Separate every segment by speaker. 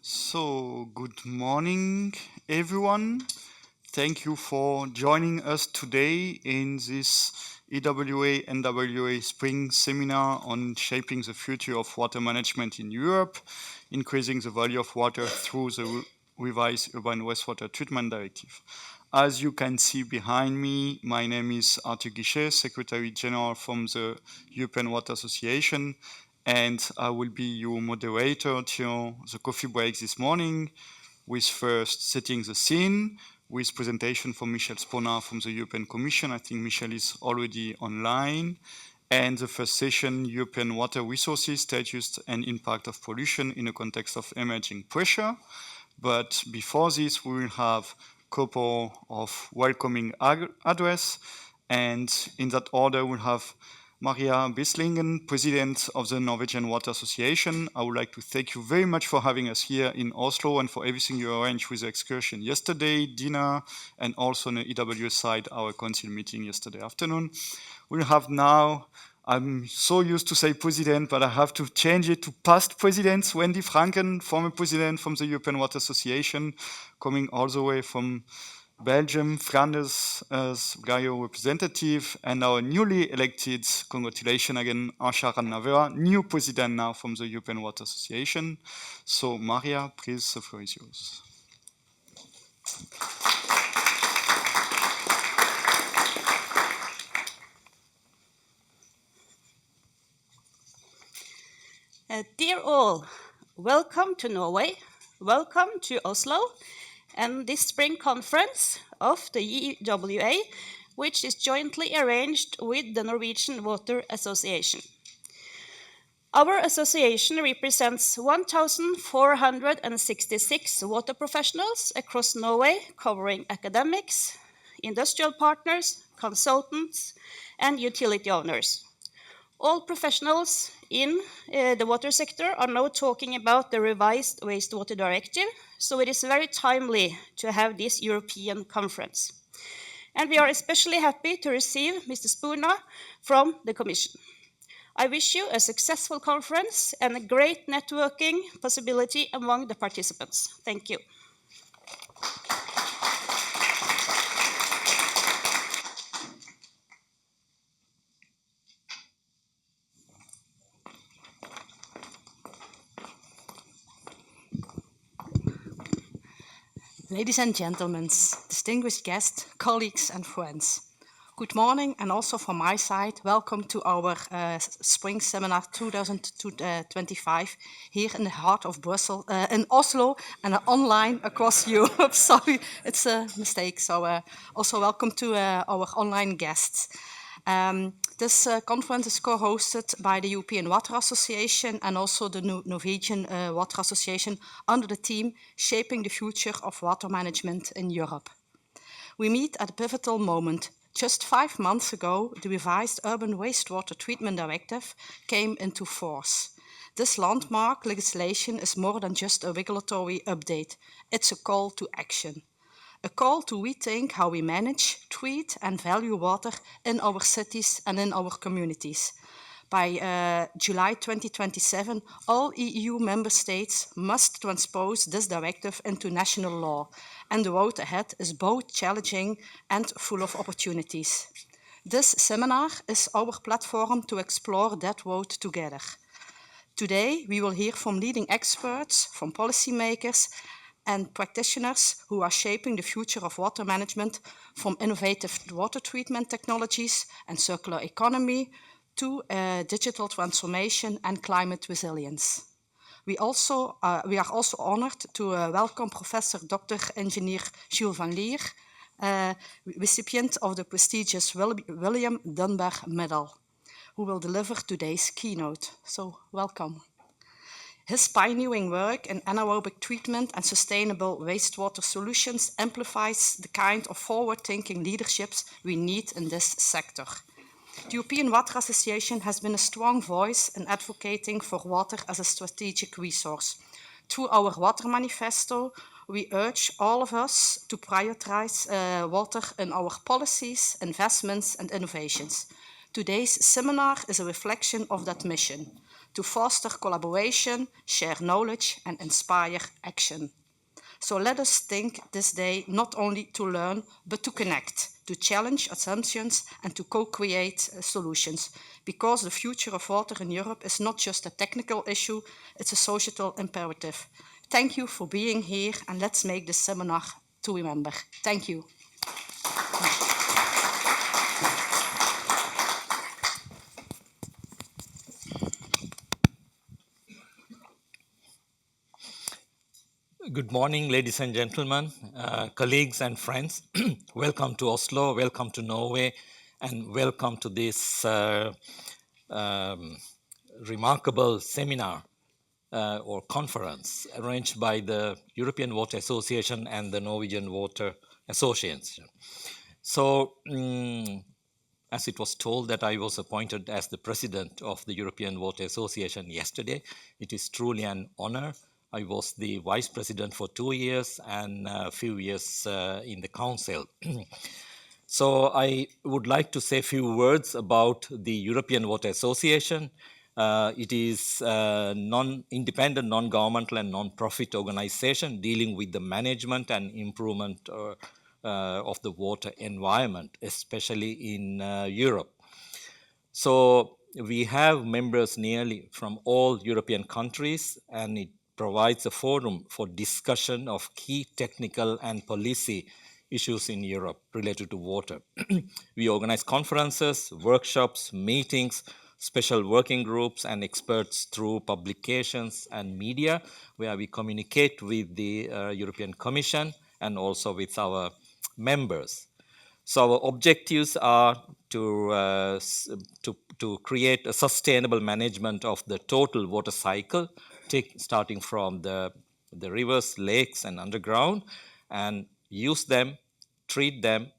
Speaker 1: So, good morning, everyone. Thank you for joining us today in this EWA NWA Spring Seminar on shaping the future of water management in Europe, increasing the value of water through the revised Urban Wastewater Treatment Directive. As you can see behind me, my name is Arthur Guichet, Secretary General from the European Water Association, and I will be your moderator till the coffee break this morning, with first setting the scene with presentation from Michel Spona from the European Commission. I think Michel is already online. And the first session, European water resources, status and impact of pollution in a context of emerging pressure. But before this, we will have a couple of welcoming address. And in that order, we'll have Maria Bislingen, President of the Norwegian Water Association. I would like to thank you very much for having us here in Oslo and for everything you arranged with the excursion yesterday, dinner, and also on the EW side, our council meeting yesterday afternoon. We'll have now, I'm so used to say president, but I have to change it to past presidents. Wendy Franken, former president from the European Water Association, coming all the way from Belgium, Flanders as Gaio representative, and our newly elected, congratulations again, Asha Navera, new president now from the European Water Association. So Maria, please, the floor is yours.
Speaker 2: Dear all, welcome to Norway, welcome to Oslo, and this spring conference of the UWA, which is jointly arranged with the Norwegian Water Association. Our association represents 1,466 water professionals across Norway, covering academics, industrial partners, consultants, and utility owners. All professionals in the water sector are now talking about the revised wastewater directive, so it is very timely to have this European conference. And we are especially happy to receive Mr. Spona from the Commission. I wish you a successful conference and a great networking possibility among the participants. Thank you.
Speaker 3: Ladies and gentlemen, distinguished guests, colleagues and friends, good morning, and also from my side, welcome to our Spring Seminar 2025 here in the heart of Brussels, in Oslo, and online across Europe. Sorry, it's a mistake. So also welcome to our online guests. This conference is co-hosted by the European Water Association and also the Norwegian Water Association under the theme Shaping the Future of Water Management in Europe. We meet at a pivotal moment. Just 5 months ago, the revised Urban Wastewater Treatment Directive came into force. This landmark legislation is more than just a regulatory update. It's a call to action. A call to rethink how we manage, treat and value water in our cities and in our communities. By July 2027, all EU member states must transpose this directive into national law, and the road ahead is both challenging and full of opportunities. This seminar is our platform to explore that road together. Today, we will hear from leading experts, from policymakers, and practitioners who are shaping the future of water management, from innovative water treatment technologies and circular economy to digital transformation and climate resilience. We are also honored to welcome Professor Dr. Engineer Jules van Lier, recipient of the prestigious William Dunbar Medal, who will deliver today's keynote. So welcome. His pioneering work in anaerobic treatment and sustainable wastewater solutions amplifies the kind of forward-thinking leaderships we need in this sector. The European Water Association has been a strong voice in advocating for water as a strategic resource. Through our Water Manifesto, we urge all of us to prioritize water in our policies, investments and innovations. Today's seminar is a reflection of that mission. to foster collaboration, share knowledge, and inspire action. So let us think this day not only to learn, but to connect, to challenge assumptions, and to co-create solutions. Because the future of water in Europe is not just a technical issue, it's a societal imperative. Thank you for being here, and let's make this seminar to remember. Thank you.
Speaker 4: Good morning, ladies and gentlemen, colleagues and friends. Welcome to Oslo, welcome to Norway, and welcome to this remarkable seminar or conference arranged by the European Water Association and the Norwegian Water Association. So, as it was told that I was appointed as the president of the European Water Association yesterday, it is truly an honor. I was the vice president for 2 years and a few years in the council. So I would like to say a few words about the European Water Association. It is a independent, non-governmental and non-profit organization dealing with the management and improvement of the water environment, especially in Europe. So we have members nearly from all European countries, and it provides a forum for discussion of key technical and policy issues in Europe related to water. We organize conferences, workshops, meetings, special working groups and experts through publications and media, where we communicate with the European Commission and also with our members. So our objectives are to create a sustainable management of the total water cycle, starting from the rivers, lakes, and underground, and use them, treat them,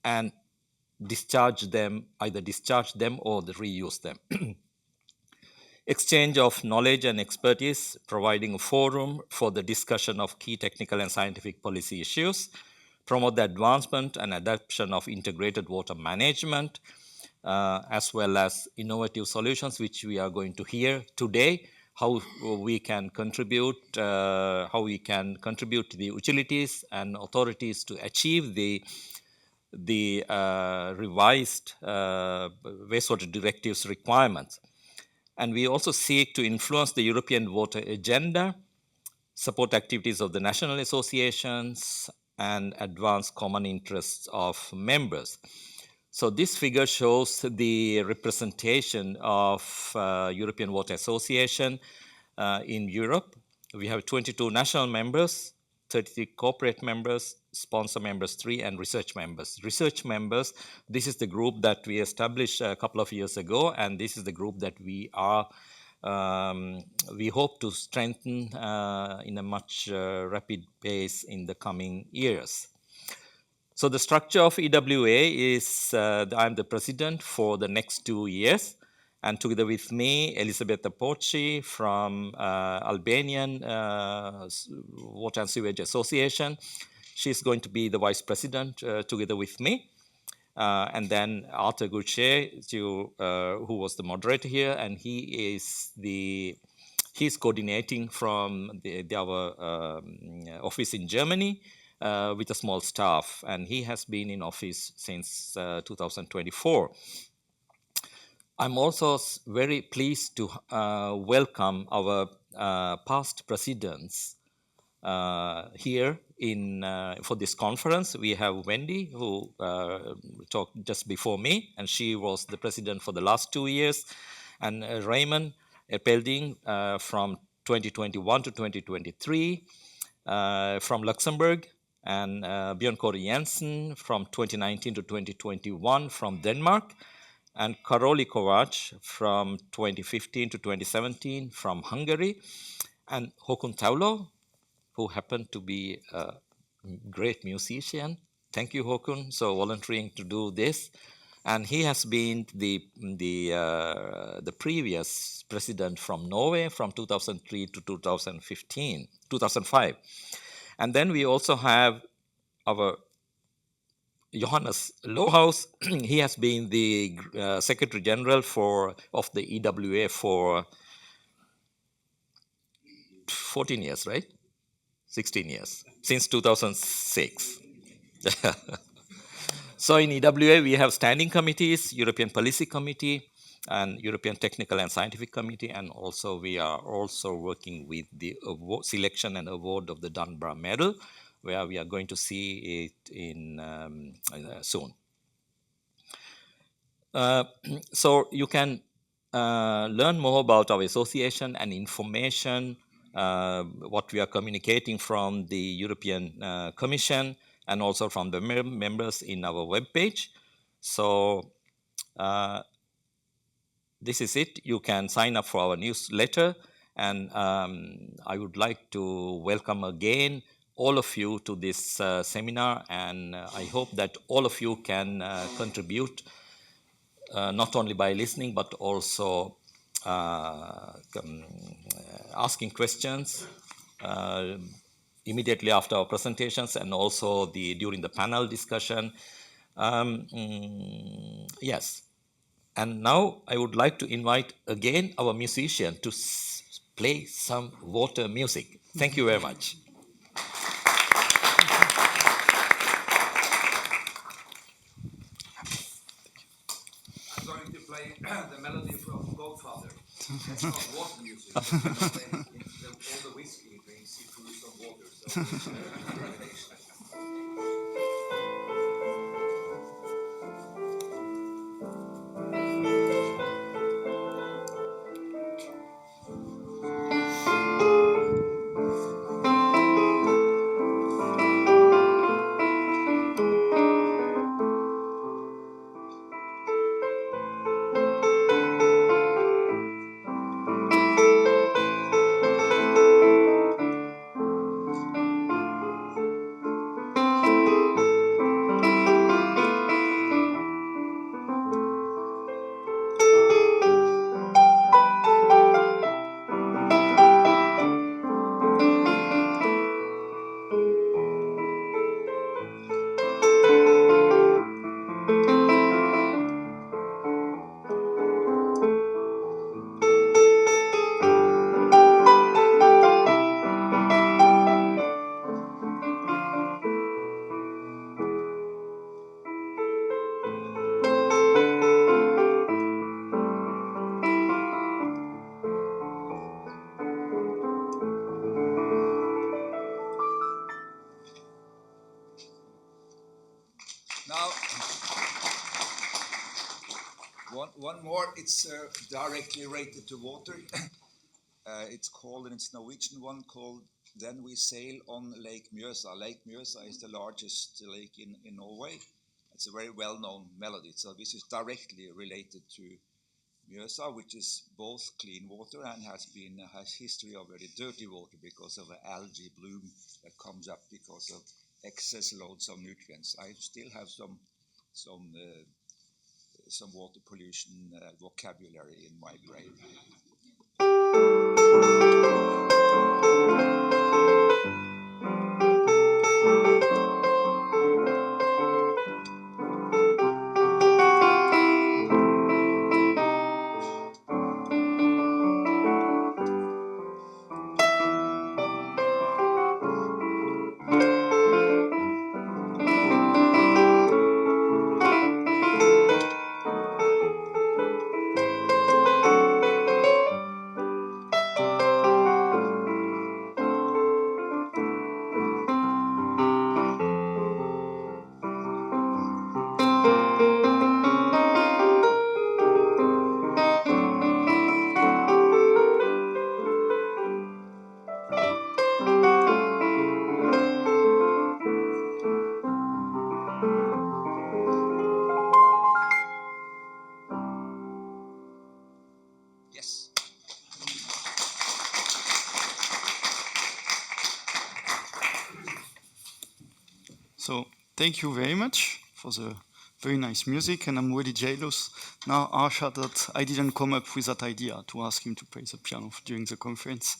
Speaker 4: and either discharge them or reuse them. Exchange of knowledge and expertise, providing a forum for the discussion of key technical and scientific policy issues, promote the advancement and adoption of integrated water management, as well as innovative solutions, which we are going to hear today, how we can contribute to the utilities and authorities to achieve the revised wastewater directive's requirements. And we also seek to influence the European water agenda, support activities of the national associations, and advance common interests of members. So this figure shows the representation of European Water Association in Europe. We have 22 national members, 33 corporate members, sponsor members 3, and research members. Research members, this is the group that we established a couple of years ago, and this is the group that we hope to strengthen in a much rapid pace in the coming years. So the structure of EWA is I'm the president for the next 2 years, and together with me, Elisabetta Poci from Albanian Water and Sewage Association. She's going to be the vice president together with me. And then Arthur Goucher, who was the moderator here, and he's coordinating from our office in Germany with a small staff, and he has been in office since 2024. I'm also very pleased to welcome our past presidents here for this conference. We have Wendy, who talked just before me, and she was the president for the last 2 years, and Raymond Epelding from 2021 to 2023 from Luxembourg, and Bjørn Kåre Jensen from 2019 to 2021 from Denmark, and Karoli Kovac from 2015 to 2017 from Hungary, and Håkon Taulo, who happened to be a great musician. Thank you, Håkon, so volunteering to do this. And he has been the previous president from Norway from 2003 to 2005. And then we also have our Johannes Lohaus. He has been the Secretary General of the EWA for 14 years, right? 16 years, since 2006. So in EWA, we have standing committees, European Policy Committee, and European Technical and Scientific Committee, and also we are also working with the selection and award of the Dunbar Medal, where we are going to see it in soon. So you can learn more about our association and information, what we are communicating from the European Commission and also from the members in our webpage. So this is it. You can sign up for our newsletter, and I would like to welcome again all of you to this seminar, and I hope that all of you can contribute not only by listening but also asking questions immediately after our presentations, and also during the panel discussion. Yes. And now I would like to invite again our musician to play some water music. Thank you very much.
Speaker 5: I'm going to play the melody from Godfather. It's not water music. It's all the whiskey he drinks, he pours some water. So now, one more. It's directly related to water. It's called, and it's Norwegian one called "Then We Sail on Lake Mjøsa." Lake Mjøsa is the largest lake in Norway. It's a very well-known melody. So this is directly related to Mjøsa, which is both clean water and has history of very dirty water because of an algae bloom that comes up because of excess loads of nutrients. I still have some water pollution vocabulary in my brain. Yes.
Speaker 1: So thank you very much for the very nice music, and I'm really jealous now, Arsha, that I didn't come up with that idea to ask him to play the piano during the conference.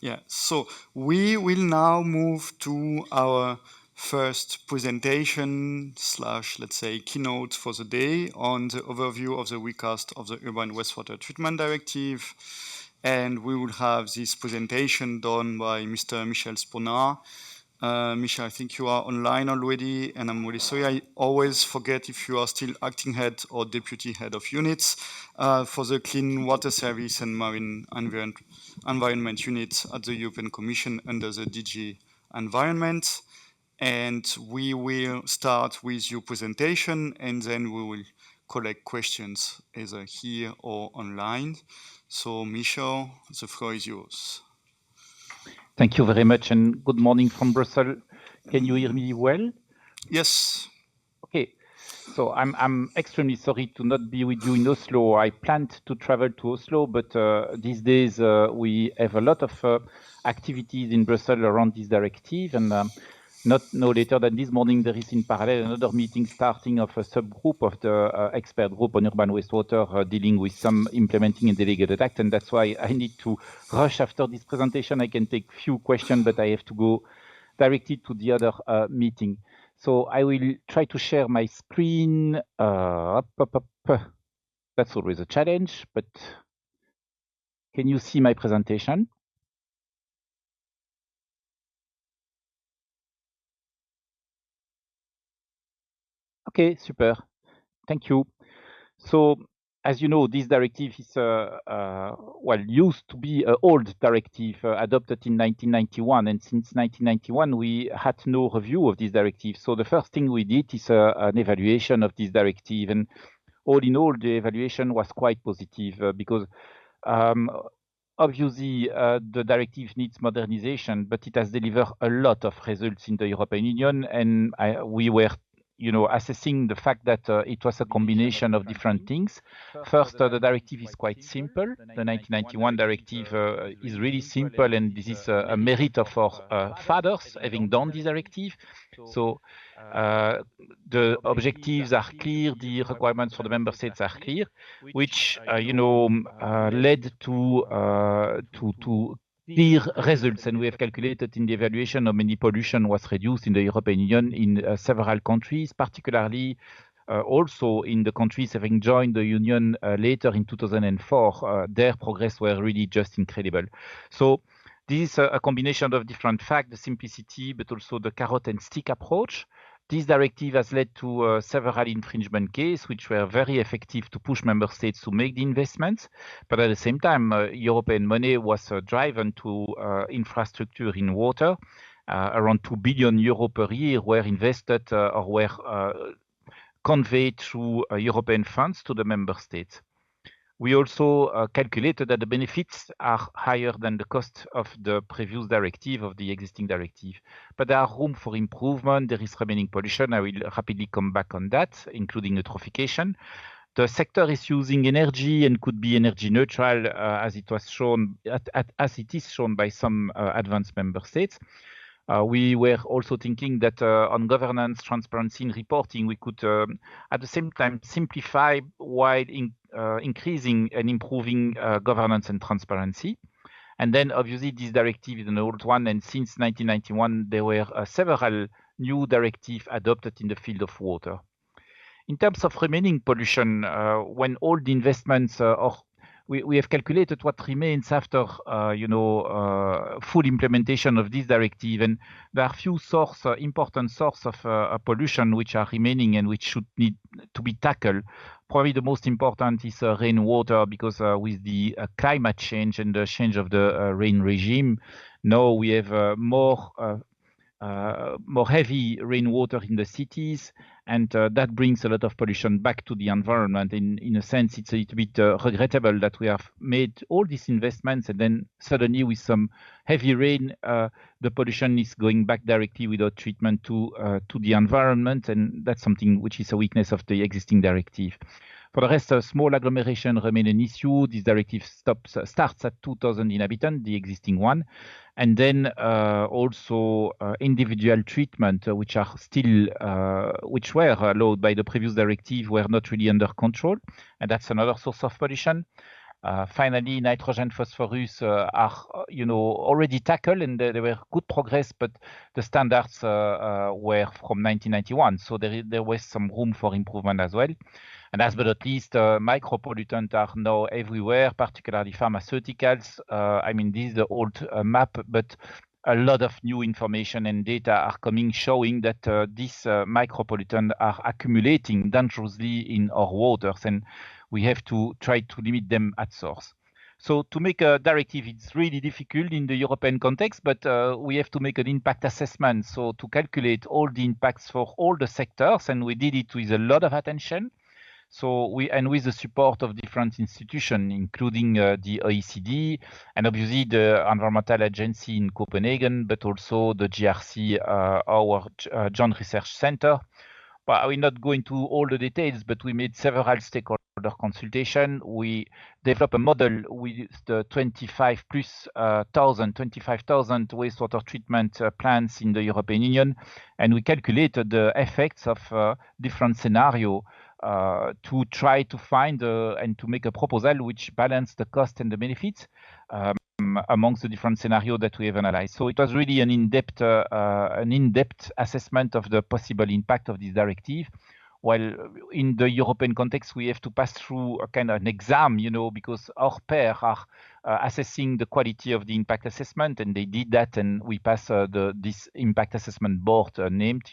Speaker 1: Yeah, so we will now move to our first presentation / let's say keynote for the day on the overview of the recast of the Urban Wastewater Treatment Directive. And we will have this presentation done by Mr. Michel Sponard. Michel, I think you are online already, and I'm really sorry. I always forget if you are still acting head or deputy head of units for the Clean Water Service and Marine Environment Unit at the European Commission under the DG Environment. And we will start with your presentation, and then we will collect questions either here or online. So, Michel, the floor is yours.
Speaker 6: Thank you very much, and good morning from Brussels. Can you hear me well?
Speaker 1: Yes.
Speaker 6: Okay. So I'm extremely sorry to not be with you in Oslo. I planned to travel to Oslo, but these days we have a lot of activities in Brussels around this directive, and not no later than this morning there is in parallel another meeting starting of a subgroup of the expert group on urban wastewater dealing with some implementing and delegated act, and that's why I need to rush after this presentation. I can take few questions, but I have to go directly to the other meeting. So I will try to share my screen. That's always a challenge, but can you see my presentation? Okay, super. Thank you. So, as you know, this directive is well, used to be an old directive adopted in 1991, and since 1991 we had no review of this directive. So the first thing we did is an evaluation of this directive, and all in all, the evaluation was quite positive because obviously the directive needs modernization, but it has delivered a lot of results in the European Union, and we were assessing the fact that it was a combination of different things. First, the directive is quite simple. The 1991 directive is really simple, and this is a merit of our fathers having done this directive. So the objectives are clear, the requirements for the member states are clear, which led to clear results, and we have calculated in the evaluation how many pollution was reduced in the European Union in several countries, particularly also in the countries having joined the Union later in 2004. Their progress were really just incredible. So this is a combination of different facts, the simplicity, but also the carrot and stick approach. This directive has led to several infringement cases, which were very effective to push member states to make the investments. But at the same time, European money was driven to infrastructure in water. Around 2 billion euro per year were invested or were conveyed through European funds to the member states. We also calculated that the benefits are higher than the cost of the previous directive, of the existing directive. But there are room for improvement. There is remaining pollution. I will rapidly come back on that, including eutrophication. The sector is using energy and could be energy neutral, as it was shown, as it is shown by some advanced member states. We were also thinking that on governance, transparency, and reporting, we could at the same time simplify while increasing and improving governance and transparency. And then obviously this directive is an old one, and since 1991 there were several new directives adopted in the field of water. In terms of remaining pollution, when all the investments we have calculated what remains after full implementation of this directive, and there are few important sources of pollution which are remaining and which should need to be tackled. Probably the most important is rainwater, because with the climate change and the change of the rain regime, now we have more heavy rainwater in the cities, and that brings a lot of pollution back to the environment. In a sense, it's a little bit regrettable that we have made all these investments, and then suddenly with some heavy rain, the pollution is going back directly without treatment to the environment, and that's something which is a weakness of the existing directive. For the rest, small agglomeration remain an issue. This directive starts at 2,000 inhabitants, the existing one, and then also individual treatment, which are still which were allowed by the previous directive, were not really under control, and that's another source of pollution. Finally, nitrogen, phosphorus are, already tackled, and there were good progress, but the standards were from 1991, so there was some room for improvement as well. And last but not least, micropollutants are now everywhere, particularly pharmaceuticals. I mean, this is the old map, but a lot of new information and data are coming showing that these micropollutants are accumulating dangerously in our waters, and we have to try to limit them at source. So to make a directive, it's really difficult in the European context, but we have to make an impact assessment. So to calculate all the impacts for all the sectors, and we did it with a lot of attention. So with the support of different institutions, including the OECD, and obviously the Environmental Agency in Copenhagen, but also the GRC, our Joint Research Center. But I will not go into all the details, but we made several stakeholder consultation. We developed a model with the 25,000 wastewater treatment plants in the European Union, and we calculated the effects of different scenarios to try to find and to make a proposal which balance the cost and the benefits amongst the different scenarios that we have analyzed. So it was really an in-depth assessment of the possible impact of this directive. While in the European context, we have to pass through a kind of an exam, because our pairs are assessing the quality of the impact assessment, and they did that, and we passed this impact assessment board named,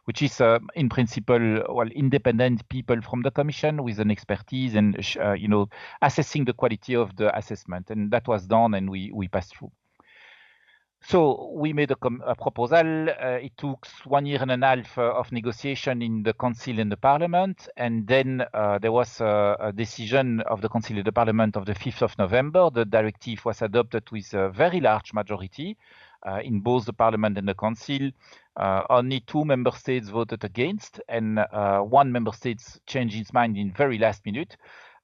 Speaker 6: which is in principle, independent people from the Commission with an expertise and, assessing the quality of the assessment. And that was done, and we passed through. So we made a proposal. It took 1.5 years of negotiation in the Council and the Parliament, and then there was a decision of the Council and the Parliament of the 5th of November. The directive was adopted with a very large majority in both the Parliament and the Council. Only 2 member states voted against, and 1 member state changed its mind in very last minute.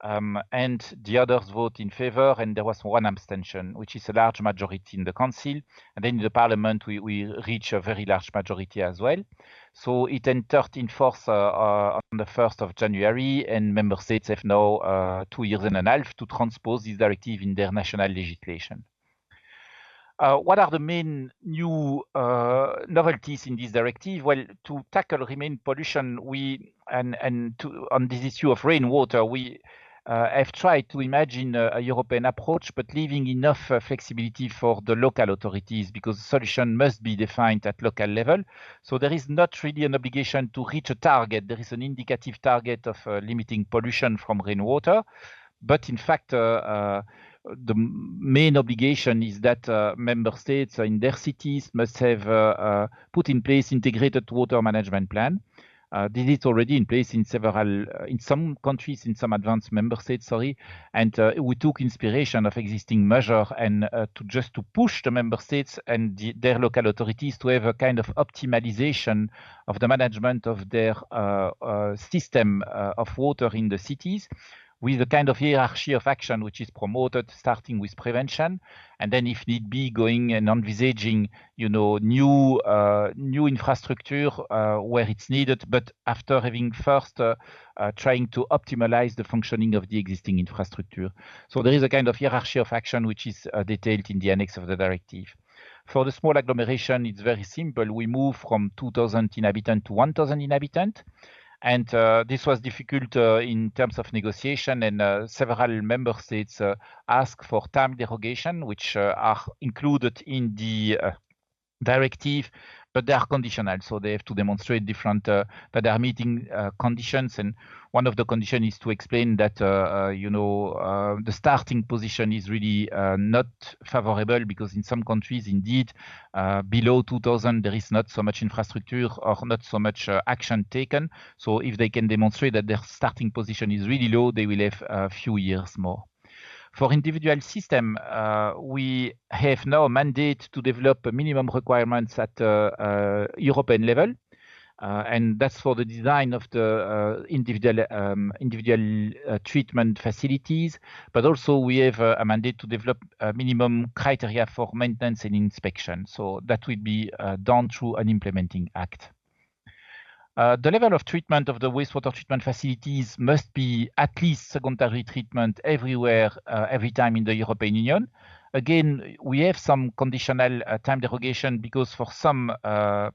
Speaker 6: And the others vote in favor, and there was 1 abstention, which is a large majority in the Council. And then in the Parliament, we reached a very large majority as well. So it entered in force on the 1st of January, and member states have now 2.5 years to transpose this directive in their national legislation. What are the main new novelties in this directive? Well, to tackle remaining pollution, on this issue of rainwater, we have tried to imagine a European approach, but leaving enough flexibility for the local authorities, because the solution must be defined at local level. So there is not really an obligation to reach a target. There is an indicative target of limiting pollution from rainwater. But in fact, the main obligation is that member states in their cities must have put in place integrated water management plan. This is already in place in some countries, in some advanced member states, and we took inspiration of existing measures and to push the member states and their local authorities to have a kind of optimization of the management of their system of water in the cities, with a kind of hierarchy of action which is promoted, starting with prevention, and then if need be, going and envisaging, new infrastructure where it's needed, but after having first trying to optimize the functioning of the existing infrastructure. So there is a kind of hierarchy of action which is detailed in the annex of the directive. For the small agglomeration, it's very simple. We move from 2,000 inhabitants to 1,000 inhabitants. And this was difficult in terms of negotiation, and several member states asked for time derogation, which are included in the directive, but they are conditional, so they have to demonstrate that they are meeting conditions. And one of the conditions is to explain that the starting position is really not favorable, because in some countries, indeed, below 2,000 there is not so much infrastructure or not so much action taken. So if they can demonstrate that their starting position is really low, they will have a few years more. For individual system, we have now a mandate to develop minimum requirements at European level, and that's for the design of the individual treatment facilities. But also we have a mandate to develop minimum criteria for maintenance and inspection. So that will be done through an implementing act. The level of treatment of the wastewater treatment facilities must be at least secondary treatment everywhere, every time in the European Union. Again, we have some conditional time derogation because for some,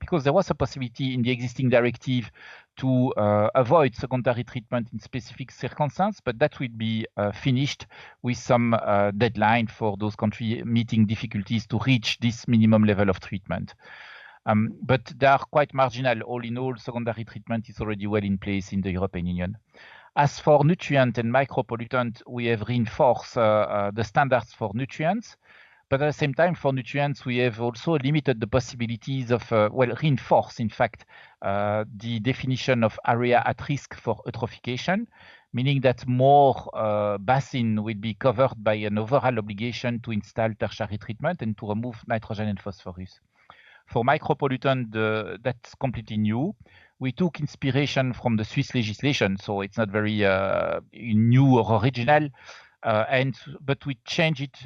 Speaker 6: because there was a possibility in the existing directive to avoid secondary treatment in specific circumstances, but that will be finished with some deadline for those countries meeting difficulties to reach this minimum level of treatment. But they are quite marginal. All in all, secondary treatment is already well in place in the European Union. As for nutrient and micropollutant, we have reinforced the standards for nutrients. But at the same time, for nutrients, we have also limited the possibilities of, reinforce, in fact, the definition of area at risk for eutrophication, meaning that more basin will be covered by an overall obligation to install tertiary treatment and to remove nitrogen and phosphorus. For micropollutant, that's completely new. We took inspiration from the Swiss legislation, so it's not very new or original. But we change it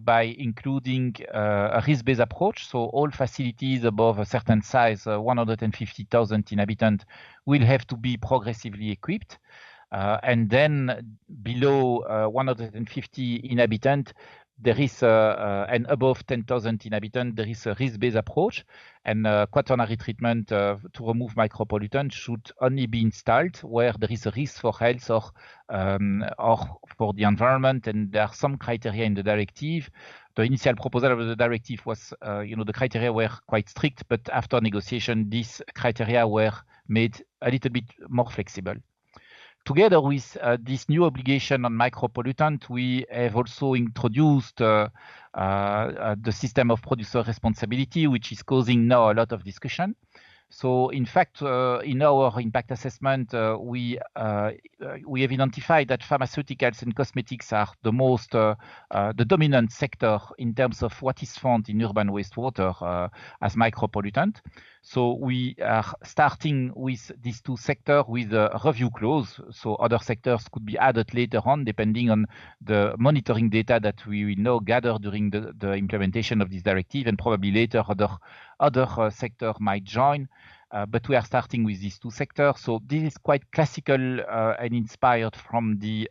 Speaker 6: by including a risk-based approach. So all facilities above a certain size, 150,000 inhabitants, will have to be progressively equipped. And then below 150 inhabitants, there is and above 10,000 inhabitants, there is a risk-based approach, and quaternary treatment to remove micropollutant should only be installed where there is a risk for health or for the environment. And there are some criteria in the directive. The initial proposal of the directive was, the criteria were quite strict, but after negotiation, these criteria were made a little bit more flexible. Together with this new obligation on micropollutant, we have also introduced the system of producer responsibility, which is causing now a lot of discussion. So in fact, in our impact assessment, we have identified that pharmaceuticals and cosmetics are the most, the dominant sector in terms of what is found in urban wastewater as micropollutant. So we are starting with these two sectors with a review clause. So other sectors could be added later on, depending on the monitoring data that we will now gather during the implementation of this directive, and probably later other sectors might join. But we are starting with these two sectors. So this is quite classical and inspired from the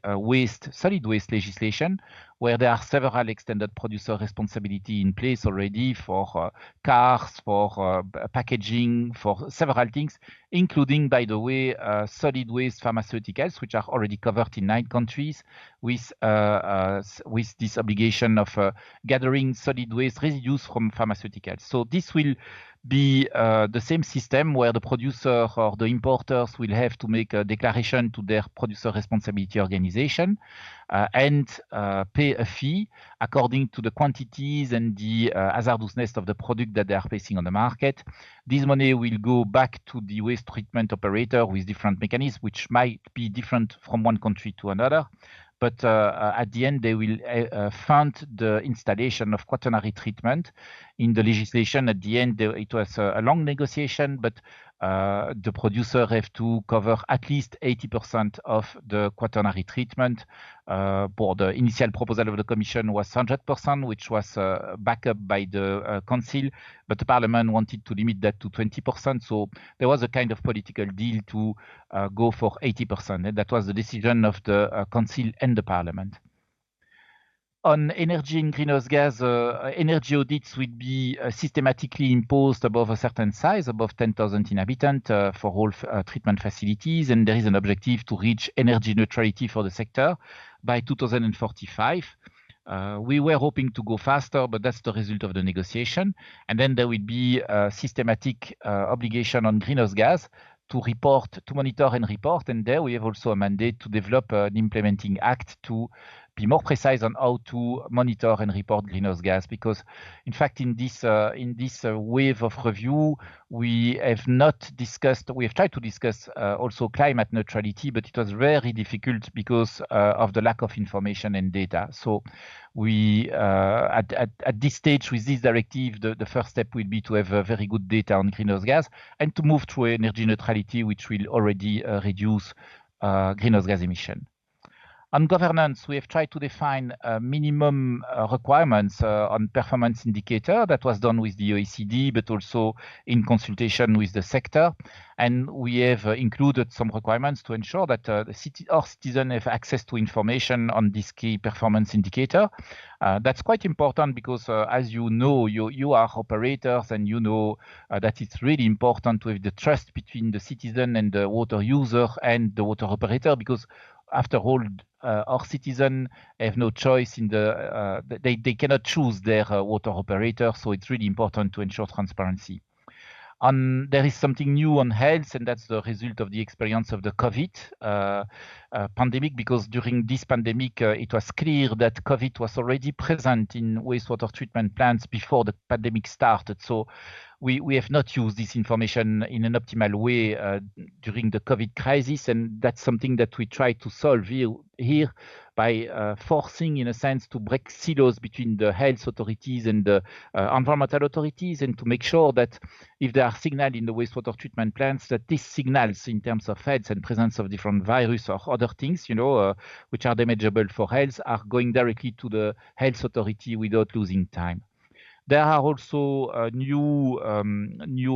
Speaker 6: solid waste legislation, where there are several extended producer responsibility in place already for cars, for packaging, for several things, including, by the way, solid waste pharmaceuticals, which are already covered in 9 countries with this obligation of gathering solid waste residues from pharmaceuticals. So this will be the same system where the producer or the importers will have to make a declaration to their producer responsibility organization and pay a fee according to the quantities and the hazardousness of the product that they are placing on the market. This money will go back to the waste treatment operator with different mechanisms, which might be different from one country to another. But at the end, they will fund the installation of quaternary treatment. In the legislation, at the end, it was a long negotiation, but the producer have to cover at least 80% of the quaternary treatment. For the initial proposal of the Commission was 100%, which was backed up by the Council, but the Parliament wanted to limit that to 20%. So there was a kind of political deal to go for 80%, and that was the decision of the Council and the Parliament. On energy and greenhouse gas, energy audits will be systematically imposed above a certain size, above 10,000 inhabitants for all treatment facilities. And there is an objective to reach energy neutrality for the sector by 2045. We were hoping to go faster, but that's the result of the negotiation. And then there will be a systematic obligation on greenhouse gas to monitor and report. And there we have also a mandate to develop an implementing act to be more precise on how to monitor and report greenhouse gas, because in fact in this wave of review we have tried to discuss also climate neutrality, but it was very difficult because of the lack of information and data. So we at this stage with this directive, the first step will be to have very good data on greenhouse gas and to move to energy neutrality, which will already reduce greenhouse gas emission. On governance, we have tried to define minimum requirements on performance indicator. That was done with the OECD, but also in consultation with the sector. And we have included some requirements to ensure that our citizens have access to information on this key performance indicator. That's quite important because, as you know, you are operators, and you know that it's really important to have the trust between the citizen and the water user and the water operator, because after all, our citizens have no choice in they cannot choose their water operator, so it's really important to ensure transparency. There is something new on health, and that's the result of the experience of the COVID pandemic, because during this pandemic, it was clear that COVID was already present in wastewater treatment plants before the pandemic started. So we have not used this information in an optimal way during the COVID crisis, and that's something that we try to solve here by forcing, in a sense, to break silos between the health authorities and the environmental authorities, and to make sure that if there are signals in the wastewater treatment plants, that these signals in terms of health and presence of different virus or other things, which are damageable for health, are going directly to the health authority without losing time. There are also new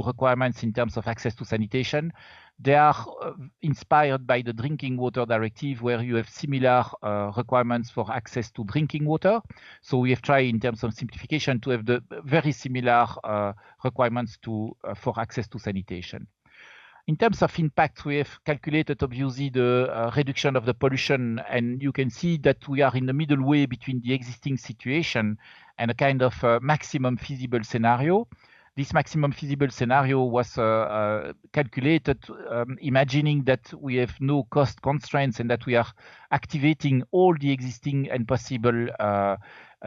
Speaker 6: requirements in terms of access to sanitation. They are inspired by the drinking water directive, where you have similar requirements for access to drinking water. So we have tried, in terms of simplification, to have the very similar requirements for access to sanitation. In terms of impact, we have calculated, obviously, the reduction of the pollution, and you can see that we are in the middle way between the existing situation and a kind of maximum feasible scenario. This maximum feasible scenario was calculated imagining that we have no cost constraints and that we are activating all the existing and possible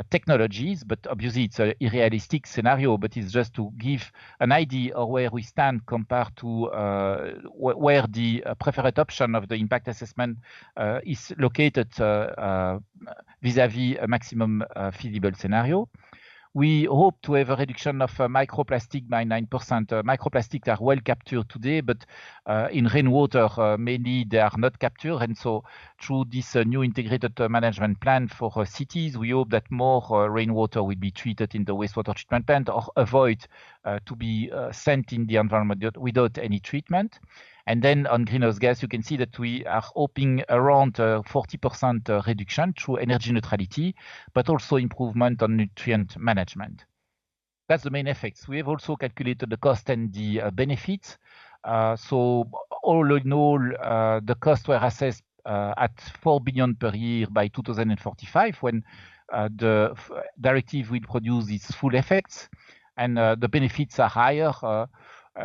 Speaker 6: technologies, but obviously it's a realistic scenario, but it's just to give an idea of where we stand compared to where the preferred option of the impact assessment is located vis-à-vis a maximum feasible scenario. We hope to have a reduction of microplastic by 9%. Microplastics are well captured today, but in rainwater, mainly they are not captured. And so through this new integrated management plan for cities, we hope that more rainwater will be treated in the wastewater treatment plant or avoid to be sent in the environment without any treatment. And then on greenhouse gas, you can see that we are hoping around 40% reduction through energy neutrality, but also improvement on nutrient management. That's the main effects. We have also calculated the cost and the benefits. So all in all, the costs were assessed at 4 billion per year by 2045, when the directive will produce its full effects, and the benefits are higher.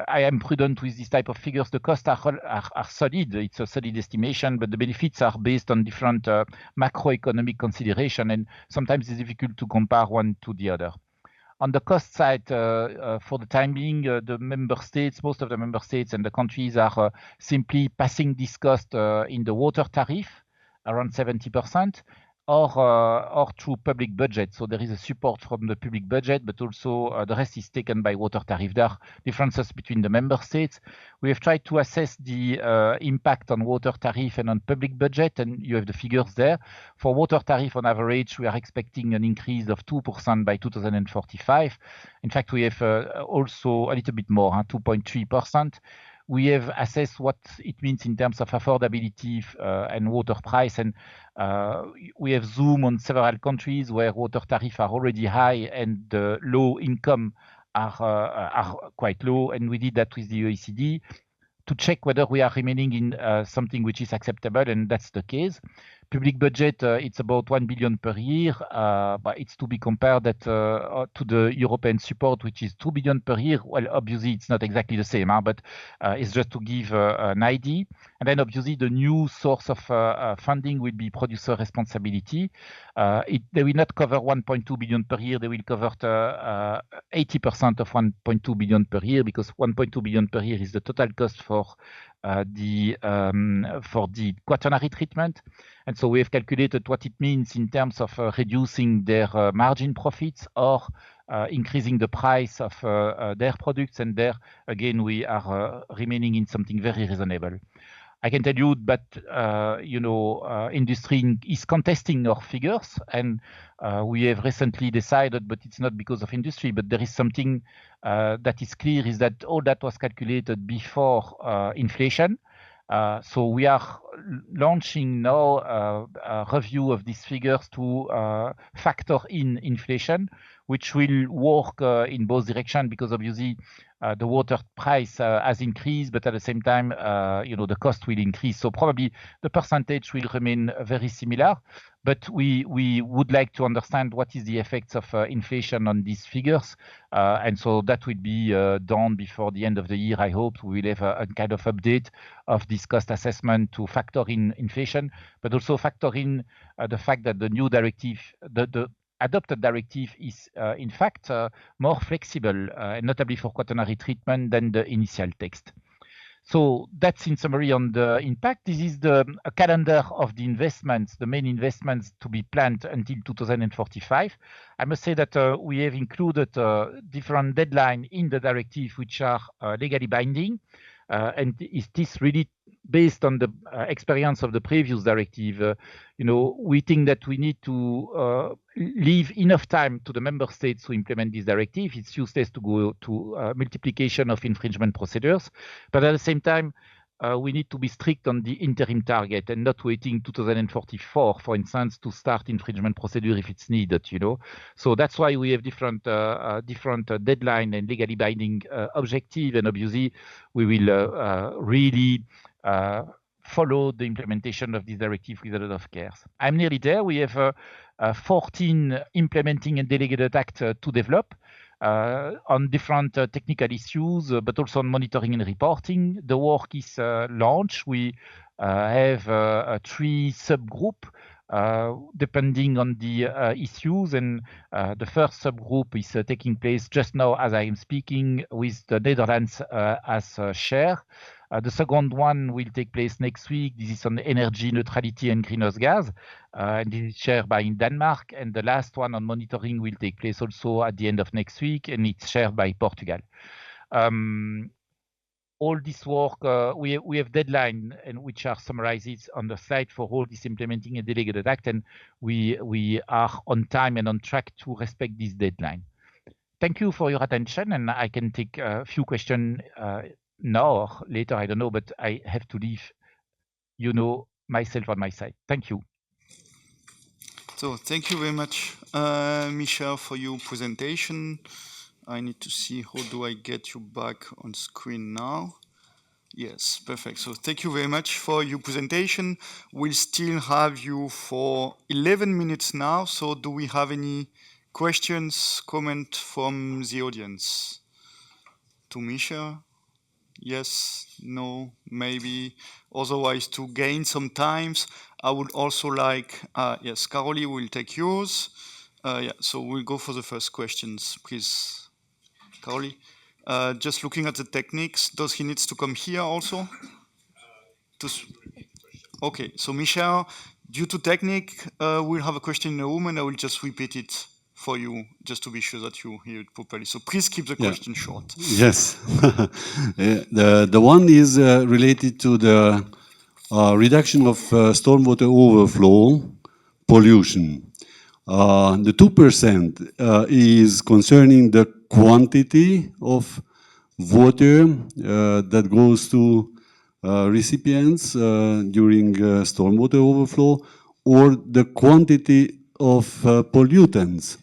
Speaker 6: I am prudent with this type of figures. The costs are solid. It's a solid estimation, but the benefits are based on different macroeconomic consideration, and sometimes it's difficult to compare one to the other. On the cost side, for the time being, the member states, most of the member states and the countries are simply passing this cost in the water tariff, around 70%. Or through public budget. So there is a support from the public budget, but also the rest is taken by water tariff. There are differences between the member states. We have tried to assess the impact on water tariff and on public budget, and you have the figures there. For water tariff, on average, we are expecting an increase of 2% by 2045. In fact, we have also a little bit more, 2.3%. We have assessed what it means in terms of affordability and water price, and we have zoomed on several countries where water tariffs are already high and the low income are quite low, and we did that with the OECD to check whether we are remaining in something which is acceptable, and that's the case. Public budget, it's about 1 billion per year, but it's to be compared to the European support, which is 2 billion per year. Well, obviously, it's not exactly the same, but it's just to give an idea. And then, obviously, the new source of funding will be producer responsibility. They will not cover 1.2 billion per year. They will cover 80% of 1.2 billion per year, because 1.2 billion per year is the total cost for the quaternary treatment. And so we have calculated what it means in terms of reducing their margin profits or increasing the price of their products. And there, again, we are remaining in something very reasonable. I can tell you that industry is contesting our figures, and we have recently decided, but it's not because of industry, but there is something that is clear, is that all that was calculated before inflation. So we are launching now a review of these figures to factor in inflation, which will work in both directions, because obviously the water price has increased, but at the same time, the cost will increase. So probably the percentage will remain very similar, but we would like to understand what is the effects of inflation on these figures. And so that will be done before the end of the year. I hope we will have a kind of update of this cost assessment to factor in inflation, but also factor in the fact that the new directive, the adopted directive is in fact more flexible, notably for quaternary treatment, than the initial text. So that's in summary on the impact. This is the calendar of the investments, the main investments to be planned until 2045. I must say that we have included different deadlines in the directive which are legally binding. And is this really based on the experience of the previous directive? We think that we need to leave enough time to the member states to implement this directive. It's useless to go to multiplication of infringement procedures, but at the same time, we need to be strict on the interim target and not waiting 2044, for instance, to start infringement procedure if it's needed. So that's why we have different deadline and legally binding objective, and obviously we will really follow the implementation of this directive with a lot of care. I'm nearly there. We have 14 implementing and delegated acts to develop on different technical issues, but also on monitoring and reporting. The work is launched. We have 3 subgroups depending on the issues, and the first subgroup is taking place just now as I am speaking, with the Netherlands as chair. The second one will take place next week. This is on energy neutrality and greenhouse gas, and this is chaired by Denmark. And the last one on monitoring will take place also at the end of next week, and it's chaired by Portugal. All this work, we have deadline, and which are summarized on the slide for all this implementing a delegated act, and we are on time and on track to respect this deadline. Thank you for your attention, and I can take a few questions now or later, I don't know, but I have to leave, myself on my side. Thank you.
Speaker 1: So thank you very much, Michel, for your presentation. I need to see how do I get you back on screen now. Yes, perfect. So thank you very much for your presentation. We'll still have you for 11 minutes now. So do we have any questions, comment from the audience? To Michel? Yes, no, maybe. Otherwise, to gain some times, I would also like, yes, Caroli will take yours. So we'll go for the first questions, please. Caroli, just looking at the techniques, does he needs to come here also? Okay, so Michel, due to technique, we'll have a question in the room and I will just repeat it for you, just to be sure that you hear it properly. So please keep the question short.
Speaker 7: Yes. The one is related to the reduction of stormwater overflow pollution. The 2% is concerning the quantity of water that goes to recipients during stormwater overflow, or the quantity of pollutants,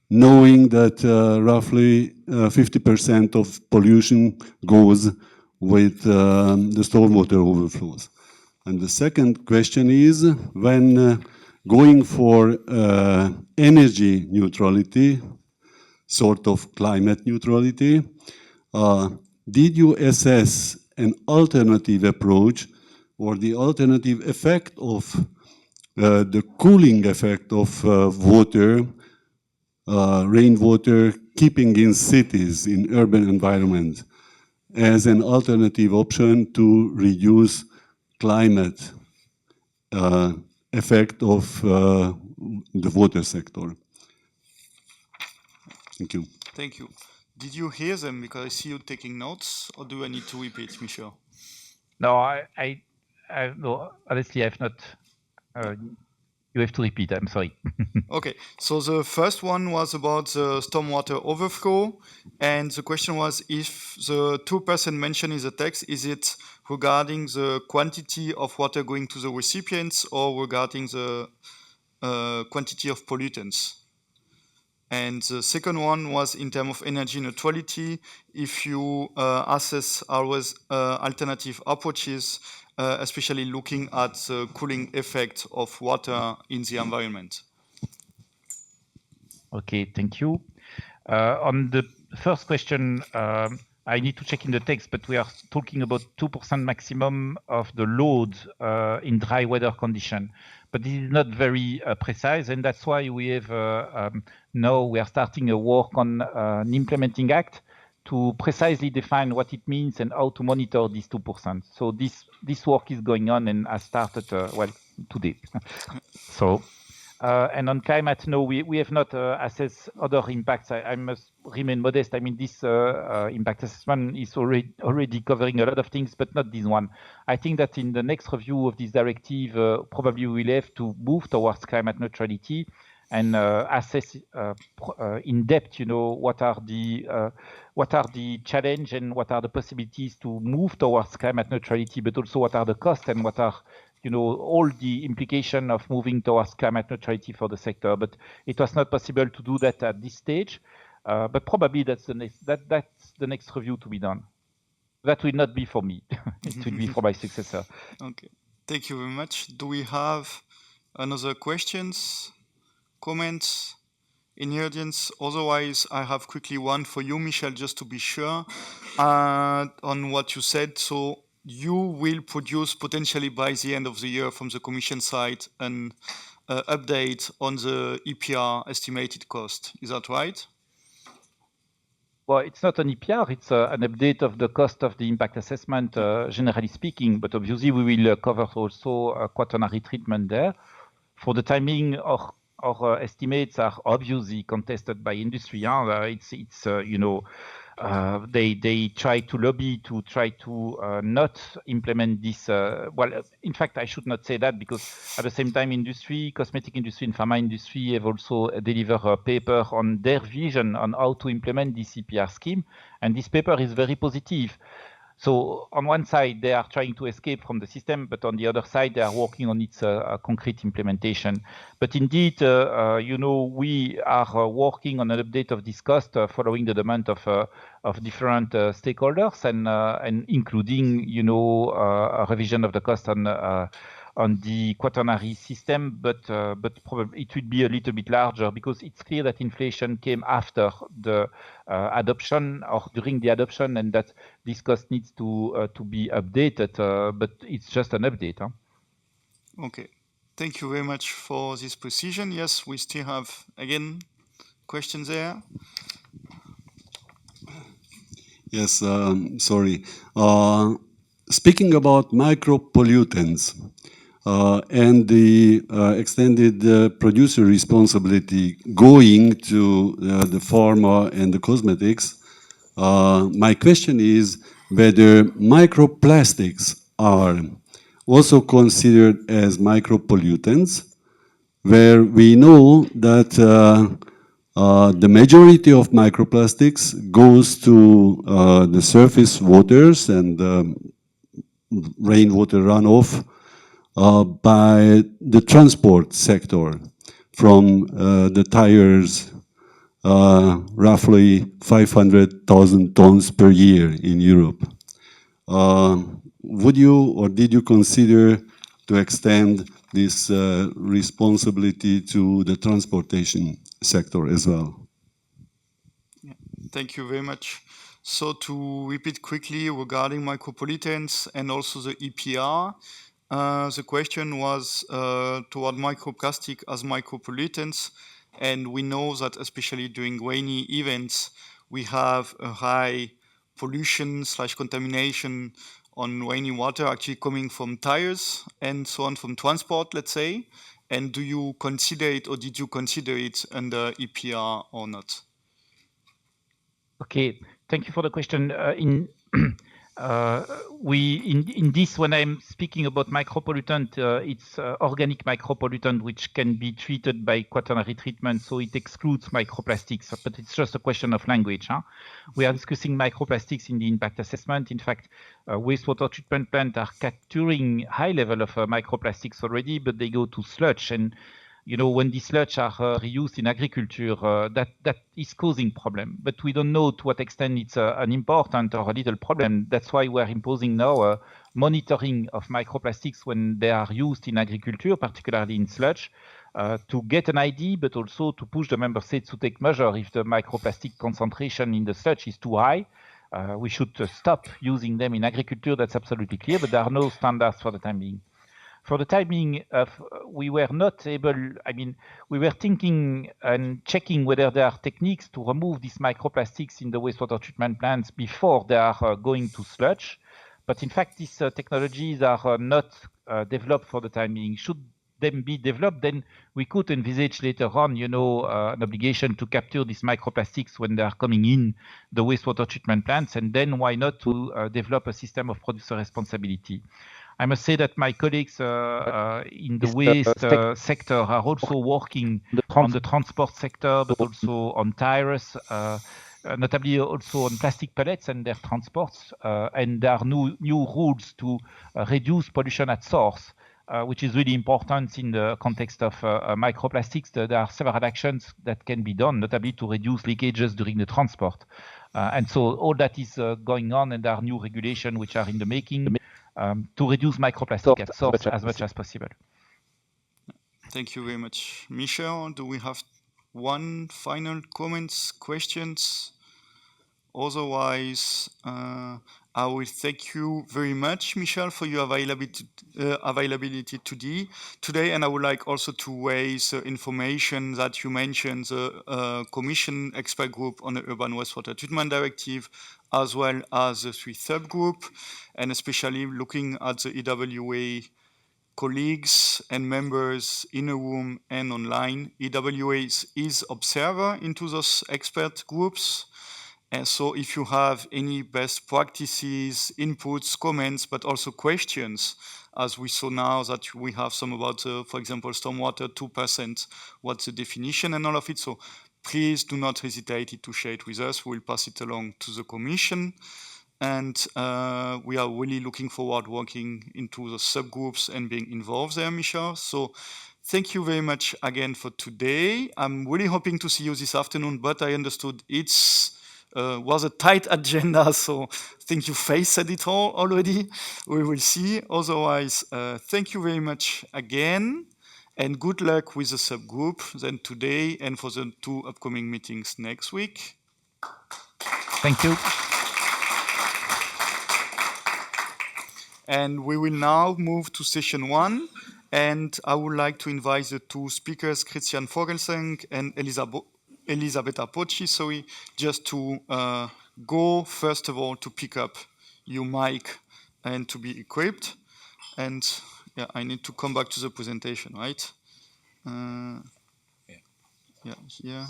Speaker 7: knowing that roughly 50% of pollution goes with the stormwater overflows. And the second question is, when going for energy neutrality, sort of climate neutrality, did you assess an alternative approach or the alternative effect of the cooling effect of water, rainwater, keeping in cities, in urban environments, as an alternative option to reduce climate effect of the water sector? Thank you.
Speaker 1: Thank you. Did you hear them? Because I see you taking notes, or do I need to repeat, Michel?
Speaker 6: No, no, honestly, I've not. You have to repeat. I'm sorry.
Speaker 1: Okay, so the first one was about the stormwater overflow, and the question was if the 2% mentioned in the text, is it regarding the quantity of water going to the recipients or regarding the quantity of pollutants? And the second one was in terms of energy neutrality, if you assess always alternative approaches, especially looking at the cooling effect of water in the environment.
Speaker 6: Okay, thank you. On the first question, I need to check in the text, but we are talking about 2% maximum of the load in dry weather condition. But this is not very precise, and that's why we have now we are starting a work on an implementing act to precisely define what it means and how to monitor these 2%. So this work is going on and has started well today. So. And on climate, no, we have not assessed other impacts. I must remain modest. I mean, this impact assessment is already covering a lot of things, but not this one. I think that in the next review of this directive, probably we will have to move towards climate neutrality and assess in depth, what are the challenge and what are the possibilities to move towards climate neutrality, but also what are the costs and what are all the implication of moving towards climate neutrality for the sector, but it was not possible to do that at this stage. But probably that's the next review to be done. That will not be for me. It will be for my successor.
Speaker 1: Okay, thank you very much. Do we have another questions, comments in the audience? Otherwise, I have quickly one for you, Michel, just to be sure on what you said. So you will produce potentially by the end of the year from the Commission side an update on the EPR estimated cost. Is that right?
Speaker 6: Well, it's not an EPR, it's an update of the cost of the impact assessment, generally speaking, but obviously we will cover also quaternary treatment there. For the timing, our estimates are obviously contested by industry. They try to lobby to try to not implement this. Well, in fact, I should not say that because at the same time, cosmetic industry and pharma industry have also delivered a paper on their vision on how to implement this CPR scheme. And this paper is very positive. So on one side, they are trying to escape from the system, but on the other side, they are working on its concrete implementation. But indeed, we are working on an update of this cost following the demand of different stakeholders and including, a revision of the cost on the quaternary system, but probably it would be a little bit larger because it's clear that inflation came after the adoption or during the adoption, and that this cost needs to be updated. But it's just an update. Huh?
Speaker 1: Okay, thank you very much for this precision. Yes, we still have again questions there.
Speaker 7: Yes, sorry. Speaking about micropollutants. And the extended producer responsibility going to the pharma and the cosmetics, my question is whether microplastics are also considered as micropollutants, where we know that the majority of microplastics goes to the surface waters and rainwater runoff by the transport sector from the tires, roughly 500,000 tons per year in Europe. Would you or did you consider to extend this responsibility to the transportation sector as well?
Speaker 1: Yeah, thank you very much. So to repeat quickly regarding micropollutants and also the EPR, the question was toward microplastic as micropollutants, and we know that especially during rainy events, we have a high pollution / contamination on rainy water actually coming from tires and so on from transport, let's say. And do you consider it or did you consider it under EPR or not?
Speaker 6: Okay, thank you for the question. In this, when I'm speaking about micropollutant, it's organic micropollutant which can be treated by quaternary treatment, so it excludes microplastics, but it's just a question of language. We are discussing microplastics in the impact assessment. In fact, wastewater treatment plants are capturing high level of microplastics already, but they go to sludge, and when these sludge are reused in agriculture, that is causing problem. But we don't know to what extent it's an important or a little problem. That's why we're imposing now monitoring of microplastics when they are used in agriculture, particularly in sludge, to get an idea, but also to push the member states to take measure if the microplastic concentration in the sludge is too high. We should stop using them in agriculture. That's absolutely clear, but there are no standards for the time being. For the timing of, we were not able, we were thinking and checking whether there are techniques to remove these microplastics in the wastewater treatment plants before they are going to sludge. But in fact, these technologies are not developed for the time being. Should them be developed, then we could envisage later on, an obligation to capture these microplastics when they are coming in the wastewater treatment plants, and then why not to develop a system of producer responsibility. I must say that my colleagues in the waste sector are also working on the transport sector, but also on tires, notably also on plastic pellets and their transports. And there are new rules to reduce pollution at source, which is really important in the context of microplastics. There are several actions that can be done, notably to reduce leakages during the transport. And so all that is going on, and there are new regulations which are in the making to reduce microplastic at source as much as possible.
Speaker 1: Thank you very much. Michel, do we have one final comments, questions? Otherwise, I will thank you very much, Michel, for your availability today. And I would like also to raise information that you mentioned, the Commission expert group on the Urban Wastewater Treatment Directive, as well as the 3 subgroup, and especially looking at the EWA colleagues and members in a room and online. EWA is observer into those expert groups. And so if you have any best practices, inputs, comments, but also questions, as we saw now that we have some about, for example, stormwater 2%, what's the definition and all of it. So please do not hesitate to share it with us. We'll pass it along to the Commission. And we are really looking forward working into the subgroups and being involved there, Michel. So thank you very much again for today. I'm really hoping to see you this afternoon, but I understood was a tight agenda, so I think you faced it all already. We will see. Otherwise, thank you very much again, and good luck with the subgroup then today and for the 2 upcoming meetings next week.
Speaker 6: Thank you.
Speaker 1: And we will now move to session 1, and I would like to invite the 2 speakers, Christian Vogelsang and Elisabetta Pocci, just to go, first of all, to pick up your mic and to be equipped. And yeah, I need to come back to the presentation, right? Yeah, here.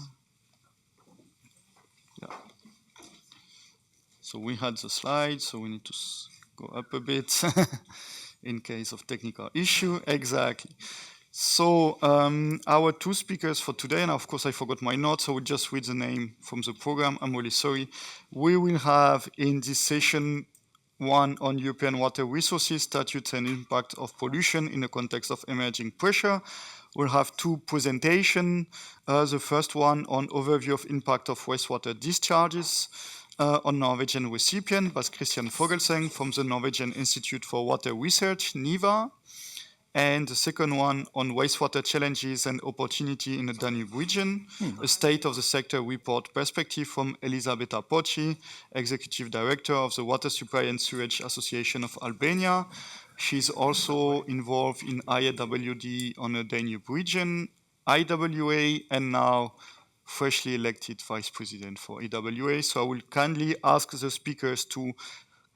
Speaker 1: Yeah. So we had the slides, so we need to go up a bit in case of technical issue. Exactly. So our 2 speakers for today, and of course I forgot my notes, so I will just read the name from the program. I'm really sorry. We will have in this session 1 on European water resources, statutes and impact of pollution in the context of emerging pressure. We'll have 2 presentations. The first one on overview of impact of wastewater discharges on Norwegian recipient by Christian Vogelsang from the Norwegian Institute for Water Research, NIVA. And the second one on wastewater challenges and opportunity in the Danube region, a state of the sector report perspective from Elisabetta Pocci, Executive Director of the Water Supply and Sewage Association of Albania. She's also involved in IWD on the Danube region, IWA, and now freshly elected Vice President for IWA. So I will kindly ask the speakers to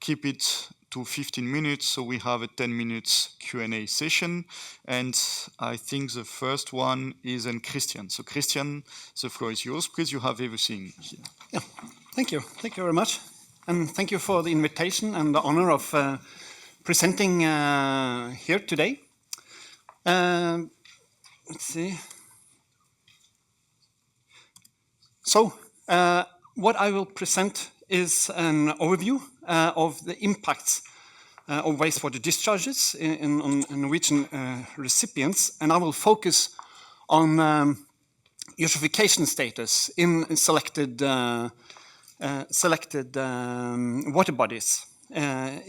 Speaker 1: keep it to 15 minutes, so we have a 10 minutes Q&A session. And I think the first one is in Christian. So Christian, the floor is yours. Please, you have everything here.
Speaker 8: Yeah, thank you. Thank you very much. and thank you for the invitation and the honor of presenting here today. Let's see. So, what I will present is an overview of the impacts of wastewater discharges on Norwegian recipients, and I will focus on eutrophication status in selected water bodies that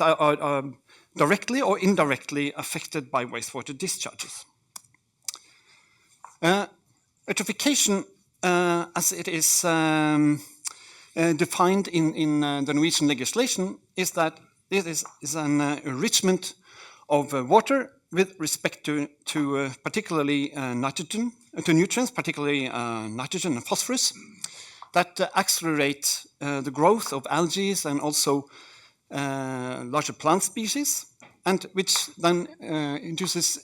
Speaker 8: are directly or indirectly affected by wastewater discharges. Eutrophication, as it is defined in the Norwegian legislation, is that it is an enrichment of water with respect to particularly nitrogen, to nutrients, particularly nitrogen and phosphorus, that accelerate the growth of algae and also larger plant species, and which then induces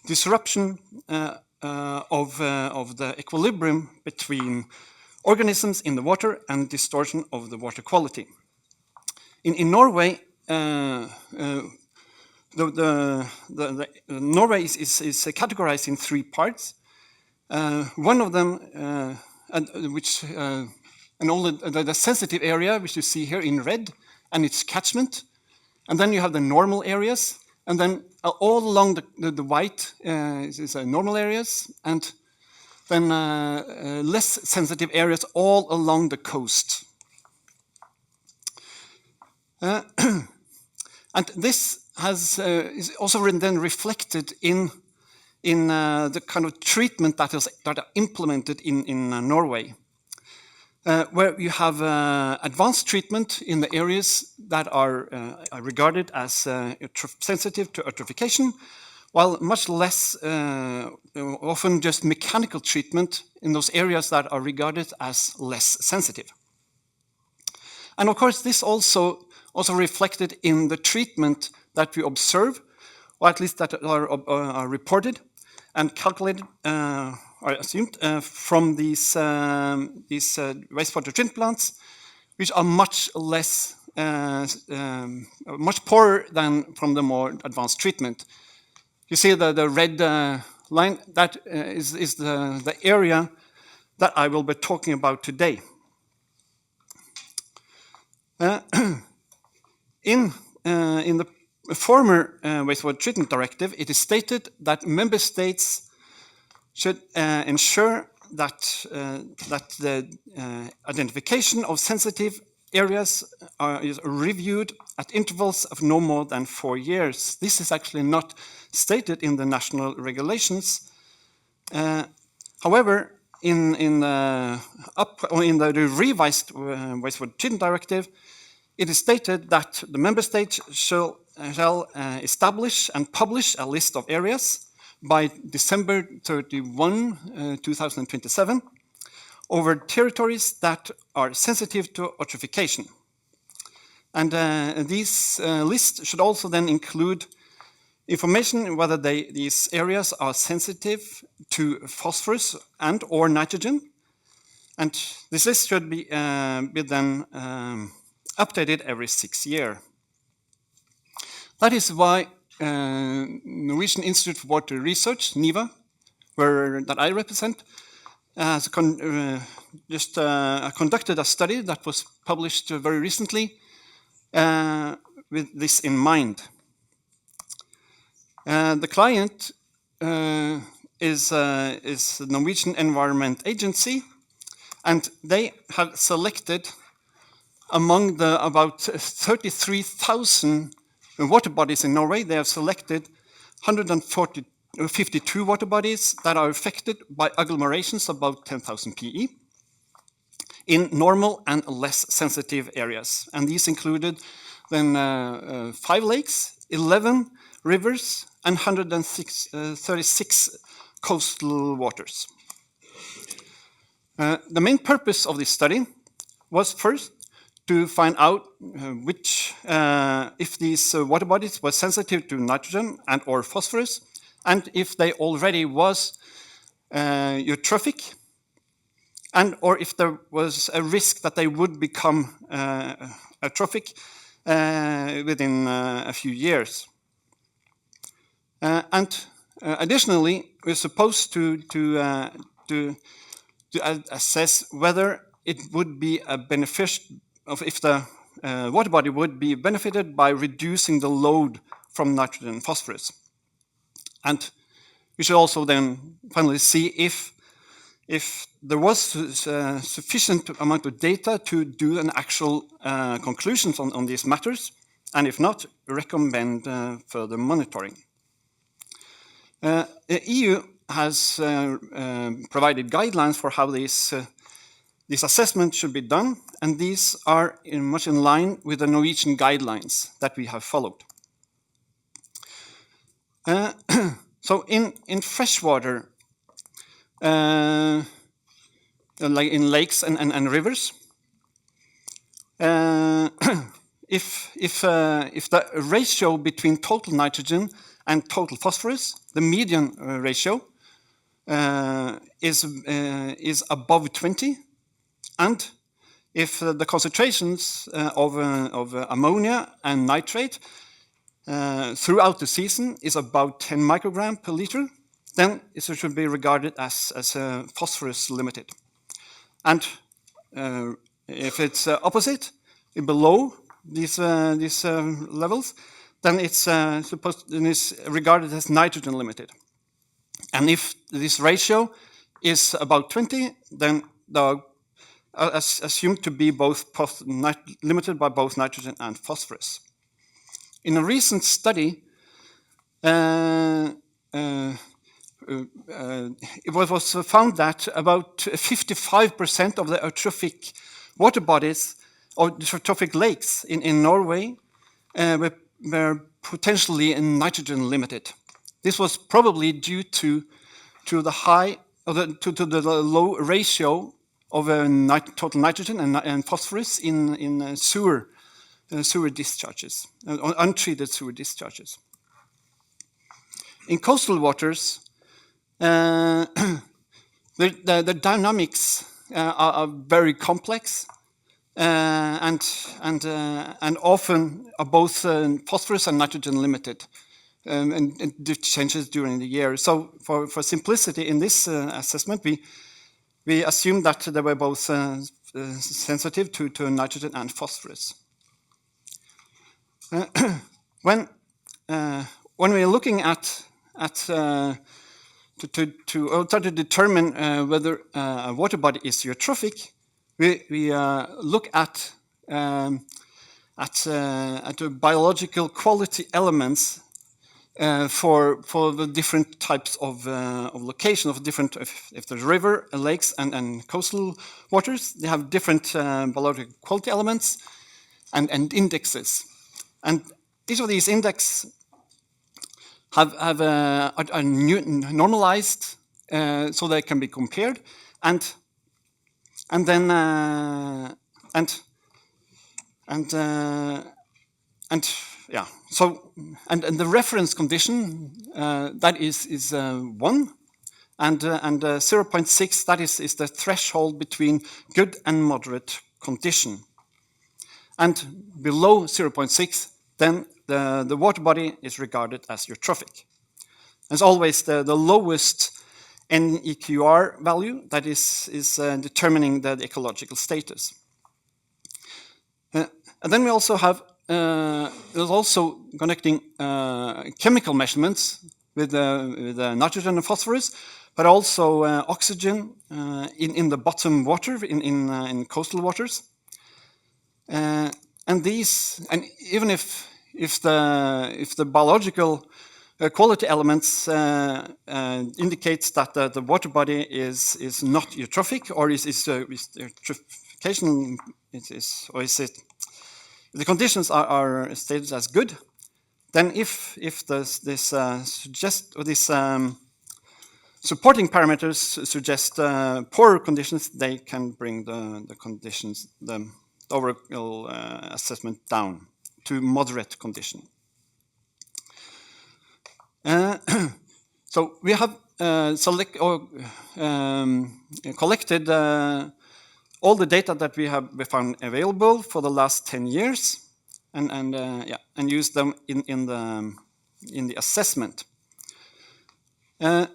Speaker 8: disruption of the equilibrium between organisms in the water and distortion of the water quality. In Norway, Norway is categorized in three parts. One of them, and all the sensitive area, which you see here in red, and its catchment, and then you have the normal areas, and then all along the white is normal areas, and then less sensitive areas all along the coast. And this is also then reflected in the kind of treatment that are implemented in Norway, where you have advanced treatment in the areas that are regarded as sensitive to eutrophication, while much less, often just mechanical treatment in those areas that are regarded as less sensitive. And of course, this also reflected in the treatment that we observe, or at least that are reported and calculated, or assumed from these wastewater treatment plants, which are much less, much poorer than from the more advanced treatment. You see the red line, that is the area that I will be talking about today. In the former wastewater treatment directive, it is stated that member states should ensure that the identification of sensitive areas is reviewed at intervals of no more than 4 years. This is actually not stated in the national regulations. However, in the revised wastewater treatment directive, it is stated that the member states shall establish and publish a list of areas by December 31, 2027, over territories that are sensitive to eutrophication. And these lists should also then include information whether these areas are sensitive to phosphorus and or nitrogen. And this list should be then updated every 6 years. That is why Norwegian Institute for Water Research, NIVA, that I represent, has conducted a study that was published very recently with this in mind. The client is the Norwegian Environment Agency, and they have selected among the about 33,000 water bodies in Norway, they have selected 152 water bodies that are affected by agglomerations above 10,000 PE in normal and less sensitive areas. And these included then 5 lakes, 11 rivers, and 136 coastal waters. The main purpose of this study was first to find out if these water bodies were sensitive to nitrogen and or phosphorus, and if they already was eutrophic, and or if there was a risk that they would become atrophic within a few years. And additionally, we're supposed to assess whether it would be a if the water body would be benefited by reducing the load from nitrogen and phosphorus. And we should also then finally see if there was sufficient amount of data to do an actual conclusions on these matters, and if not, recommend further monitoring. The EU has provided guidelines for how this assessment should be done, and these are much in line with the Norwegian guidelines that we have followed. So in freshwater, like in lakes and rivers, if the ratio between total nitrogen and total phosphorus, the median ratio, is above 20, and if the concentrations of ammonia and nitrate throughout the season is about 10 microgram per liter, then it should be regarded as phosphorus limited. And if it's opposite, below these levels, then it's regarded as nitrogen limited. And if this ratio is about 20, then assumed to be both limited by both nitrogen and phosphorus. In a recent study, it was found that about 55% of the eutrophic water bodies or eutrophic lakes in Norway were potentially nitrogen limited. This was probably due to the low ratio of total nitrogen and phosphorus in sewer discharges, untreated sewer discharges. In coastal waters, the dynamics are very complex and often are both phosphorus and nitrogen limited, and it changes during the year. So for simplicity in this assessment, we assume that they were both sensitive to nitrogen and phosphorus. When we're looking at try to determine whether a water body is eutrophic, we look at the biological quality elements for the different types of location of different, if there's river, lakes, and coastal waters, they have different biological quality elements and indexes. And each of these indexes are normalized so they can be compared, and then yeah. So and the reference condition that is 1, and 0.6 that is the threshold between good and moderate condition. And below 0.6, then the water body is regarded as eutrophic. As always, the lowest NEQR value that is determining the ecological status. And then we also have there's also connecting chemical measurements with nitrogen and phosphorus, but also oxygen in the bottom water in coastal waters. And even if the biological quality elements indicates that the water body is not eutrophic, or is eutrophication, the conditions are stated as good, then if supporting parameters suggest poorer conditions, they can bring the conditions, the overall assessment down to moderate condition. So we have collected all the data that we found available for the last 10 years, and used them in the assessment. The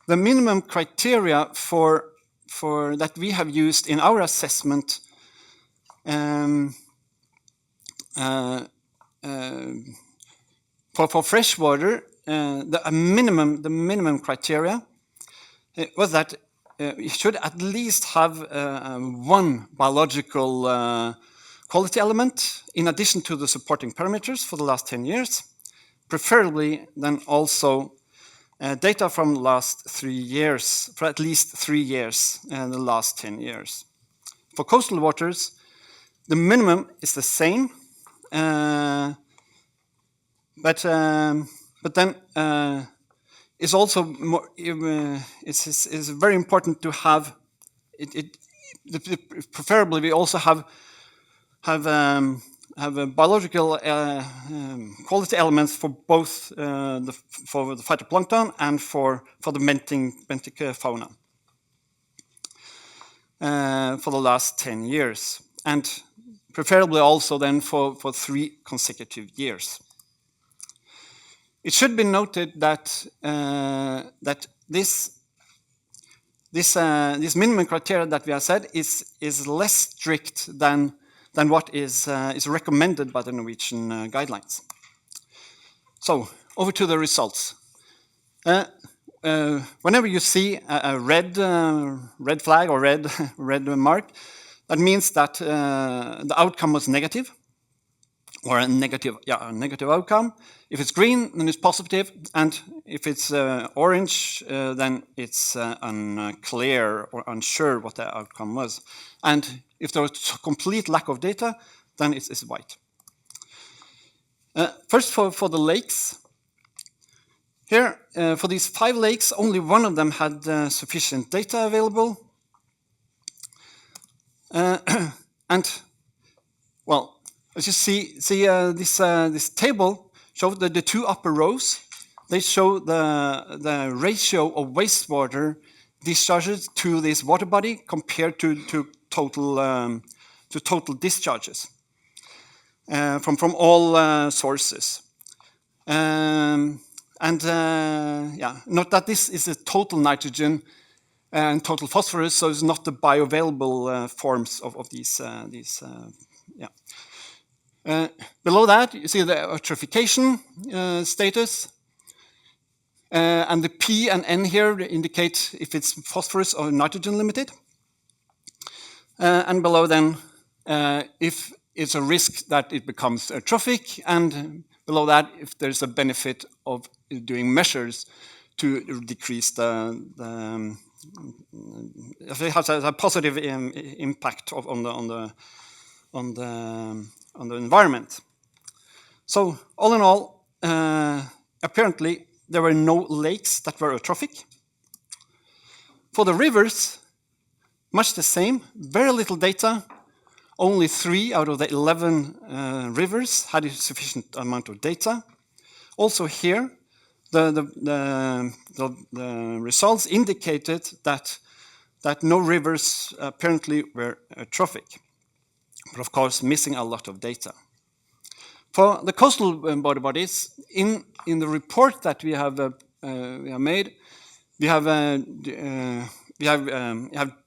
Speaker 8: minimum criteria for that we have used in our assessment for freshwater, the minimum criteria was that you should at least have one biological quality element in addition to the supporting parameters for the last 10 years, preferably then also data from the last 3 years, for at least 3 years in the last 10 years. For coastal waters, the minimum is the same, but then it's also more. It's very important to have it. Preferably, we also have a biological quality elements for both for the phytoplankton and for the benthic fauna for the last 10 years, and preferably also then for 3 consecutive years. It should be noted that this minimum criteria that we have said is less strict than what is recommended by the Norwegian guidelines. So over to the results. Whenever you see a red flag or red mark, that means that the outcome was negative, or a negative outcome. If it's green, then it's positive, and if it's orange, then it's unclear or unsure what the outcome was. And if there was complete lack of data, then it's white. First, for the lakes. Here, for these 5 lakes, only one of them had sufficient data available. And, well, as you see this table shows the 2 upper rows. They show the ratio of wastewater discharges to this water body compared to total discharges from all sources. Note that this is a total nitrogen and total phosphorus, so it's not the bioavailable forms of these. Below that, you see the eutrophication status, and the P and N here indicate if it's phosphorus or nitrogen limited. And below then, if it's a risk that it becomes eutrophic, and below that, if there's a benefit of doing measures to decrease if it has a positive impact on the environment. So all in all, apparently there were no lakes that were eutrophic. For the rivers, much the same, very little data. Only 3 out of the 11 rivers had a sufficient amount of data. Also here, the results indicated that no rivers apparently were eutrophic, but of course missing a lot of data. For the coastal water bodies, in the report that we have made, we have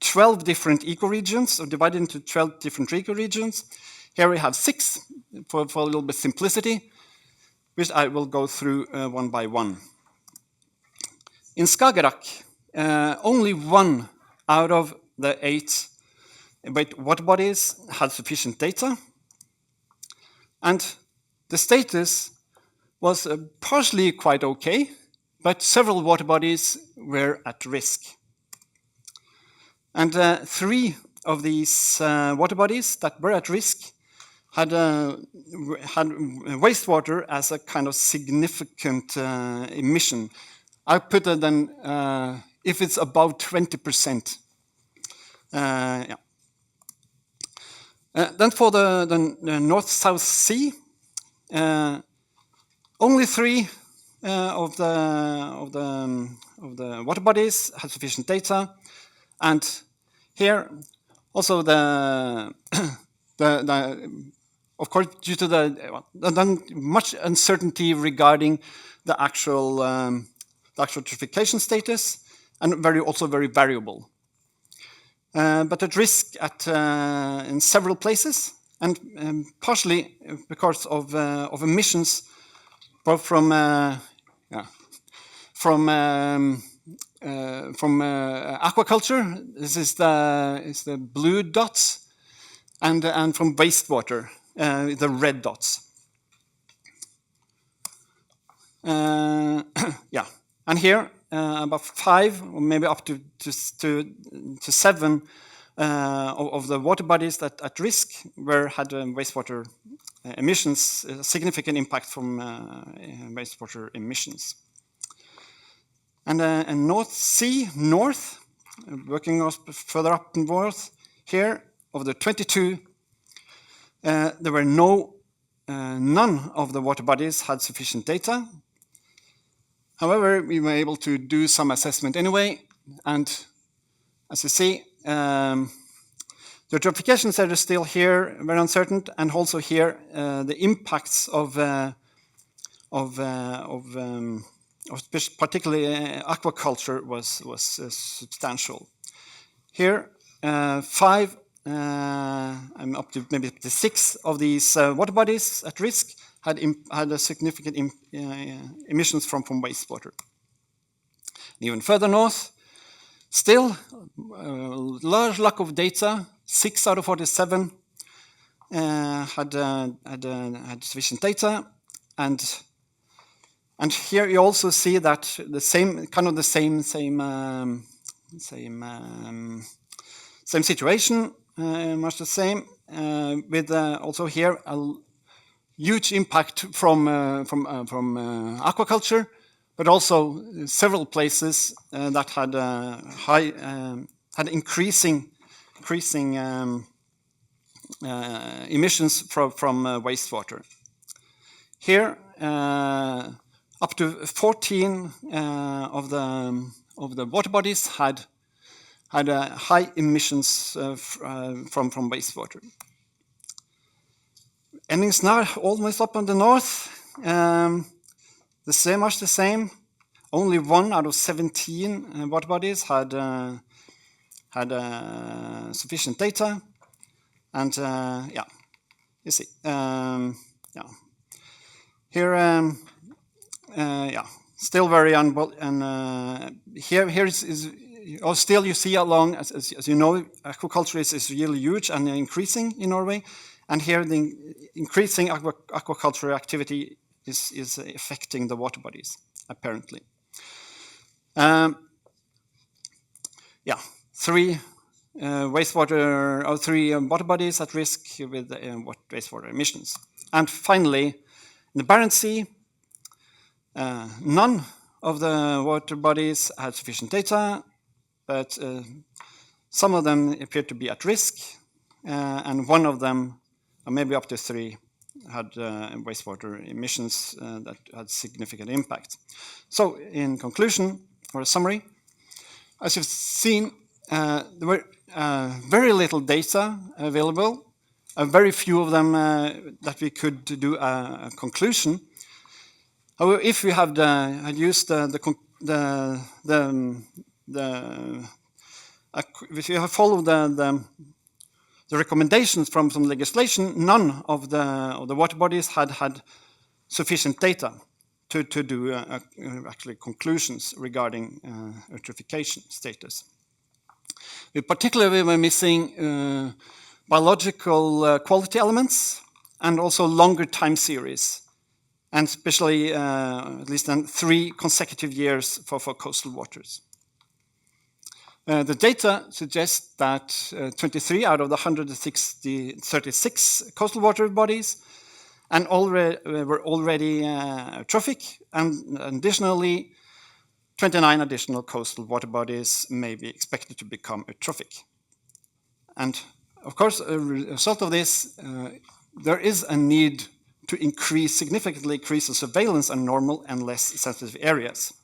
Speaker 8: 12 different ecoregions, or divided into 12 different ecoregions. Here we have 6 for a little bit simplicity, which I will go through one by one. In Skagerrak, only 1 out of the 8 water bodies had sufficient data, and the status was partially quite okay, but several water bodies were at risk. And 3 of these water bodies that were at risk had wastewater as a kind of significant emission. I put it then if it's above 20%. Then for the North-South Sea, only 3 of the water bodies had sufficient data, and here also of course, due to the much uncertainty regarding the actual eutrophication status, and also very variable. But at risk in several places, and partially because of emissions, both from aquaculture. This is the blue dots, and from wastewater, the red dots. Yeah, and here about 5 or maybe up to 7 of the water bodies that at risk had wastewater emissions, a significant impact from wastewater emissions. And North Sea, working further up north, here of the 22, there were none of the water bodies had sufficient data. However, we were able to do some assessment anyway, and as you see, the eutrophication status is still here, very uncertain, and also here the impacts of particularly aquaculture was substantial. Here, 5, I'm up to maybe 6 of these water bodies at risk had a significant emissions from wastewater. Even further north, still large lack of data. 6 out of 47 had sufficient data, and here you also see that the same situation, much the same, with also here a huge impact from aquaculture, but also several places that had increasing emissions from wastewater. Here, up to 14 of the water bodies had high emissions from wastewater. Ending now almost up on the north, much the same. Only 1 out of 17 water bodies had sufficient data, and yeah, you see, yeah. Here, yeah, still very unwell, and here is still you see along, as you know, aquaculture is really huge and increasing in Norway, and here the increasing aquaculture activity is affecting the water bodies, apparently. Yeah, 3 water bodies at risk with wastewater emissions. And finally, in the Barents Sea, none of the water bodies had sufficient data, but some of them appear to be at risk, and one of them, or maybe up to 3, had wastewater emissions that had significant impact. So, in conclusion, or a summary, as you've seen, there were very little data available, very few of them that we could do a conclusion. However, if we had used if you have followed the recommendations from some legislation, none of the water bodies had sufficient data to do actually conclusions regarding eutrophication status. We particularly were missing biological quality elements and also longer time series, and especially at least 3 consecutive years for coastal waters. The data suggests that 23 out of the 36 coastal water bodies were already eutrophic, and additionally, 29 additional coastal water bodies may be expected to become eutrophic. And of course, as a result of this, there is a need to significantly increase the surveillance on normal and less sensitive areas.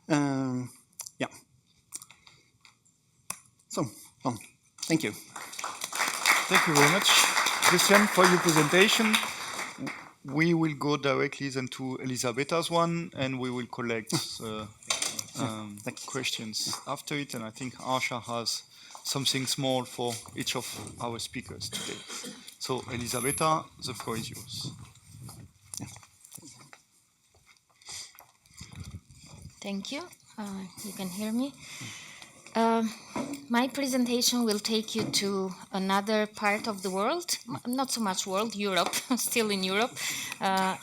Speaker 8: Yeah. So, thank you.
Speaker 1: Thank you very much, Christian, for your presentation. We will go directly then to Elisabetha's one, and we will collect questions after it. And I think Asha has something small for each of our speakers today. So, Elisabetha, the floor is yours.
Speaker 9: Thank you. You can hear me. My presentation will take you to another part of the world, not so much world, Europe, still in Europe,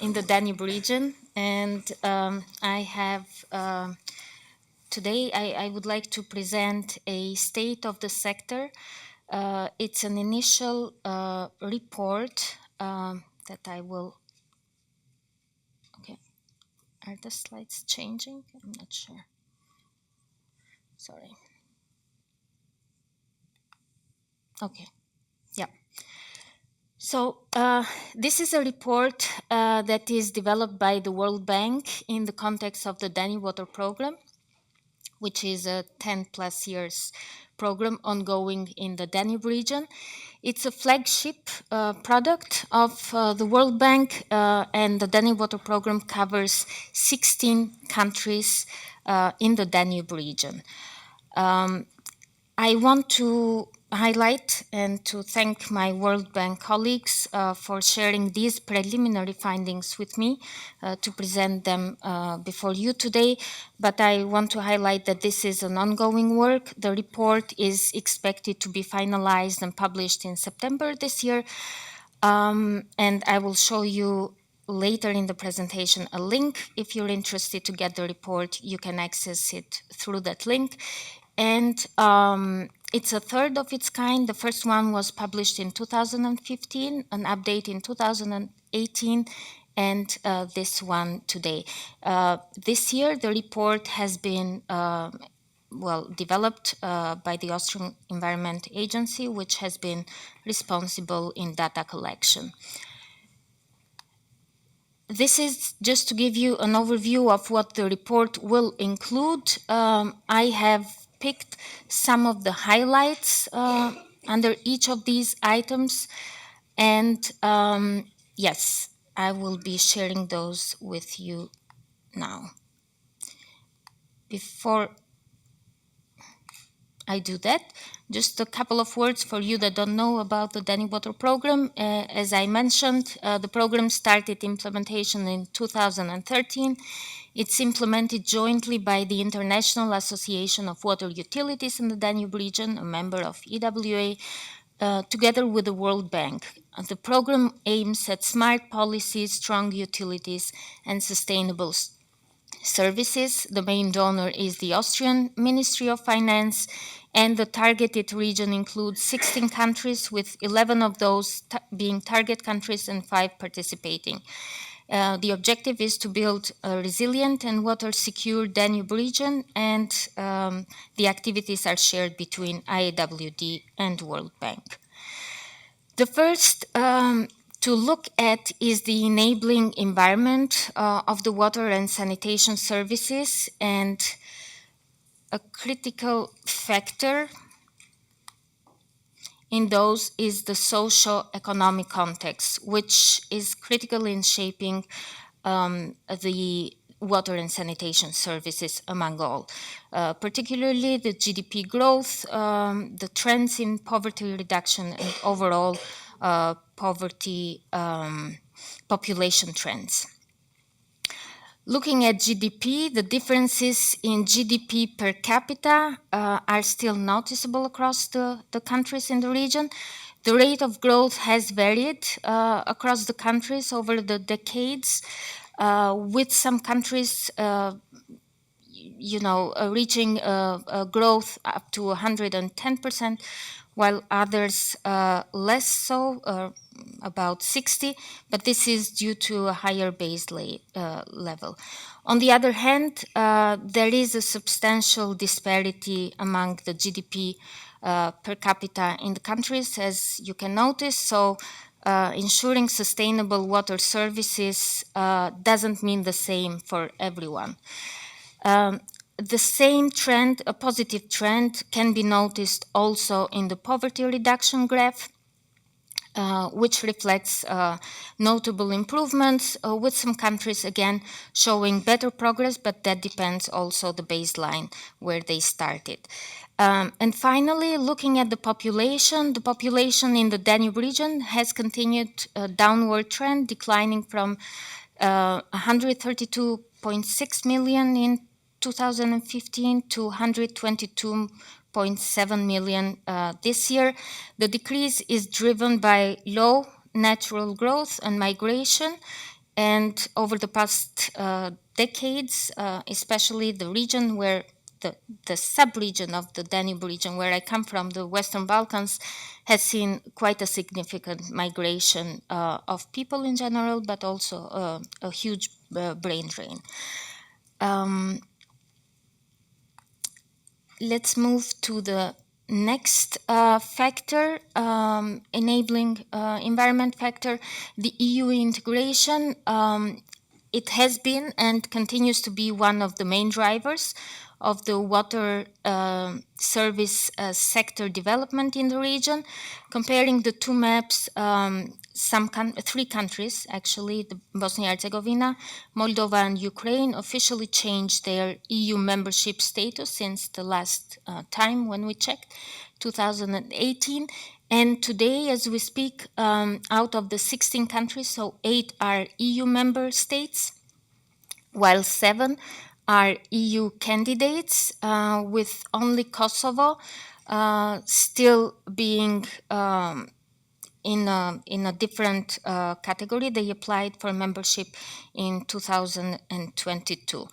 Speaker 9: in the Danube region. And I have, today I would like to present a state of the sector. It's an initial report that I will, okay, are the slides changing? I'm not sure. Sorry. Okay, yeah. So this is a report that is developed by the World Bank in the context of the Danube Water Program, which is a 10 plus years program ongoing in the Danube region. It's a flagship product of the World Bank, and the Danube Water Program covers 16 countries in the Danube region. I want to highlight and to thank my World Bank colleagues for sharing these preliminary findings with me to present them before you today. But I want to highlight that this is an ongoing work. The report is expected to be finalized and published in September this year. And I will show you later in the presentation a link. If you're interested to get the report, you can access it through that link. And it's a third of its kind. The first one was published in 2015, an update in 2018, and this one today. This year, the report has been developed by the Austrian Environment Agency, which has been responsible in data collection. This is just to give you an overview of what the report will include. I have picked some of the highlights under each of these items, and yes, I will be sharing those with you now. Before I do that, just a couple of words for you that don't know about the Danube Water Program. As I mentioned, the program started implementation in 2013. It's implemented jointly by the International Association of Water Utilities in the Danube region, a member of EWA, together with the World Bank. The program aims at smart policies, strong utilities, and sustainable services. The main donor is the Austrian Ministry of Finance, and the targeted region includes 16 countries, with 11 of those being target countries and 5 participating. The objective is to build a resilient and water-secure Danube region, and the activities are shared between IAWD and World Bank. The first to look at is the enabling environment of the water and sanitation services, and a critical factor in those is the socio-economic context, which is critical in shaping the water and sanitation services among all, particularly the GDP growth, the trends in poverty reduction, and overall poverty population trends. Looking at GDP, the differences in GDP per capita are still noticeable across the countries in the region. The rate of growth has varied across the countries over the decades, with some countries reaching a growth up to 110%, while others less so, about 60%, but this is due to a higher base level. On the other hand, there is a substantial disparity among the GDP per capita in the countries, as you can notice. So ensuring sustainable water services doesn't mean the same for everyone. The same trend, a positive trend, can be noticed also in the poverty reduction graph, which reflects notable improvements, with some countries again showing better progress, but that depends also the baseline where they started. And finally, looking at the population in the Danube region has continued a downward trend, declining from 132.6 million in 2015 to 122.7 million this year. The decrease is driven by low natural growth and migration, and over the past decades, especially the region where the sub-region of the Danube region where I come from, the Western Balkans, has seen quite a significant migration of people in general, but also a huge brain drain. Let's move to the next factor, enabling environment factor, the EU integration. It has been and continues to be one of the main drivers of the water service sector development in the region. Comparing the two maps, three countries, actually, Bosnia-Herzegovina, Moldova, and Ukraine, officially changed their EU membership status since the last time when we checked, 2018. And today, as we speak, out of the 16 countries, so 8 are EU member states, while 7 are EU candidates, with only Kosovo still being in a different category. They applied for membership in 2022.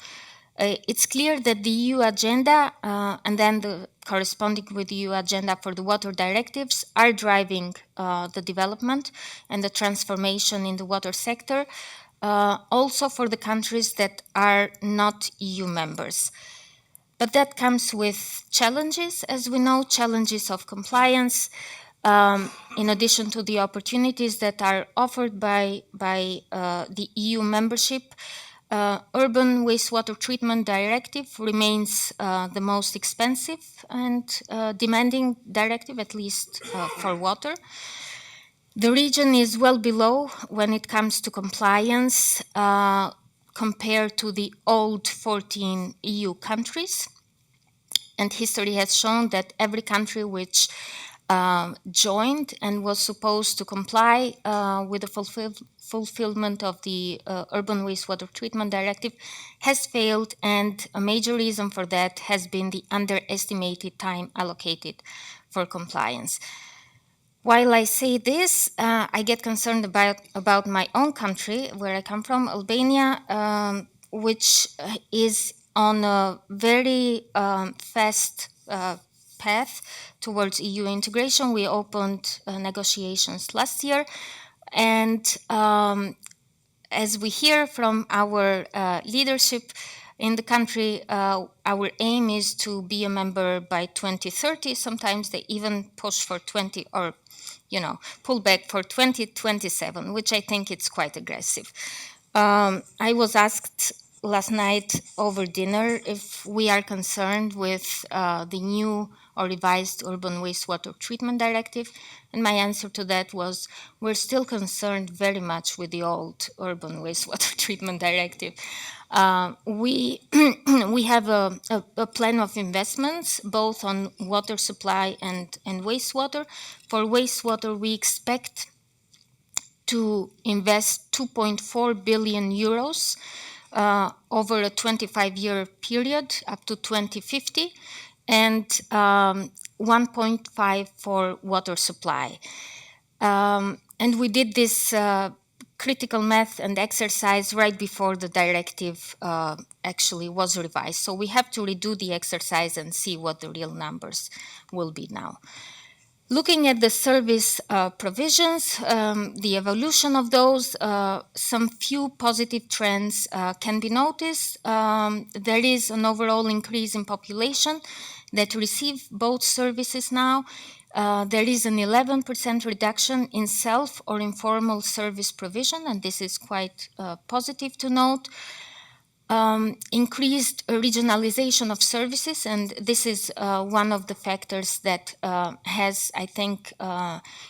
Speaker 9: It's clear that the EU agenda and then the corresponding with the EU agenda for the water directives are driving the development and the transformation in the water sector, also for the countries that are not EU members. But that comes with challenges, as we know, challenges of compliance, in addition to the opportunities that are offered by the EU membership. Urban Wastewater Treatment Directive remains the most expensive and demanding directive, at least for water. The region is well below when it comes to compliance compared to the old 14 EU countries. And history has shown that every country which joined and was supposed to comply with the fulfillment of the Urban Wastewater Treatment Directive has failed, and a major reason for that has been the underestimated time allocated for compliance. While I say this, I get concerned about my own country, where I come from, Albania, which is on a very fast path towards EU integration. We opened negotiations last year, and as we hear from our leadership in the country, our aim is to be a member by 2030. Sometimes they even push for 20 or pull back for 2027, which I think it's quite aggressive. I was asked last night over dinner if we are concerned with the new or revised Urban Wastewater Treatment Directive, and my answer to that was, we're still concerned very much with the old Urban Wastewater Treatment Directive. We have a plan of investments, both on water supply and wastewater. For wastewater, we expect to invest 2.4 billion euros over a 25-year period up to 2050, and 1.5 for water supply. And we did this critical math and exercise right before the directive actually was revised. So we have to redo the exercise and see what the real numbers will be now. Looking at the service provisions, the evolution of those, some few positive trends can be noticed. There is an overall increase in population that receive both services now. There is an 11% reduction in self or informal service provision, and this is quite positive to note. Increased regionalization of services, and this is one of the factors that has, I think,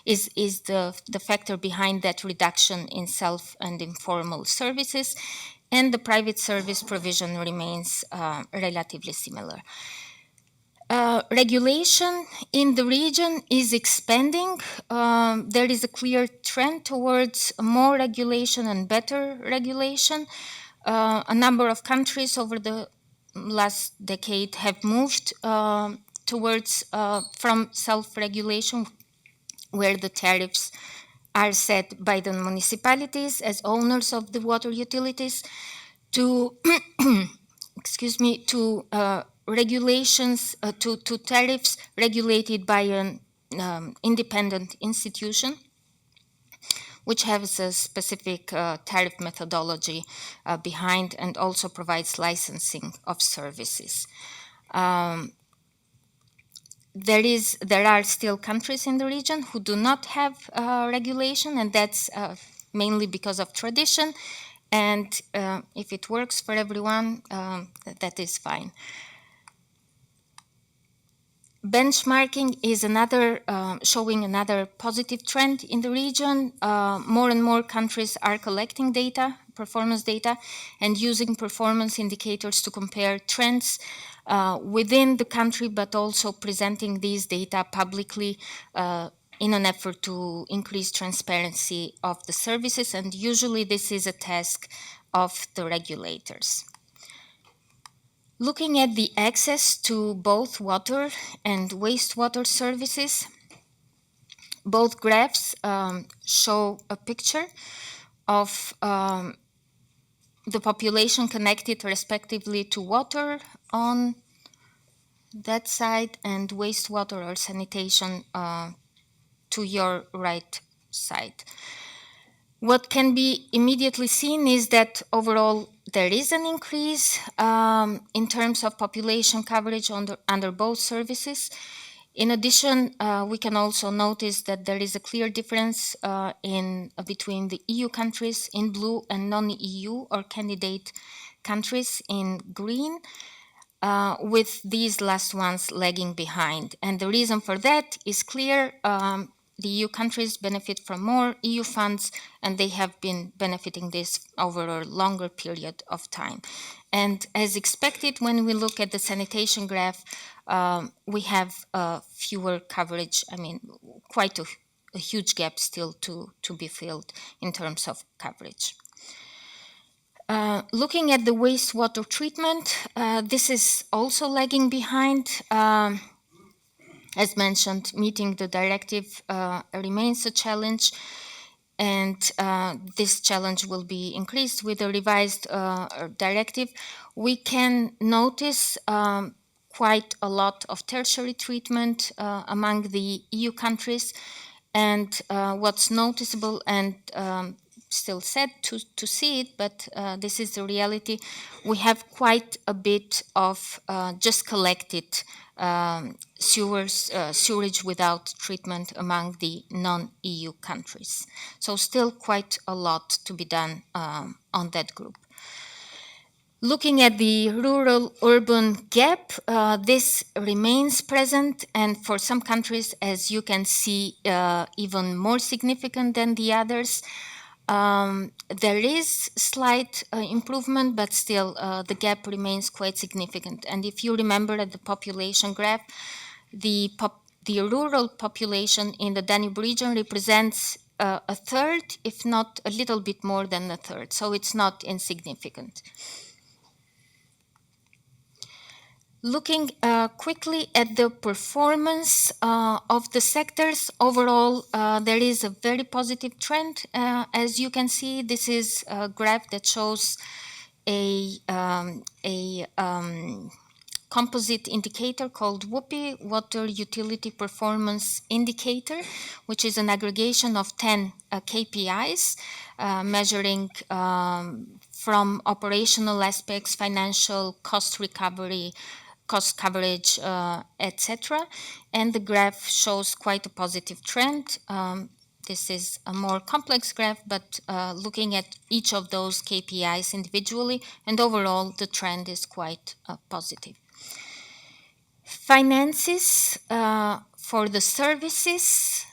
Speaker 9: is the factor behind that reduction in self and informal services, and the private service provision remains relatively similar. Regulation in the region is expanding. There is a clear trend towards more regulation and better regulation. A number of countries over the last decade have moved towards from self-regulation, where the tariffs are set by the municipalities as owners of the water utilities, to excuse me, to regulations, to tariffs regulated by an independent institution, which has a specific tariff methodology behind, and also provides licensing of services. There are still countries in the region who do not have regulation, and that's mainly because of tradition. And if it works for everyone, that is fine. Benchmarking is another, showing another positive trend in the region. More and more countries are collecting data, performance data, and using performance indicators to compare trends within the country, but also presenting these data publicly in an effort to increase transparency of the services. And usually this is a task of the regulators. Looking at the access to both water and wastewater services, both graphs show a picture of the population connected respectively to water on that side and wastewater or sanitation to your right side. What can be immediately seen is that overall there is an increase in terms of population coverage under both services. In addition, we can also notice that there is a clear difference between the EU countries in blue and non-EU or candidate countries in green, with these last ones lagging behind. And the reason for that is clear. The EU countries benefit from more EU funds, and they have been benefiting this over a longer period of time. And as expected, when we look at the sanitation graph, we have fewer coverage. I mean, quite a huge gap still to be filled in terms of coverage. Looking at the wastewater treatment, this is also lagging behind. As mentioned, meeting the directive remains a challenge, and this challenge will be increased with the revised directive. We can notice quite a lot of tertiary treatment among the EU countries, and what's noticeable and still sad to see it, but this is the reality. We have quite a bit of just collected sewage without treatment among the non-EU countries. So still quite a lot to be done on that group. Looking at the rural-urban gap, this remains present, and for some countries, as you can see, even more significant than the others. There is slight improvement, but still the gap remains quite significant. And if you remember at the population graph, the rural population in the Danube region represents a third, if not a little bit more than a third. So it's not insignificant. Looking quickly at the performance of the sectors, overall, there is a very positive trend. As you can see, this is a graph that shows a composite indicator called WUPI, Water Utility Performance Indicator, which is an aggregation of 10 KPIs measuring from operational aspects, financial, cost recovery, cost coverage, etc. And the graph shows quite a positive trend. This is a more complex graph, but looking at each of those KPIs individually, and overall the trend is quite positive. Finances for the services.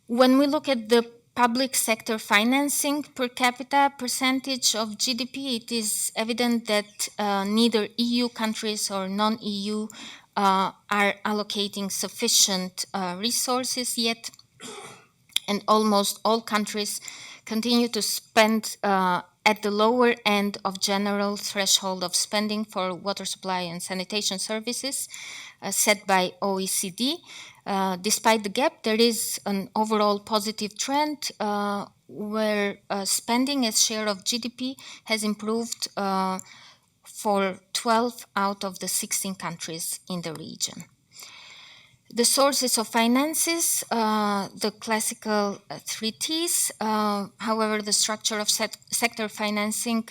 Speaker 9: When we look at the public sector financing per capita percentage of GDP, it is evident that neither EU countries or non-EU are allocating sufficient resources yet, and almost all countries continue to spend at the lower end of general threshold of spending for water supply and sanitation services set by OECD. Despite the gap, there is an overall positive trend where spending as share of GDP has improved for 12 out of the 16 countries in the region. The sources of finances, the classical three T's. However, the structure of sector financing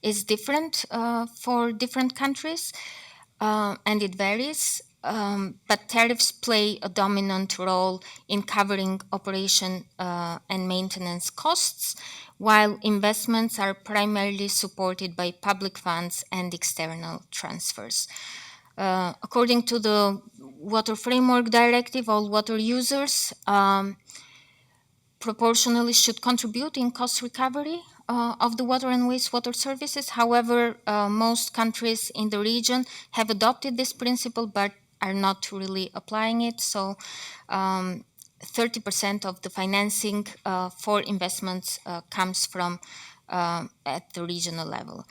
Speaker 9: is different for different countries, and it varies. But tariffs play a dominant role in covering operation and maintenance costs, while investments are primarily supported by public funds and external transfers. According to the Water Framework Directive, all water users proportionally should contribute in cost recovery of the water and wastewater services. However, most countries in the region have adopted this principle but are not really applying it. So 30% of the financing for investments comes from at the regional level.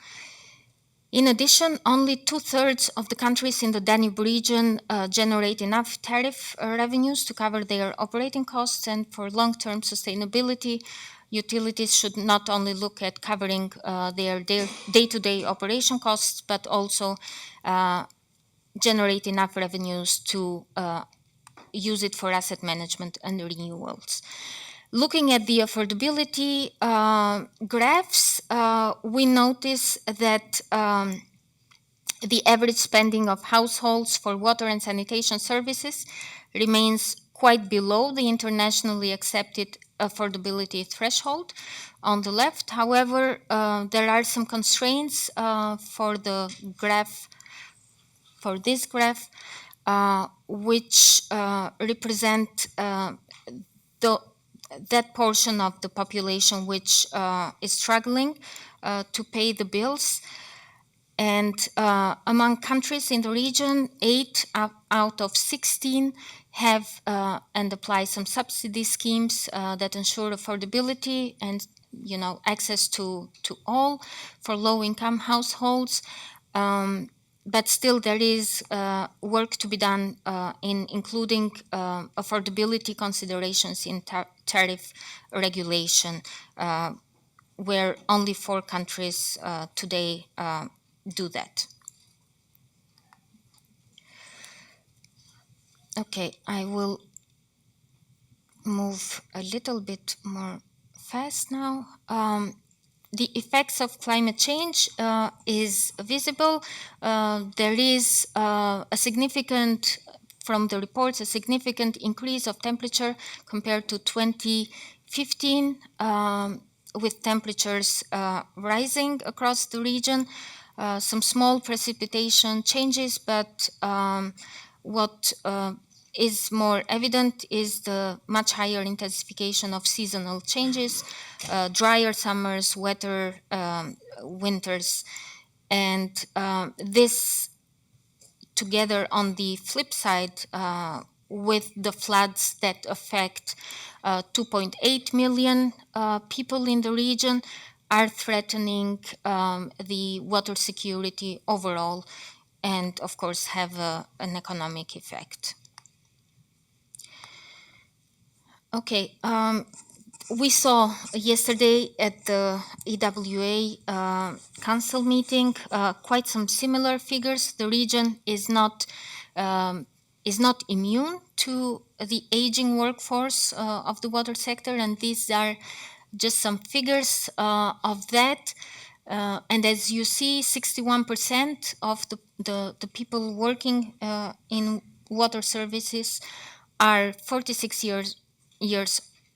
Speaker 9: In addition, only 2/3 of the countries in the Danube region generate enough tariff revenues to cover their operating costs, and for long-term sustainability, utilities should not only look at covering their day-to-day operation costs, but also generate enough revenues to use it for asset management and renewals. Looking at the affordability graphs, we notice that the average spending of households for water and sanitation services remains quite below the internationally accepted affordability threshold on the left. However, there are some constraints for the graph, for this graph, which represent that portion of the population which is struggling to pay the bills. And among countries in the region, 8 out of 16 have and apply some subsidy schemes that ensure affordability and access to all for low-income households. But still, there is work to be done in including affordability considerations in tariff regulation, where only 4 countries today do that. Okay, I will move a little bit more fast now. The effects of climate change is visible. There is a significant, from the reports, a significant increase of temperature compared to 2015, with temperatures rising across the region. Some small precipitation changes, but what is more evident is the much higher intensification of seasonal changes, drier summers, wetter winters, and this together on the flip side with the floods that affect 2.8 million people in the region are threatening the water security overall and of course have an economic effect. Okay, we saw yesterday at the EWA Council meeting quite some similar figures. The region is not immune to the aging workforce of the water sector, and these are just some figures of that. And as you see, 61% of the people working in water services are 46 years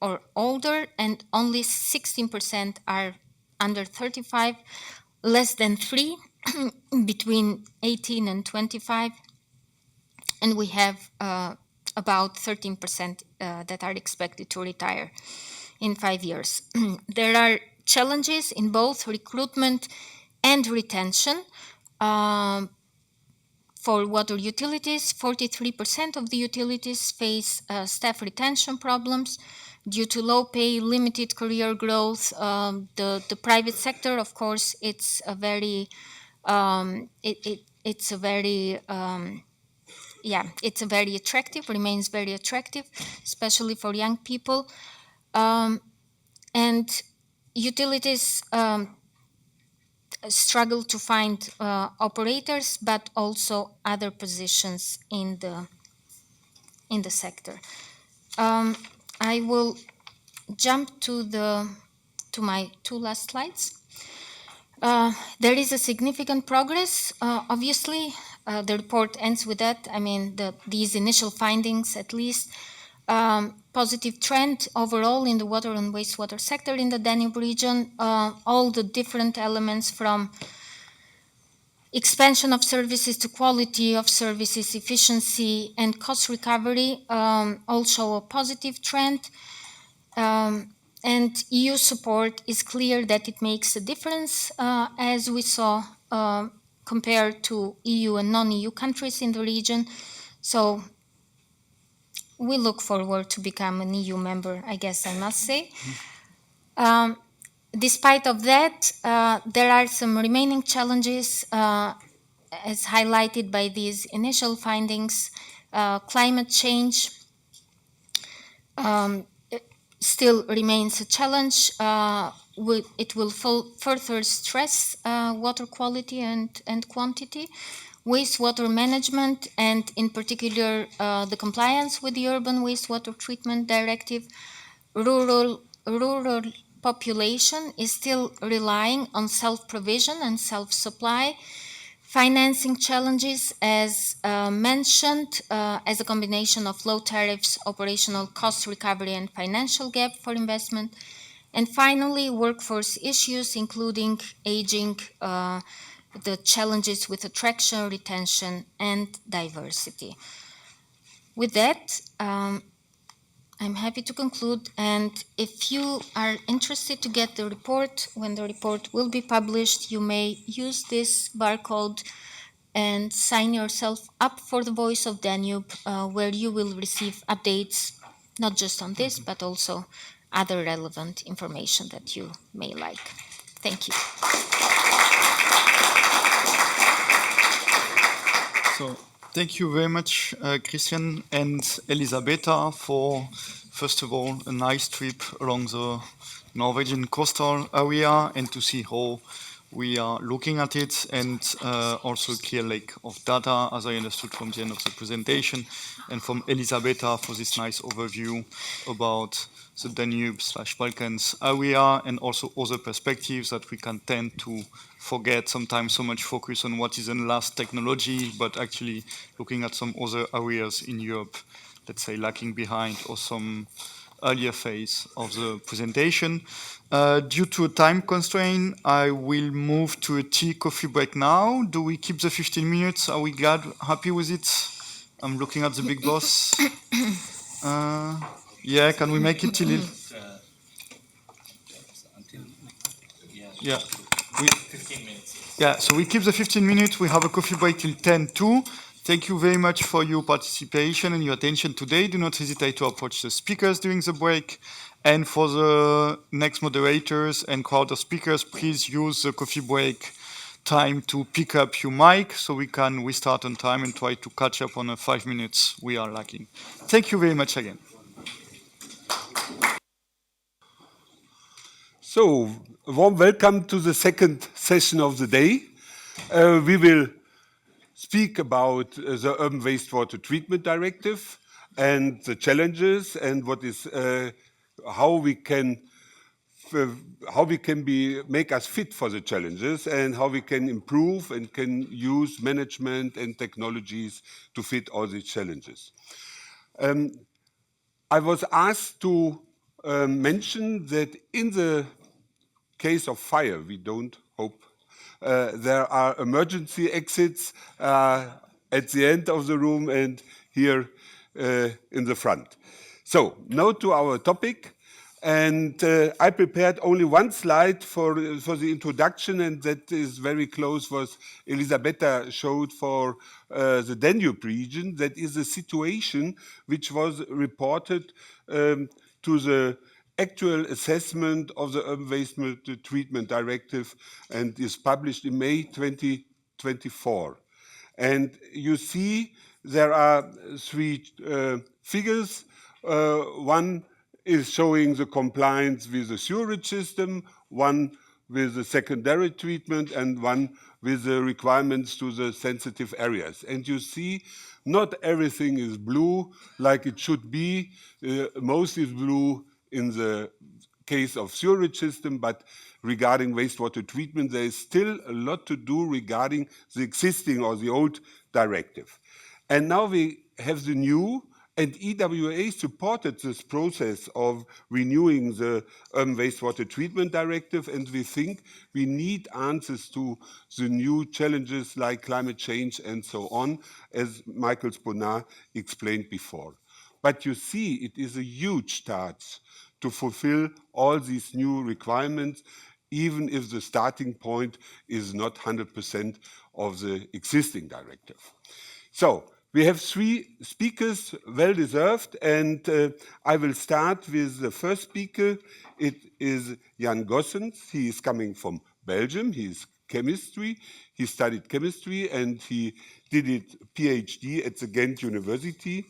Speaker 9: or older, and only 16% are under 35, less than 3 between 18 and 25, and we have about 13% that are expected to retire in 5 years. There are challenges in both recruitment and retention. For water utilities, 43% of the utilities face staff retention problems due to low pay, limited career growth. The private sector, of course, it's a very attractive, remains very attractive, especially for young people. And utilities struggle to find operators, but also other positions in the sector. I will jump to my 2 last slides. There is a significant progress. Obviously, the report ends with that. I mean, these initial findings, at least, positive trend overall in the water and wastewater sector in the Danube region. All the different elements from expansion of services to quality of services, efficiency, and cost recovery all show a positive trend. And EU support is clear that it makes a difference, as we saw compared to EU and non-EU countries in the region. So we look forward to become an EU member, I guess I must say. Despite of that, there are some remaining challenges, as highlighted by these initial findings. Climate change still remains a challenge. It will further stress water quality and quantity. Wastewater management, and in particular the compliance with the Urban Wastewater Treatment Directive. Rural population is still relying on self-provision and self-supply. Financing challenges, as mentioned, as a combination of low tariffs, operational cost recovery, and financial gap for investment. And finally, workforce issues, including aging, the challenges with attraction, retention, and diversity. With that, I'm happy to conclude, and if you are interested to get the report, when the report will be published, you may use this barcode and sign yourself up for the Voice of Danube, where you will receive updates, not just on this, but also other relevant information that you may like. Thank you.
Speaker 1: So, thank you very much, Christian and Elisabetta, for, first of all, a nice trip along the Norwegian coastal area and to see how we are looking at it, and also a clear lake of data, as I understood from the end of the presentation, and from Elisabetta for this nice overview about the Danube/Balkans area, and also other perspectives that we can tend to forget sometimes, so much focus on what is the last technology, but actually looking at some other areas in Europe, let's say, lacking behind, or some earlier phase of the presentation. Due to a time constraint, I will move to a coffee break now. Do we keep the 15 minutes? Are we happy with it? I'm looking at the big boss. Yeah, can we make it till... Yeah.
Speaker 4: 15 minutes.
Speaker 1: Yeah, so we keep the 15 minutes. We have a coffee break till 10:02. Thank you very much for your participation and your attention today. Do not hesitate to approach the speakers during the break. And for the next moderators and crowd of speakers, please use the coffee break time to pick up your mic so we can restart on time and try to catch up on the 5 minutes we are lacking. Thank you very much again.
Speaker 10: So, a warm welcome to the second session of the day. We will speak about the Urban Wastewater Treatment Directive and the challenges and what is how we can how we can make us fit for the challenges and how we can improve and can use management and technologies to fit all these challenges. I was asked to mention that in the case of fire, we don't hope, there are emergency exits at the end of the room and here in the front. So now to our topic. And I prepared only one slide for the introduction, and that is very close what Elisabetta showed for the Danube region. That is a situation which was reported to the actual assessment of the urban wastewater treatment directive and is published in May 2024. And you see there are three figures. One is showing the compliance with the sewerage system, one with the secondary treatment, and one with the requirements to the sensitive areas. And you see not everything is blue like it should be. Most is blue in the case of sewerage system, but regarding wastewater treatment, there is still a lot to do regarding the existing or the old directive. And now we have the new, and EWA supported this process of renewing the wastewater treatment directive, and we think we need answers to the new challenges like climate change and so on, as Michael Sponar explained before. But you see, it is a huge task to fulfill all these new requirements, even if the starting point is not 100% of the existing directive. So, we have three speakers, well deserved, and I will start with the first speaker. It is Jan Gossens. He is coming from Belgium. He is chemistry. He studied chemistry and he did it PhD at the Ghent University.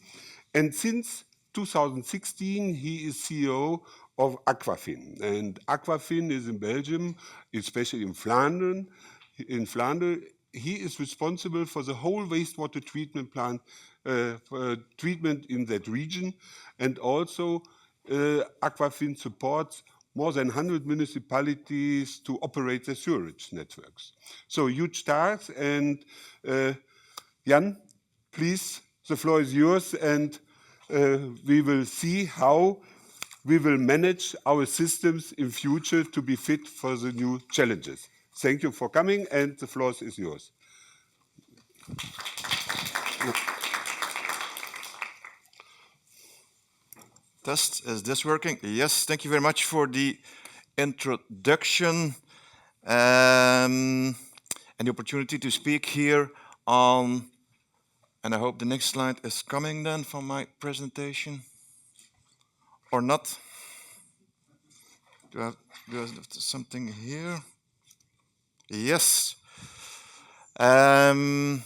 Speaker 10: And since 2016, he is CEO of Aquafin. And Aquafin is in Belgium, especially in Flanders. He is responsible for the whole wastewater treatment plant treatment in that region, and also Aquafin supports more than 100 municipalities to operate their sewerage networks. So huge task, and Jan, please, the floor is yours, and we will see how we will manage our systems in future to be fit for the new challenges. Thank you for coming, and the floor is yours.
Speaker 11: Test, is this working? Yes, thank you very much for the introduction and the opportunity to speak here on, and I hope the next slide is coming then for my presentation, or not. Do I have something here? Yes. To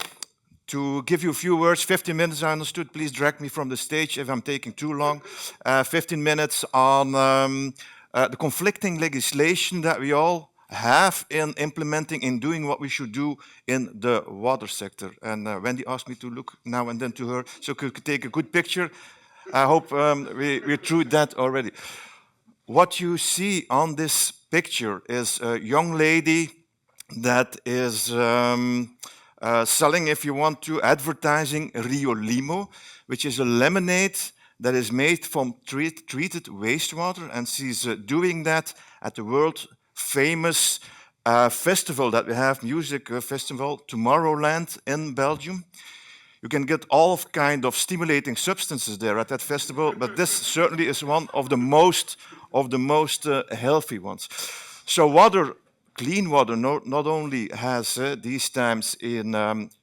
Speaker 11: give you a few words, 15 minutes I understood, please drag me from the stage if I'm taking too long. 15 minutes on the conflicting legislation that we all have in implementing, in doing what we should do in the water sector. And Wendy asked me to look now and then to her so we could take a good picture. I hope we're through that already. What you see on this picture is a young lady that is selling, if you want to, advertising Rio Limo, which is a lemonade that is made from treated wastewater, and she's doing that at the world famous festival that we have, music festival, Tomorrowland in Belgium. You can get all kind of stimulating substances there at that festival, but this certainly is one of the most healthy ones. So water, clean water, not only has these times in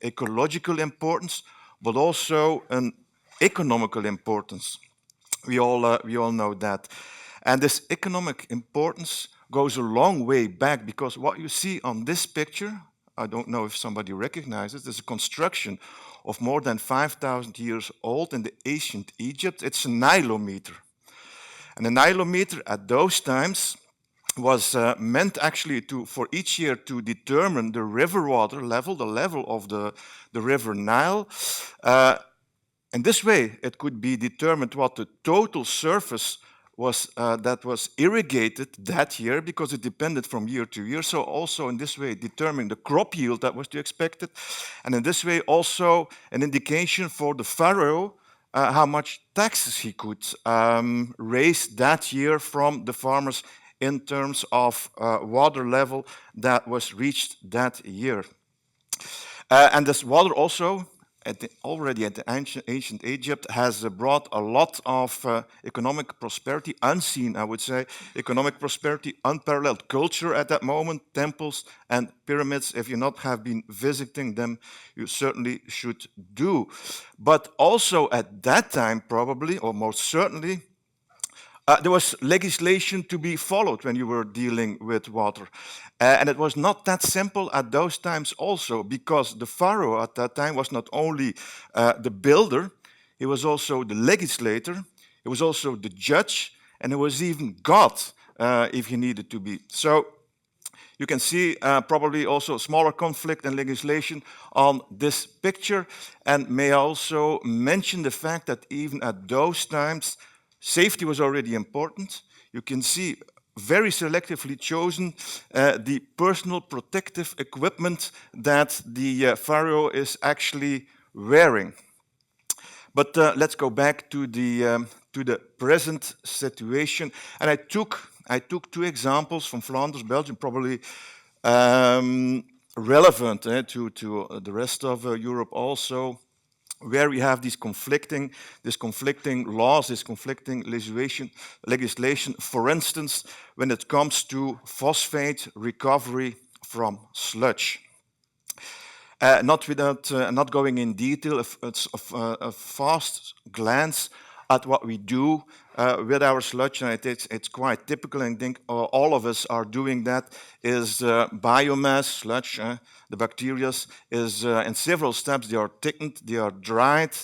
Speaker 11: ecological importance, but also an economical importance. We all know that. And this economic importance goes a long way back, because what you see on this picture, I don't know if somebody recognizes, there's a construction of more than 5,000 years old in the ancient Egypt. It's a nilometer. And a nilometer at those times was meant actually for each year to determine the river water level, the level of the river Nile. In this way, it could be determined what the total surface that was irrigated that year because it depended from year to year. So also in this way determining the crop yield that was to be expected. And in this way also an indication for the farrow how much taxes he could raise that year from the farmers in terms of water level that was reached that year. And this water also, already at the ancient Egypt, has brought a lot of economic prosperity, unseen, I would say, economic prosperity, unparalleled culture at that moment, temples and pyramids. If you not have been visiting them, you certainly should do. But also at that time, probably, or most certainly, there was legislation to be followed when you were dealing with water. And it was not that simple at those times also, because the pharaoh at that time was not only the builder, he was also the legislator, he was also the judge, and he was even God, if he needed to be. So you can see probably also a smaller conflict and legislation on this picture. And may I also mention the fact that even at those times, safety was already important. You can see very selectively chosen the personal protective equipment that the pharaoh is actually wearing. But let's go back to the present situation. And I took two examples from Flanders, Belgium, probably relevant to the rest of Europe also, where we have these conflicting laws, this conflicting legislation. For instance, when it comes to phosphate recovery from sludge. Not going in detail, it's a fast glance at what we do with our sludge, and it's quite typical, and I think all of us are doing that, is biomass sludge. The bacteria is in several steps. They are thickened, they are dried,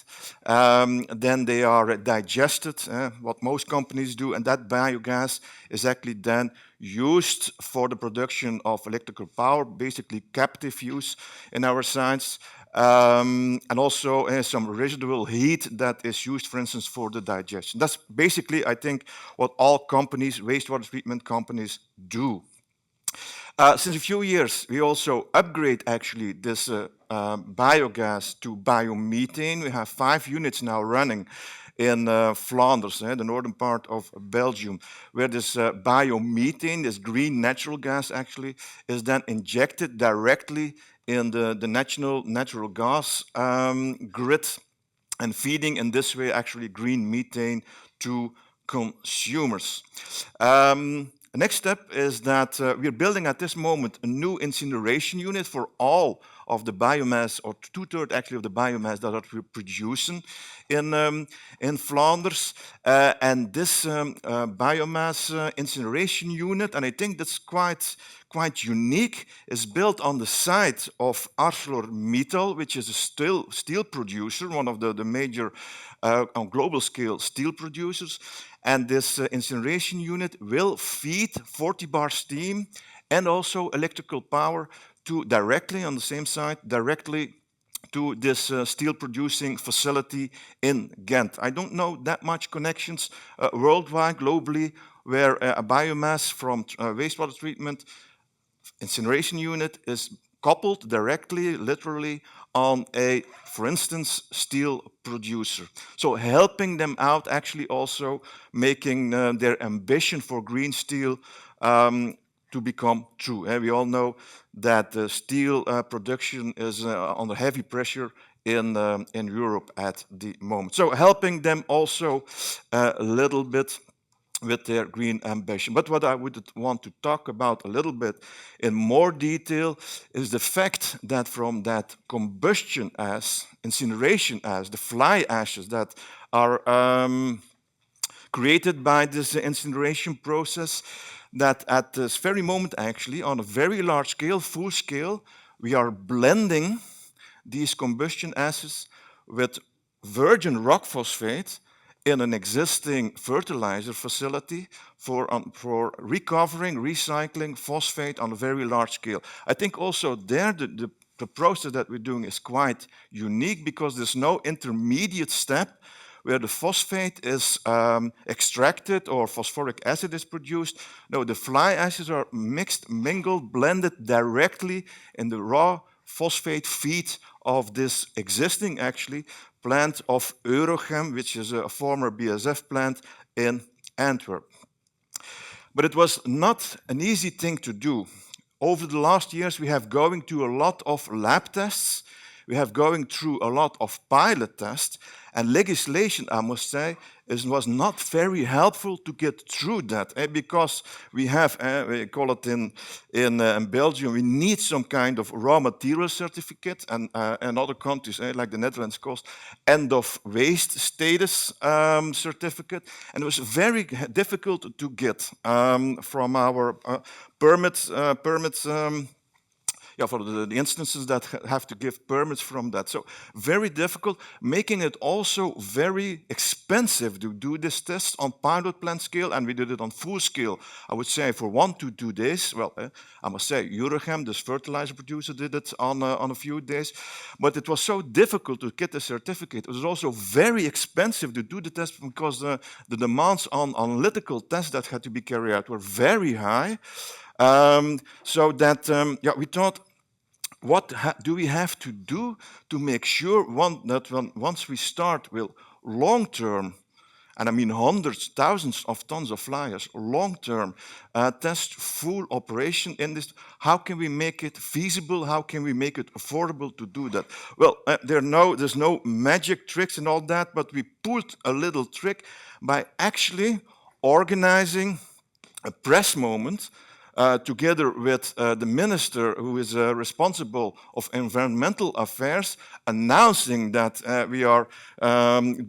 Speaker 11: then they are digested, what most companies do, and that biogas is actually then used for the production of electrical power, basically captive use in our science, and also some residual heat that is used, for instance, for the digestion. That's basically, I think, what all companies, wastewater treatment companies, do. Since a few years, we also upgrade actually this biogas to biomethane. We have 5 units now running in Flanders, the northern part of Belgium, where this biomethane, this green natural gas actually, is then injected directly in the natural gas grid and feeding in this way actually green methane to consumers. The next step is that we're building at this moment a new incineration unit for all of the biomass, or 2/3 actually of the biomass that we're producing in Flanders. And this biomass incineration unit, and I think that's quite unique, is built on the site of ArcelorMittal, which is a steel producer, one of the major on global scale steel producers. And this incineration unit will feed 40 bar steam and also electrical power to directly on the same site, directly to this steel producing facility in Ghent. I don't know that much connections worldwide, globally, where a biomass from wastewater treatment incineration unit is coupled directly, literally, on a, for instance, steel producer. So helping them out, actually also making their ambition for green steel to become true. We all know that steel production is under heavy pressure in Europe at the moment. So helping them also a little bit with their green ambition. But what I would want to talk about a little bit in more detail is the fact that from that combustion ash, incineration ash, the fly ashes that are created by this incineration process, that at this very moment actually, on a very large scale, full scale, we are blending these combustion ashes with virgin rock phosphate in an existing fertilizer facility for recovering, recycling phosphate on a very large scale. I think also there the process that we're doing is quite unique because there's no intermediate step where the phosphate is extracted or phosphoric acid is produced. No, the fly acids are mixed, mingled, blended directly in the raw phosphate feed of this existing, actually, plant of Eurochem, which is a former BASF plant in Antwerp. But it was not an easy thing to do. Over the last years, we have going to a lot of lab tests. We have going through a lot of pilot tests, and legislation, I must say, was not very helpful to get through that, because we have, we call it in Belgium, we need some kind of raw material certificate, and other countries, like the Netherlands, calls end of waste status certificate, and it was very difficult to get from our permits. For the instances that have to give permits from that. So very difficult, making it also very expensive to do this test on pilot plant scale, and we did it on full scale, I would say, for 1 to 2 days. Well, I must say, Eurochem, this fertilizer producer, did it on a few days, but it was so difficult to get the certificate. It was also very expensive to do the test because the demands on analytical tests that had to be carried out were very high. So that, we thought, what do we have to do to make sure that once we start with long-term, and I mean hundreds, thousands of tons of fly ash, long-term test full operation in this, how can we make it feasible? How can we make it affordable to do that? Well, there's no magic tricks and all that, but we pulled a little trick by actually organizing a press moment together with the minister who is responsible of environmental affairs, announcing that we are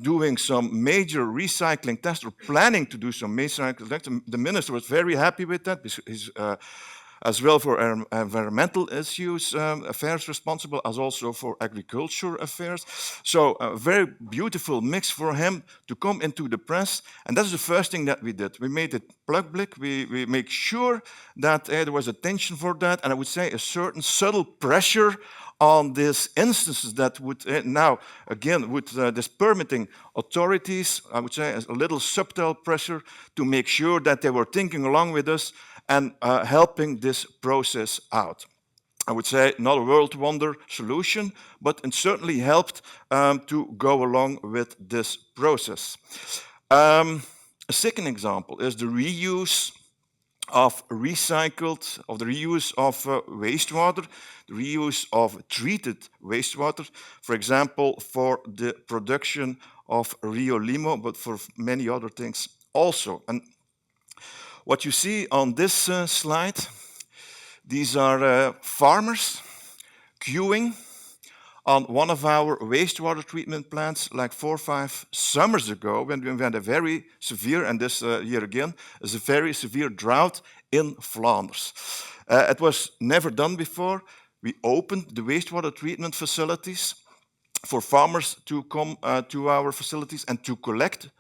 Speaker 11: doing some major recycling tests, or planning to do some major recycling tests. The minister was very happy with that. He's as well for environmental issues, affairs responsible, as also for agriculture affairs. So a very beautiful mix for him to come into the press. And that's the first thing that we did. We made it public. We make sure that there was attention for that. And I would say a certain subtle pressure on these instances that would now, again, with this permitting authorities, I would say a little subtle pressure to make sure that they were thinking along with us and helping this process out. I would say not a world wonder solution, but it certainly helped to go along with this process. A second example is the reuse of wastewater, the reuse of treated wastewater, for example, for the production of Rio Limo, but for many other things also. And what you see on this slide, these are farmers queuing on one of our wastewater treatment plants like 4 or 5 summers ago, when we had a very severe, and this year again, is a very severe drought in Flanders. It was never done before. We opened the wastewater treatment facilities for farmers to come to our facilities and to collect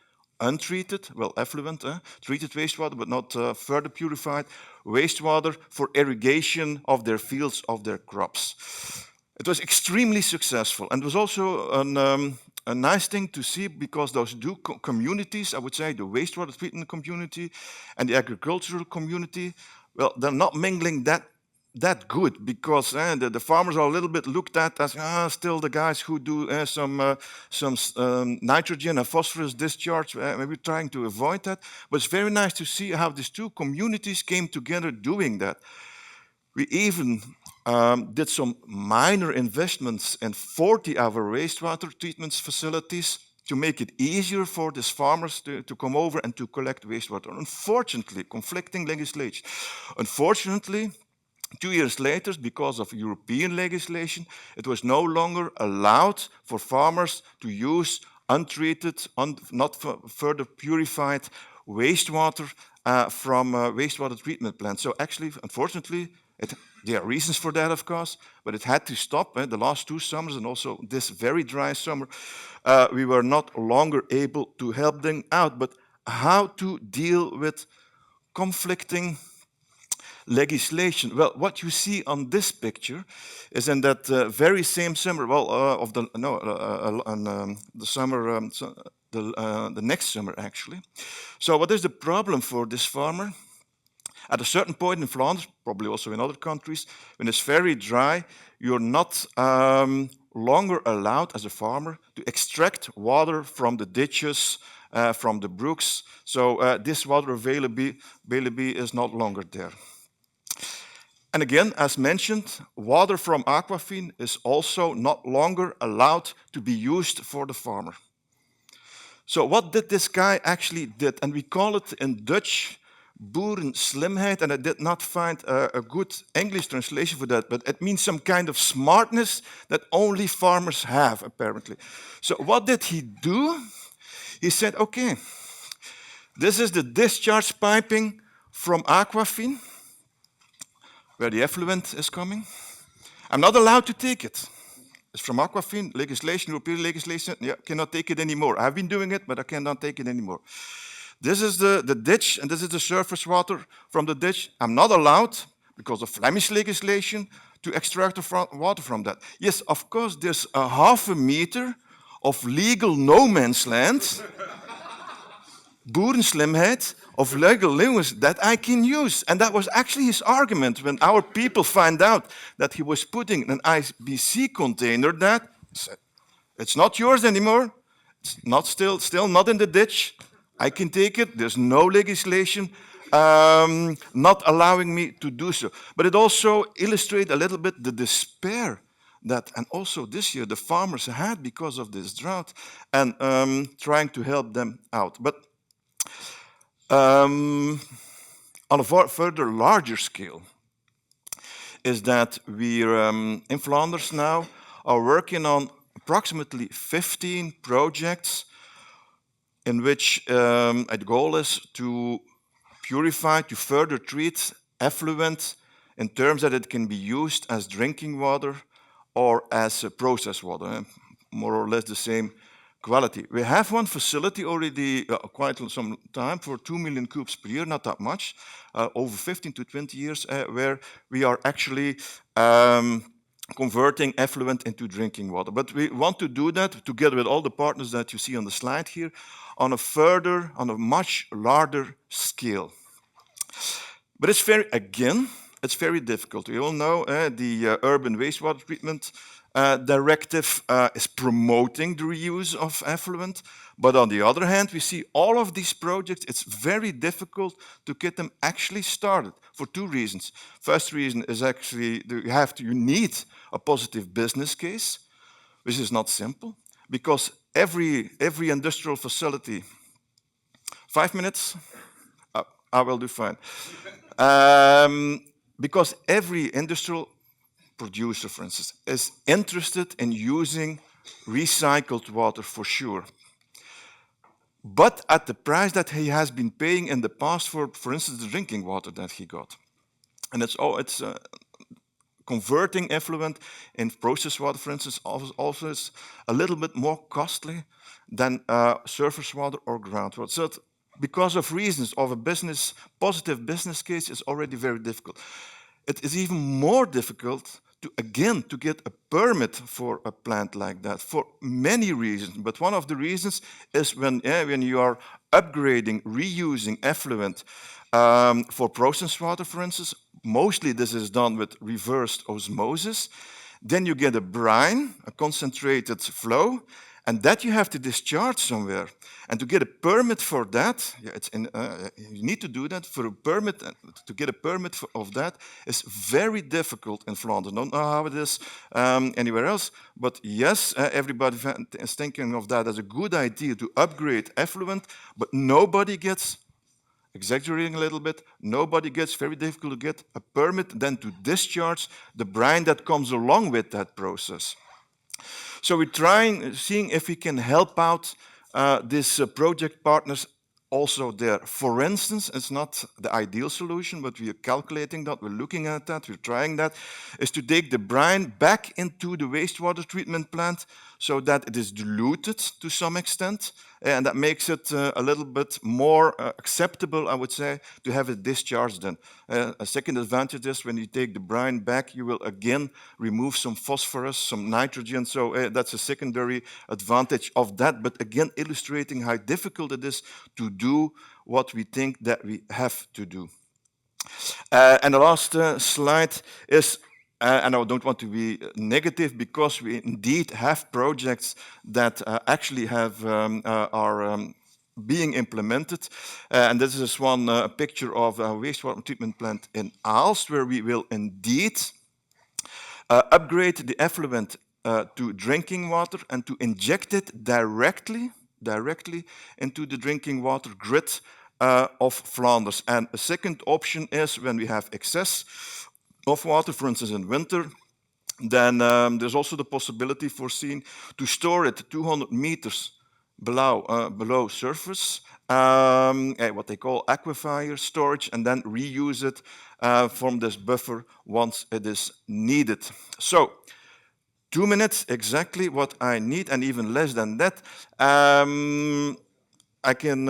Speaker 11: untreated, well, effluent, treated wastewater, but not further purified wastewater for irrigation of their fields, of their crops. It was extremely successful, and it was also a nice thing to see, because those two communities, I would say the wastewater treatment community and the agricultural community, well, they're not mingling that good, because the farmers are a little bit looked at as still the guys who do some nitrogen and phosphorus discharge. We're trying to avoid that, but it's very nice to see how these two communities came together doing that. We even did some minor investments in 40 of our wastewater treatment facilities to make it easier for these farmers to come over and to collect wastewater. Unfortunately, conflicting legislation. Unfortunately, 2 years later, because of European legislation, it was no longer allowed for farmers to use untreated, not further purified wastewater from wastewater treatment plants. So actually, unfortunately, there are reasons for that, of course, but it had to stop. The last 2 summers and also this very dry summer, we were not longer able to help them out. But how to deal with conflicting legislation? Well, what you see on this picture is in that very same summer, well, the summer the next summer, actually. So what is the problem for this farmer? At a certain point in Flanders, probably also in other countries, when it's very dry, you're not longer allowed as a farmer to extract water from the ditches, from the brooks. So this water availability is not longer there. And again, as mentioned, water from aquafin is also not longer allowed to be used for the farmer. So what did this guy actually did? And we call it in Dutch boerenslimheid, and I did not find a good English translation for that, but it means some kind of smartness that only farmers have, apparently. So what did he do? He said, okay, this is the discharge piping from aquafin, where the effluent is coming. I'm not allowed to take it. It's from aquafin, legislation, European legislation, yeah, cannot take it anymore. I've been doing it, but I cannot take it anymore. This is the ditch, and this is the surface water from the ditch. I'm not allowed, because of Flemish legislation, to extract the water from that. Yes, of course, there's a half a meter of legal no man's land, boerenslimheid, of legal limits that I can use. And that was actually his argument when our people find out that he was putting an IBC container that said, it's not yours anymore, it's not still not in the ditch, I can take it, there's no legislation not allowing me to do so. But it also illustrates a little bit the despair that, and also this year, the farmers had because of this drought, and trying to help them out. But on a further larger scale, is that we're in Flanders now are working on approximately 15 projects in which the goal is to purify, to further treat effluent in terms that it can be used as drinking water or as processed water, more or less the same quality. We have one facility already quite some time for 2 million cubes per year, not that much, over 15 to 20 years, where we are actually converting effluent into drinking water. But we want to do that together with all the partners that you see on the slide here on a much larger scale. But it's it's very difficult. We all know the urban wastewater treatment directive is promoting the reuse of effluent. But on the other hand, we see all of these projects, it's very difficult to get them actually started for two reasons. First reason is actually you need a positive business case, which is not simple, because every industrial facility, 5 minutes, I will do fine. Because every industrial producer, for instance, is interested in using recycled water for sure. But at the price that he has been paying in the past for instance, the drinking water that he got. And it's converting effluent in processed water, for instance, also is a little bit more costly than surface water or groundwater. So because of reasons of a positive business case is already very difficult. It is even more difficult to get a permit for a plant like that for many reasons. But one of the reasons is when you are upgrading, reusing effluent for processed water, for instance, mostly this is done with reversed osmosis. Then you get a brine, a concentrated flow, and that you have to discharge somewhere. And to get a permit for that, you need to do that for a permit. To get a permit of that is very difficult in Flanders. I don't know how it is anywhere else, but yes, everybody is thinking of that as a good idea to upgrade effluent, but nobody gets, exaggerating a little bit, nobody gets, very difficult to get a permit then to discharge the brine that comes along with that process. So we're seeing if we can help out these project partners also there. For instance, it's not the ideal solution, but we are calculating that, we're looking at that, we're trying that, is to take the brine back into the wastewater treatment plant so that it is diluted to some extent, and that makes it a little bit more acceptable, I would say, to have it discharged then. A second advantage is when you take the brine back, you will again remove some phosphorus, some nitrogen, so that's a secondary advantage of that, but again illustrating how difficult it is to do what we think that we have to do. And the last slide is, and I don't want to be negative, because we indeed have projects that actually have are being implemented. And this is one picture of a wastewater treatment plant in Aalst, where we will indeed upgrade the effluent to drinking water and to inject it directly into the drinking water grid of Flanders. And a second option is when we have excess of water, for instance in winter, then there's also the possibility foreseen to store it 200 meters below surface, what they call aquifer storage, and then reuse it from this buffer once it is needed. So 2 minutes exactly what I need, and even less than that. I can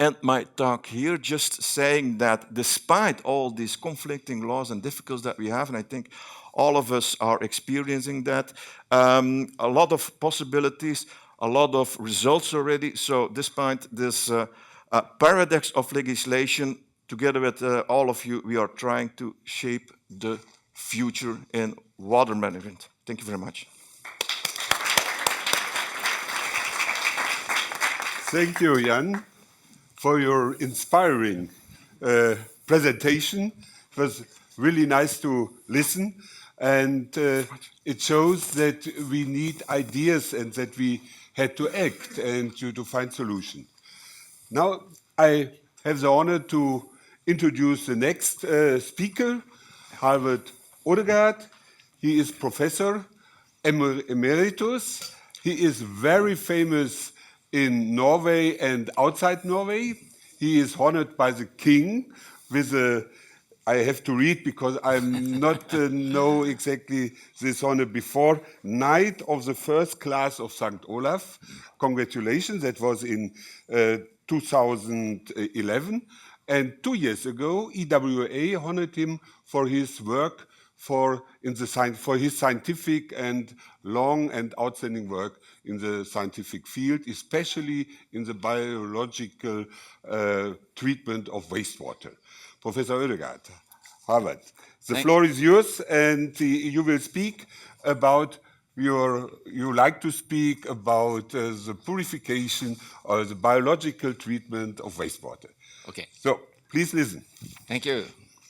Speaker 11: end my talk here just saying that despite all these conflicting laws and difficulties that we have, and I think all of us are experiencing that, a lot of possibilities, a lot of results already. So despite this paradox of legislation, together with all of you, we are trying to shape the future in water management. Thank you very much.
Speaker 10: Thank you, Jan, for your inspiring presentation. It was really nice to listen, and it shows that we need ideas and that we had to act and to find solutions. Now I have the honor to introduce the next speaker, Harvard Odegaard. He is professor emeritus. He is very famous in Norway and outside Norway. He is honored by the king with a, I have to read because I'm not know exactly this honor before, Knight of the First Class of St. Olaf. Congratulations, that was in 2011. And 2 years ago, EWA honored him for his work for his scientific and long and outstanding work in the scientific field, especially in the biological treatment of wastewater. Professor Odegaard, Harvard, the floor is yours, and you will speak about you like to speak about the purification or the biological treatment of wastewater.
Speaker 12: Okay.
Speaker 10: So please listen.
Speaker 12: Thank you.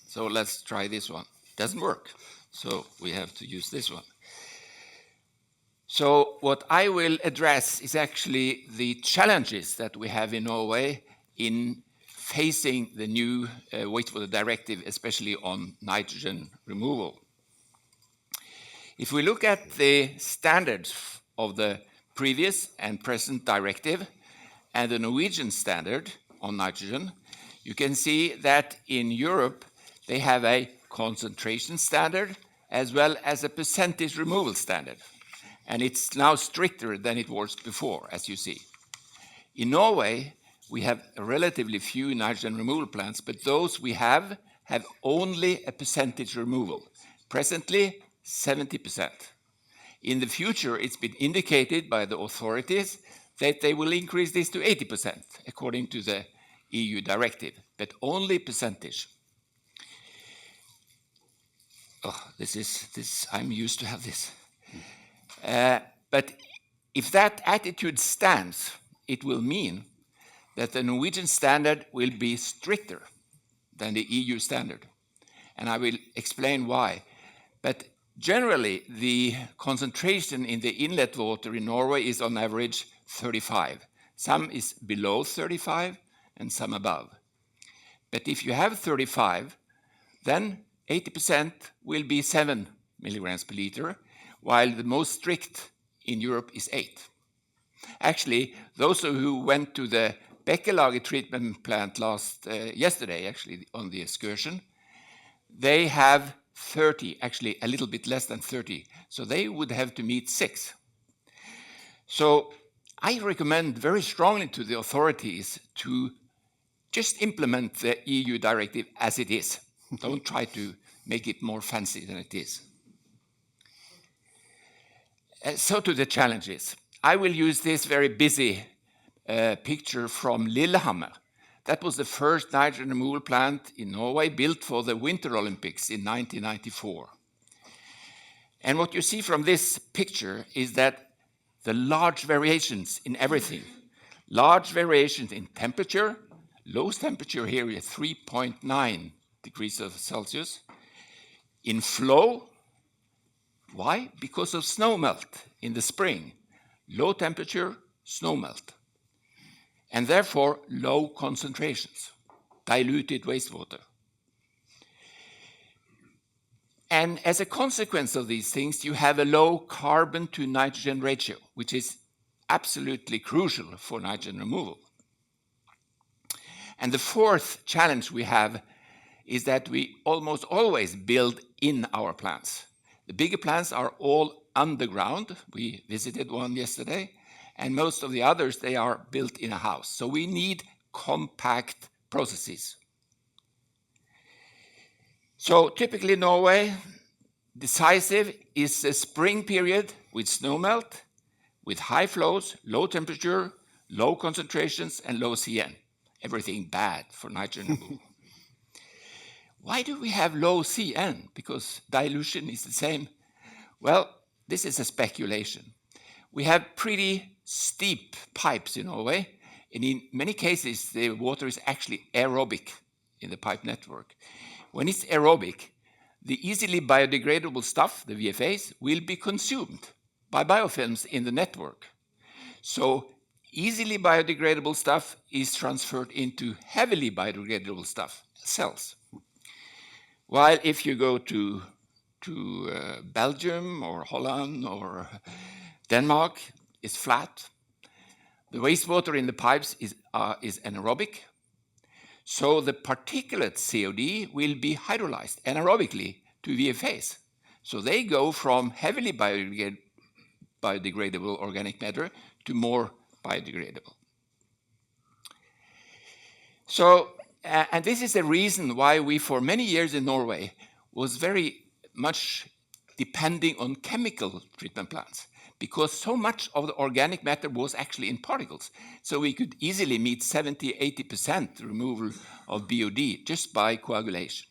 Speaker 12: So let's try this one. Doesn't work. So we have to use this one. So what I will address is actually the challenges that we have in Norway in facing the new wastewater directive, especially on nitrogen removal. If we look at the standards of the previous and present directive and the Norwegian standard on nitrogen, you can see that in Europe they have a concentration standard as well as a percentage removal standard. And it's now stricter than it was before, as you see. In Norway, we have relatively few nitrogen removal plants, but those we have only a percentage removal. Presently, 70%. In the future, it's been indicated by the authorities that they will increase this to 80%, according to the EU directive, but only percentage. Oh, I'm used to have this. But if that attitude stands, it will mean that the Norwegian standard will be stricter than the EU standard. And I will explain why. But generally, the concentration in the inlet water in Norway is on average 35. Some is below 35 and some above. But if you have 35, then 80% will be 7 milligrams per liter, while the most strict in Europe is 8. Actually, those who went to the Bekkelaget treatment plant yesterday, actually, on the excursion, they have 30, actually a little bit less than 30. So they would have to meet 6. So I recommend very strongly to the authorities to just implement the EU directive as it is. Don't try to make it more fancy than it is. So to the challenges. I will use this very busy picture from Lillehammer. That was the first nitrogen removal plant in Norway built for the Winter Olympics in 1994. And what you see from this picture is that the large variations in everything, large variations in temperature, lowest temperature here is 3.9 degrees Celsius. In flow, why? Because of snow melt in the spring. Low temperature, snow melt. And therefore, low concentrations, diluted wastewater. And as a consequence of these things, you have a low carbon to nitrogen ratio, which is absolutely crucial for nitrogen removal. And the fourth challenge we have is that we almost always build in our plants. The bigger plants are all underground. We visited one yesterday. And most of the others, they are built in a house. So we need compact processes. So typically Norway, decisive is the spring period with snowmelt, with high flows, low temperature, low concentrations, and low CN. Everything bad for nitrogen removal. Why do we have low CN? Because dilution is the same. Well, this is a speculation. We have pretty steep pipes in Norway, and in many cases, the water is actually aerobic in the pipe network. When it's aerobic, the easily biodegradable stuff, the VFAs, will be consumed by biofilms in the network. So easily biodegradable stuff is transferred into heavily biodegradable stuff, cells. While if you go to Belgium or Holland or Denmark, it's flat. The wastewater in the pipes is anaerobic. So the particulate COD will be hydrolyzed anaerobically to VFAs. So they go from heavily biodegradable organic matter to more biodegradable. So, and this is the reason why we for many years in Norway was very much depending on chemical treatment plants, because so much of the organic matter was actually in particles. So we could easily meet 70–80% removal of BOD just by coagulation.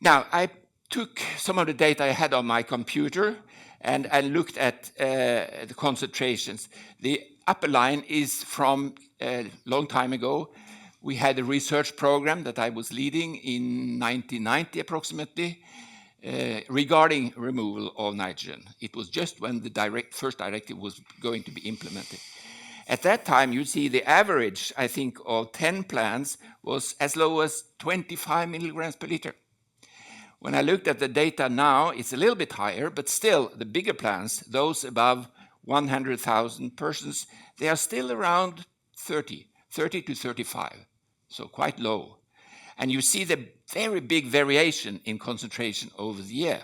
Speaker 12: Now, I took some of the data I had on my computer and I looked at the concentrations. The upper line is from a long time ago. We had a research program that I was leading in 1990 approximately, regarding removal of nitrogen. It was just when the first directive was going to be implemented. At that time, you see the average, I think, of 10 plants was as low as 25 milligrams per liter. When I looked at the data now, it's a little bit higher, but still the bigger plants, those above 100,000 persons, they are still around 30 to 35, so quite low. And you see the very big variation in concentration over the year.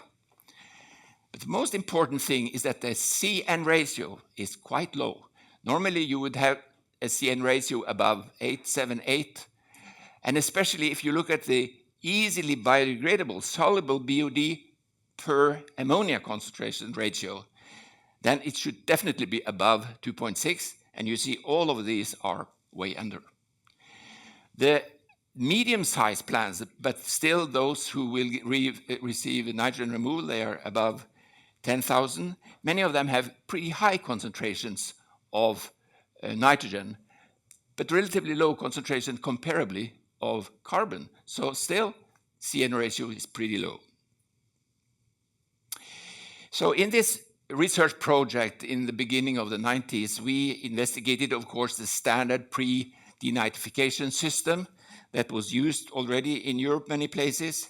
Speaker 12: But the most important thing is that the CN ratio is quite low. Normally you would have a CN ratio above 878, and especially if you look at the easily biodegradable soluble BOD per ammonia concentration ratio, then it should definitely be above 2.6, and you see all of these are way under. The medium-sized plants, but still those who will receive nitrogen removal, they are above 10,000. Many of them have pretty high concentrations of nitrogen, but relatively low concentration comparably of carbon. So still, CN ratio is pretty low. So in this research project in the beginning of the 90s, we investigated, of course, the standard pre-denitrification system that was used already in Europe many places.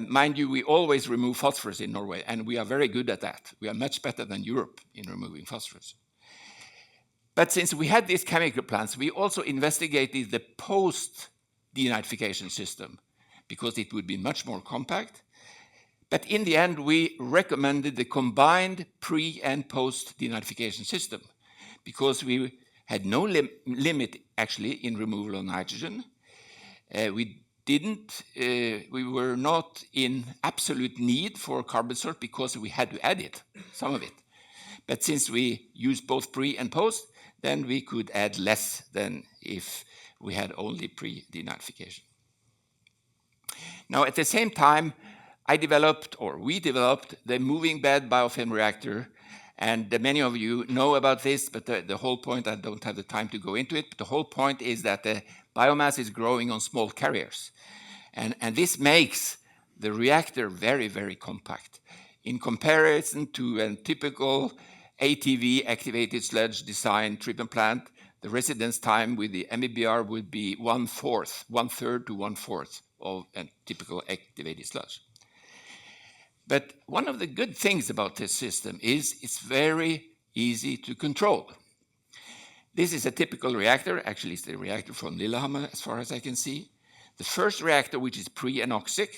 Speaker 12: Mind you, we always remove phosphorus in Norway, and we are very good at that. We are much better than Europe in removing phosphorus. But since we had these chemical plants, we also investigated the post-denitrification system because it would be much more compact. But in the end, we recommended the combined pre- and post-denitrification system because we had no limit, actually, in removal of nitrogen. We were not in absolute need for carbon source because we had to add it, some of it. But since we used both pre and post, then we could add less than if we had only pre-denitrification. Now, at the same time, we developed the moving bed biofilm reactor. And many of you know about this, but the whole point, I don't have the time to go into it, but the whole point is that the biomass is growing on small carriers. And this makes the reactor very, very compact. In comparison to a typical ATV, activated sludge design treatment plant, the residence time with the MEBR would be one third to one fourth of a typical activated sludge. But one of the good things about this system is it's very easy to control. This is a typical reactor. Actually, it's the reactor from Lillehammer, as far as I can see. The first reactor, which is pre-anoxic,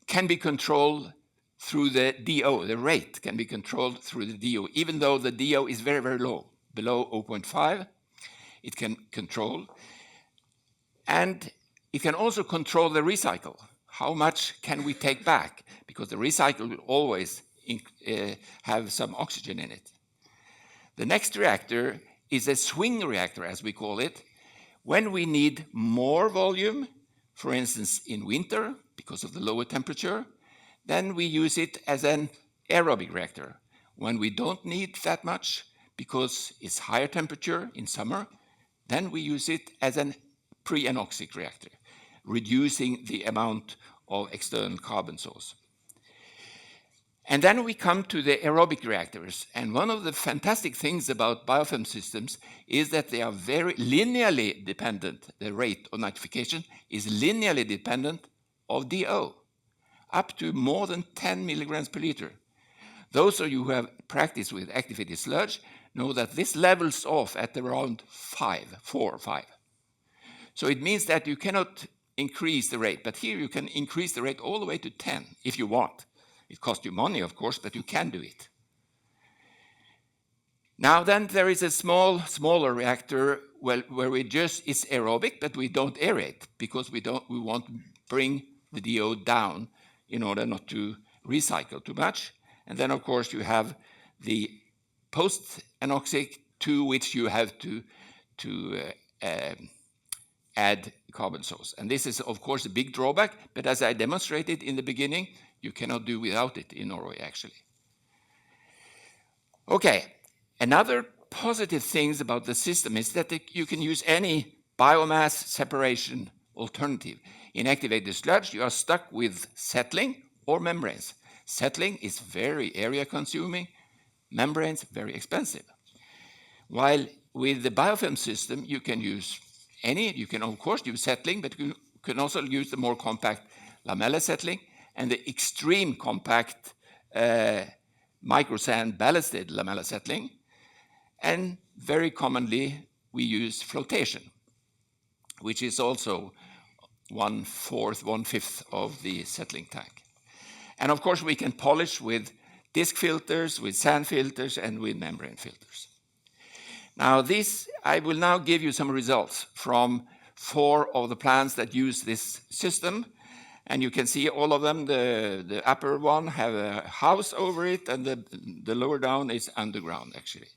Speaker 12: can be controlled through the DO. The rate can be controlled through the DO, even though the DO is very, very low, below 0.5. It can control. And it can also control the recycle. How much can we take back? Because the recycle will always have some oxygen in it. The next reactor is a swing reactor, as we call it. When we need more volume, for instance, in winter, because of the lower temperature, then we use it as an aerobic reactor. When we don't need that much, because it's higher temperature in summer, then we use it as an pre-anoxic reactor, reducing the amount of external carbon source. And then we come to the aerobic reactors. And one of the fantastic things about biofilm systems is that they are very linearly dependent. The rate of nitrification is linearly dependent of DO, up to more than 10 milligrams per liter. Those of you who have practiced with activated sludge know that this levels off at around 4 or 5. So it means that you cannot increase the rate, but here you can increase the rate all the way to 10 if you want. It costs you money, of course, but you can do it. Now then, there is a smaller reactor where it's aerobic, but we don't aerate because we want to bring the DO down in order not to recycle too much. And then, of course, you have the post-anoxic, to which you have to add carbon source. And this is, of course, a big drawback, but as I demonstrated in the beginning, you cannot do without it in Norway, actually. Okay, another positive thing about the system is that you can use any biomass separation alternative. In activated sludge, you are stuck with settling or membranes. Settling is very area-consuming, membranes very expensive. While with the biofilm system, you can use you can of course use settling, but you can also use the more compact lamella settling and the extreme compact microsand ballasted lamella settling. And very commonly, we use flotation, which is also 1/4, 1/5 of the settling tank. And of course, we can polish with disc filters, with sand filters, and with membrane filters. Now, I will now give you some results from 4 of the plants that use this system. And you can see all of them. The upper one have a house over it, and the lower down is underground, actually.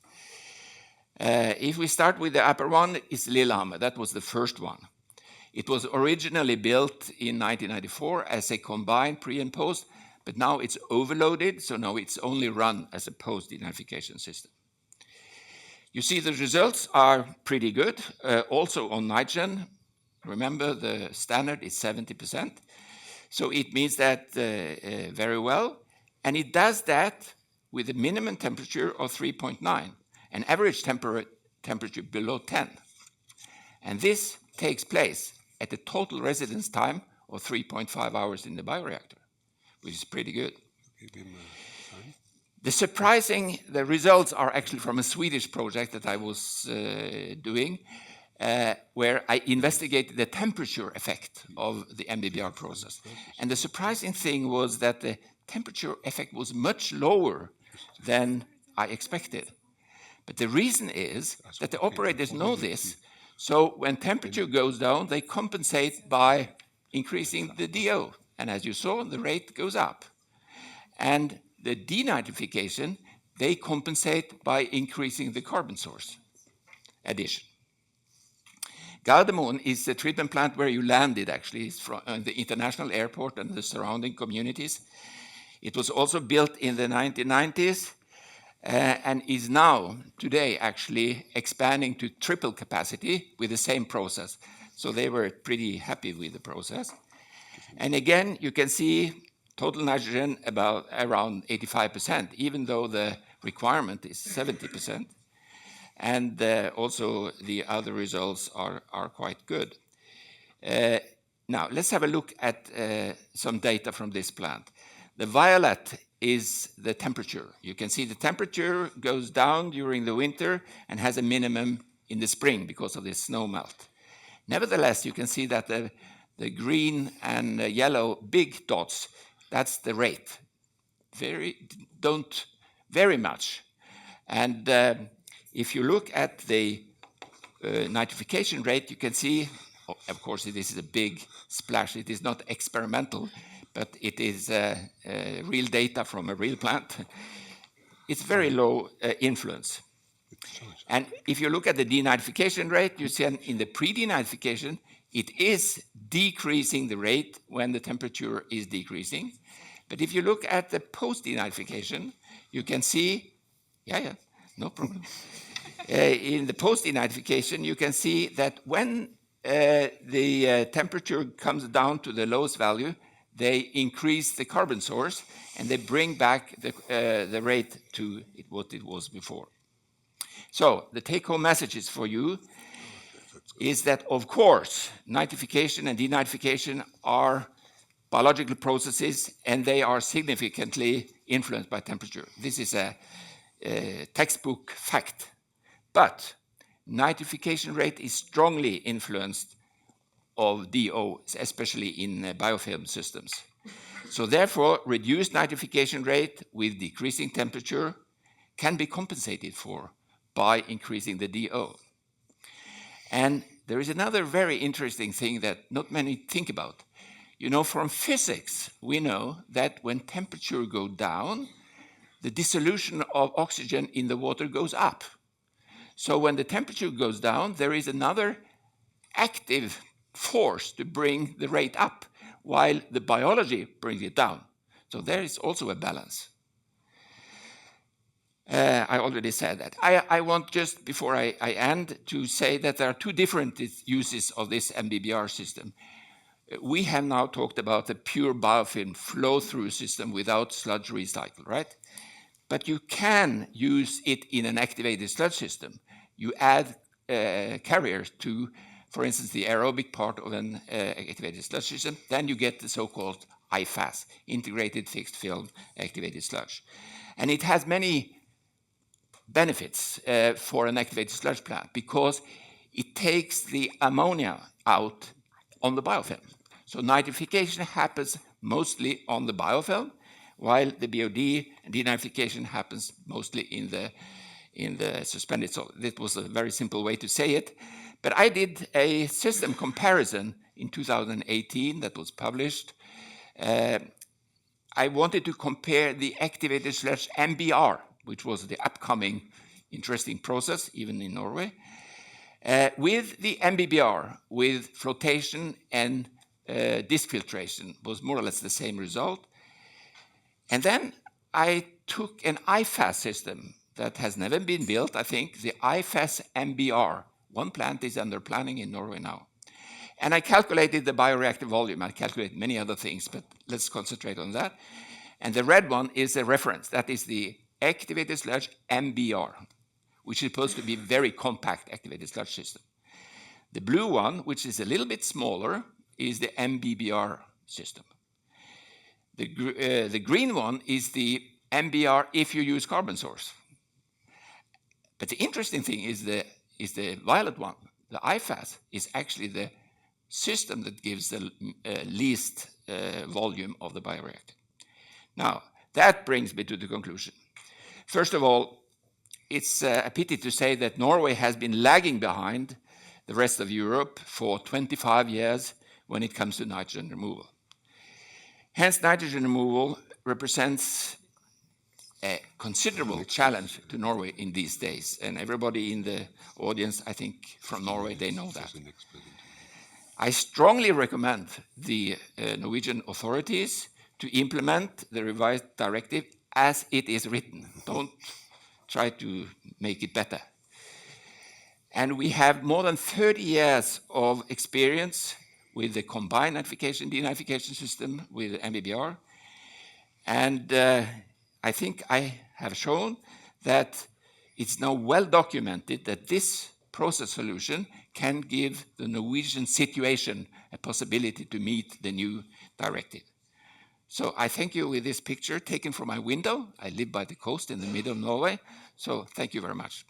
Speaker 12: If we start with the upper one, it's Lillehammer. That was the first one. It was originally built in 1994 as a combined pre and post, but now it's overloaded, so now it's only run as a post-denitrification system. You see the results are pretty good, also on nitrogen. Remember, the standard is 70%. So it means that very well. And it does that with a minimum temperature of 3.9, an average temperature below 10. And this takes place at a total residence time of 3.5 hours in the bioreactor, which is pretty good. The results are actually from a Swedish project that I was doing, where I investigated the temperature effect of the MBBR process. And the surprising thing was that the temperature effect was much lower than I expected. But the reason is that the operators know this. So when temperature goes down, they compensate by increasing the DO. And as you saw, the rate goes up. And the denitrification, they compensate by increasing the carbon source addition. Gardermoen is the treatment plant where you landed, actually. It's from the international airport and the surrounding communities. It was also built in the 1990s and is now, today, actually expanding to triple capacity with the same process. So they were pretty happy with the process. And again, you can see total nitrogen around 85%, even though the requirement is 70%. And also the other results are quite good. Now, let's have a look at some data from this plant. The violet is the temperature. You can see the temperature goes down during the winter and has a minimum in the spring because of this snow melt. Nevertheless, you can see that the green and yellow big dots, that's the rate. Very much. And if you look at the nitrification rate, you can see, of course, this is a big splash. It is not experimental, but it is real data from a real plant. It's very low influence. And if you look at the denitrification rate, you see in the pre-denitrification, it is decreasing the rate when the temperature is decreasing. But if you look at the post-denitrification, you can see, no problem. In the post-denitrification, you can see that when the temperature comes down to the lowest value, they increase the carbon source and they bring back the rate to what it was before. So the take-home messages for you is that, of course, nitrification and denitrification are biological processes and they are significantly influenced by temperature. This is a textbook fact. But nitrification rate is strongly influenced of DO, especially in biofilm systems. So therefore, reduced nitrification rate with decreasing temperature can be compensated for by increasing the DO. And there is another very interesting thing that not many think about. You know, from physics, we know that when temperature goes down, the dissolution of oxygen in the water goes up. So when the temperature goes down, there is another active force to bring the rate up, while the biology brings it down. So there is also a balance. I already said that. I want just, before I end, to say that there are two different uses of this MBBR system. We have now talked about the pure biofilm flow-through system without sludge recycle, right? But you can use it in an activated sludge system. You add carriers to, for instance, the aerobic part of an activated sludge system, then you get the so-called IFAS, integrated fixed film activated sludge. And it has many benefits for an activated sludge plant because it takes the ammonia out on the biofilm. So nitrification happens mostly on the biofilm, while the BOD and denitrification happens mostly in the suspended solid. That was a very simple way to say it. But I did a system comparison in 2018 that was published. I wanted to compare the activated sludge MBR, which was the upcoming interesting process, even in Norway, with the MBBR, with flotation and disk filtration, was more or less the same result. And then I took an IFAS system that has never been built, I think, the IFAS MBR. One plant is under planning in Norway now. And I calculated the bioreactor volume. I calculated many other things, but let's concentrate on that. And the red one is the reference. That is the activated sludge MBR, which is supposed to be a very compact activated sludge system. The blue one, which is a little bit smaller, is the MBBR system. The green one is the MBR if you use carbon source. But the interesting thing is the violet one. The IFAS is actually the system that gives the least volume of the bioreactor. Now, that brings me to the conclusion. First of all, it's a pity to say that Norway has been lagging behind the rest of Europe for 25 years when it comes to nitrogen removal. Hence, nitrogen removal represents a considerable challenge to Norway in these days. And everybody in the audience, I think, from Norway, they know that. I strongly recommend the Norwegian authorities to implement the revised directive as it is written. Don't try to make it better. And we have more than 30 years of experience with the combined nitrification denitrification system with MBBR. And I think I have shown that it's now well documented that this process solution can give the Norwegian situation a possibility to meet the new directive. So I thank you with this picture taken from my window. I live by the coast in the middle of Norway. So thank you very much.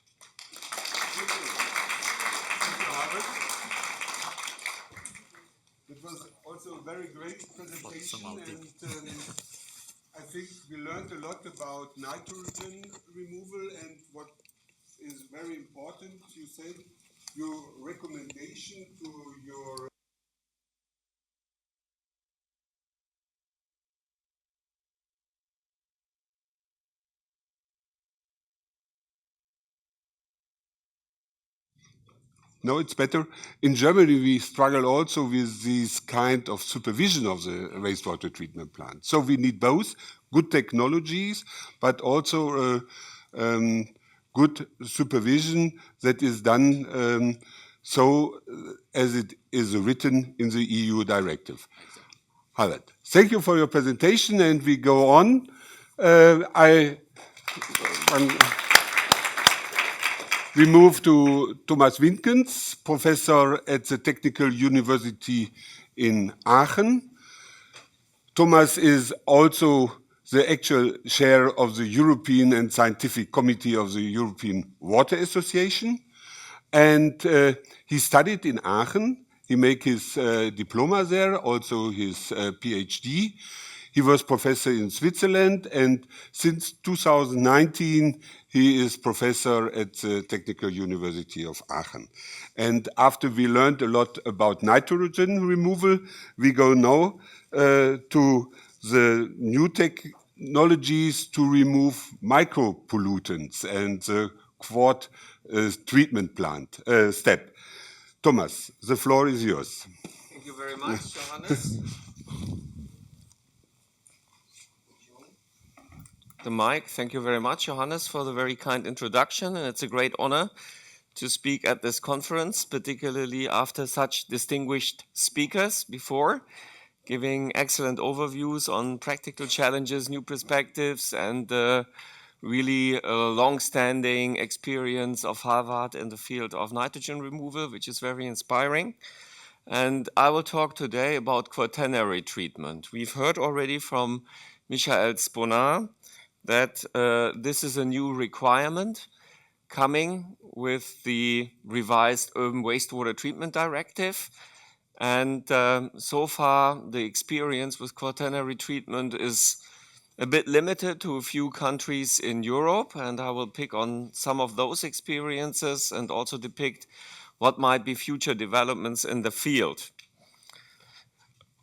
Speaker 10: It was also a very great presentation, and I think we learned a lot about nitrogen removal, and what is very important, you said, your recommendation to your No, it's better. In Germany, we struggle also with this kind of supervision of the wastewater treatment plant. So we need both good technologies, but also good supervision that is done so as it is written in the EU directive. Harald, thank you for your presentation, and we go on. We move to Thomas Winkens, professor at the Technical University in Aachen. Thomas is also the actual chair of the European and Scientific Committee of the European Water Association. And he studied in Aachen. He made his diploma there, also his PhD. He was professor in Switzerland, and since 2019, he is professor at the Technical University of Aachen. And after we learned a lot about nitrogen removal, we go now to the new technologies to remove micropollutants and the quad treatment plant step. Thomas, the floor is yours.
Speaker 13: Thank you very much, Johannes. The mic. Thank you very much, Johannes, for the very kind introduction. And it's a great honor to speak at this conference, particularly after such distinguished speakers before, giving excellent overviews on practical challenges, new perspectives, and really a long-standing experience of Harvard in the field of nitrogen removal, which is very inspiring. And I will talk today about quaternary treatment. We've heard already from Michael Sponar that this is a new requirement coming with the revised Urban Wastewater Treatment Directive. And so far, the experience with quaternary treatment is a bit limited to a few countries in Europe, and I will pick on some of those experiences and also depict what might be future developments in the field.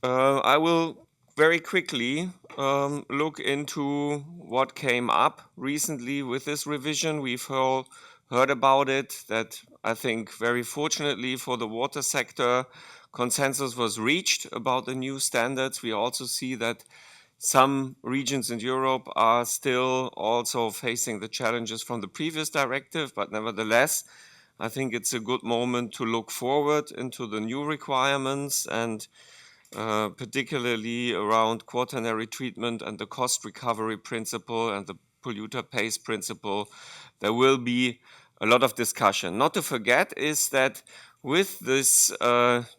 Speaker 13: I will very quickly look into what came up recently with this revision. We've all heard about it, that I think very fortunately for the water sector, consensus was reached about the new standards. We also see that some regions in Europe are still also facing the challenges from the previous directive, but nevertheless, I think it's a good moment to look forward into the new requirements, and particularly around quaternary treatment and the cost recovery principle and the polluter pays principle. There will be a lot of discussion. Not to forget is that with this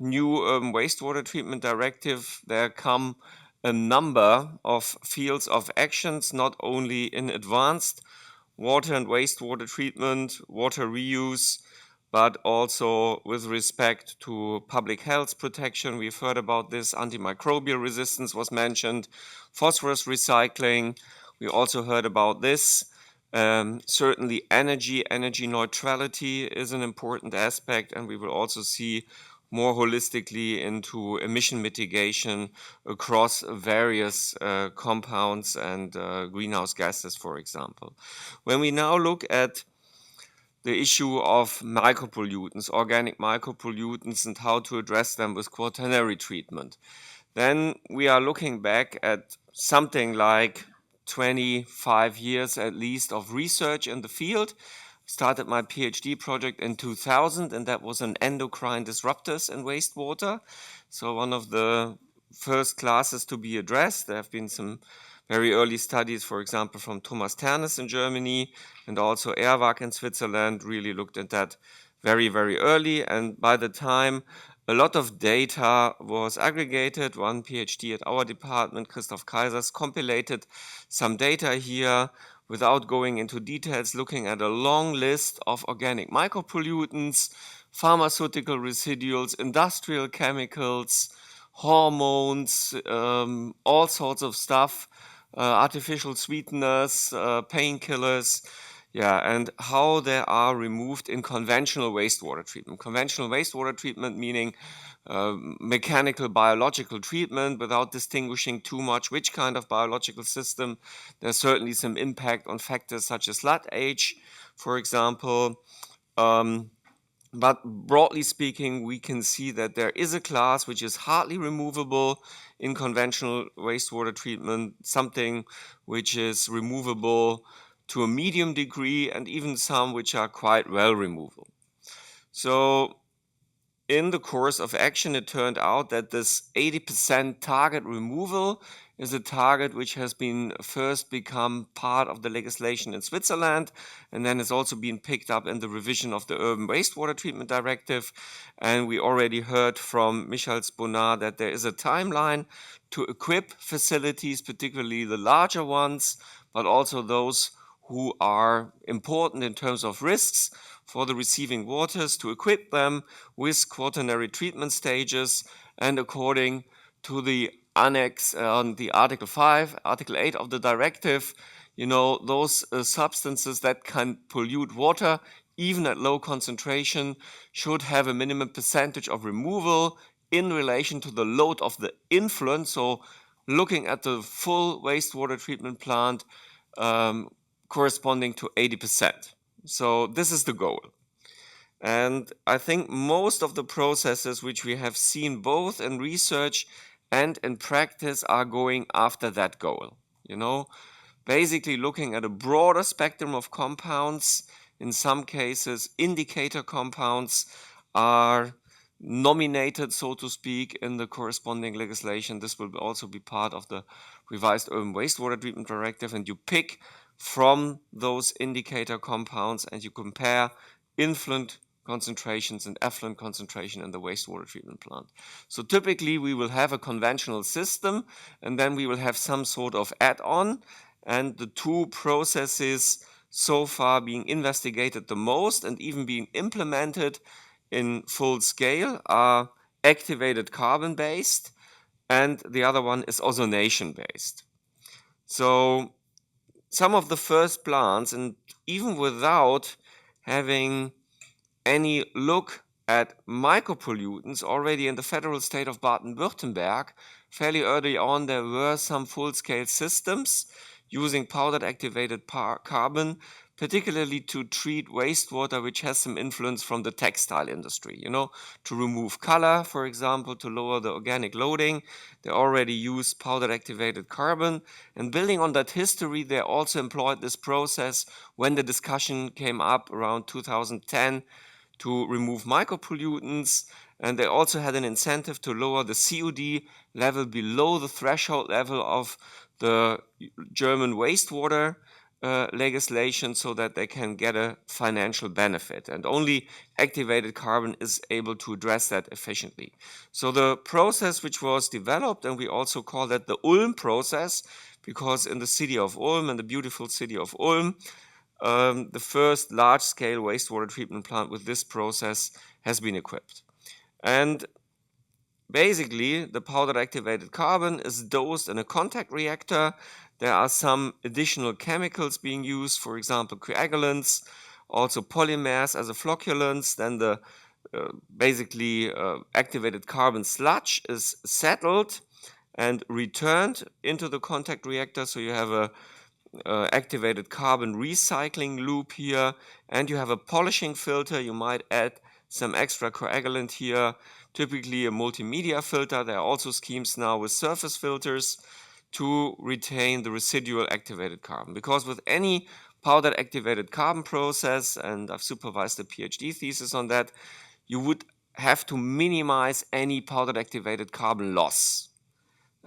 Speaker 13: new wastewater treatment directive, there come a number of fields of actions, not only in advanced water and wastewater treatment, water reuse, but also with respect to public health protection. We've heard about this. Antimicrobial resistance was mentioned, phosphorus recycling. We also heard about this. Certainly energy neutrality is an important aspect, and we will also see more holistically into emission mitigation across various compounds and greenhouse gases, for example. When we now look at the issue of micropollutants, organic micropollutants, and how to address them with quaternary treatment, then we are looking back at something like 25 years at least of research in the field. Started my PhD project in 2000, and that was on endocrine disruptors in wastewater. So one of the first classes to be addressed. There have been some very early studies, for example, from Thomas Ternes in Germany, and also Erwag in Switzerland really looked at that very, very early. And by the time a lot of data was aggregated, one PhD at our department, Christoph Kaisers, compilated some data here without going into details, looking at a long list of organic micropollutants, pharmaceutical residuals, industrial chemicals, hormones, all sorts of stuff, artificial sweeteners, painkillers, and how they are removed in conventional wastewater treatment. Conventional wastewater treatment meaning mechanical, biological treatment without distinguishing too much which kind of biological system. There's certainly some impact on factors such as slut age, for example. But broadly speaking, we can see that there is a class which is hardly removable in conventional wastewater treatment, something which is removable to a medium degree, and even some which are quite well removable. So in the course of action, it turned out that this 80% target removal is a target which has been first become part of the legislation in Switzerland, and then has also been picked up in the revision of the Urban Wastewater Treatment Directive. And we already heard from Michael Sponar that there is a timeline to equip facilities, particularly the larger ones, but also those who are important in terms of risks for the receiving waters, to equip them with quaternary treatment stages, and according to the annex on the Article 5, Article 8 of the directive, those substances that can pollute water, even at low concentration, should have a minimum percentage of removal in relation to the load of the influent. So looking at the full wastewater treatment plant, corresponding to 80%. So this is the goal. And I think most of the processes which we have seen both in research and in practice are going after that goal. Basically looking at a broader spectrum of compounds. In some cases, indicator compounds are nominated, so to speak, in the corresponding legislation. This will also be part of the revised Urban Wastewater Treatment Directive, and you pick from those indicator compounds and you compare influent concentrations and effluent concentration in the wastewater treatment plant. So typically we will have a conventional system, and then we will have some sort of add-on, and the two processes so far being investigated the most and even being implemented in full scale are activated carbon-based, and the other one is ozonation-based. So some of the first plants, and even without having any look at micropollutants, already in the federal state of Baden-Württemberg, fairly early on, there were some full-scale systems using powdered activated carbon, particularly to treat wastewater which has some influence from the textile industry, to remove color, for example, to lower the organic loading. They already used powdered activated carbon, and building on that history, they also employed this process when the discussion came up around 2010 to remove micropollutants, and they also had an incentive to lower the COD level below the threshold level of the German wastewater legislation so that they can get a financial benefit. And only activated carbon is able to address that efficiently. So the process which was developed, and we also call that the Ulm process, because in the city of Ulm, in the beautiful city of Ulm, the first large-scale wastewater treatment plant with this process has been equipped. And basically, the powdered activated carbon is dosed in a contact reactor. There are some additional chemicals being used, for example, coagulants, also polymers as a flocculants. Then the activated carbon sludge is settled and returned into the contact reactor. So you have a activated carbon recycling loop here, and you have a polishing filter. You might add some extra coagulant here, typically a multimedia filter. There are also schemes now with surface filters to retain the residual activated carbon. Because with any powdered activated carbon process, and I've supervised a PhD thesis on that, you would have to minimize any powdered activated carbon loss.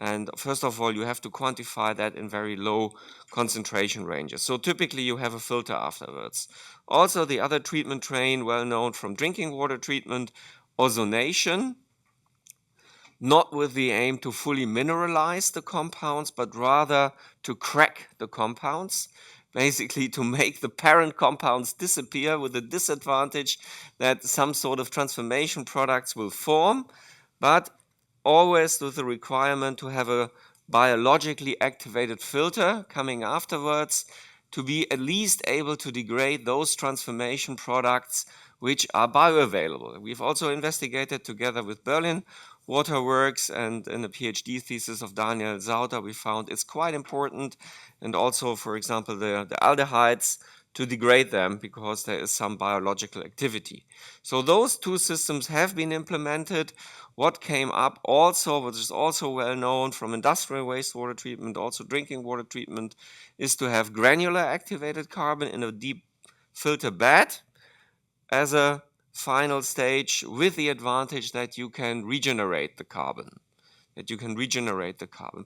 Speaker 13: And first of all, you have to quantify that in very low concentration ranges. So typically you have a filter afterwards. Also, the other treatment train, well known from drinking water treatment, ozonation, not with the aim to fully mineralize the compounds, but rather to crack the compounds, basically to make the parent compounds disappear, with the disadvantage that some sort of transformation products will form, but always with the requirement to have a biologically activated filter coming afterwards to be at least able to degrade those transformation products which are bioavailable. We've also investigated together with Berlin Waterworks, and in a PhD thesis of Daniel Sauter, we found it's quite important, and also, for example, the aldehydes, to degrade them because there is some biological activity. So those two systems have been implemented. What came up also, which is also well known from industrial wastewater treatment, also drinking water treatment, is to have granular activated carbon in a deep filter bed as a final stage, with the advantage that you can regenerate the carbon.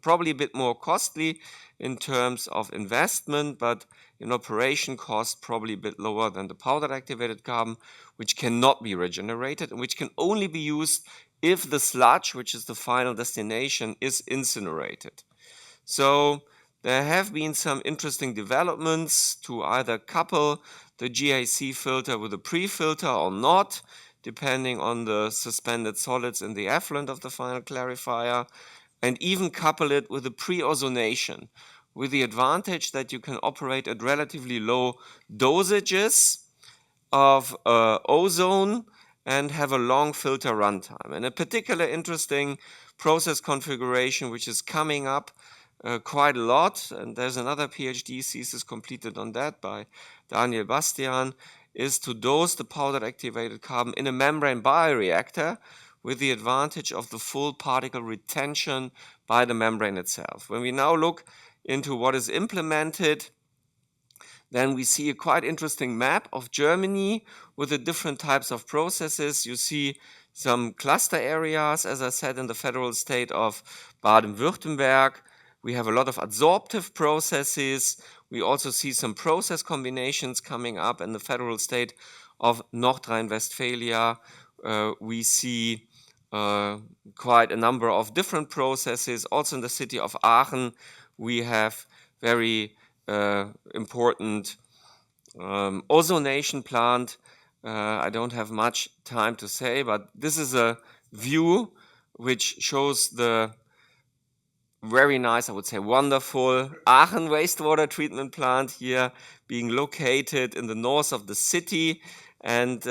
Speaker 13: Probably a bit more costly in terms of investment, but in operation cost probably a bit lower than the powdered activated carbon, which cannot be regenerated and which can only be used if the sludge, which is the final destination, is incinerated. So there have been some interesting developments to either couple the GAC filter with a pre-filter or not, depending on the suspended solids in the effluent of the final clarifier, and even couple it with a pre-ozonation, with the advantage that you can operate at relatively low dosages of ozone and have a long filter runtime. And a particular interesting process configuration which is coming up quite a lot, and there's another PhD thesis completed on that by Daniel Bastian, is to dose the powdered activated carbon in a membrane bioreactor with the advantage of the full particle retention by the membrane itself. When we now look into what is implemented, then we see a quite interesting map of Germany with the different types of processes. You see some cluster areas, as I said, in the federal state of Baden-Württemberg. We have a lot of adsorptive processes. We also see some process combinations coming up in the federal state of North Rhine-Westphalia. We see quite a number of different processes. Also in the city of Aachen, we have very important ozonation plant. I don't have much time to say, but this is a view which shows the very nice, I would say wonderful, Aachen wastewater treatment plant here, being located in the north of the city and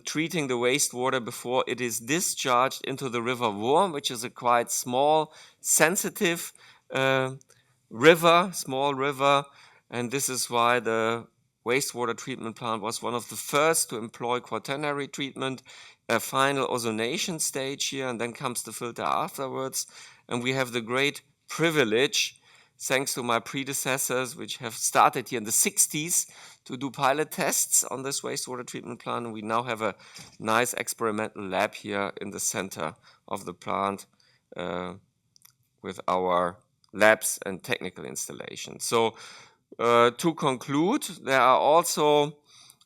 Speaker 13: treating the wastewater before it is discharged into the river Worm, which is a quite small, sensitive small river, and this is why the wastewater treatment plant was one of the first to employ quaternary treatment, a final ozonation stage here, and then comes the filter afterwards. And we have the great privilege, thanks to my predecessors, which have started here in the 60s to do pilot tests on this wastewater treatment plant. And we now have a nice experimental lab here in the center of the plant with our labs and technical installations. So to conclude, there are also,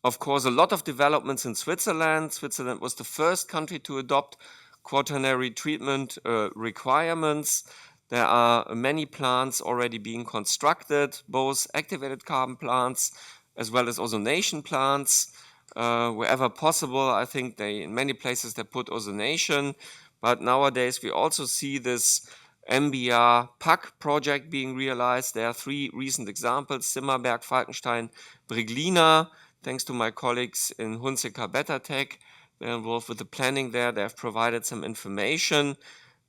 Speaker 13: of course, a lot of developments in Switzerland. Switzerland was the first country to adopt quaternary treatment requirements. There are many plants already being constructed, both activated carbon plants as well as ozonation plants. Wherever possible, I think in many places they put ozonation, but nowadays we also see this MBR PAC project being realized. There are 3 recent examples: Simmerberg, Falkenstein, Briglina. Thanks to my colleagues in Hunziker BetterTech, they're involved with the planning there. They have provided some information.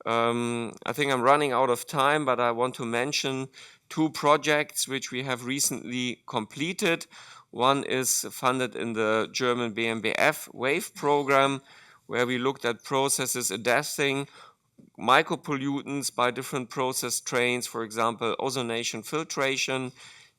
Speaker 13: I think I'm running out of time, but I want to mention 2 projects which we have recently completed. One is funded in the German BMBF WAVE program, where we looked at processes addressing micropollutants by different process trains, for example, ozonation, filtration,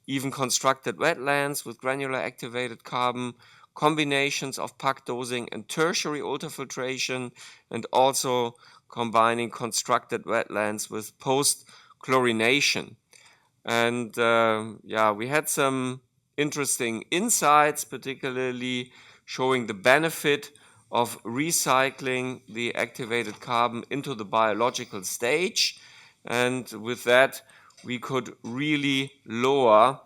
Speaker 13: even constructed wetlands with granular activated carbon, combinations of PAC dosing and tertiary ultrafiltration, and also combining constructed wetlands with post-chlorination. And we had some interesting insights, particularly showing the benefit of recycling the activated carbon into the biological stage. And with that, we could really lower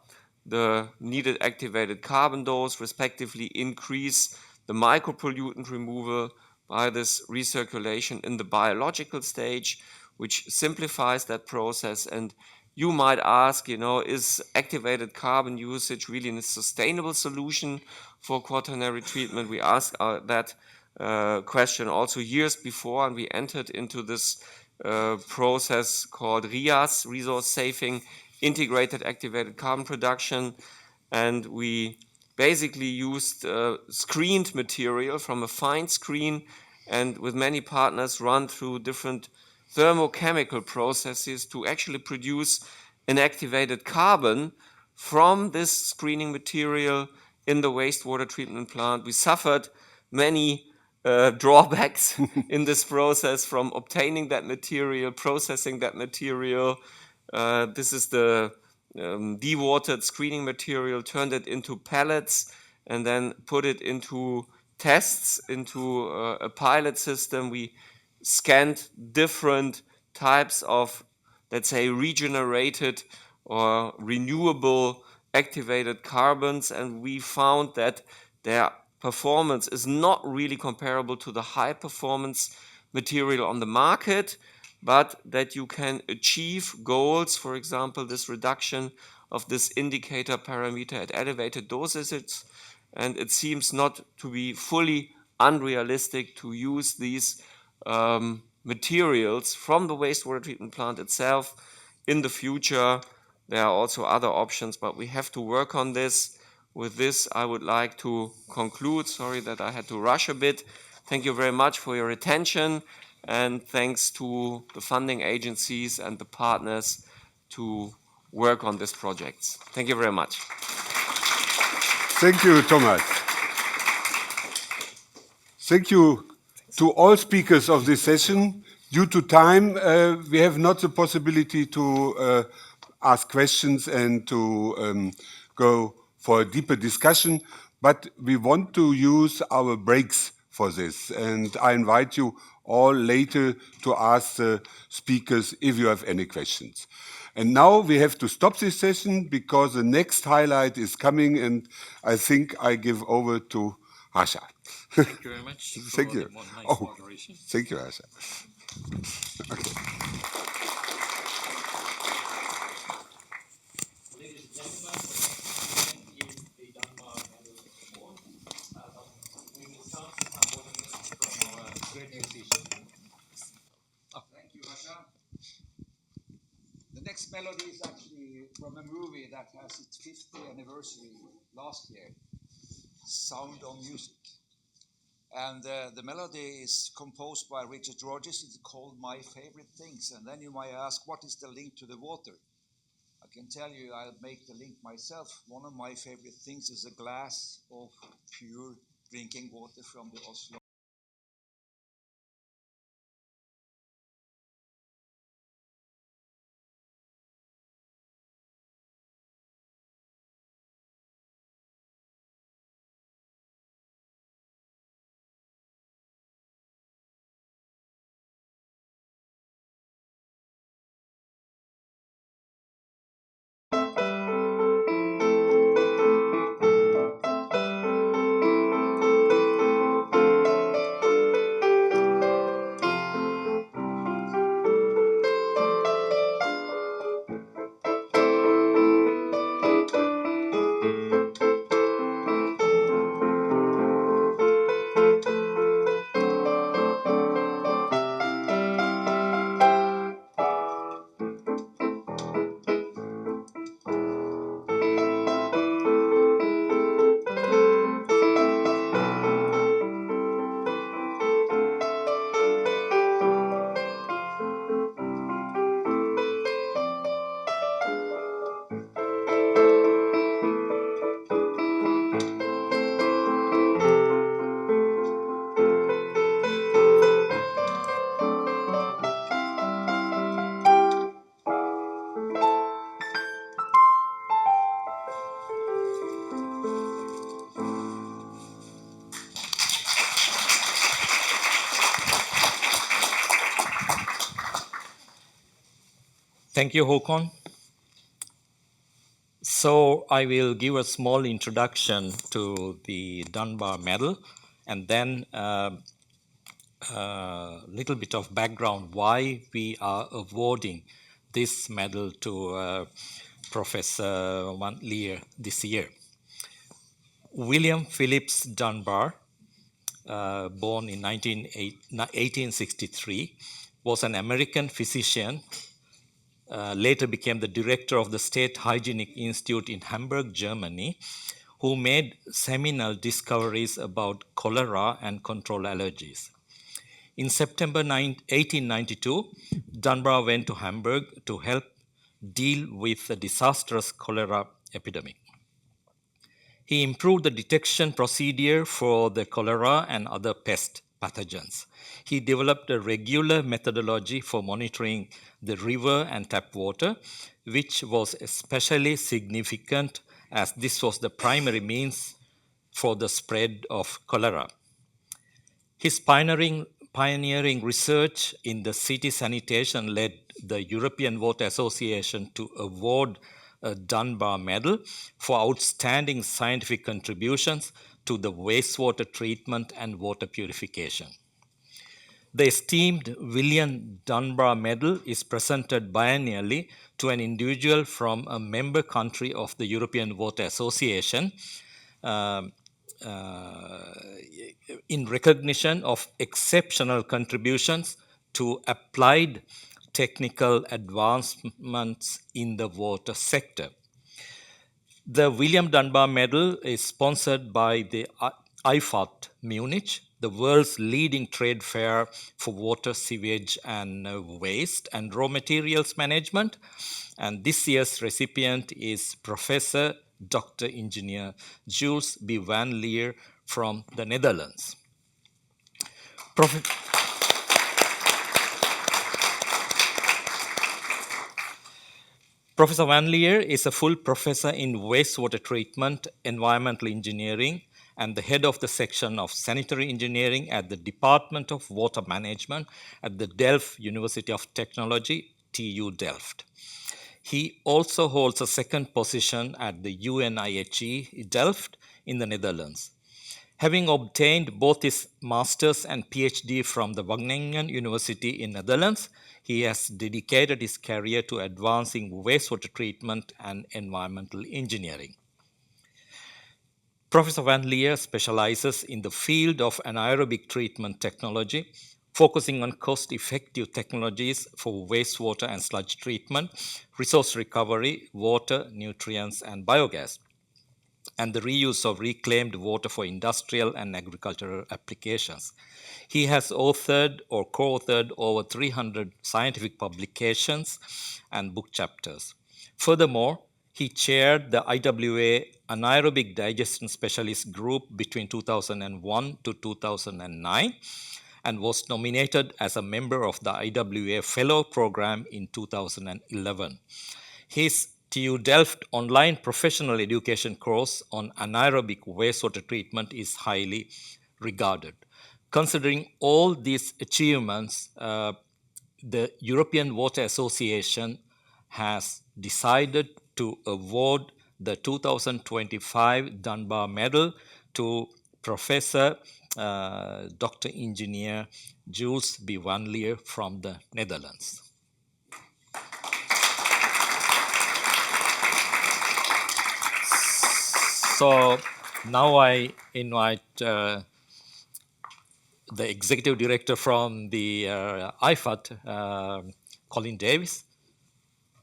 Speaker 13: the needed activated carbon dose, respectively increase the micropollutant removal by this recirculation in the biological stage, which simplifies that process. And you might ask, is activated carbon usage really a sustainable solution for quaternary treatment? We asked that question also years before, and we entered into this process called RIAS, Resource Saving Integrated Activated Carbon Production. And we basically used screened material from a fine screen, and with many partners run through different thermochemical processes to actually produce an activated carbon from this screening material in the wastewater treatment plant. We suffered many drawbacks in this process, from obtaining that material, processing that material. This is the dewatered screening material, turned it into pellets, and then put it into tests, into a pilot system. We scanned different types of, let's say, regenerated or renewable activated carbons, and we found that their performance is not really comparable to the high performance material on the market, but that you can achieve goals, for example, this reduction of this indicator parameter at elevated dosages. And it seems not to be fully unrealistic to use these materials from the wastewater treatment plant itself in the future. There are also other options, but we have to work on this. With this, I would like to conclude. Sorry that I had to rush a bit. Thank you very much for your attention, and thanks to the funding agencies and the partners to work on these projects. Thank you very much.
Speaker 10: Thank you, Thomas. Thank you to all speakers of this session. Due to time, we have not the possibility to ask questions and to go for a deeper discussion, but we want to use our breaks for this. And I invite you all later to ask the speakers if you have any questions. And now we have to stop this session because the next highlight is coming, and I think I give over to Asha.
Speaker 4: Thank you very much.
Speaker 10: Thank you.
Speaker 4: Nice moderation.
Speaker 10: Thank you, Asha. Okay.
Speaker 4: Ladies and gentlemen, in Denmark and we will start from our great musician.
Speaker 5: Thank you, Rasha. The next melody is actually from a movie that has its 50th anniversary last year, Sound of Music. And the melody is composed by Richard Rogers. It's called My Favorite Things. And then you might ask, what is the link to the water? I can tell you, I'll make the link myself. One of my favorite things is a glass of pure drinking water from the Oslo
Speaker 4: Thank you, Håkon. So I will give a small introduction to the Dunbar Medal, and then a little bit of background why we are awarding this medal to Professor Van Leer this year. William Phillips Dunbar, born in 1863, was an American physician, later became the director of the State Hygienic Institute in Hamburg, Germany, who made seminal discoveries about cholera and control allergies. In September 1892, Dunbar went to Hamburg to help deal with the disastrous cholera epidemic. He improved the detection procedure for the cholera and other pest pathogens. He developed a regular methodology for monitoring the river and tap water, which was especially significant as this was the primary means for the spread of cholera. His pioneering research in the city sanitation led the European Water Association to award a Dunbar Medal for outstanding scientific contributions to the wastewater treatment and water purification. The esteemed William Dunbar Medal is presented biennially to an individual from a member country of the European Water Association in recognition of exceptional contributions to applied technical advancements in the water sector. The William Dunbar Medal is sponsored by the IFAT Munich, the world's leading trade fair for water, sewage, and waste and raw materials management. And this year's recipient is Professor Dr. Engineer Jules B. Van Leer from the Netherlands. Professor Van Leer is a full professor in wastewater treatment, environmental engineering, and the head of the section of sanitary engineering at the Department of Water Management at the Delft University of Technology, TU Delft. He also holds a second position at the UNIHE Delft in the Netherlands. Having obtained both his master's and PhD from the Wageningen University in Netherlands, he has dedicated his career to advancing wastewater treatment and environmental engineering. Professor Van Leer specializes in the field of anaerobic treatment technology, focusing on cost-effective technologies for wastewater and sludge treatment, resource recovery, water, nutrients, and biogas, and the reuse of reclaimed water for industrial and agricultural applications. He has authored or co-authored over 300 scientific publications and book chapters. Furthermore, he chaired the IWA Anaerobic Digestion Specialist Group between 2001 to 2009 and was nominated as a member of the IWA Fellow Program in 2011. His TU Delft online professional education course on anaerobic wastewater treatment is highly regarded. Considering all these achievements, the European Water Association has decided to award the 2025 Dunbar Medal to Professor Dr. Engineer Jules B. Van Leer from the Netherlands. So now I invite the executive director from the IFAT, Colin Davis,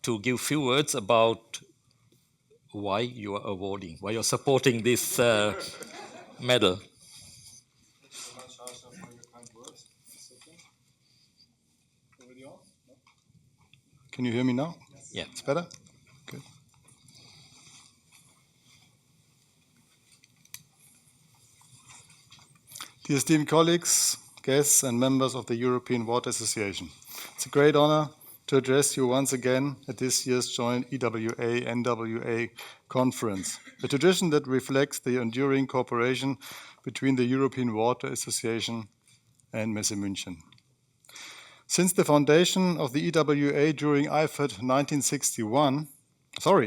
Speaker 4: to give a few words about why you are awarding, why you're supporting this medal.
Speaker 14: Thank you very much, Harsha, for your kind words. Already on? No? Can you hear me now?
Speaker 4: Yes. Yeah.
Speaker 14: It's better? Good. Dear esteemed colleagues, guests, and members of the European Water Association, it's a great honor to address you once again at this year's joint EWA-NWA conference, a tradition that reflects the enduring cooperation between the European Water Association and Messe München. Since the foundation of the EWA during IFAD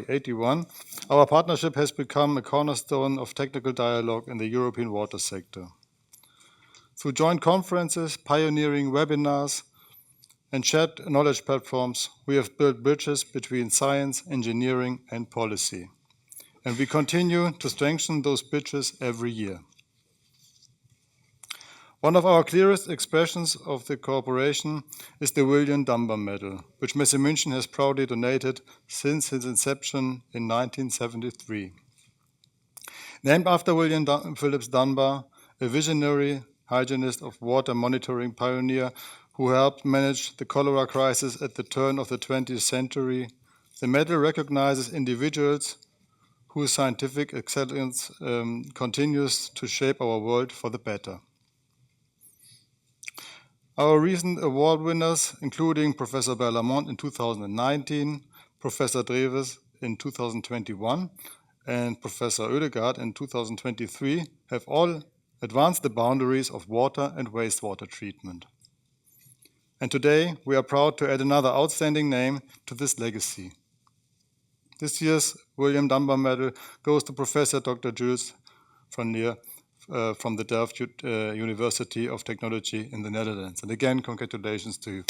Speaker 14: 81, our partnership has become a cornerstone of technical dialogue in the European water sector. Through joint conferences, pioneering webinars, and shared knowledge platforms, we have built bridges between science, engineering, and policy. And we continue to strengthen those bridges every year. One of our clearest expressions of the cooperation is the William Dunbar Medal, which Messe München has proudly donated since its inception in 1973. Named after William Phillips Dunbar, a visionary hygienist of water monitoring pioneer who helped manage the cholera crisis at the turn of the 20th century, the medal recognizes individuals whose scientific excellence continues to shape our world for the better. Our recent award winners, including Professor Berlamont in 2019, Professor Dreves in 2021, and Professor Oedegaard in 2023, have all advanced the boundaries of water and wastewater treatment. And today, we are proud to add another outstanding name to this legacy. This year's William Dunbar Medal goes to Professor Dr. Jules van Leer from the Delft University of Technology in the Netherlands. And again, congratulations to you.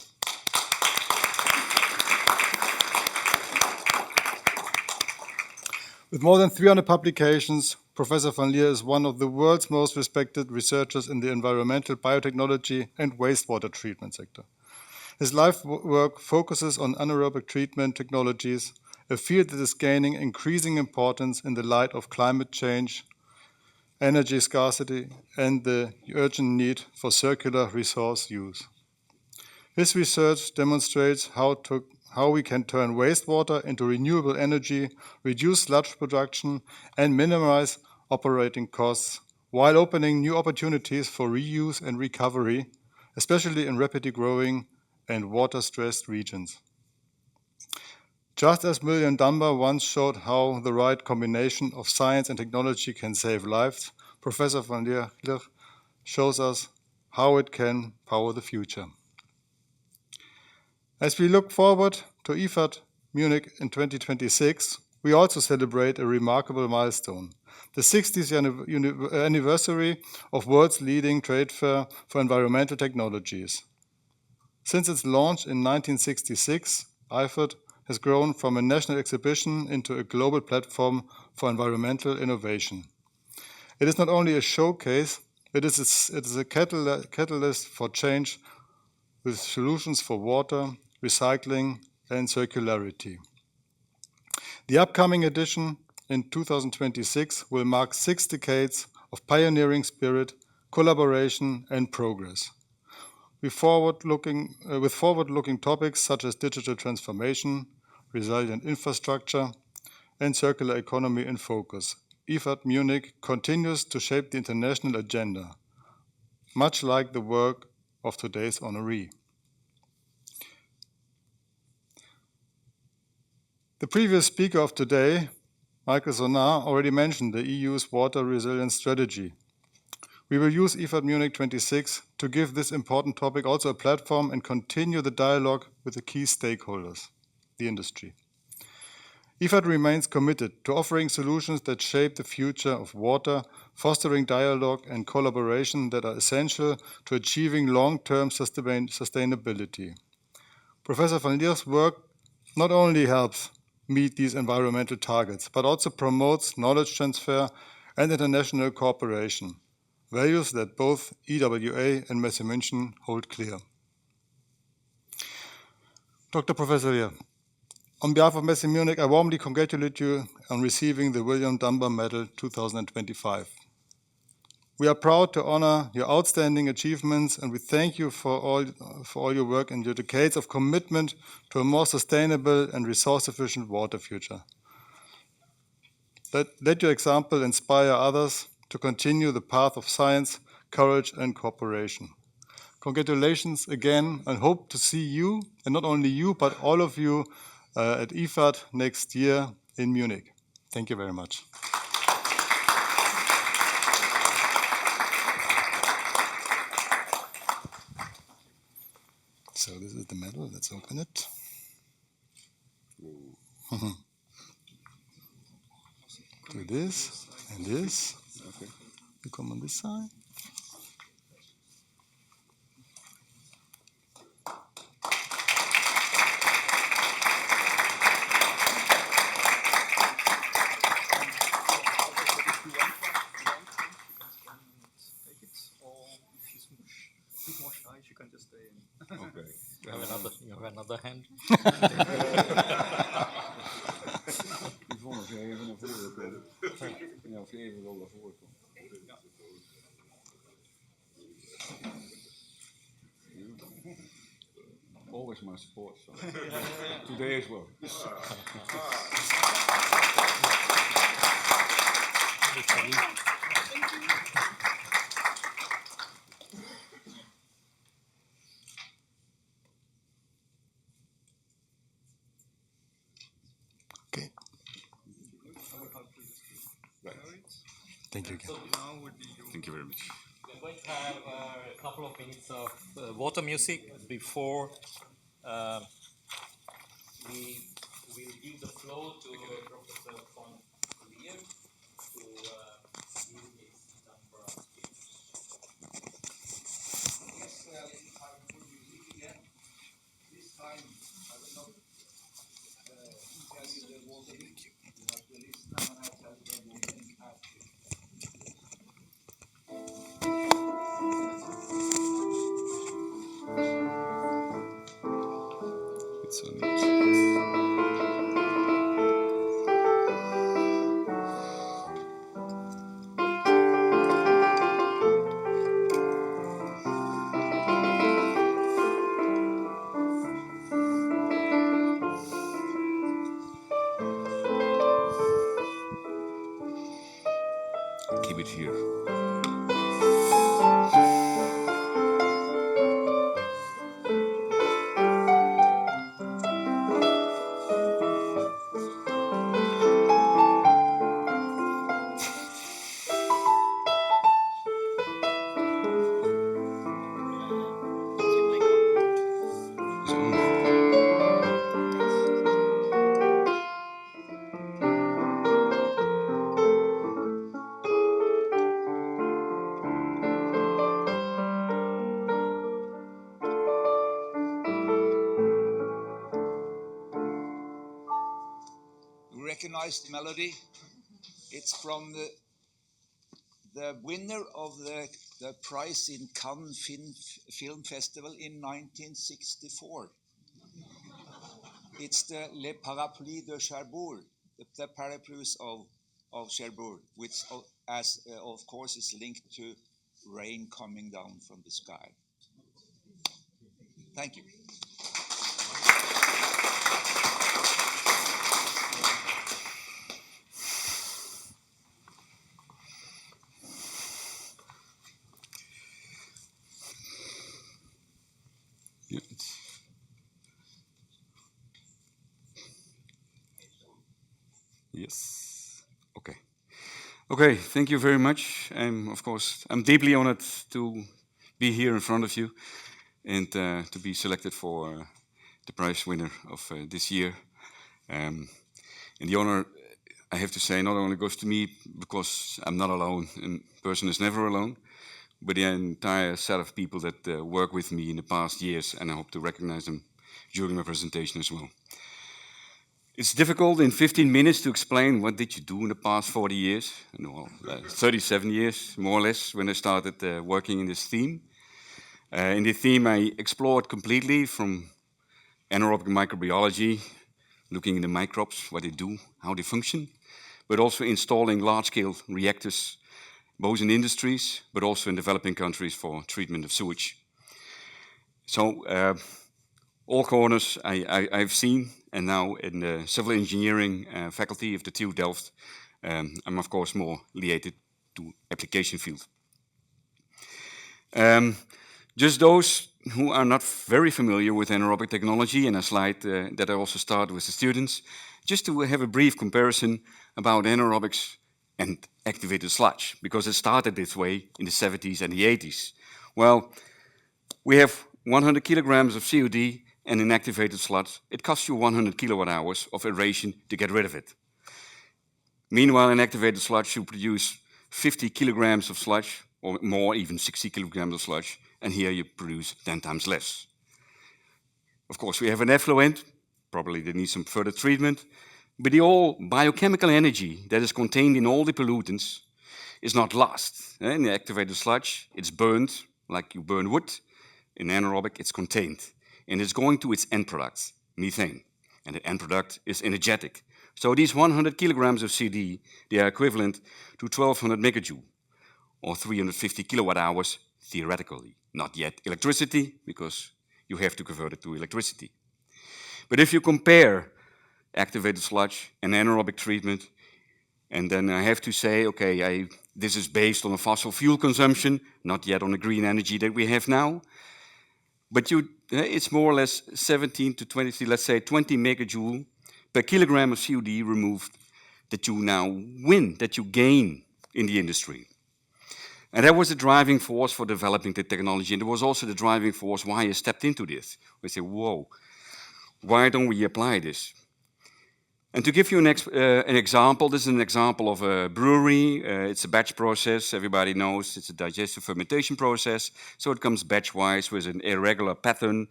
Speaker 14: With more than 300 publications, Professor van Leer is one of the world's most respected researchers in the environmental biotechnology and wastewater treatment sector. His life work focuses on anaerobic treatment technologies, a field that is gaining increasing importance in the light of climate change, energy scarcity, and the urgent need for circular resource use. His research demonstrates how we can turn wastewater into renewable energy, reduce sludge production, and minimize operating costs, while opening new opportunities for reuse and recovery, especially in rapidly growing and water-stressed regions. Just as William Dunbar once showed how the right combination of science and technology can save lives, Professor van Leer shows us how it can power the future. As we look forward to IFAD Munich in 2026, we also celebrate a remarkable milestone, the 60th anniversary of world's leading trade fair for environmental technologies. Since its launch in 1966, IFAD has grown from a national exhibition into a global platform for environmental innovation. It is not only a showcase, it is a catalyst for change with solutions for water, recycling, and circularity. The upcoming edition in 2026 will mark 6 decades of pioneering spirit, collaboration, and progress. With forward-looking topics such as digital transformation, resilient infrastructure, and circular economy in focus, IFAD Munich continues to shape the international agenda, much like the work of today's honoree. The previous speaker of today, Michael Sonar, already mentioned the EU's water resilience strategy. We will use IFAD Munich 26 to give this important topic also a platform and continue the dialogue with the key stakeholders, the industry. IFAD remains committed to offering solutions that shape the future of water, fostering dialogue and collaboration that are essential to achieving long-term sustainability. Professor van Leer's work not only helps meet these environmental targets, but also promotes knowledge transfer and international cooperation, values that both EWA and Messe München hold clear. Dr. Professor Leer, on behalf of Messe Munich, I warmly congratulate you on receiving the William Dunbar Medal 2025. We are proud to honor your outstanding achievements, and we thank you for all your work and your decades of commitment to a more sustainable and resource-efficient water future. Let your example inspire others to continue the path of science, courage, and cooperation. Congratulations again, and hope to see you, and not only you, but all of you at IFAD next year in Munich. Thank you very much. So this is the medal. Let's open it. Do this and this. Okay. You come on this side.
Speaker 1: You can just stay in.
Speaker 4: Okay. You have another hand?
Speaker 10: Yvonne, even naar voren komen. Ja, of je even wel naar voren komt. Always my support. So. Today as well.
Speaker 14: Okay. Thank you again.
Speaker 10: Thank you very much.
Speaker 4: We're going to have a couple of minutes of water music before we will give the floor to Professor von Leer to give his number of speech.
Speaker 5: Yes, good music again. This time I will not tell you the water link. You have to listen and I tell you the water link after.
Speaker 10: It's so neat. Keep it here.
Speaker 5: You recognize the melody? It's from the winner of the prize in Cannes Film Festival in 1964. It's the Le Parapluie de Cherbourg, the parapluies of Cherbourg, which of course is linked to rain coming down from the sky. Thank you.
Speaker 10: Yeah. Yes. Okay. Okay. Thank you very much. I'm deeply honored to be here in front of you and to be selected for the prize winner of this year. And the honor, I have to say, not only goes to me because I'm not alone, and a person is never alone, but the entire set of people that work with me in the past years, and I hope to recognize them during my presentation as well. It's difficult in 15 minutes to explain what did you do in the past 40 years, 37 years, more or less, when I started working in this theme. In the theme, I explored completely from anaerobic microbiology, looking at the microbes, what they do, how they function, but also installing large-scale reactors, both in industries, but also in developing countries for treatment of sewage. So all corners I've seen, and now in the civil engineering faculty of the TU Delft, I'm of course more related to application field. Just those who are not very familiar with anaerobic technology, and a slide that I also start with the students, just to have a brief comparison about anaerobics and activated sludge, because it started this way in the 70s and the 80s. Well, we have
Speaker 15: 100 kilograms of COD and an activated sludge, it costs you 100 kilowatt hours of aeration to get rid of it. Meanwhile, an activated sludge should produce 50 kilograms of sludge, or more, even 60 kilograms of sludge, and here you produce 10 times less. Of course, we have an effluent, probably they need some further treatment, but the all biochemical energy that is contained in all the pollutants is not lost. In the activated sludge, it's burned like you burn wood. In anaerobic, it's contained, and it's going to its end product, methane, and the end product is energetic. So these 100 kilograms of CD, they are equivalent to 1200 megajoule, or 350 kilowatt hours theoretically. Not yet electricity, because you have to convert it to electricity. But if you compare activated sludge and anaerobic treatment, and then I have to say, okay, this is based on a fossil fuel consumption, not yet on the green energy that we have now, but it's more or less 17 to 20, let's say 20 megajoule per kilogram of COD removed that you now win, that you gain in the industry. And that was the driving force for developing the technology, and it was also the driving force why I stepped into this. We say, whoa, why don't we apply this? And to give you an example, this is an example of a brewery. It's a batch process. Everybody knows it's a digestive fermentation process. So it comes batch-wise with an irregular pattern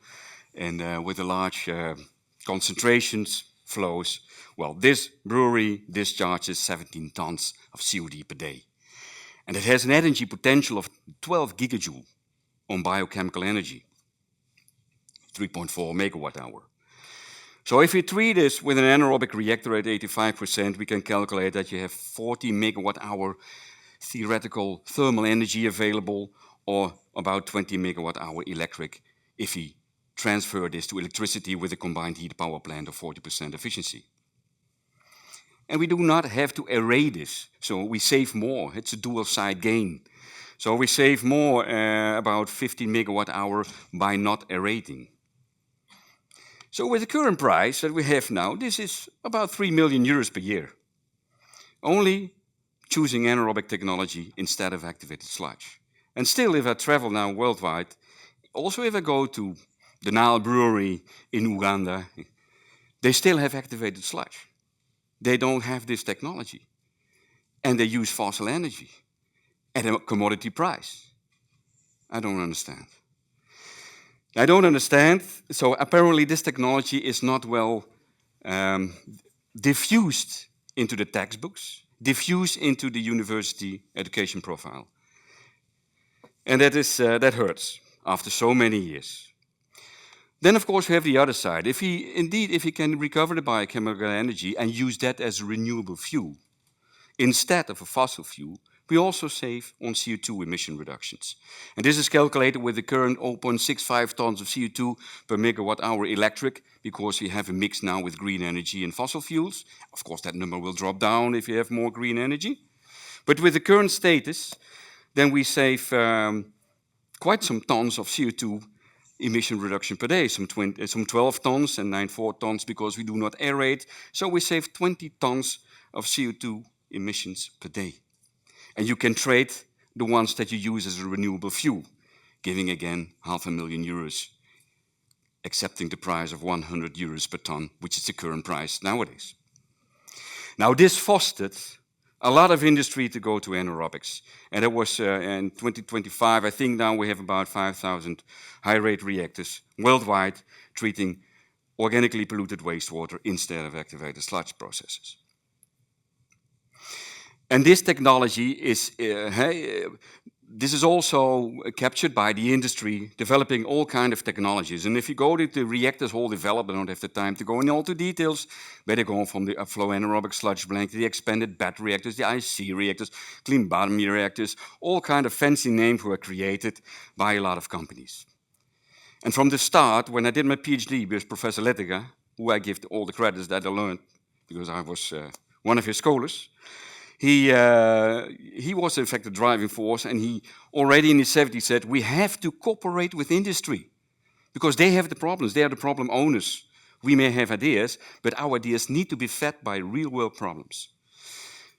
Speaker 15: and with a large concentrations, flows. Well, this brewery discharges 17 tons of COD per day. And it has an energy potential of 12 gigajoule on biochemical energy, 3.4 megawatt hour. So if we treat this with an anaerobic reactor at 85%, we can calculate that you have 40 megawatt hour theoretical thermal energy available, or about 20 megawatt hour electric if we transfer this to electricity with a combined heat power plant of 40% efficiency. And we do not have to array this, so we save more. It's a dual side gain. So we save more, about 15 megawatt hour by not aerating. So with the current price that we have now, this is about 3 million euros per year. Only choosing anaerobic technology instead of activated sludge. And still, if I travel now worldwide, also if I go to the Nile Brewery in Uganda, they still have activated sludge. They don't have this technology. And they use fossil energy at a commodity price. I don't understand. I don't understand. So apparently this technology is not well diffused into the textbooks, diffused into the university education profile. And that hurts after so many years. Then, of course, we have the other side. If we can recover the biochemical energy and use that as a renewable fuel instead of a fossil fuel, we also save on CO2 emission reductions. And this is calculated with the current 0.65 tons of CO2 per megawatt hour electric, because we have a mix now with green energy and fossil fuels. Of course, that number will drop down if you have more green energy. But with the current status, then we save quite some tons of CO2 emission reduction per day, some 12 tons and 94 tons because we do not aerate. So we save 20 tons of CO2 emissions per day. And you can trade the ones that you use as a renewable fuel, giving again €500,000, accepting the price of 100 euros per ton, which is the current price nowadays. Now this fostered a lot of industry to go to anaerobics. And it was in 2025, I think now we have about 5,000 high-rate reactors worldwide treating organically polluted wastewater instead of activated sludge processes. And this technology is, this is also captured by the industry developing all kinds of technologies. And if you go to the reactors whole development, I don't have the time to go into all the details, but they go from the upflow anaerobic sludge blank to the expanded bed reactors, the IC reactors, clean bottom reactors, all kinds of fancy names were created by a lot of companies. And from the start, when I did my PhD with Professor Lettiger, who I give all the credits that I learned, because I was one of his scholars, he was in fact the driving force, and he already in the 70s said, we have to cooperate with industry because they have the problems, they are the problem owners. We may have ideas, but our ideas need to be fed by real world problems.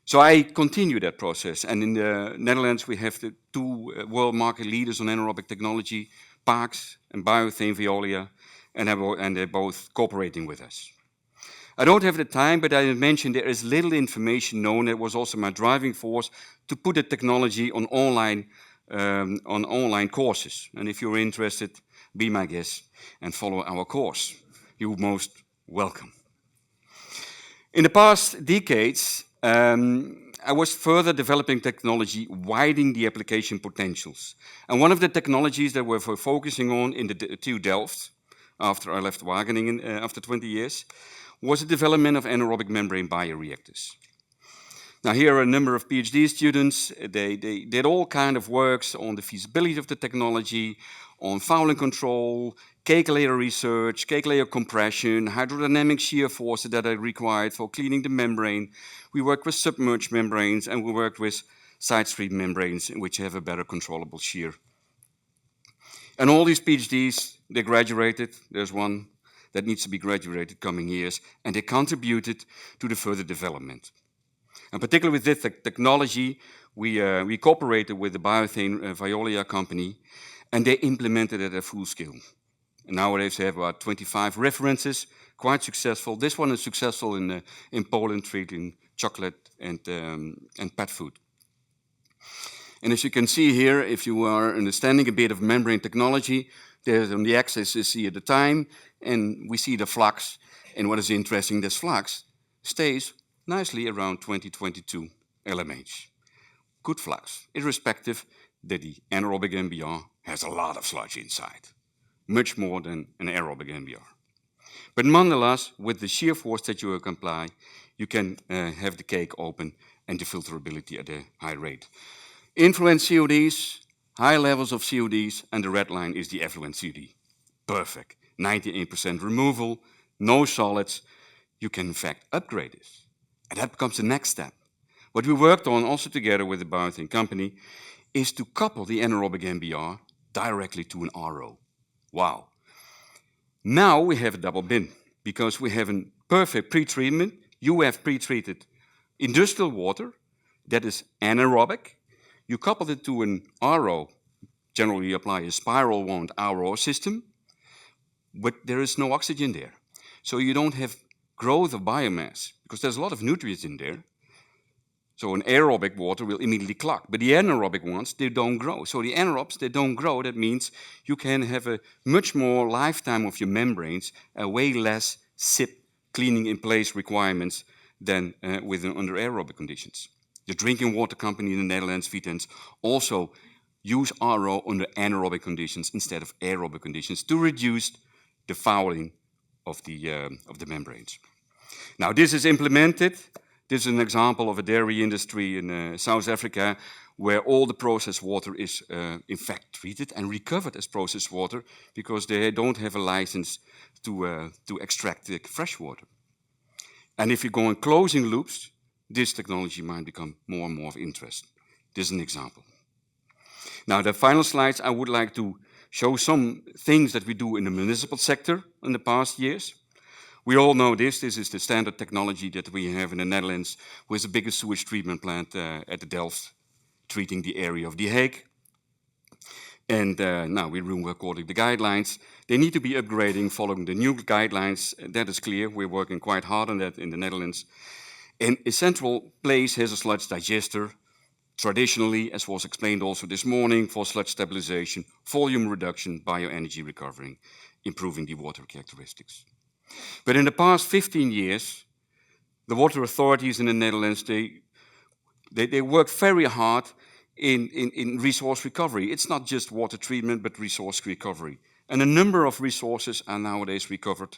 Speaker 15: So I continue that process, and in the Netherlands we have the two world market leaders on anaerobic technology, parks, and Biothane Veolia, and they're both cooperating with us. I don't have the time, but I mentioned there is little information known. It was also my driving force to put the technology on online courses. And if you're interested, be my guest and follow our course. You're most welcome. In the past decades, I was further developing technology, widening the application potentials. And one of the technologies that we're focusing on in the TU Delft, after I left Wageningen after 20 years, was the development of anaerobic membrane bioreactors. Now here are a number of PhD students. They did all kind of works on the feasibility of the technology, on fouling control, cake layer research, cake layer compression, hydrodynamic shear forces that are required for cleaning the membrane. We worked with submerged membranes, and we worked with side stream membranes, which have a better controllable shear. And all these PhDs, they graduated. There's one that needs to be graduated coming years, and they contributed to the further development. And particularly with this technology, we cooperated with the Biothane Veolia company, and they implemented it at full scale. And nowadays they have about 25 references, quite successful. This one is successful in Poland, treating chocolate and pet food. And as you can see here, if you are understanding a bit of membrane technology, there's on the axis you see at the time, and we see the flux. And what is interesting, this flux stays nicely around 2022 LMH. Good flux, irrespective that the anaerobic MBR has a lot of sludge inside, much more than an aerobic MBR. But nonetheless, with the shear force that you apply, you can have the cake open and the filterability at a high rate. Influent CODs, high levels of CODs, and the red line is the effluent COD. Perfect. 98% removal, no solids. You can in fact upgrade this. And that becomes the next step. What we worked on also together with the Biothane company is to couple the anaerobic MBR directly to an RO. Wow. Now we have a double bin because we have a perfect pretreatment. You have pretreated industrial water that is anaerobic. You couple it to an RO. Generally you apply a spiral wound RO system, but there is no oxygen there. So you don't have growth of biomass because there's a lot of nutrients in there. So an aerobic water will immediately clog, but the anaerobic ones, they don't grow. So the anaerobes, they don't grow. That means you can have a much more lifetime of your membranes, way less SIP cleaning in place requirements than under aerobic conditions. The drinking water company in the Netherlands, Vitens, also use RO under anaerobic conditions instead of aerobic conditions to reduce the fouling of the membranes. Now this is implemented. This is an example of a dairy industry in South Africa where all the processed water is in fact treated and recovered as processed water because they don't have a license to extract the fresh water. And if you go on closing loops, this technology might become more and more of interest. This is an example. Now the final slides, I would like to show some things that we do in the municipal sector in the past years. We all know this. This is the standard technology that we have in the Netherlands with the biggest sewage treatment plant at the Delft, treating the area of The Hague. And now we run according to the guidelines. They need to be upgrading following the new guidelines. That is clear. We're working quite hard on that in the Netherlands. And a central place has a sludge digester, traditionally, as was explained also this morning, for sludge stabilization, volume reduction, bioenergy recovery, improving the water characteristics. But in the past 15 years, the water authorities in the Netherlands, they work very hard in resource recovery. It's not just water treatment, but resource recovery. And a number of resources are nowadays recovered,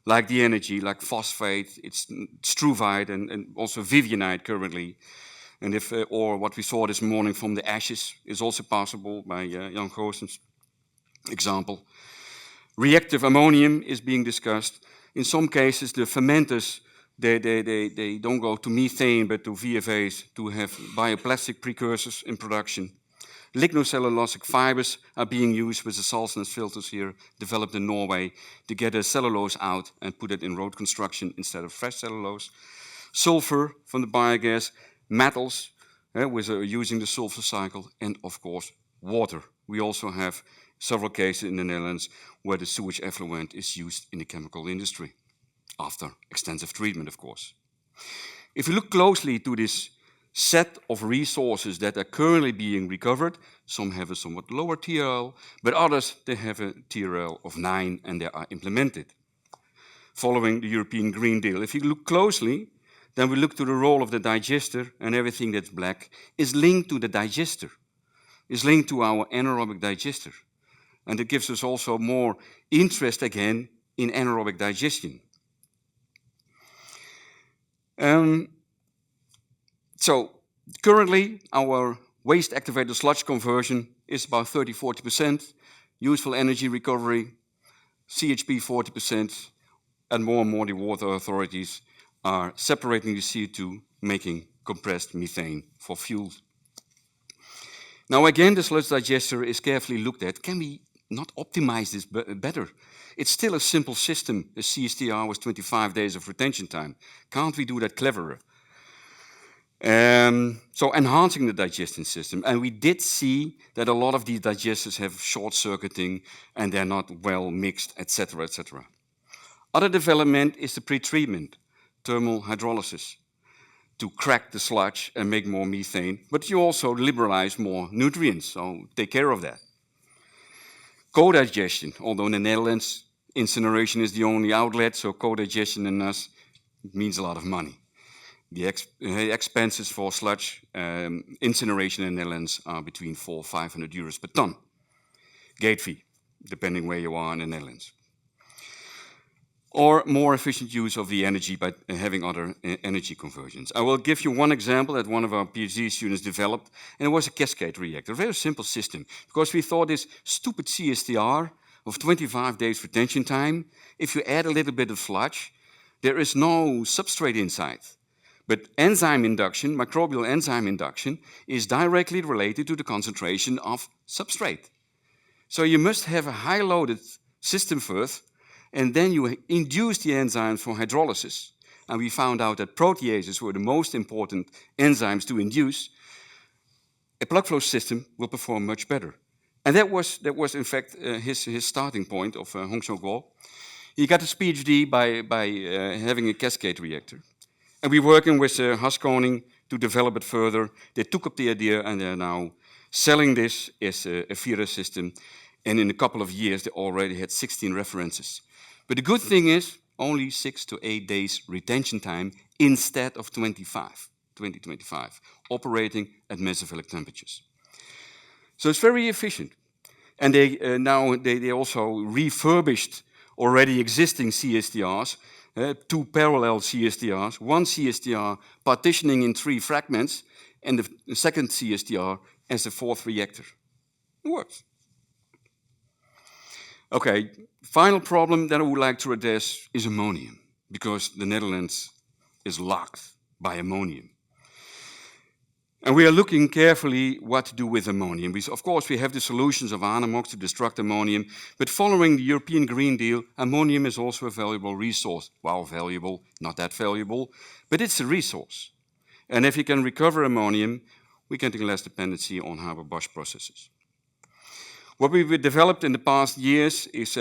Speaker 15: like the energy, like phosphate, it's struvite and also vivianite currently. And or what we saw this morning from the ashes is also possible by Jan Goosen's example. Reactive ammonium is being discussed. In some cases, the fermenters, they don't go to methane, but to VFAs to have bioplastic precursors in production. Lignocellulosic fibers are being used with the Salsnes filters here, developed in Norway, to get the cellulose out and put it in road construction instead of fresh cellulose. Sulfur from the biogas, metals, with using the sulfur cycle, and of course, water. We also have several cases in the Netherlands where the sewage effluent is used in the chemical industry, after extensive treatment, of course. If you look closely to this set of resources that are currently being recovered, some have a somewhat lower TRL, but others, they have a TRL of 9 and they are implemented, following the European Green Deal. If you look closely, then we look to the role of the digester, and everything that's black is linked to the digester, is linked to our anaerobic digester. And it gives us also more interest again in anaerobic digestion. So currently our waste activated sludge conversion is about 30–40%, useful energy recovery, CHP 40%, and more the water authorities are separating the CO2, making compressed methane for fuel. Now again, the sludge digester is carefully looked at. Can we not optimize this better? It's still a simple system. The CSTR was 25 days of retention time. Can't we do that cleverer? So enhancing the digestion system. And we did see that a lot of these digesters have short-circuiting and they're not well mixed, etc., etc. Other development is the pretreatment, thermal hydrolysis, to crack the sludge and make more methane, but you also liberalize more nutrients, so take care of that. Co-digestion, although in the Netherlands, incineration is the only outlet, so co-digestion in us means a lot of money. The expenses for sludge incineration in the Netherlands are between 400 and 500 euros per ton. Gate fee, depending where you are in the Netherlands. Or more efficient use of the energy by having other energy conversions. I will give you one example that one of our PhD students developed, and it was a cascade reactor, a very simple system, because we thought this stupid CSTR of 25 days retention time, if you add a little bit of sludge, there is no substrate inside. But enzyme induction, microbial enzyme induction, is directly related to the concentration of substrate. So you must have a high-loaded system first, and then you induce the enzymes for hydrolysis. And we found out that proteases were the most important enzymes to induce. A plug flow system will perform much better. And that was in fact his starting point of Hong Seok-Guo. He got his PhD by having a cascade reactor. And we're working with Haskoning to develop it further. They took up the idea and they're now selling this as a Vira system. And in a couple of years, they already had 16 references. But the good thing is only 6 to 8 days retention time instead of 20–25, operating at mesophilic temperatures. So it's very efficient. And they also refurbished already existing CSTRs, 2 parallel CSTRs, one CSTR partitioning in 3 fragments, and the second CSTR as the 4th reactor. It works. Okay, final problem that I would like to address is ammonium, because the Netherlands is locked by ammonium. And we are looking carefully what to do with ammonium. Of course, we have the solutions of Anemox to destruct ammonium, but following the European Green Deal, ammonium is also a valuable resource. Well, valuable, not that valuable, but it's a resource. And if you can recover ammonium, we can take less dependency on Haber-Bosch processes. What we've developed in the past years is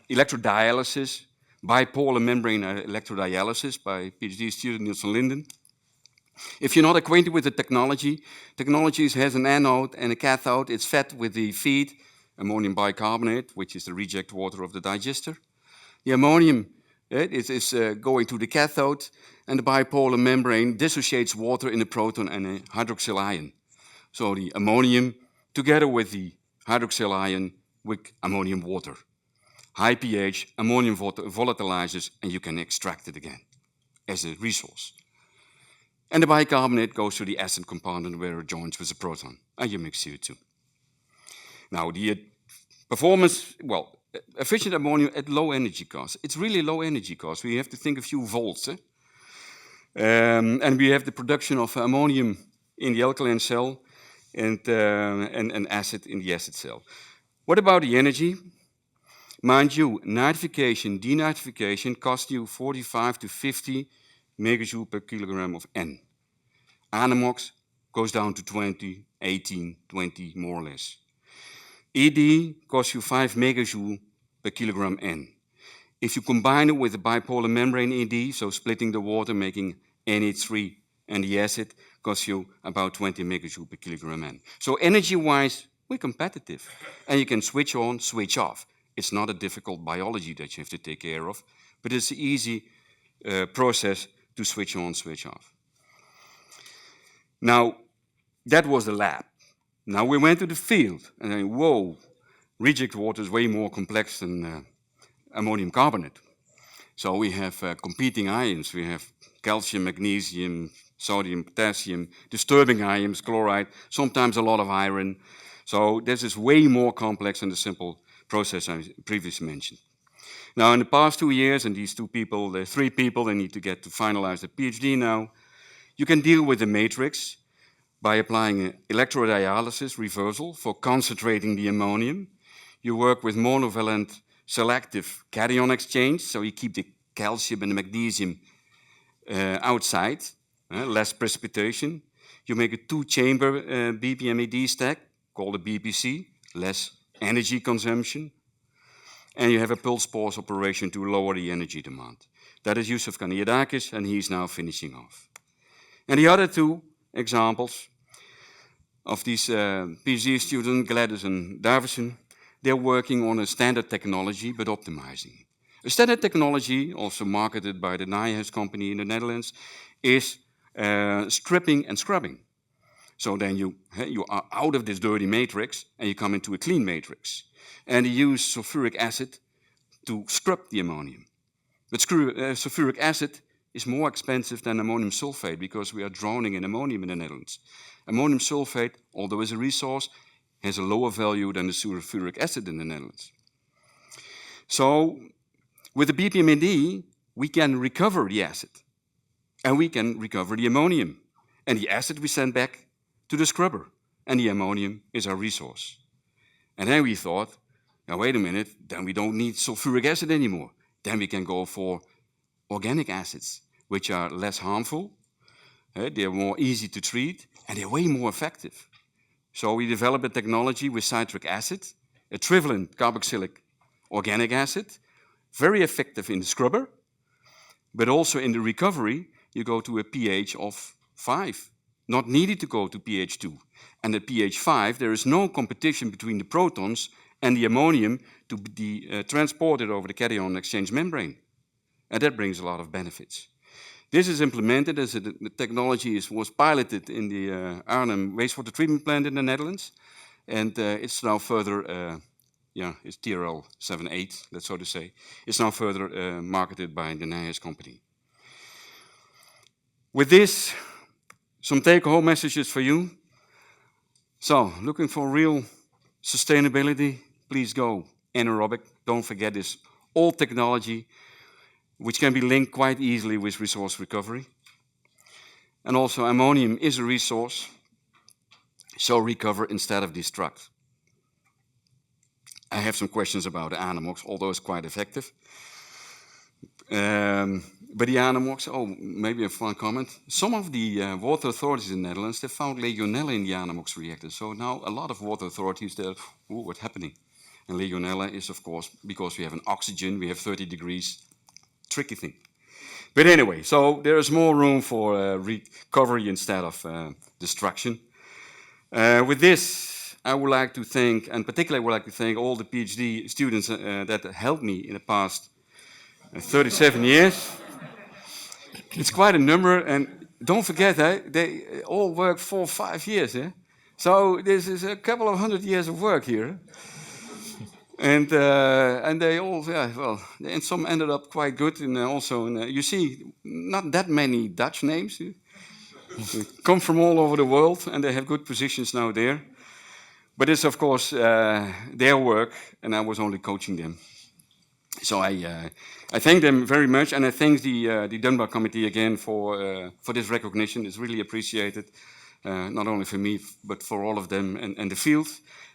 Speaker 15: electrodialysis, bipolar membrane electrodialysis by PhD student Niels van Linden. If you're not acquainted with the technology has an anode and a cathode. It's fed with the feed, ammonium bicarbonate, which is the reject water of the digester. The ammonium is going to the cathode, and the bipolar membrane dissociates water in a proton and a hydroxyl ion. So the ammonium, together with the hydroxyl ion with ammonium water. High pH, ammonium volatilizes, and you can extract it again as a resource. And the bicarbonate goes to the acid component where it joins with a proton, and you mix CO2. Now, the performance, well, efficient ammonium at low energy cost. It's really low energy cost. We have to think a few volts. And we have the production of ammonium in the alkaline cell and acid in the acid cell. What about the energy? Mind you, nitrification, denitrification costs you 45 to 50 megajoule per kilogram of N. Anemox goes down to 20, 18, 20, more or less. ED costs you 5 megajoule per kilogram N. If you combine it with the bipolar membrane ED, so splitting the water, making NH3 and the acid, costs you about 20 megajoule per kilogram N. So energy-wise, we're competitive. And you can switch on, switch off. It's not a difficult biology that you have to take care of, but it's an easy process to switch on, switch off. Now, that was the lab. Now we went to the field, and then, whoa, reject water is way more complex than ammonium carbonate. So we have competing ions. We have calcium, magnesium, sodium, potassium, disturbing ions, chloride, sometimes a lot of iron. So this is way more complex than the simple process I previously mentioned. Now, in the past 2 years, and these 2 people, the 3 people, they need to get to finalize their PhD now, you can deal with the matrix by applying electrodialysis reversal for concentrating the ammonium. You work with monovalent selective cation exchange, so you keep the calcium and the magnesium outside, less precipitation. You make a 2-chamber BPMED stack, called a BPC, less energy consumption. And you have a pulse pause operation to lower the energy demand. That is Yusuf Kaniadakis, and he's now finishing off. And the other 2 examples of these PhD students, Gladys and Davison, they're working on a standard technology, but optimizing. A standard technology, also marketed by the Nijhuis company in the Netherlands, is stripping and scrubbing. So then you are out of this dirty matrix and you come into a clean matrix. And you use sulfuric acid to scrub the ammonium. But sulfuric acid is more expensive than ammonium sulfate because we are drowning in ammonium in the Netherlands. Ammonium sulfate, although it's a resource, has a lower value than the sulfuric acid in the Netherlands. So with the BPMED, we can recover the acid and we can recover the ammonium. And the acid we send back to the scrubber, and the ammonium is our resource. And then we thought, now wait a minute, then we don't need sulfuric acid anymore. Then we can go for organic acids, which are less harmful, they're more easy to treat, and they're way more effective. So we developed a technology with citric acid, a trivalent carboxylic organic acid, very effective in the scrubber, but also in the recovery, you go to a pH of 5. Not needed to go to pH 2. And at pH 5, there is no competition between the protons and the ammonium to be transported over the cation exchange membrane. And that brings a lot of benefits. This is implemented as the technology was piloted in the Arnhem wastewater treatment plant in the Netherlands. And it's now further, it's TRL 7.8, that's so to say. It's now further marketed by the Nijhuis company. With this, some take-home messages for you. So, looking for real sustainability, please go anaerobic. Don't forget this old technology, which can be linked quite easily with resource recovery. And also, ammonium is a resource, so recover instead of destruct. I have some questions about the Anamox, although it's quite effective. But the Anamox, maybe a fun comment. Some of the water authorities in the Netherlands, they found Legionella in the Anamox reactor. So now a lot of water authorities, they're, what's happening? And Legionella is, of course, because we have an oxygen, we have 30 degrees, tricky thing. But anyway, so there is more room for recovery instead of destruction. With this, I would like to thank, and particularly I would like to thank all the PhD students that helped me in the past 37 years. It's quite a number, and don't forget, they all work 4 or 5 years. So this is a couple of 100 years of work here. And they all, and some ended up quite good. And also, you see, not that many Dutch names. They come from all over the world, and they have good positions now there. But it's, of course, their work, and I was only coaching them. So I thank them very much, and I thank the Dunbar Committee again for this recognition. It's really appreciated, not only for me, but for all of them and the field.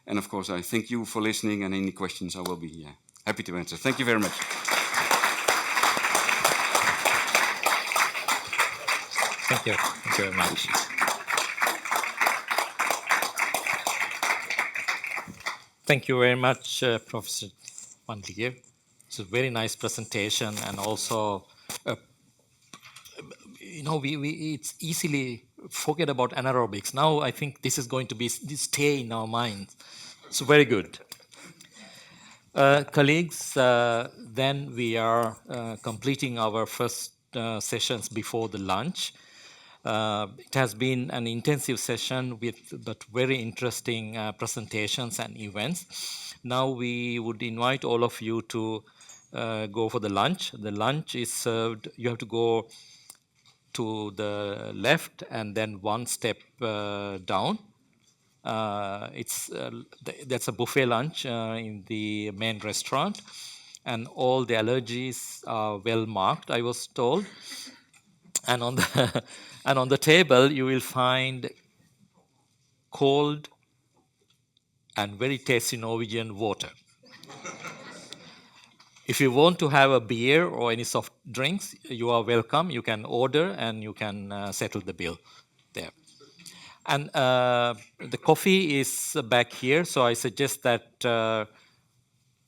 Speaker 15: And of course, I thank you for listening, and any questions I will be happy to answer. Thank you very much.
Speaker 4: Thank you. Thank you very much. Thank you very much, Professor Van Lier. It's a very nice presentation, and also, it's easily forget about anaerobics. Now I think this is going to stay in our minds. So very good. Colleagues, then we are completing our first sessions before the lunch. It has been an intensive session but very interesting presentations and events. Now we would invite all of you to go for the lunch. The lunch is served, you have to go to the left and then one step down. That's a buffet lunch in the main restaurant, and all the allergies are well marked, I was told. And on the and on the table you will find cold and very tasty Norwegian water. If you want to have a beer or any soft drinks, you are welcome. You can order and you can settle the bill there. And the coffee is back here, so I suggest that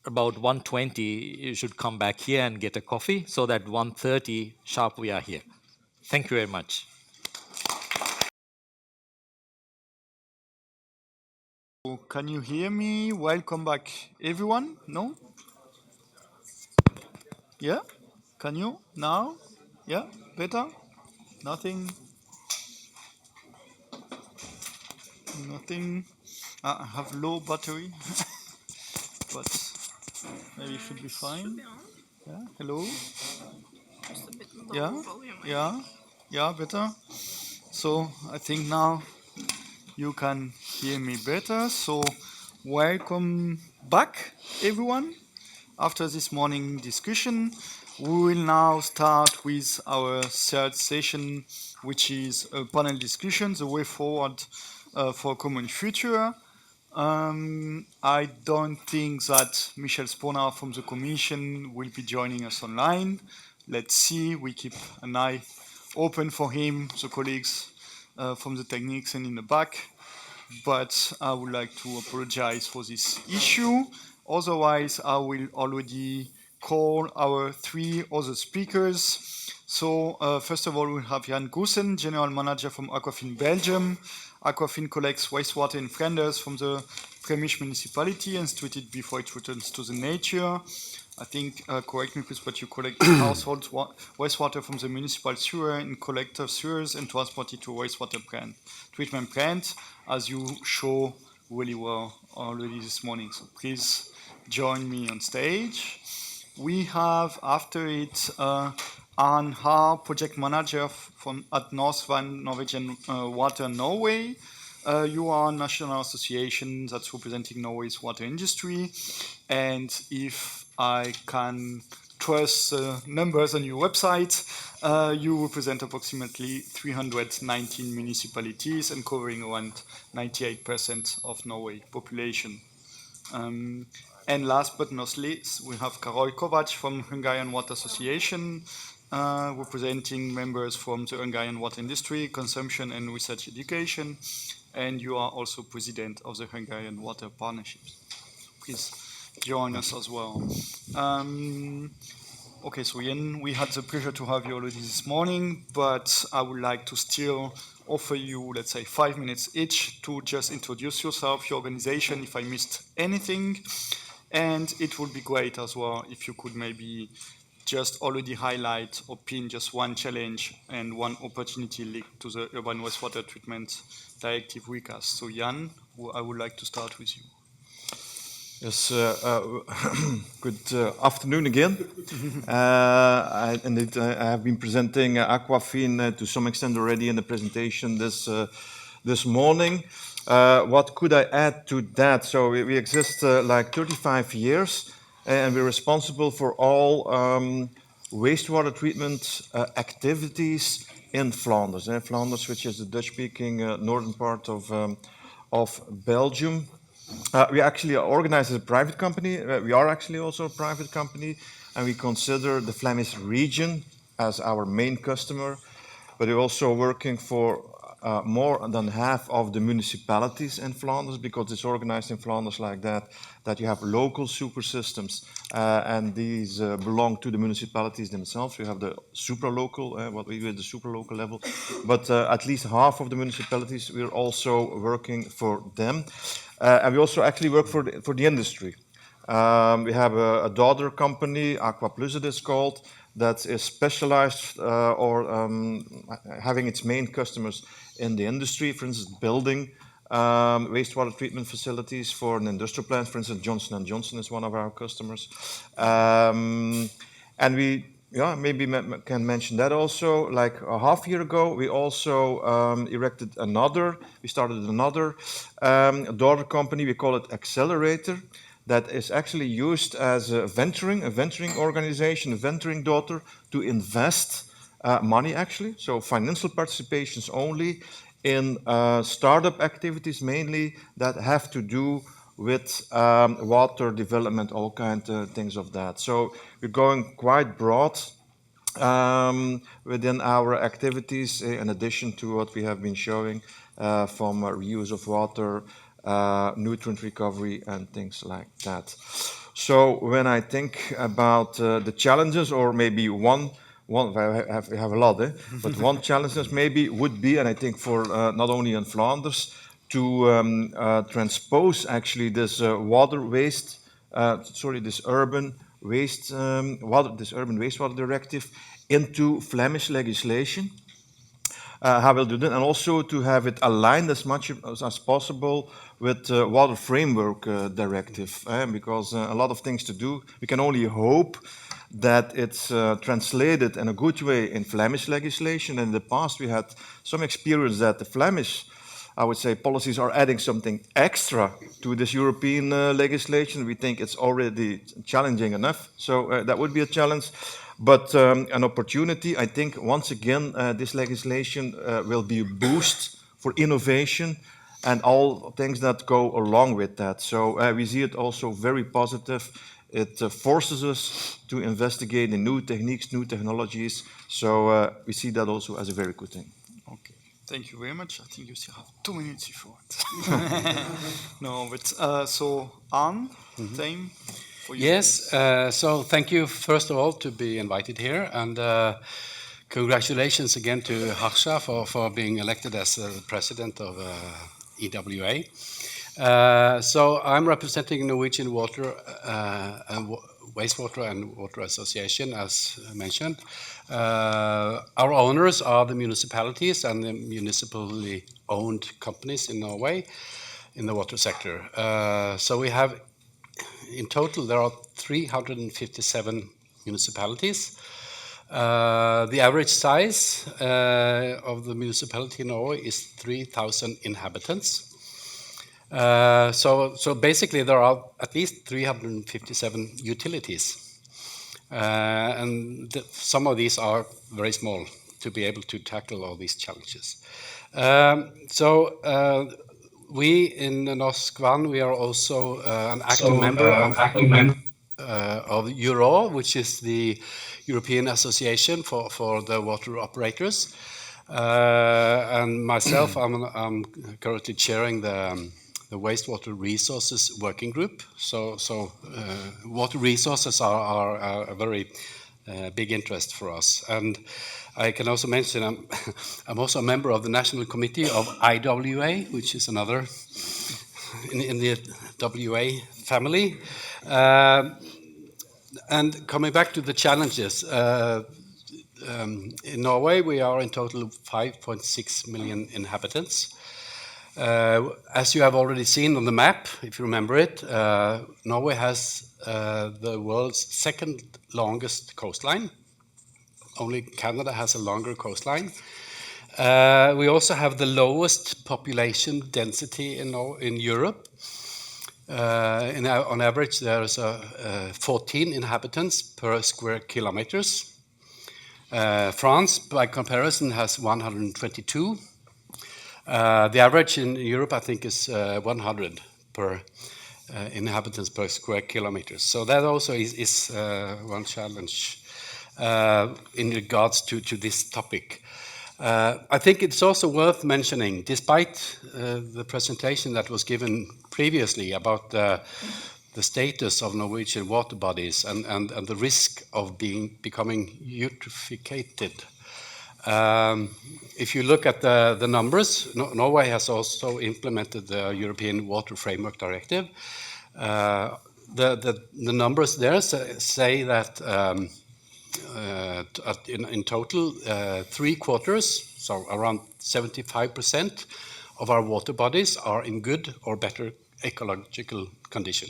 Speaker 4: about 1:20 you should come back here and get a coffee, so that 1:30 sharp we are here. Thank you very much.
Speaker 1: Can you hear me? Welcome back, everyone. No? Yeah? Can you now? Yeah? Better? Nothing? Nothing? I have low battery, but maybe it should be fine. Yeah? Hello? Yeah? Yeah? Yeah, better? So I think now you can hear me better. So welcome back, everyone. After this morning discussion, we will now start with our third session, which is a panel discussion, the way forward for a common future. I don't think that Michel Sponar from the Commission will be joining us online. Let's see, we keep an eye open for him, the colleagues from the techniques and in the back. But I would like to apologize for this issue. Otherwise, I will already call our three other speakers. So first of all, we have Jan Goossen, General Manager from Aquafin Belgium. Aquafin collects wastewater in Flanders from the Flemish municipality and treats it before it returns to the nature. I think, correct me please, but you collect household wastewater from the municipal sewer in collector sewers and transport it to a wastewater treatment plant, as you show really well already this morning. So please join me on stage. We have after it Arne Haar, project manager at Norsk, Norwegian Water Norway. You are a national association that's representing Norway's water industry, and if I can trust the numbers on your website, you represent approximately 319 municipalities and covering around 98% of Norway population. And last but not least, we have Karol Kovacs from Hungarian Water Association, representing members from the Hungarian water industry, consumption and research education, and you are also president of the Hungarian Water Partnerships. Please join us as well. Okay, so Jan, we had the pleasure to have you already this morning, but I would like to still offer you, let's say, 5 minutes each to just introduce yourself, your organization, if I missed anything. And it would be great as well if you could maybe just already highlight or pin just one challenge and one opportunity linked to the Urban Wastewater Treatment Directive recast. So Jan, I would like to start with you.
Speaker 11: Yes, good afternoon again. I have been presenting Aquafin to some extent already in the presentation this morning. What could I add to that? So we exist like 35 years, and we're responsible for all wastewater treatment activities in Flanders. Flanders, which is the Dutch-speaking northern part of Belgium. We actually are organized as a private company. We are actually also a private company, and we consider the Flemish region as our main customer. But we're also working for more than half of the municipalities in Flanders, because it's organized in Flanders like that you have local super systems, and these belong to the municipalities themselves. We have the supra-local, what we do at the supra-local level, but at least half of the municipalities, we're also working for them. And we also actually work for the industry. We have a daughter company, Aqua Plus it is called, that is specialized or having its main customers in the industry, for instance, building wastewater treatment facilities for an industrial plant. For instance, Johnson & Johnson is one of our customers. And we maybe can mention that also. Like a half year ago, we also we started another daughter company, we call it Accelerator, that is actually used as a venturing organization, a venturing daughter, to invest money actually, so financial participations only in startup activities mainly that have to do with water development, all kinds of things of that. So we're going quite broad within our activities, in addition to what we have been showing from reuse of water, nutrient recovery and things like that. So when I think about the challenges, or maybe one we have a lot, but one challenge maybe would be, and I think for not only in Flanders, to transpose actually this this urban wastewater directive into Flemish legislation. How we'll do that, and also to have it aligned as much as possible with Water Framework Directive, because a lot of things to do. We can only hope that it's translated in a good way in Flemish legislation. In the past, we had some experience that the Flemish, I would say, policies are adding something extra to this European legislation. We think it's already challenging enough, so that would be a challenge. But an opportunity, I think, once again, this legislation will be a boost for innovation and all things that go along with that. So we see it also very positive. It forces us to investigate in new techniques, new technologies. So we see that also as a very good thing.
Speaker 1: Okay, thank you very much. I think you still have 2 minutes if you want. No, but so Anne, same.
Speaker 16: Yes, so thank you first of all to be invited here, and congratulations again to Harsha for being elected as the president of EWA. So I'm representing Norwegian Water and Wastewater and Water Association, as mentioned. Our owners are the municipalities and the municipally owned companies in Norway in the water sector. So we have, in total, there are 357 municipalities. The average size of the municipality in Norway is 3,000 inhabitants. So basically there are at least 357 utilities. And some of these are very small to be able to tackle all these challenges. We in Norsk Vann, we are also an active member of Euro, which is the European Association for the water operators. And myself, I'm currently chairing the Wastewater Resources Working Group. So water resources are a very big interest for us. And I can also mention I'm also a member of the National Committee of IWA, which is another in the WA family. And coming back to the challenges, in Norway we are in total 5.6 million inhabitants. As you have already seen on the map, if you remember it, Norway has the world's second longest coastline. Only Canada has a longer coastline. We also have the lowest population density in Europe. On average, there is 14 inhabitants per square kilometers. France, by comparison, has 122. The average in Europe, I think, is 100 per inhabitants per square kilometers. So that also is one challenge in regards to this topic. I think it's also worth mentioning, despite the presentation that was given previously about the status of Norwegian water bodies and the risk of becoming eutrophicated. If you look at the numbers, Norway has also implemented the European Water Framework Directive. The numbers there say that in total, 3/4, so around 75% of our water bodies are in good or better ecological condition,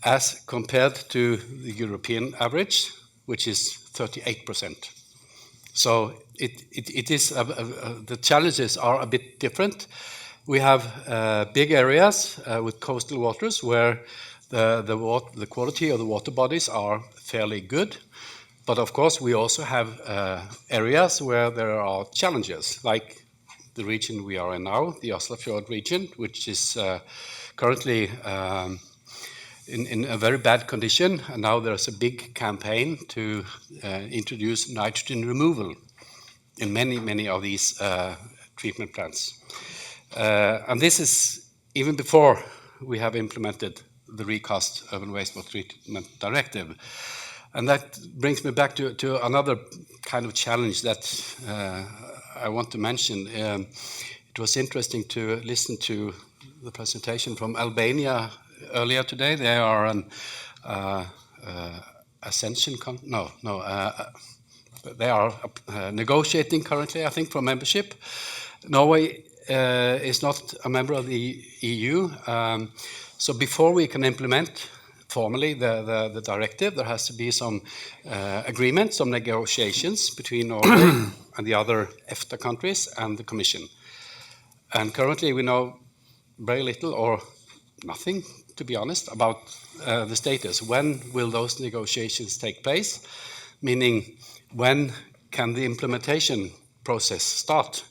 Speaker 16: as compared to the European average, which is 38%. So it is the challenges are a bit different. We have big areas with coastal waters where the quality of the water bodies are fairly good. But of course, we also have areas where there are challenges, like the region we are in now, the Oslofjord region, which is currently in a very bad condition. And now there's a big campaign to introduce nitrogen removal in many of these treatment plants. And this is even before we have implemented the recast urban wastewater treatment directive. And that brings me back to another kind of challenge that I want to mention. It was interesting to listen to the presentation from Albania earlier today. They are an they are negotiating currently, I think, for membership. Norway is not a member of the EU, so before we can implement formally the directive, there has to be some agreement, some negotiations between Norway and the other EFTA countries and the Commission. And currently we know very little or nothing, to be honest, about the status. When will those negotiations take place? Meaning, when can the implementation process start?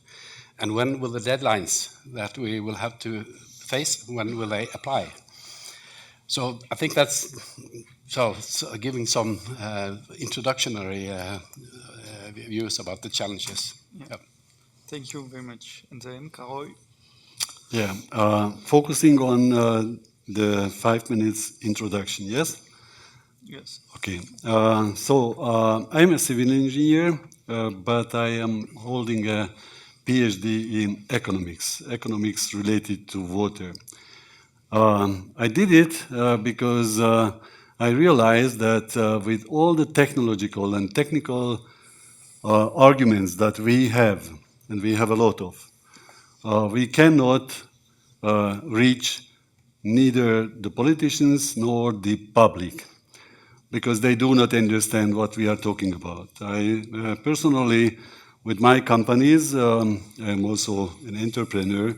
Speaker 16: And when will the deadlines that we will have to face, when will they apply? So I think that's giving some introductory views about the challenges.
Speaker 1: Yeah. Yep. Thank you very much. And then, Karol?
Speaker 7: Yeah, focusing on the 5 minutes introduction, yes?
Speaker 1: Yes.
Speaker 7: Okay, I'm a civil engineer, but I am holding a PhD in economics related to water. I did it because I realized that with all the technological and technical arguments that we have, and we have a lot of, we cannot reach neither the politicians nor the public, because they do not understand what we are talking about. I personally, with my companies, I'm also an entrepreneur,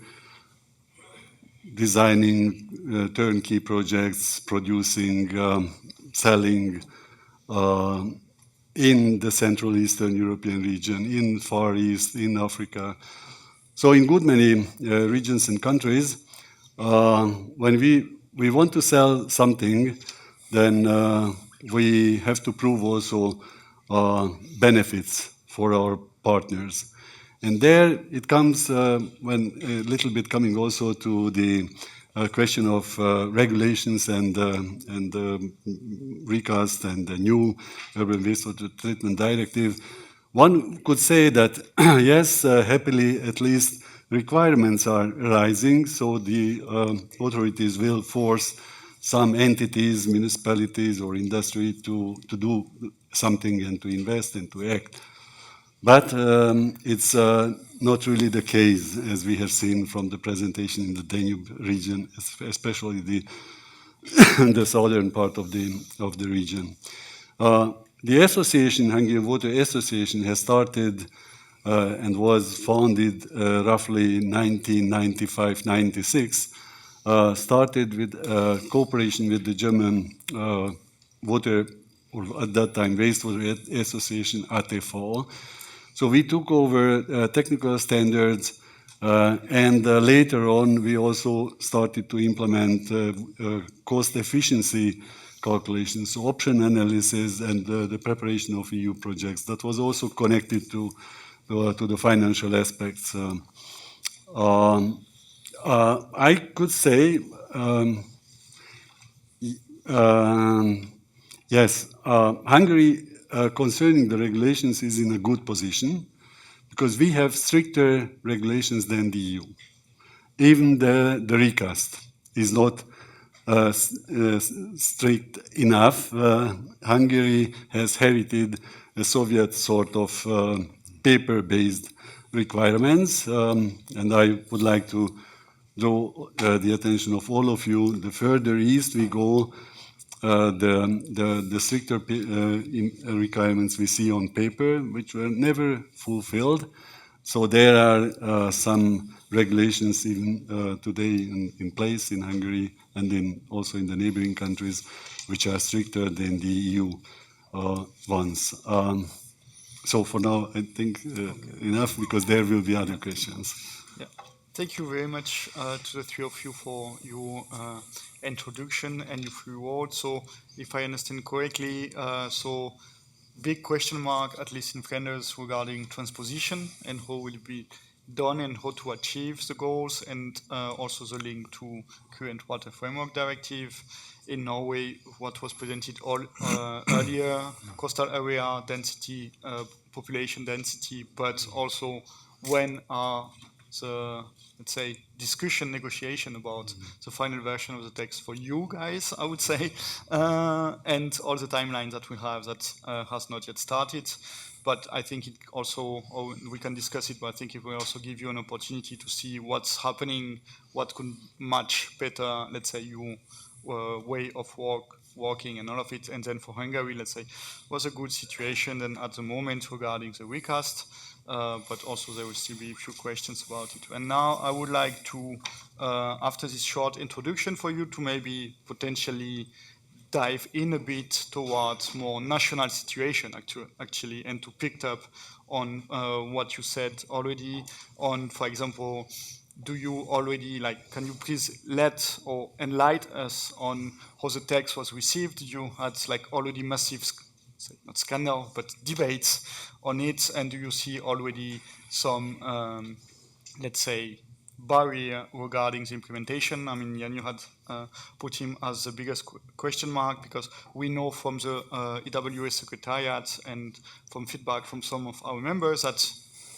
Speaker 7: designing turnkey projects, producing, selling in the Central Eastern European region, in Far East, in Africa. So in good many regions and countries, when we want to sell something, then we have to prove also benefits for our partners. And there it comes when a little bit coming also to the question of regulations and recast and the new urban wastewater treatment directive. One could say that yes, happily at least requirements are rising, so the authorities will force some entities, municipalities or industry to do something and to invest and to act. But it's not really the case, as we have seen from the presentation in the Danube region, especially the southern part of the region. The association, Hungarian Water Association, has started and was founded roughly 1995-96. Started with cooperation with the German water, or at that time wastewater association, ATV. So we took over technical standards, and later on we also started to implement cost efficiency calculations, so option analysis and the preparation of EU projects. That was also connected to to the financial aspects. I could say, yes, Hungary, concerning the regulations, is in a good position because we have stricter regulations than the EU. Even the recast is not strict enough. Hungary has inherited a Soviet sort of paper-based requirements, and I would like to draw the attention of all of you. The further east we go, the stricter requirements we see on paper, which were never fulfilled. So there are some regulations even today in place in Hungary and also in the neighboring countries, which are stricter than the EU ones. So for now, I think enough, because there will be other questions.
Speaker 1: Yeah. Thank you very much to the three of you for your introduction and your free word. So if I understand correctly, so big question mark, at least in Flanders, regarding transposition and how will it be done and how to achieve the goals, and also the link to current water framework directive. In Norway, what was presented earlier, coastal area density, population density, but also when are the, let's say, discussion, negotiation about the final version of the text for you guys, I would say, and all the timeline that we have that has not yet started. But I think it also, or we can discuss it, but I think it will also give you an opportunity to see what's happening, what could match better, let's say, your way of working and all of it. And then for Hungary, let's say, was a good situation then at the moment regarding the recast, but also there will still be a few questions about it. And now I would like to, after this short introduction for you, to maybe potentially dive in a bit towards more national situation actually, and to pick up on what you said already on, for example, do you already, like, can you please let or enlighten us on how the text was received? You had like already massive, not scandal, but debates on it, and do you see already some, let's say, barrier regarding the implementation? I mean, Jan, you had put him as the biggest question mark, because we know from the EWA Secretariat and from feedback from some of our members that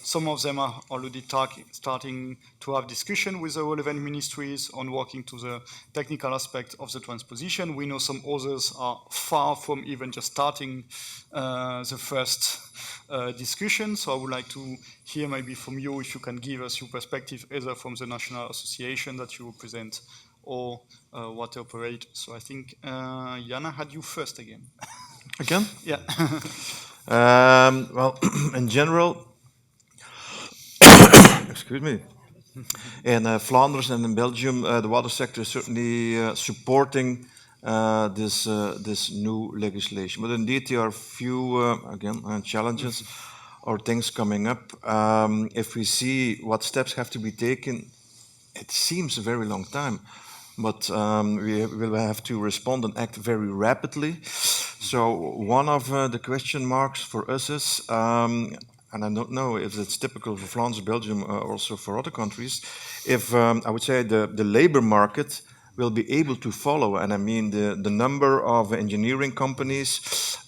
Speaker 1: some of them are already starting to have discussion with the relevant ministries on working to the technical aspect of the transposition. We know some others are far from even just starting the first discussion. So I would like to hear maybe from you, if you can give us your perspective, either from the national association that you represent or water operator. So I think Jana had you first again.
Speaker 11: Again?
Speaker 1: Yeah.
Speaker 11: Well, in general, excuse me, in Flanders and in Belgium, the water sector is certainly supporting this new legislation. But indeed, there are a few, challenges or things coming up. If we see what steps have to be taken, it seems a very long time. But we will have to respond and act very rapidly. So one of the question marks for us is, and I don't know if it's typical for Flanders, Belgium, also for other countries, if I would say the labor market will be able to follow. And I mean the number of engineering companies,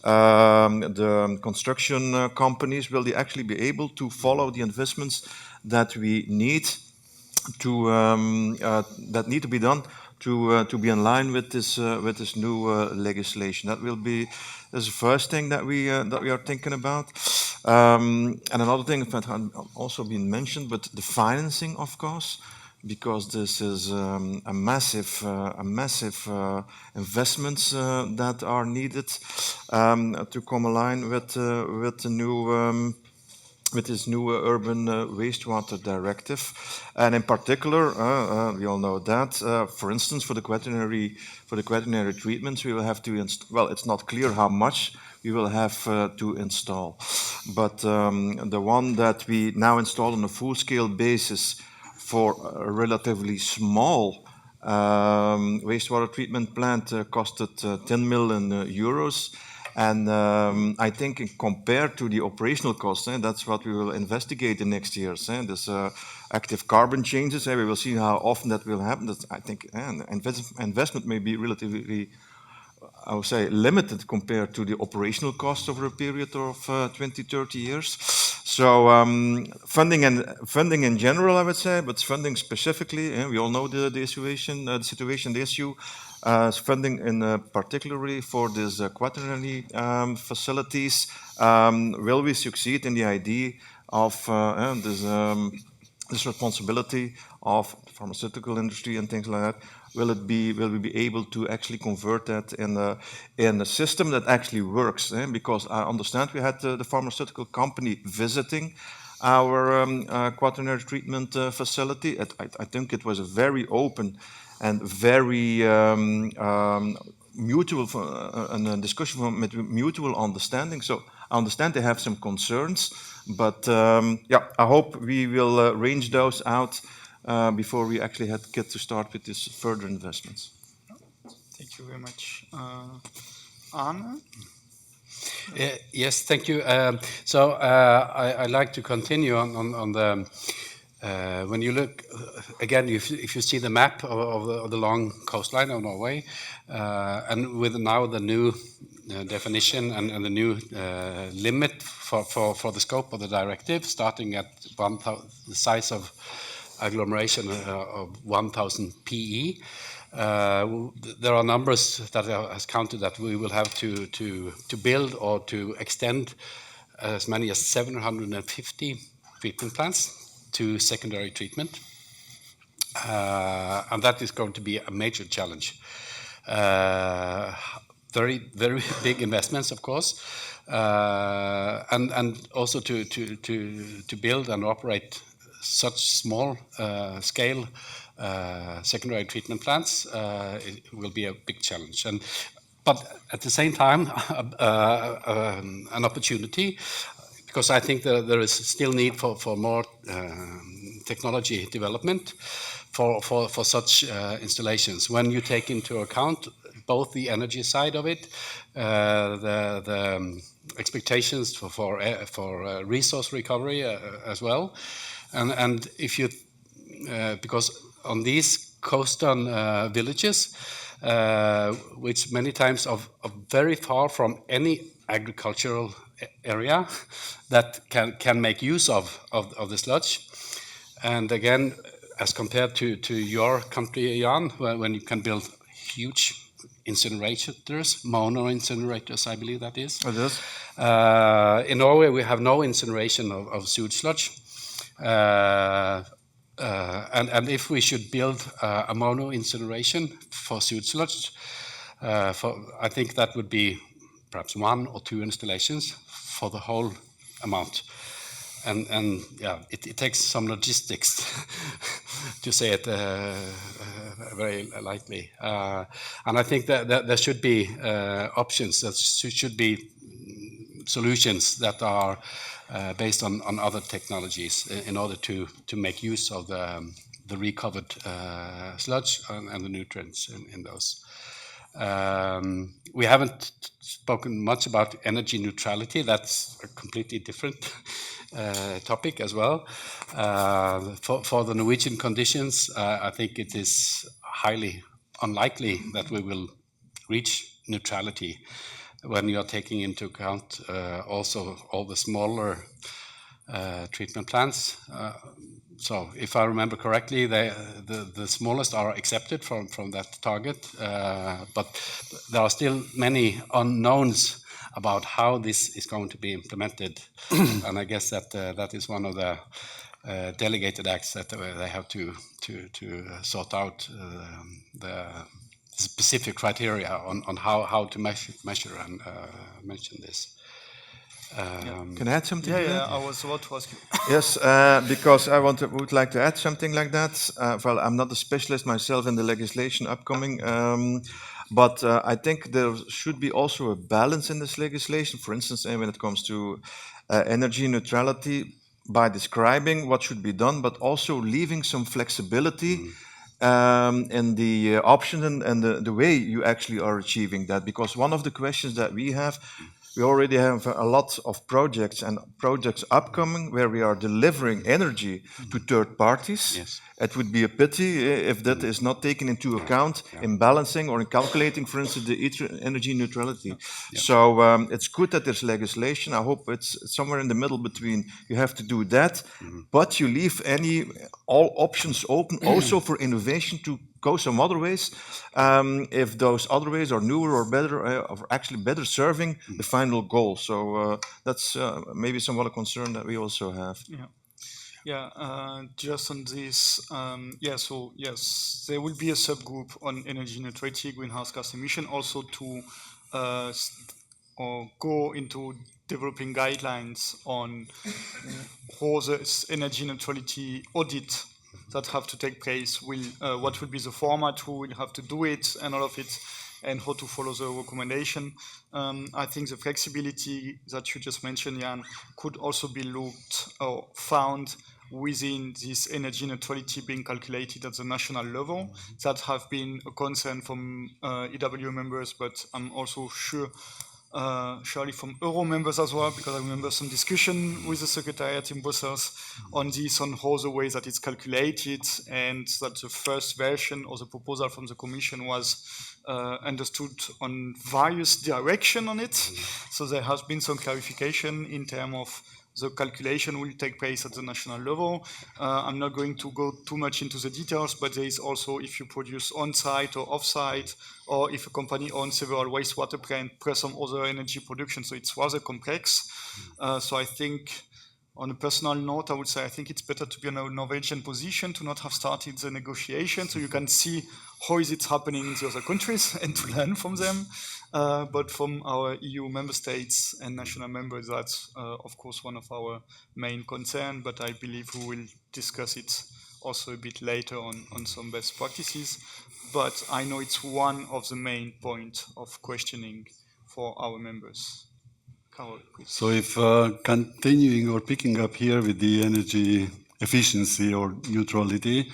Speaker 11: the construction companies, will they actually be able to follow the investments that we need to that need to be done to be in line with this new legislation. That will be the first thing that we are thinking about. And another thing that had also been mentioned, but the financing, of course, because this is a massive investments that are needed to come align with the new. With this new urban wastewater directive, and in particular, we all know that, for instance, for the quaternary treatments, we will have to well, it's not clear how much we will have to install, but the one that we now install on a full-scale basis for a relatively small wastewater treatment plant costed 10 million euros. And I think compared to the operational costs, that's what we will investigate in next years. This active carbon changes, we will see how often that will happen. That's, I think investment may be relatively, I would say, limited compared to the operational cost over a period of 20, 30 years. So funding in general, I would say, but funding specifically, we all know the situation, the issue. Funding in particularly for these quaternary facilities. Will we succeed in the idea of this responsibility of pharmaceutical industry and things like that? Will we be able to actually convert that in a system that actually works? Because I understand we had the pharmaceutical company visiting our quaternary treatment facility. I think it was a very open and very mutual discussion with mutual understanding. So I understand they have some concerns, but I hope we will range those out before we actually get to start with these further investments.
Speaker 1: Thank you very much. Arne?
Speaker 16: Yes, thank you. I'd like to continue on the when you look again, if you see the map of the long coastline of Norway, and with now the new definition and the new limit for the scope of the directive, starting at the size of agglomeration of 1,000 PE. There are numbers that has counted that we will have to build or to extend as many as 750 treatment plants to secondary treatment, and that is going to be a major challenge. Very, very big investments, of course, and also to build and operate such small scale secondary treatment plants, it will be a big challenge. But at the same time, an opportunity, because I think there is still need for more technology development for such installations. When you take into account both the energy side of it, the expectations for resource recovery as well, and if you because on these coastal villages, which many times are very far from any agricultural area that can make use of the sludge, and again, as compared to your country, Jan, when you can build huge incinerators, mono incinerators, I believe that is.
Speaker 11: It is.
Speaker 16: In Norway, we have no incineration of sewage sludge. And if we should build a mono incineration for sewage sludge, I think that would be perhaps 1 or 2 installations for the whole amount. And yeah, it takes some logistics to say it very lightly. And I think that there should be options, that should be solutions that are based on other technologies in order to make use of the recovered sludge and the nutrients in those. We haven't spoken much about energy neutrality. That's a completely different topic as well. For the Norwegian conditions, I think it is highly unlikely that we will reach neutrality when you are taking into account also all the smaller treatment plants. So if I remember correctly, the smallest are accepted from that target, but there are still many unknowns about how this is going to be implemented. And I guess that is one of the delegated acts that they have to sort out the specific criteria on how to measure and mention this.
Speaker 11: Can I add something to that?
Speaker 1: Yeah, I was about to ask you.
Speaker 11: Yes, because I would like to add something like that. Well, I'm not a specialist myself in the legislation upcoming, but I think there should be also a balance in this legislation. For instance, when it comes to energy neutrality, by describing what should be done, but also leaving some flexibility and the option and the way you actually are achieving that. Because one of the questions that we have, we already have a lot of projects and projects upcoming where we are delivering energy to third parties.
Speaker 15: Yes.
Speaker 11: It would be a pity if that is not taken into account in balancing or in calculating, for instance, the energy neutrality. So it's good that there's legislation. I hope it's somewhere in the middle between you have to do that, but you leave all options open also for innovation to go some other ways, if those other ways are newer or better, or actually better serving the final goal. So that's maybe somewhat a concern that we also have.
Speaker 1: Just on this, so yes, there will be a subgroup on energy neutrality, greenhouse gas emission, also to go into developing guidelines on how the energy neutrality audit that have to take place what will be the format, who will have to do it, and all of it, and how to follow the recommendation. I think the flexibility that you just mentioned, Jan, could also be looked or found within this energy neutrality being calculated at the national level. That have been a concern from EW members, but I'm also surely from Euro members as well, because I remember some discussion with the Secretariat in Brussels on this, on how the way that it's calculated, and that the first version of the proposal from the Commission was understood on various direction on it. So there has been some clarification in terms of the calculation will take place at the national level. I'm not going to go too much into the details, but there is also if you produce on-site or off-site, or if a company owns several wastewater plants plus some other energy production. So it's rather complex. So I think on a personal note, I would say I think it's better to be in a Norwegian position, to not have started the negotiation, so you can see how is it happening in the other countries and to learn from them. But from our EU member states and national members, that's of course one of our main concern, but I believe we will discuss it also a bit later on some best practices. But I know it's one of the main points of questioning for our members. Carol, please.
Speaker 7: So if continuing or picking up here with the energy efficiency or neutrality,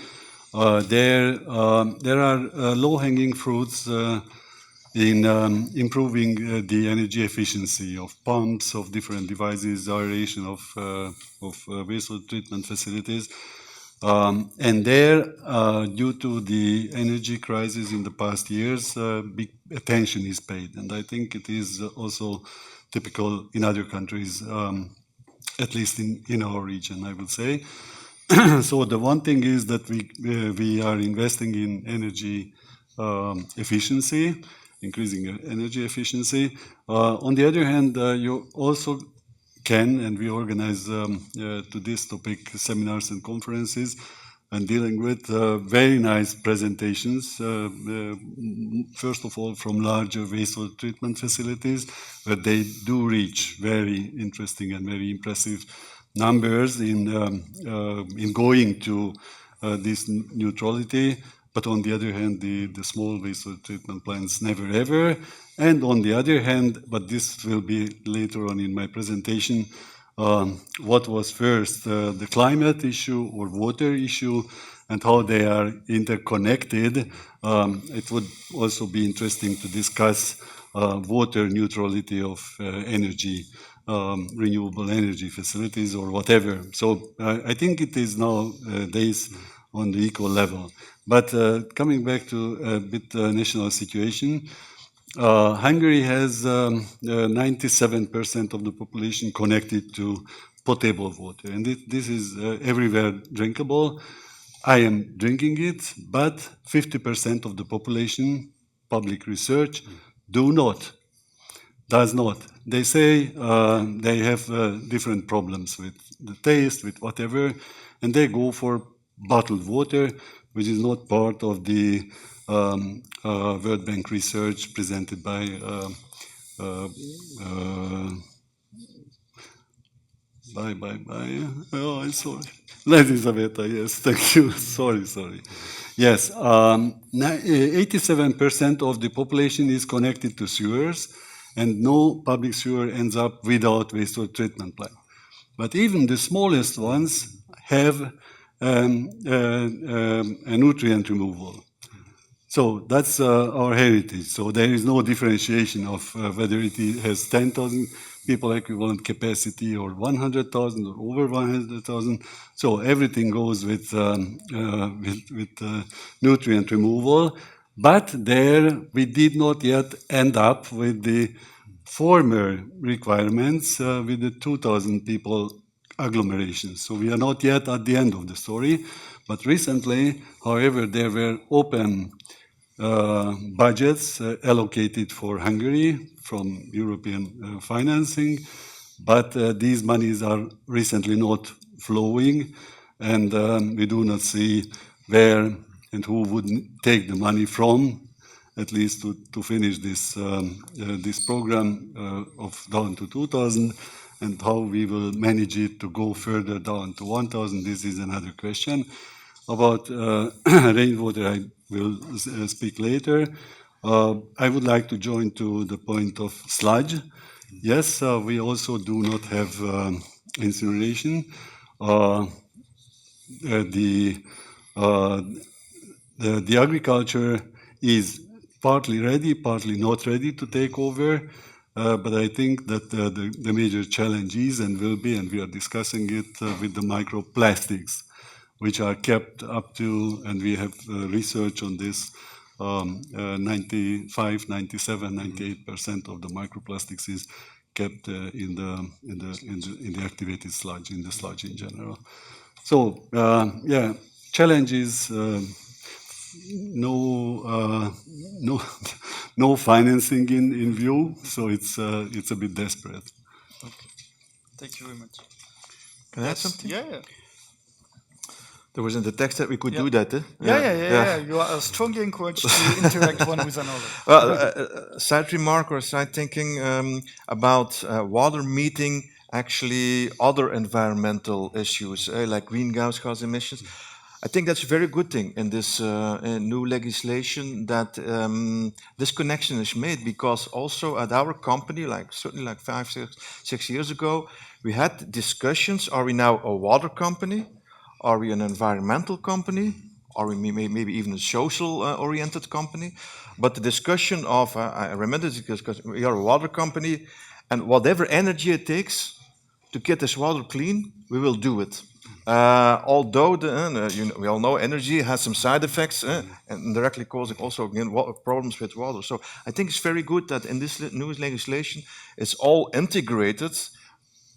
Speaker 7: there are low-hanging fruits in improving the energy efficiency of pumps, of different devices, aeration of wastewater treatment facilities. And there, due to the energy crisis in the past years, big attention is paid. And I think it is also typical in other countries, at least in our region, I would say. So the one thing is that we are investing in energy efficiency, increasing energy efficiency. On the other hand, you also can, and we organize to this topic seminars and conferences, and dealing with very nice presentations, first of all from larger wastewater treatment facilities, where they do reach very interesting and very impressive numbers in going to this neutrality. But on the other hand, the small wastewater treatment plants never ever. And on the other hand, but this will be later on in my presentation, what was first, the climate issue or water issue, and how they are interconnected. It would also be interesting to discuss water neutrality of energy, renewable energy facilities or whatever. So I think it is nowadays on the equal level. But coming back to a bit national situation, Hungary has 97% of the population connected to potable water, and this is everywhere drinkable. I am drinking it, but 50% of the population, public research, does not. They say they have different problems with the taste, with whatever, and they go for bottled water, which is not part of the World Bank research presented by oh, I'm sorry. Elisabetta, yes, thank you. Sorry. Yes, 87% of the population is connected to sewers, and no public sewer ends up without wastewater treatment plant. But even the smallest ones have nutrient removal. So that's our heritage. So there is no differentiation of whether it has 10,000 people equivalent capacity or 100,000 or over 100,000. So everything goes with nutrient removal. But there we did not yet end up with the former requirements with the 2,000 people agglomerations. So we are not yet at the end of the story. But recently, however, there were open budgets allocated for Hungary from European financing, but these monies are recently not flowing, and we do not see where and who would take the money from, at least to finish this program of down to 2,000, and how we will manage it to go further down to 1,000. This is another question. About rainwater, I will speak later. I would like to join to the point of sludge. Yes, we also do not have incineration. The agriculture is partly ready, partly not ready to take over. But I think that the major challenge is and will be, and we are discussing it with the microplastics, which are kept up to, and we have research on this, 95, 97, 98% of the microplastics is kept in the activated sludge, in the sludge in general. So yeah, challenges. No financing in view, so it's a bit desperate.
Speaker 1: Okay, thank you very much.
Speaker 11: Can I add something?
Speaker 1: Yeah.
Speaker 11: There was in the text that we could do that, eh?
Speaker 1: Yeah. You are strongly encouraged to interact one with another.
Speaker 11: Well, side remark or side thinking about water meeting actually other environmental issues like greenhouse gas emissions. I think that's a very good thing in this new legislation that this connection is made, because also at our company, certainly 5, 6 years ago, we had discussions. Are we now a water company? Are we an environmental company? Are we maybe even a social-oriented company? But the discussion of, I remember this because we are a water company, and whatever energy it takes to get this water clean, we will do it. Although we all know energy has some side effects and directly causing also again problems with water. So I think it's very good that in this new legislation, it's all integrated.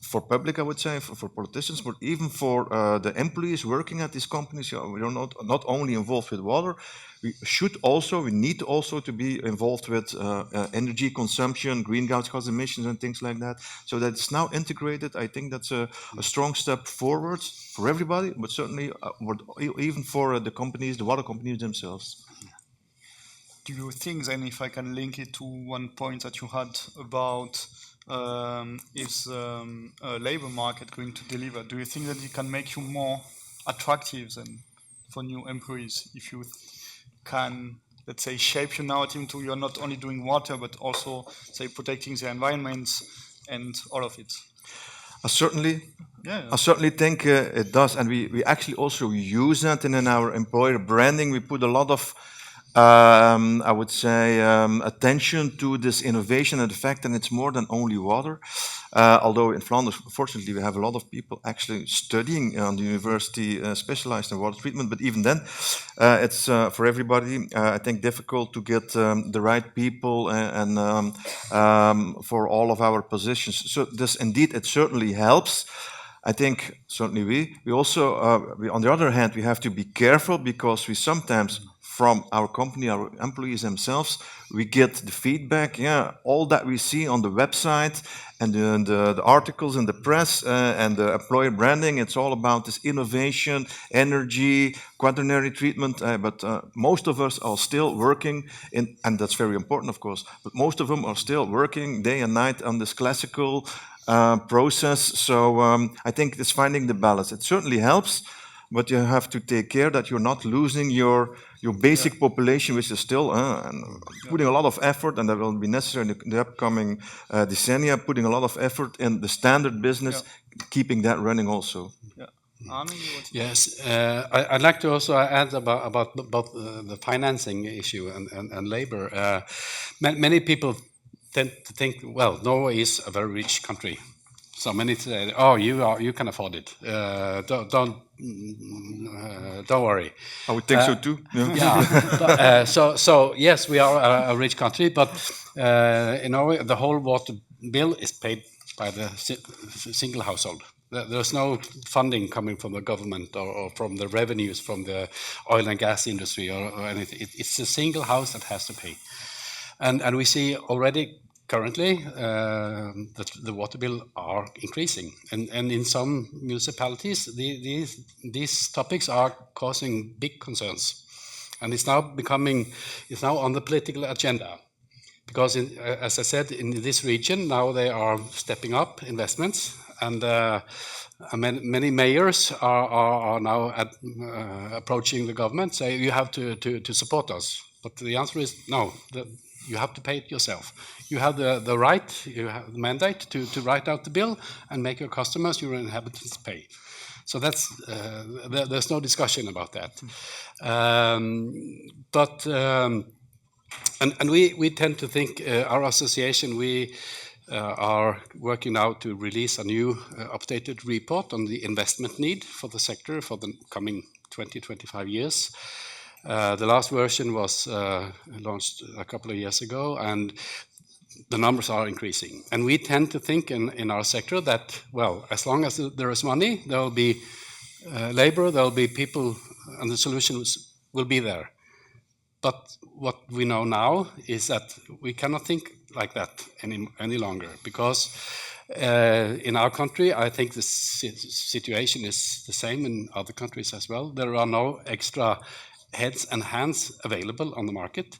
Speaker 11: For public, I would say, for politicians, but even for the employees working at these companies, we are not only involved with water, we need also to be involved with energy consumption, greenhouse gas emissions and things like that. So that it's now integrated. I think that's a strong step forward for everybody, but certainly even for the companies, the water companies themselves.
Speaker 1: Do you think then, if I can link it to one point that you had about is a labor market going to deliver? Do you think that it can make you more attractive than for new employees if you can, let's say, shape your narrative to you're not only doing water but also, say, protecting the environment and all of it?
Speaker 11: I certainly think it does, and we actually also use that in our employer branding. We put a lot of I would say attention to this innovation and the fact that it's more than only water. Although in Flanders, fortunately, we have a lot of people actually studying on the university specialized in water treatment. But even then, it's for everybody, I think, difficult to get the right people and for all of our positions. So this indeed, it certainly helps. I think certainly we also, on the other hand, we have to be careful because we sometimes, from our company, our employees themselves, we get the feedback, all that we see on the website and the articles in the press and the employer branding, it's all about this innovation, energy, quaternary treatment, but most of us are still working in, and that's very important, of course, but most of them are still working day and night on this classical process. So I think it's finding the balance. It certainly helps, but you have to take care that you're not losing your basic population, which is still putting a lot of effort, and that will be necessary in the upcoming decennia, putting a lot of effort in the standard business, keeping that running also.
Speaker 1: Yeah. Arne, you want to?
Speaker 16: Yes, I'd like to also add about the financing issue and labor. Many people tend to think, well, Norway is a very rich country. So many say, oh, you can afford it. Don't worry.
Speaker 11: I would think so too.
Speaker 16: Yeah. So yes, we are a rich country, but in Norway, the whole water bill is paid by the single household. There's no funding coming from the government or from the revenues from the oil and gas industry or anything. It's a single house that has to pay. And we see already currently that the water bill are increasing. And in some municipalities, these topics are causing big concerns. And it's now on the political agenda. Because, as I said, in this region, now they are stepping up investments. And many mayors are now approaching the government, say you have to support us. But the answer is no, you have to pay it yourself. You have the right, you have the mandate to write out the bill and make your customers, your inhabitants pay. So that's there's no discussion about that. And we tend to think our association, we are working now to release a new updated report on the investment need for the sector for the coming 20-25 years. The last version was launched a couple of years ago, and the numbers are increasing. And we tend to think in our sector that, well, as long as there is money, there will be labor, there will be people, and the solutions will be there. But what we know now is that we cannot think like that any longer, because in our country, I think the situation is the same in other countries as well. There are no extra heads and hands available on the market,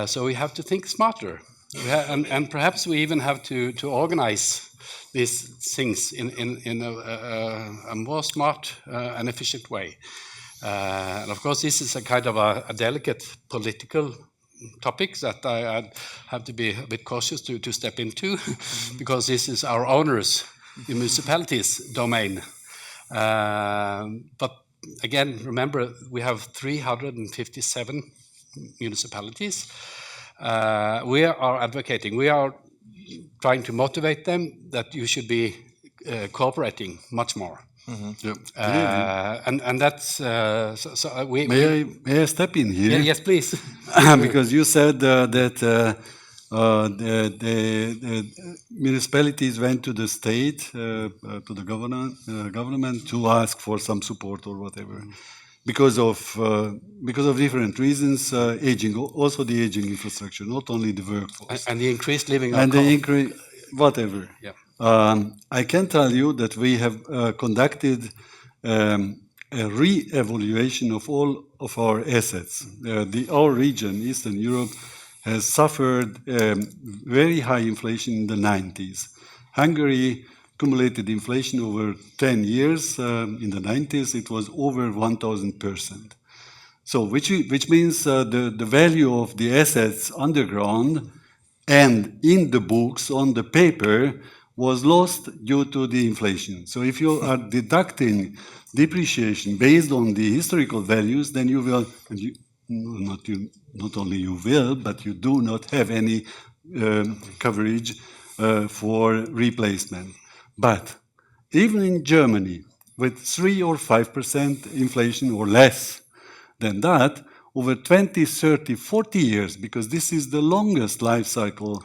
Speaker 16: so we have to think smarter, and perhaps we even have to organize these things in a more smart and efficient way. And of course, this is a kind of a delicate political topic that I have to be a bit cautious to step into, because this is our owners, the municipalities' domain. But again, remember, we have 357 municipalities. We are advocating, we are trying to motivate them that you should be cooperating much more. And that's
Speaker 7: May I step in here?
Speaker 16: Yes, please.
Speaker 7: Because you said that the municipalities went to the state, to the government to ask for some support or whatever, because of different reasons, aging, also the aging infrastructure, not only the workforce,
Speaker 16: and the increased living
Speaker 7: and the increase, whatever.
Speaker 16: Yeah.
Speaker 7: I can tell you that we have conducted a re-evaluation of all of our assets. Our region, Eastern Europe, has suffered very high inflation in the 90s. Hungary accumulated inflation over 10 years. In the 90s, it was over 1,000%. So, which means the value of the assets underground and in the books, on the paper, was lost due to the inflation. So if you are deducting depreciation based on the historical values, then you will, not only you will, but you do not have any coverage for replacement. But even in Germany, with 3 or 5% inflation or less than that, over 20, 30, 40 years, because this is the longest life cycle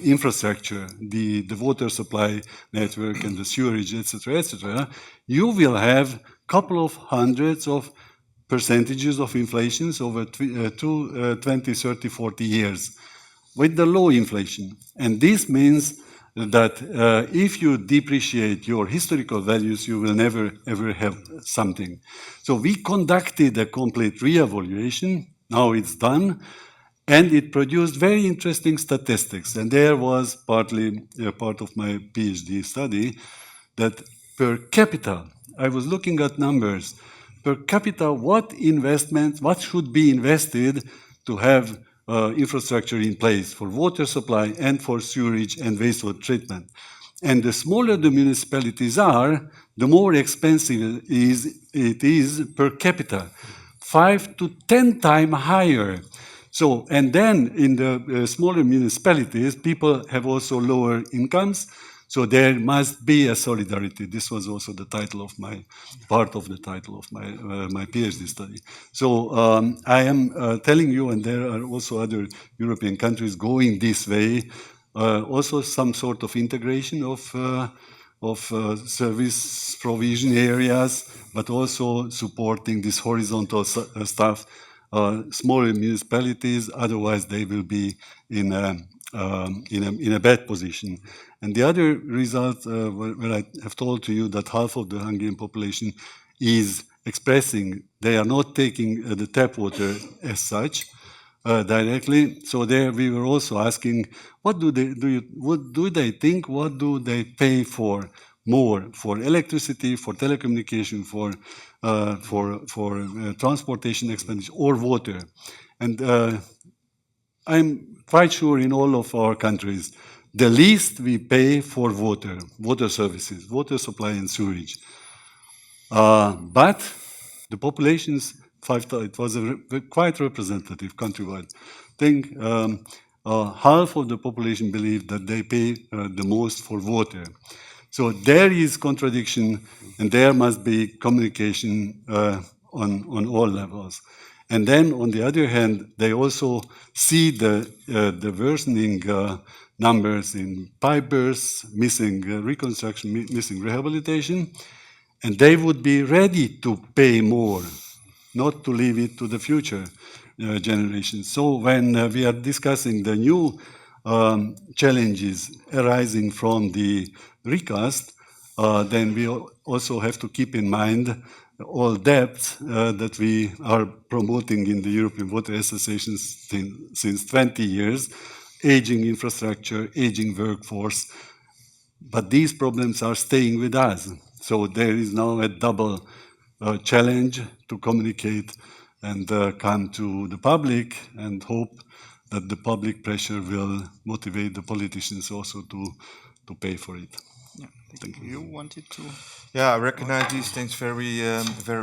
Speaker 7: infrastructure, the water supply network and the sewerage, etc., you will have a couple of hundreds of percentages of inflations over 20, 30, 40 years with the low inflation. And this means that if you depreciate your historical values, you will never ever have something. So we conducted a complete re-evaluation. Now it's done. And it produced very interesting statistics. And there was partly part of my PhD study that per capita, I was looking at numbers, per capita, what should be invested to have infrastructure in place for water supply and for sewerage and wastewater treatment. And the smaller the municipalities are, the more expensive it is per capita, 5 to 10 times higher. So, and then in the smaller municipalities, people have also lower incomes, so there must be a solidarity. This was also the title of part of the title of my PhD study. So I am telling you, and there are also other European countries going this way, also some sort of integration of service provision areas, but also supporting this horizontal stuff. Smaller municipalities, otherwise they will be in a bad position. And the other result, where I have told to you that half of the Hungarian population is expressing they are not taking the tap water as such directly. So there we were also asking, what do they think? What do they pay for more, for electricity, for telecommunication, for transportation expenditure, or water? And I'm quite sure in all of our countries, the least we pay for water services, water supply and sewage. But the populations, it was a quite representative countrywide thing. Half of the population believe that they pay the most for water. So there is contradiction, and there must be communication on all levels. And then, on the other hand, they also see the worsening numbers in pipe bursts, missing reconstruction, missing rehabilitation, and they would be ready to pay more, not to leave it to the future generations. So when we are discussing the new challenges arising from the recast, then we also have to keep in mind all depths that we are promoting in the European Water Association since 20 years, aging infrastructure, aging workforce, but these problems are staying with us. So there is now a double challenge to communicate and come to the public, and hope that the public pressure will motivate the politicians also to pay for it.
Speaker 1: Yeah, thank you. You wanted to?
Speaker 11: Yeah, I recognize these things very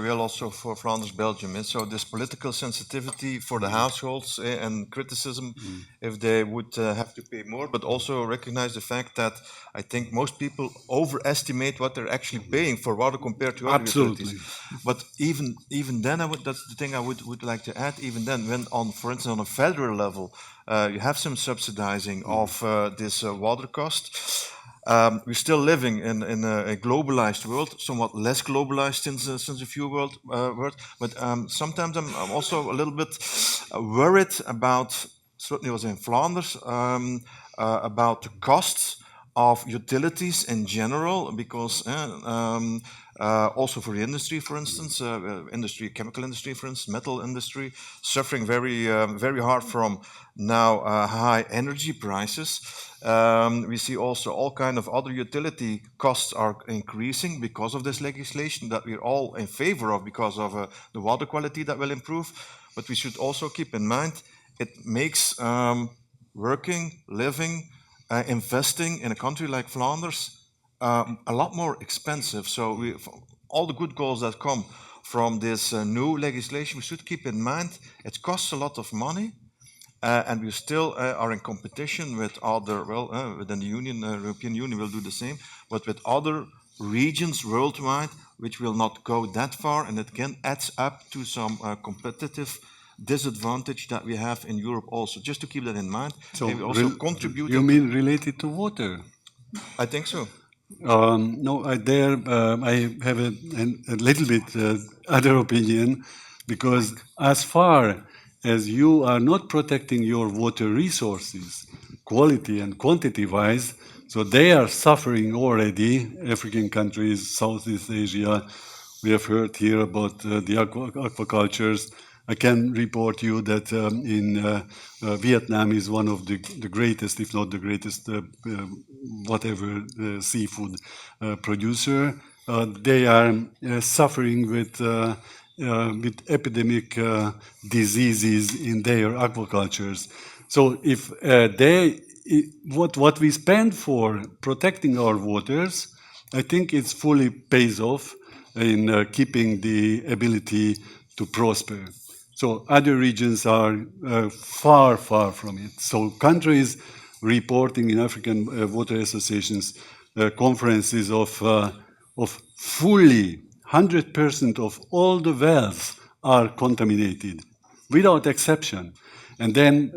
Speaker 11: well also for Flanders, Belgium. And so this political sensitivity for the households and criticism if they would have to pay more, but also recognize the fact that I think most people overestimate what they're actually paying for water compared to other utilities. But even then, that's the thing I would like to add. Even then, when for instance, on a federal level, you have some subsidizing of this water cost. We're still living in a globalized world, somewhat less globalized since a few words. But sometimes I'm also a little bit worried about, certainly was in Flanders, about the costs of utilities in general, because also for the industry, for instance, chemical industry, for instance, metal industry, suffering very hard from now high energy prices. We see also all kind of other utility costs are increasing because of this legislation that we're all in favor of, because of the water quality that will improve. But we should also keep in mind it makes working, living, investing in a country like Flanders a lot more expensive. So all the good goals that come from this new legislation, we should keep in mind it costs a lot of money. And we still are in competition with other, within the Union, European Union will do the same, but with other regions worldwide, which will not go that far, and it can add up to some competitive disadvantage that we have in Europe also. Just to keep that in mind.
Speaker 7: So
Speaker 11: we also contribute.
Speaker 7: You mean related to water?
Speaker 11: I think so.
Speaker 7: No, I have a little bit other opinion, because as far as you are not protecting your water resources, quality and quantity-wise, so they are suffering already, African countries, Southeast Asia. We have heard here about the aquacultures. I can report you that in Vietnam is one of the greatest, if not the greatest, seafood producer. They are suffering with epidemic diseases in their aquacultures. So if they what we spend for protecting our waters, I think it's fully pays off in keeping the ability to prosper. So other regions are far, far from it. So countries reporting in African water associations conferences of fully 100% of all the wells are contaminated, without exception. And then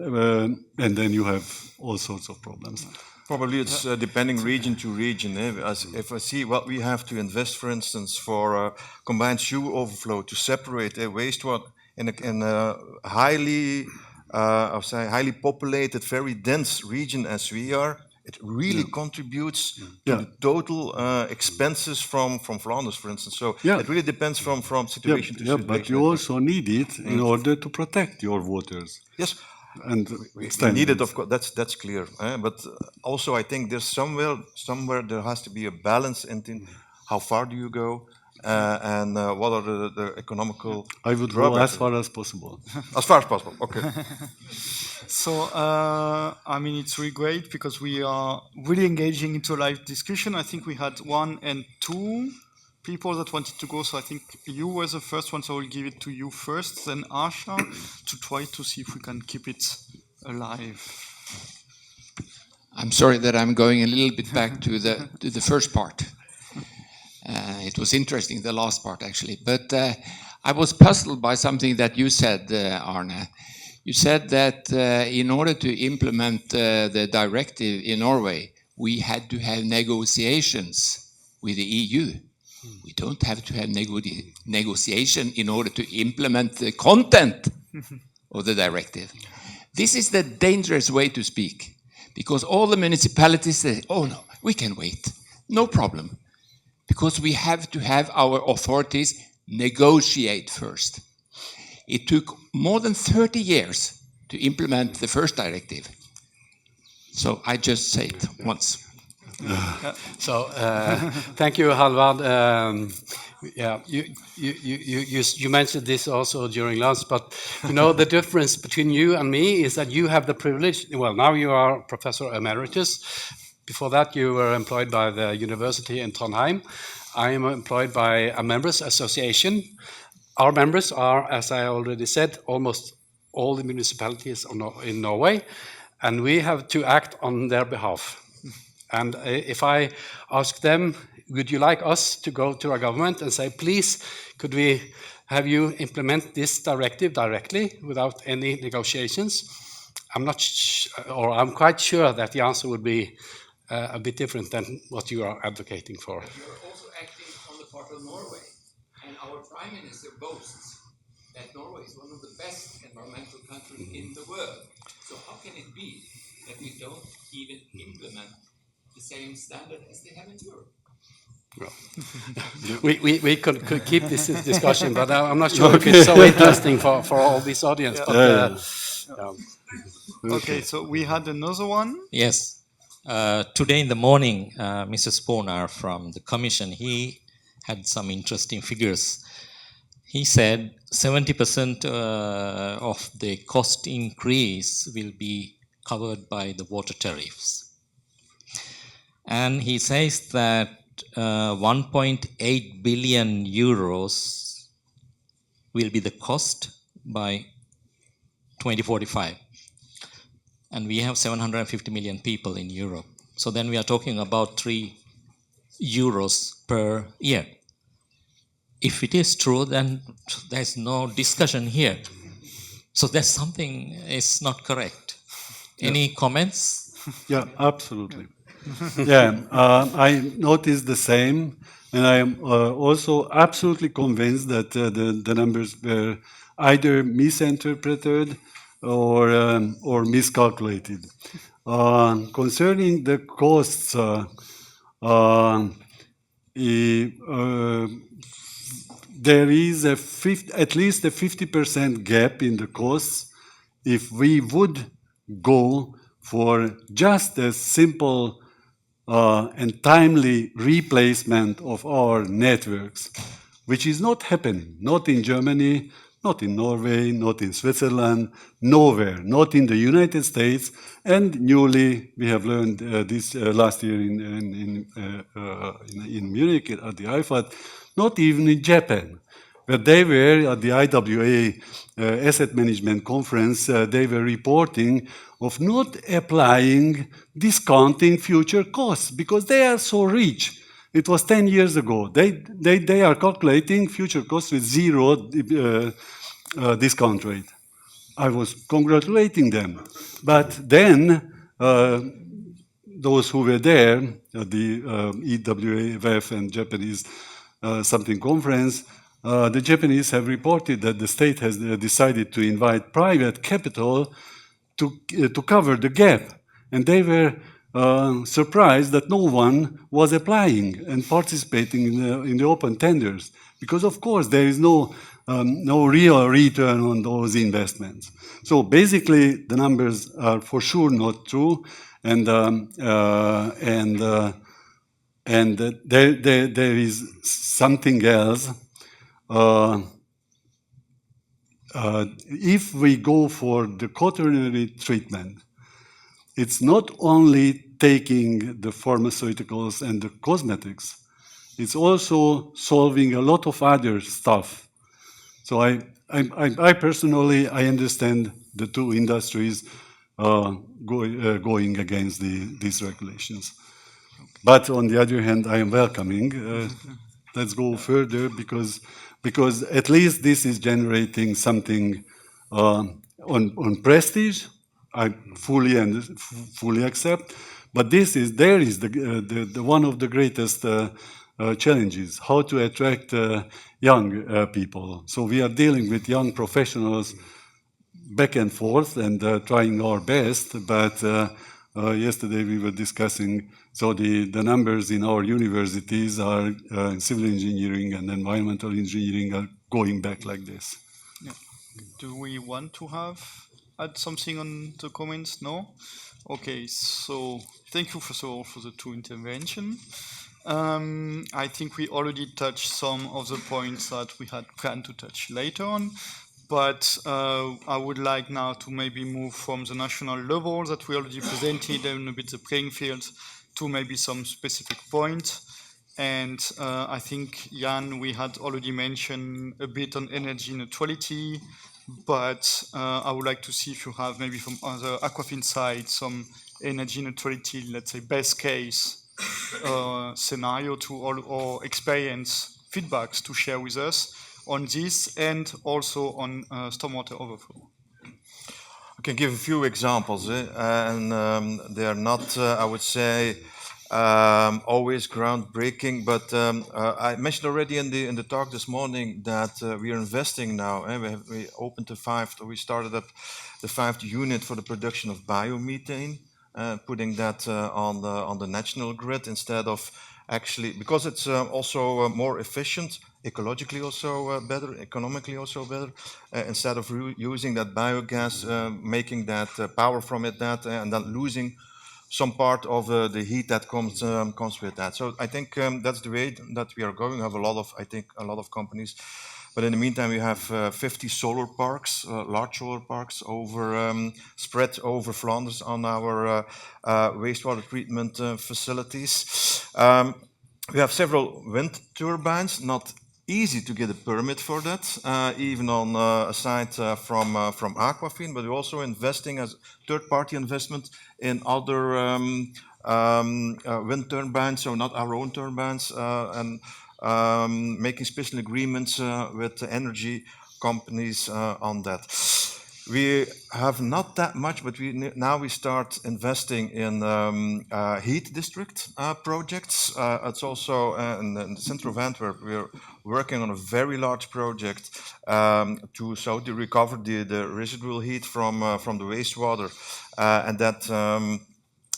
Speaker 7: you have all sorts of problems.
Speaker 11: Probably it's depending region to region. As if I see what we have to invest, for instance, for combined sewer overflow to separate wastewater in a highly populated, very dense region as we are, it really contributes to the total expenses from Flanders, for instance. So it really depends from situation to situation.
Speaker 7: But you also need it in order to protect your waters.
Speaker 11: Yes.
Speaker 7: And
Speaker 11: we need it, of course. That's clear. But also, I think there's somewhere there has to be a balance in how far do you go, and what are the economical.
Speaker 7: I would go as far as possible.
Speaker 11: As far as possible. Okay.
Speaker 1: So I mean, it's really great because we are really engaging into a live discussion. I think we had 1 and 2 people that wanted to go, so I think you were the first one, so I will give it to you first, then Asha, to try to see if we can keep it alive.
Speaker 17: I'm sorry that I'm going a little bit back to the first part. It was interesting, the last part actually, but I was puzzled by something that you said, Arne. You said that in order to implement the directive in Norway, we had to have negotiations with the EU. We don't have to have negotiation in order to implement the content of the directive. This is the dangerous way to speak, because all the municipalities say, oh no, we can wait, no problem, because we have to have our authorities negotiate first. It took more than 30 years to implement the first directive. So I just say it once.
Speaker 16: So thank you, Halvard. Yeah, you mentioned this also during lunch, but you know the difference between you and me is that you have the privilege. Well, now you are Professor Emeritus. Before that, you were employed by the university in Trondheim. I am employed by a members association. Our members are, as I already said, almost all the municipalities in Norway, and we have to act on their behalf. And if I ask them, would you like us to go to our government and say, please, could we have you implement this directive directly without any negotiations? I'm quite sure that the answer would be a bit different than what you are advocating for.
Speaker 17: But you're also acting on the part of Norway, and our Prime Minister boasts that Norway is one of the best environmental countries in the world. So how can it be that we don't even implement the same standard as they have in Europe?
Speaker 16: Well, we could keep this discussion, but I'm not sure if it's so interesting for all this audience. But,
Speaker 1: Okay, so we had another one.
Speaker 4: Yes. Today in the morning, Mr. Sponar from the Commission, he had some interesting figures. He said 70% of the cost increase will be covered by the water tariffs. And he says that 1.8 billion euros will be the cost by 2045. And we have 750 million people in Europe. So then we are talking about 3 euros per year. If it is true, then there's no discussion here. So there's something is not correct. Any comments?
Speaker 7: Yeah, absolutely. Yeah, I noticed the same, and I am also absolutely convinced that the numbers were either misinterpreted or miscalculated. Concerning the costs, there is at least a 50% gap in the costs if we would go for just a simple and timely replacement of our networks, which is not happening, not in Germany, Not in Norway, not in Switzerland, nowhere, not in the United States, and newly we have learned this last year in Munich at the IFAD, not even in Japan, where they were at the IWA Asset Management Conference, they were reporting of not applying discounting future costs because they are so rich. It was 10 years ago. They are calculating future costs with zero discount rate. I was congratulating them. But then those who were there at the UWWTD and Japanese something conference, the Japanese have reported that the state has decided to invite private capital to cover the gap. And they were surprised that no one was applying and participating in the open tenders. Because of course there is no real return on those investments. So basically the numbers are for sure not true. And there is something else. If we go for the quaternary treatment, it's not only taking the pharmaceuticals and the cosmetics, it's also solving a lot of other stuff. So I personally, I understand the two industries going against these regulations. But on the other hand, I am welcoming. Let's go further because at least this is generating something on prestige. I fully accept, but there is the one of the greatest challenges: how to attract young people. So we are dealing with young professionals back and forth and trying our best. But yesterday we were discussing. So the numbers in our universities are in civil engineering and environmental engineering are going back like this.
Speaker 1: Yeah. Do we want to add something on the comments? No? Okay, so thank you first of all for the two interventions. I think we already touched some of the points that we had planned to touch later on, but I would like now to maybe move from the national level that we already presented and a bit the playing field to maybe some specific points. And I think, Jan, we had already mentioned a bit on energy neutrality, but I would like to see if you have maybe from other Aquafin side some energy neutrality, let's say best case scenario to all or experience feedbacks to share with us on this and also on stormwater overflow.
Speaker 11: I can give a few examples, and they are not, I would say, always groundbreaking. But I mentioned already in the talk this morning that we are investing now. We opened we started up the 5th unit for the production of biomethane, putting that on the national grid instead of actually, because it's also more efficient, ecologically also better, economically also better, instead of using that biogas, making that power from it, and then losing some part of the heat that comes with that. So I think that's the way that we are going. We have a lot of companies. But in the meantime, we have 50 solar parks, large solar parks, spread over Flanders on our wastewater treatment facilities. We have several wind turbines, not easy to get a permit for that, even on a site from Aquafin, but we're also investing as third-party investment in other wind turbines, so not our own turbines, and making special agreements with energy companies on that. We have not that much, but now we start investing in heat district projects. It's also in the center of Antwerp. We're working on a very large project to recover the residual heat from the wastewater, and that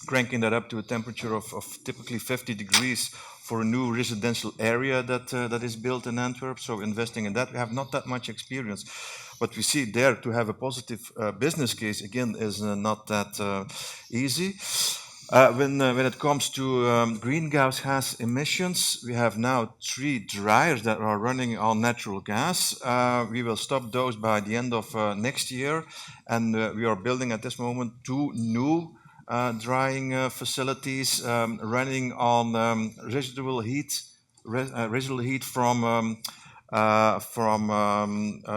Speaker 11: cranking that up to a temperature of typically 50 degrees for a new residential area that is built in Antwerp. So investing in that, we have not that much experience. But we see there to have a positive business case, again, is not that easy. When it comes to greenhouse gas emissions, we have now 3 dryers that are running on natural gas. We will stop those by the end of next year, and we are building at this moment 2 new drying facilities running on residual heat from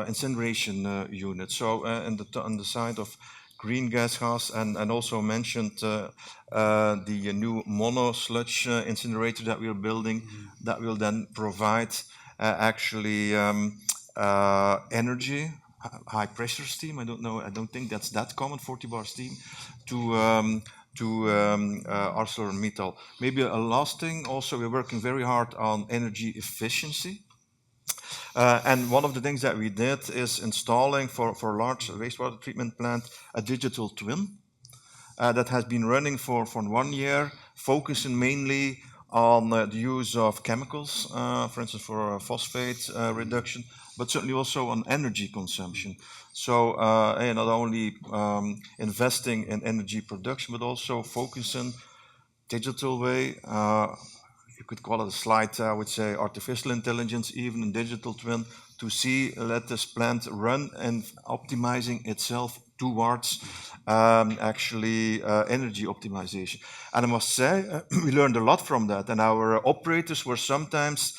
Speaker 11: incineration units. So on the side of green gas, and also mentioned the new mono sludge incinerator that we're building that will then provide actually energy, high pressure steam. I don't think that's that common, 40 bar steam, to ArcelorMittal. Maybe a last thing also, we're working very hard on energy efficiency. And one of the things that we did is installing for large wastewater treatment plant a digital twin that has been running for 1 year, focusing mainly on the use of chemicals, for instance, for phosphate reduction, but certainly also on energy consumption. So not only investing in energy production, but also focusing digital way. You could call it a slight, I would say, artificial intelligence, even in digital twin, to see, let this plant run and optimizing itself towards actually energy optimization. And I must say, we learned a lot from that, and our operators were sometimes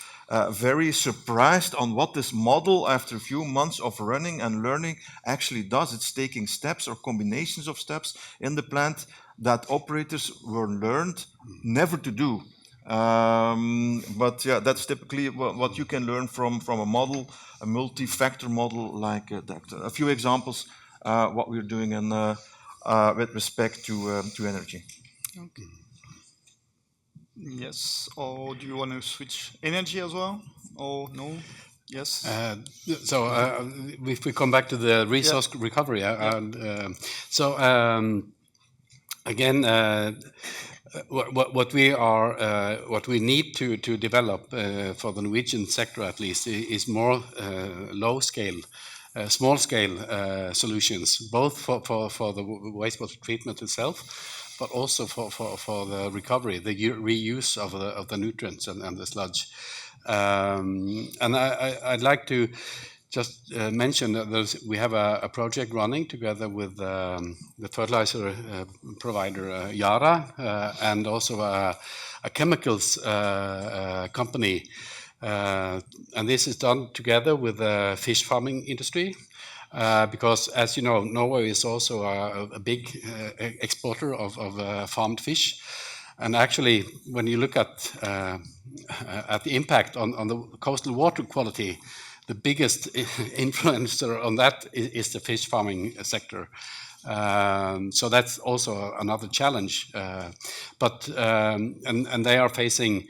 Speaker 11: very surprised on what this model, after a few months of running and learning, actually does. It's taking steps or combinations of steps in the plant that operators were learned never to do. But yeah, that's typically what you can learn from a model, a multi-factor model like that. A few examples, what we're doing in, with respect to energy.
Speaker 1: Okay. Yes, or do you want to switch energy as well? Or no? Yes.
Speaker 16: If we come back to the resource recovery, again, what we need to develop for the Norwegian sector at least is more small scale solutions, both for the wastewater treatment itself, but also for the recovery, the reuse of the nutrients and the sludge. And I'd like to just mention that we have a project running together with the fertilizer provider Yara and also a chemicals company. And this is done together with the fish farming industry. Because, as you know, Norway is also a big exporter of farmed fish. And actually, when you look at the impact on the coastal water quality, the biggest influencer on that is the fish farming sector. So that's also another challenge. And they are facing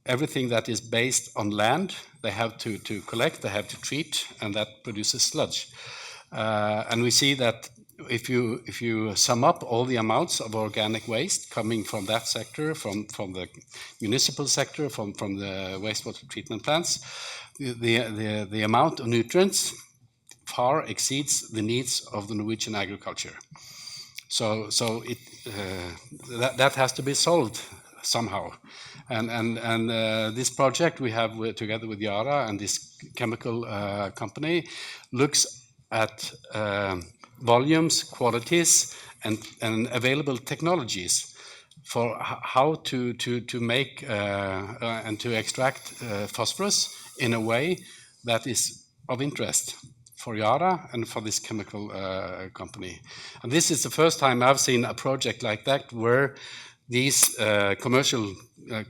Speaker 16: everything that is based on land. They have to collect, they have to treat, and that produces sludge. And we see that if you sum up all the amounts of organic waste coming from that sector, from the municipal sector, from the wastewater treatment plants, the amount of nutrients far exceeds the needs of the Norwegian agriculture. So that has to be solved somehow. And this project we have together with Yara and this chemical company looks at volumes, qualities, and available technologies for how to make and to extract phosphorus in a way that is of interest for Yara and for this chemical company. And this is the first time I've seen a project like that where these commercial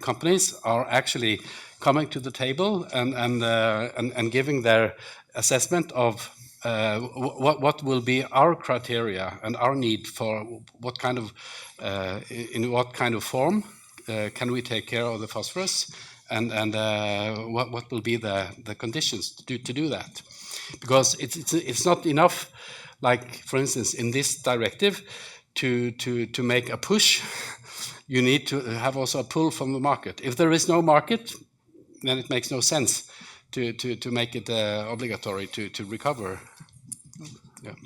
Speaker 16: companies are actually coming to the table and giving their assessment of what will be our criteria and our need for what kind of in what kind of form can we take care of the phosphorus, and what will be the conditions to do that, because it's not enough, like for instance in this directive, to make a push. You need to have also a pull from the market. If there is no market, then it makes no sense to make it obligatory to recover.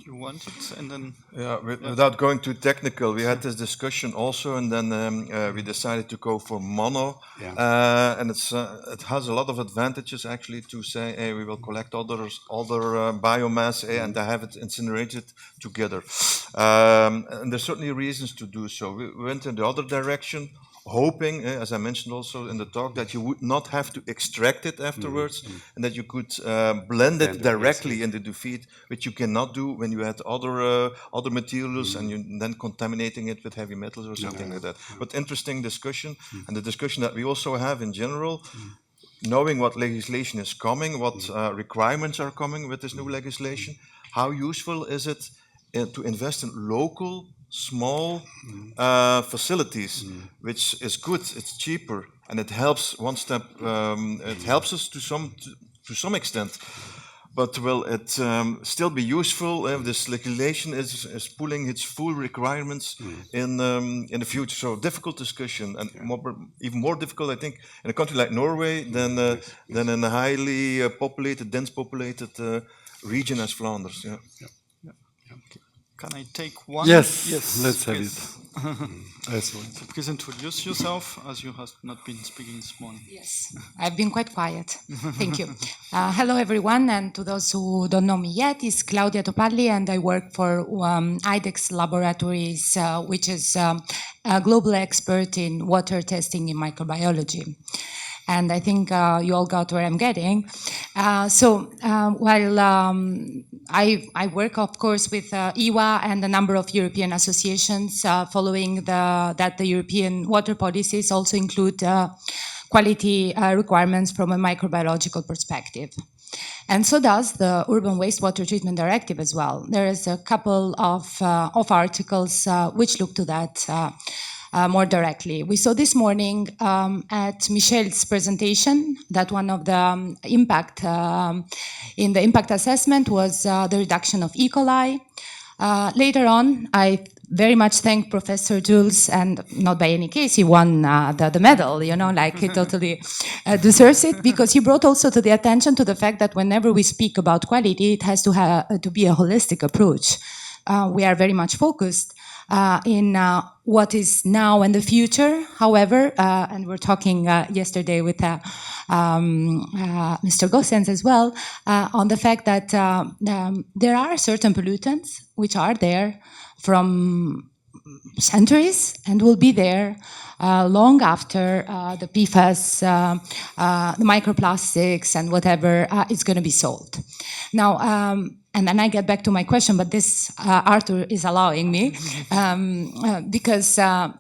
Speaker 1: You want it, and then
Speaker 11: without going too technical, we had this discussion also, and then we decided to go for mono. And it has a lot of advantages actually to say, hey, we will collect other biomass and have it incinerated together. And there's certainly reasons to do so. We went in the other direction, hoping, as I mentioned also in the talk, that you would not have to extract it afterwards, and that you could blend it directly into the feed, which you cannot do when you had other materials and you're then contaminating it with heavy metals or something like that. But interesting discussion, and the discussion that we also have in general, knowing what legislation is coming, what requirements are coming with this new legislation, how useful is it to invest in local small facilities, which is good, it's cheaper, and it helps one step, it helps us to some extent. But will it still be useful if this legislation is pulling its full requirements in the future? So difficult discussion, and even more difficult, I think, in a country like Norway than in a highly populated, dense populated region as Flanders.
Speaker 1: Can I take one?
Speaker 7: Yes, let's have it.
Speaker 1: So please introduce yourself, as you have not been speaking this morning.
Speaker 18: Yes, I've been quite quiet. Thank you. Hello, everyone, and to those who don't know me yet, it's Claudia Topalli, and I work for IDEX Laboratories, which is a global expert in water testing in microbiology. And I think you all got where I'm getting. While I work, of course, with EWA and a number of European associations, following that the European water policies also include quality requirements from a microbiological perspective. And so does the Urban Wastewater Treatment Directive as well. There is a couple of articles which look to that more directly. We saw this morning at Michel's presentation that one of the impact in the impact assessment was the reduction of E. coli. Later on, I very much thank Professor Jules, and not by any case he won the medal, you know, like he totally deserves it, because he brought also to the attention to the fact that whenever we speak about quality, it has to be a holistic approach. We are very much focused in what is now and the future. However, and we're talking yesterday with Mr. Gossens as well, on the fact that there are certain pollutants which are there from centuries and will be there long after the PFAS, the microplastics and whatever is going to be sold. Now, and then I get back to my question, but this Arthur is allowing me because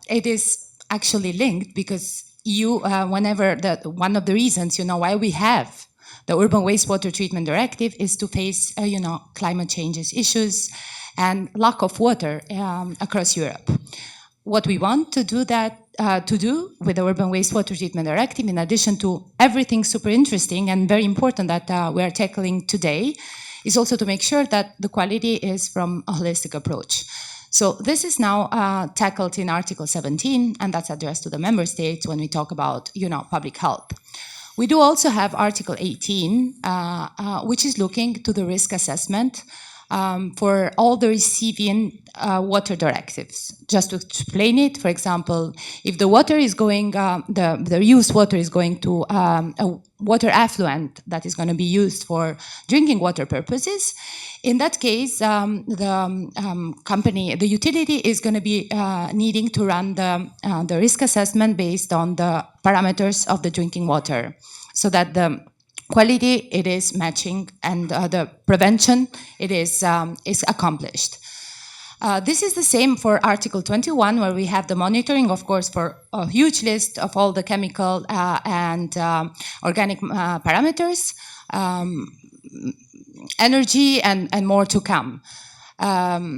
Speaker 18: it is actually linked, because you, whenever one of the reasons, you know, why we have the Urban Wastewater Treatment Directive is to face, you know, climate changes issues and lack of water across Europe. What we want to do with the Urban Wastewater Treatment Directive, in addition to everything super interesting and very important that we are tackling today, is also to make sure that the quality is from a holistic approach. So this is now tackled in Article 17, and that's addressed to the member states when we talk about, you know, public health. We do also have Article 18, which is looking to the risk assessment for all the receiving water directives. Just to explain it, for example, if the water is going, the used water is going to a water affluent that is going to be used for drinking water purposes, in that case, the company, the utility is going to be needing to run the risk assessment based on the parameters of the drinking water, so that the quality it is matching and the prevention it is accomplished. This is the same for Article 21, where we have the monitoring, of course, for a huge list of all the chemical and organic parameters, energy, and more to come. Now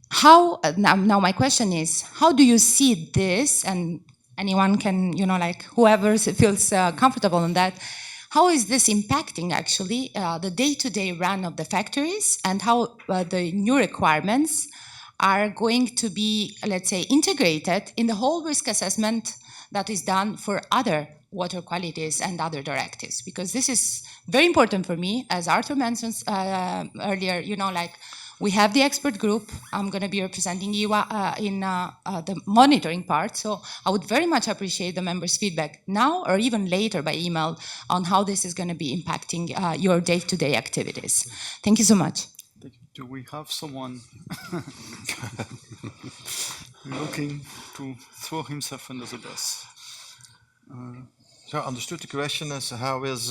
Speaker 18: my question is, how do you see this? And anyone can, you know, like whoever feels comfortable in that. How is this impacting actually the day-to-day run of the factories, and how the new requirements are going to be, let's say, integrated in the whole risk assessment that is done for other water qualities and other directives? Because this is very important for me, as Arthur mentioned earlier, you know, like We have the expert group. I'm going to be representing you in the monitoring part. So I would very much appreciate the members' feedback now or even later by email on how this is going to be impacting your day-to-day activities. Thank you so much.
Speaker 1: Do we have someone looking to throw himself under the bus?
Speaker 11: So I understood the question as how is,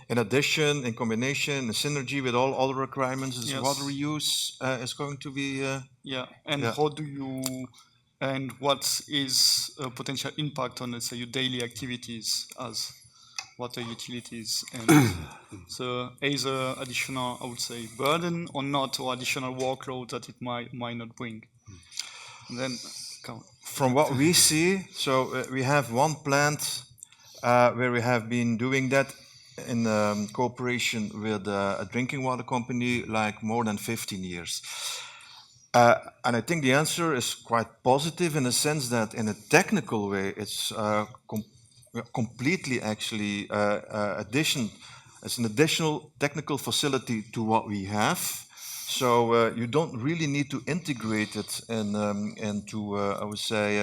Speaker 11: in addition, in combination, in synergy with all other requirements, is
Speaker 1: Yes.
Speaker 11: water reuse is going to be...
Speaker 1: How do you, and what is a potential impact on, let's say, your daily activities as water utilities, and so either additional, I would say, burden or not, or additional workload that it might not bring? And then,
Speaker 11: from what we see, so we have one plant where we have been doing that in cooperation with a drinking water company like more than 15 years. And I think the answer is quite positive in the sense that in a technical way, it's completely actually it's an additional technical facility to what we have. So you don't really need to integrate it into, I would say,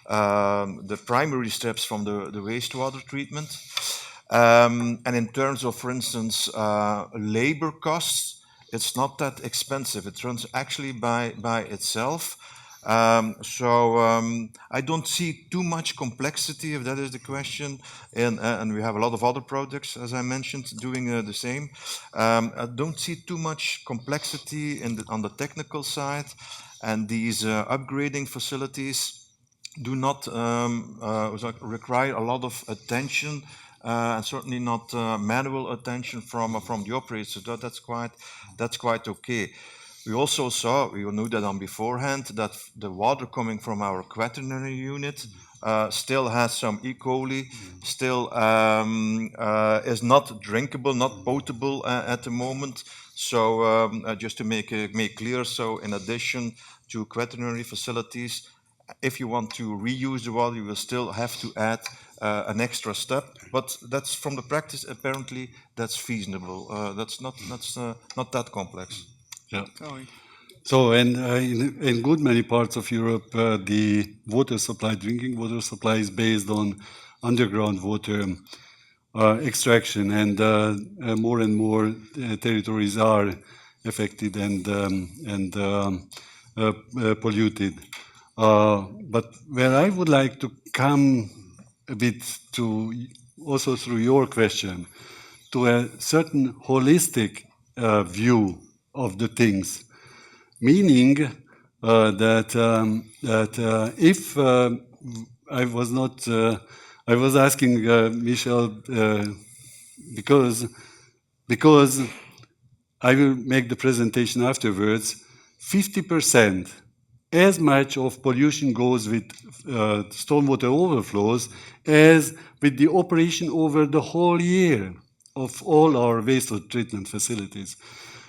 Speaker 11: the primary steps from the wastewater treatment. And in terms of, for instance, labor costs, it's not that expensive. It runs actually by itself. I don't see too much complexity, if that is the question, and we have a lot of other projects, as I mentioned, doing the same. I don't see too much complexity on the technical side, and these upgrading facilities do not require a lot of attention, and certainly not manual attention from the operators. So that's quite okay. We also saw, we knew that on beforehand, that the water coming from our quaternary unit still has some E. coli, still is not drinkable, not potable at the moment. So just to make clear, so in addition to quaternary facilities, if you want to reuse the water, you will still have to add an extra step. But that's from the practice, apparently, that's feasible. That's not that complex.
Speaker 7: Yeah. So, in good many parts of Europe, the water supply, drinking water supply, is based on underground water extraction, and more territories are affected and polluted. But where I would like to come a bit to, also through your question, to a certain holistic view of the things, meaning that if I was not, I was asking Michel because I will make the presentation afterwards. 50%, as much of pollution goes with stormwater overflows as with the operation over the whole year of all our wastewater treatment facilities.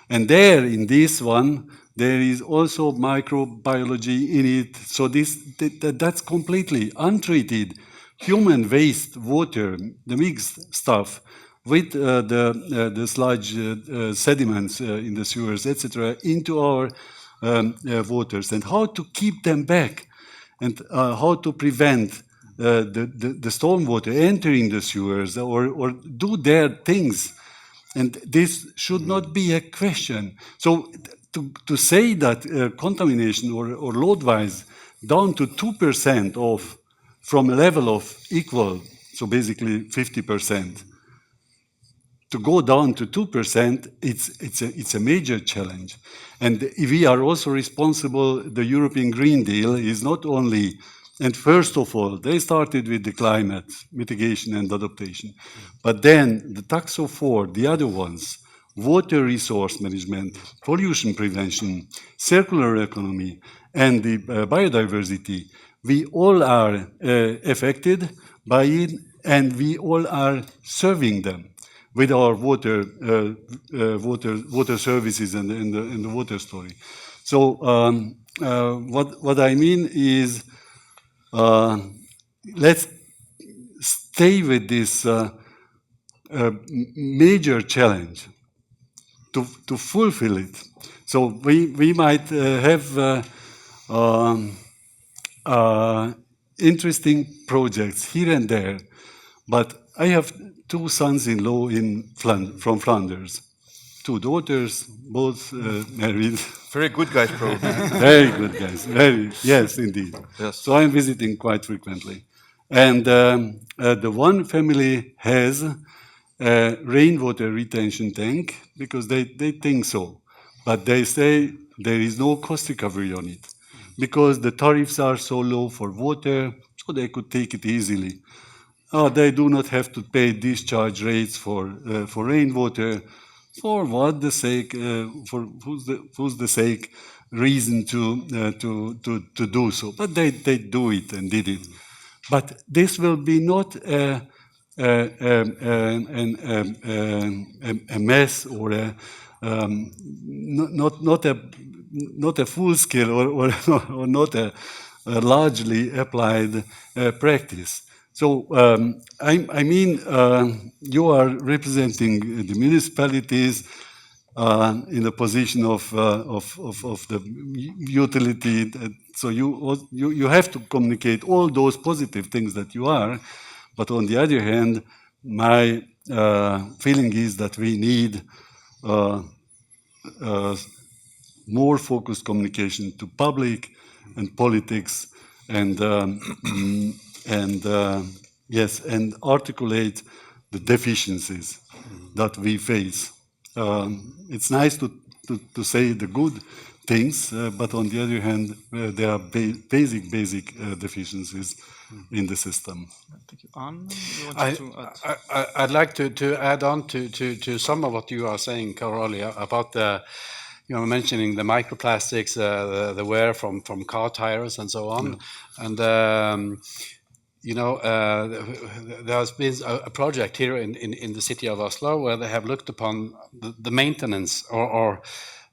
Speaker 7: And there, in this one, there is also microbiology in it. So that's completely untreated human waste water, the mixed stuff, with the sludge sediments in the sewers, etc., into our waters, and how to keep them back, and how to prevent the stormwater entering the sewers or do their things. And this should not be a question. So to say that contamination or load-wise down to 2% from a level of equal, so basically 50%, to go down to 2%, it's a major challenge. And we are also responsible. The European Green Deal is not only, and first of all, they started with the climate mitigation and adaptation. But then the Taxo 4, the other ones, water resource management, pollution prevention, circular economy, and the biodiversity, we all are affected by it, and we all are serving them with our water services and the water story. So what I mean is, let's stay with this major challenge to fulfill it. So we might have interesting projects here and there, but I have 2 sons-in-law from Flanders, 2 daughters, both married.
Speaker 11: Very good guys, probably.
Speaker 7: Very good guys. Yes, indeed.
Speaker 11: Yes.
Speaker 7: So I'm visiting quite frequently. And the one family has a rainwater retention tank because they think so. But they say there is no cost recovery on it because the tariffs are so low for water, so they could take it easily. They do not have to pay discharge rates for rainwater. For what the sake? For who's the sake reason to do so? But they do it and did it. But this will be not a mess or not a full scale or not a largely applied practice. So I mean, you are representing the municipalities in the position of the utility. So you have to communicate all those positive things that you are. But on the other hand, my feeling is that we need more focused communication to public and politics and articulate the deficiencies that we face. It's nice to say the good things, but on the other hand, there are basic deficiencies in the system.
Speaker 1: Thank you. Anne, you wanted to add?
Speaker 16: I'd like to add on to some of what you are saying, Karoli, about the, mentioning the microplastics, the wear from car tires and so on. And there has been a project here in the city of Oslo where they have looked upon the maintenance or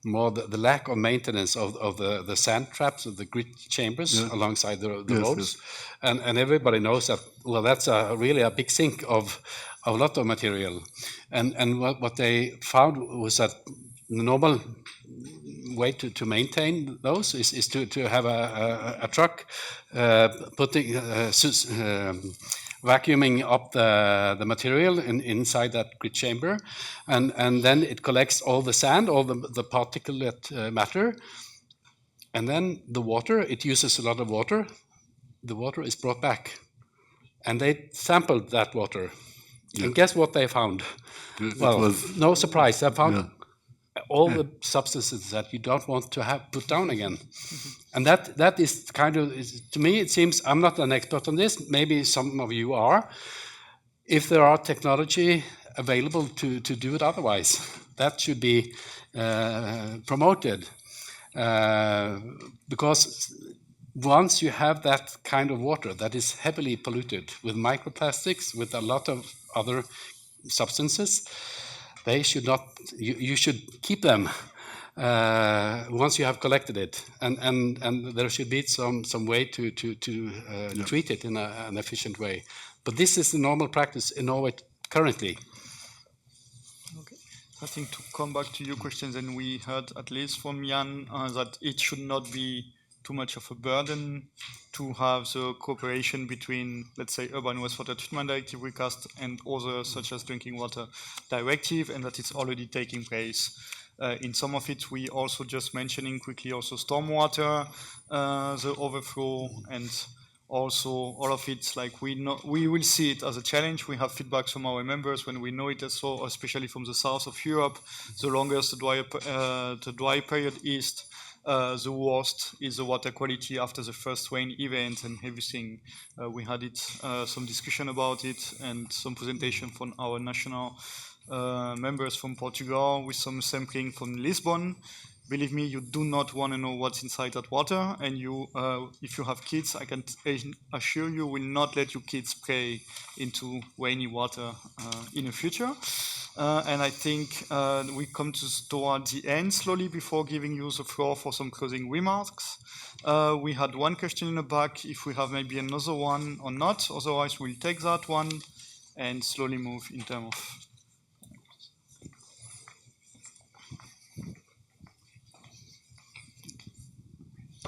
Speaker 16: more the lack of maintenance of the sand traps, of the grit chambers alongside the roads. Yes. And everybody knows that, well, that's really a big sink of a lot of material. And what they found was that the normal way to maintain those is to have a truck putting vacuuming up the material inside that grit chamber, and then it collects all the sand, all the particulate matter, and then the water, it uses a lot of water, the water is brought back, and they sampled that water, and guess what they found? Well, no surprise, they found all the substances that you don't want to have put down again. And that is kind of, to me, it seems, I'm not an expert on this, maybe some of you are. If there are technology available to do it otherwise, that should be promoted. Because once you have that kind of water that is heavily polluted with microplastics, with a lot of other substances, they should not, you should keep them once you have collected it, and there should be some way to treat it in an efficient way. But this is the normal practice in Norway currently.
Speaker 1: Okay. I think to come back to your questions, and we heard at least from Jan that it should not be too much of a burden to have the cooperation between, let's say, Urban Wastewater Treatment Directive recast and others such as Drinking Water Directive, and that it's already taking place. In some of it, we also just mentioning quickly also stormwater, the overflow, and also all of it, like we will see it as a challenge. We have feedbacks from our members when we know it as so, especially from the south of Europe. The longer the dry period is, the worst is the water quality after the first rain event and everything. We had some discussion about it and some presentation from our national members from Portugal with some sampling from Lisbon. Believe me, you do not want to know what's inside that water, and you, if you have kids, I can assure you will not let your kids play into rainy water in the future. And I think we come toward the end slowly before giving you the floor for some closing remarks. We had one question in the back, if we have maybe another one or not, otherwise we'll take that one and slowly move in terms of...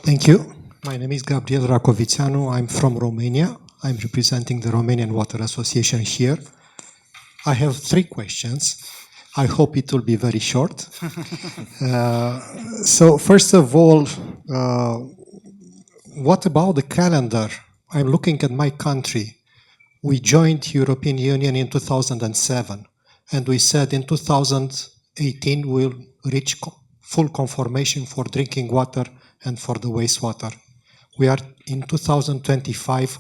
Speaker 19: Thank you. My name is Gabriel Racovițanu. I'm from Romania. I'm representing the Romanian Water Association here. I have 3 questions. I hope it will be very short. So first of all, what about the calendar? I'm looking at my country. We joined European Union in 2007, and we said in 2018 we'll reach full conformation for drinking water and for the wastewater. We are in 2025,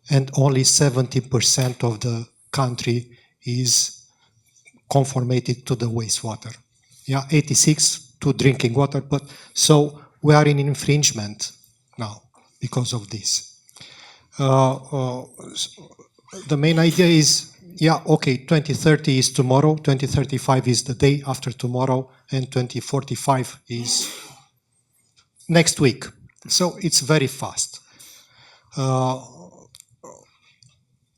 Speaker 19: and only 70% of the country is conformated to the wastewater. Yeah, 86 to drinking water, but so we are in infringement now because of this. The main idea is, yeah, okay, 2030 is tomorrow, 2035 is the day after tomorrow, and 2045 is next week. So it's very fast.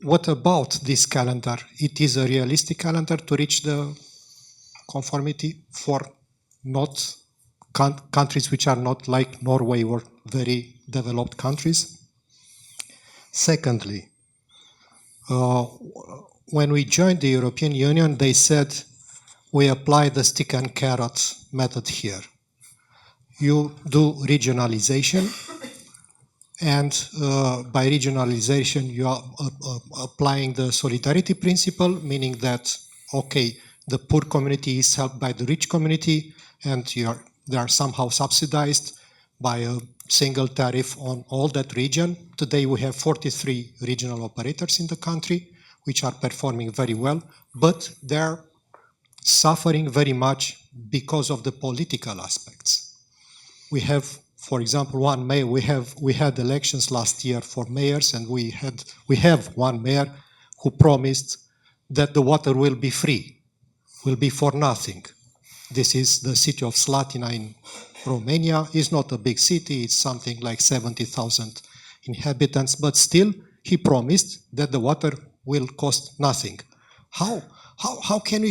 Speaker 19: What about this calendar? It is a realistic calendar to reach the conformity for not countries which are not like Norway or very developed countries. Secondly, when we joined the European Union, they said we apply the stick and carrot method here. You do regionalization, and by regionalization, you are applying the solidarity principle, meaning that, okay, the poor community is helped by the rich community, and they are somehow subsidized by a single tariff on all that region. Today we have 43 regional operators in the country, which are performing very well, but they're suffering very much because of the political aspects. We have, for example, one mayor. We had elections last year for mayors, and we have one mayor who promised that the water will be free, will be for nothing. This is the city of Slatina in Romania. It's not a big city. It's something like 70,000 inhabitants, but still he promised that the water will cost nothing. How can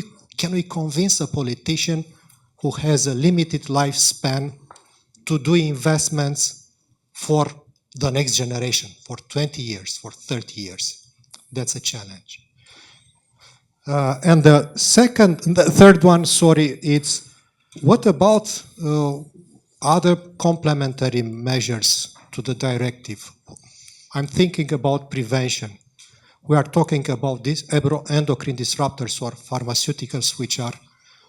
Speaker 19: we convince a politician who has a limited lifespan to do investments for the next generation, for 20 years, for 30 years? That's a challenge. And the third one, sorry, it's what about other complementary measures to the directive? I'm thinking about prevention. We are talking about these endocrine disruptors or pharmaceuticals,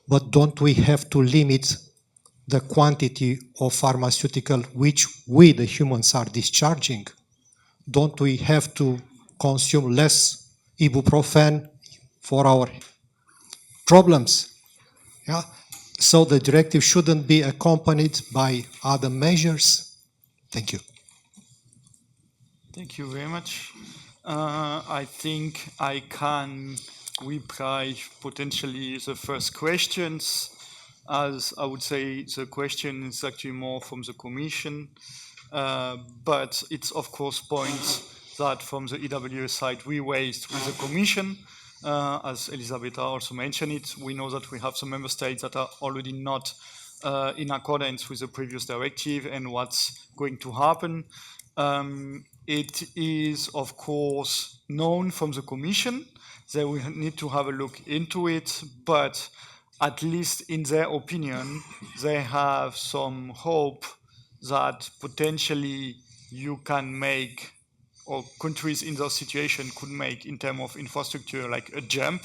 Speaker 19: but don't we have to limit the quantity of pharmaceutical which we, the humans, are discharging? Don't we have to consume less ibuprofen for our problems? Yeah. So the directive shouldn't be accompanied by other measures. Thank you.
Speaker 1: Thank you very much. I think I can reply potentially the first questions, as I would say the question is actually more from the Commission, but it's of course points that from the EWA side we raised with the Commission. As Elisabetta also mentioned it, we know that we have some member states that are already not in accordance with the previous directive and what's going to happen. It is, of course, known from the Commission. They will need to have a look into it, but at least in their opinion, they have some hope that potentially you can make, or countries in those situation could make in terms of infrastructure like a jump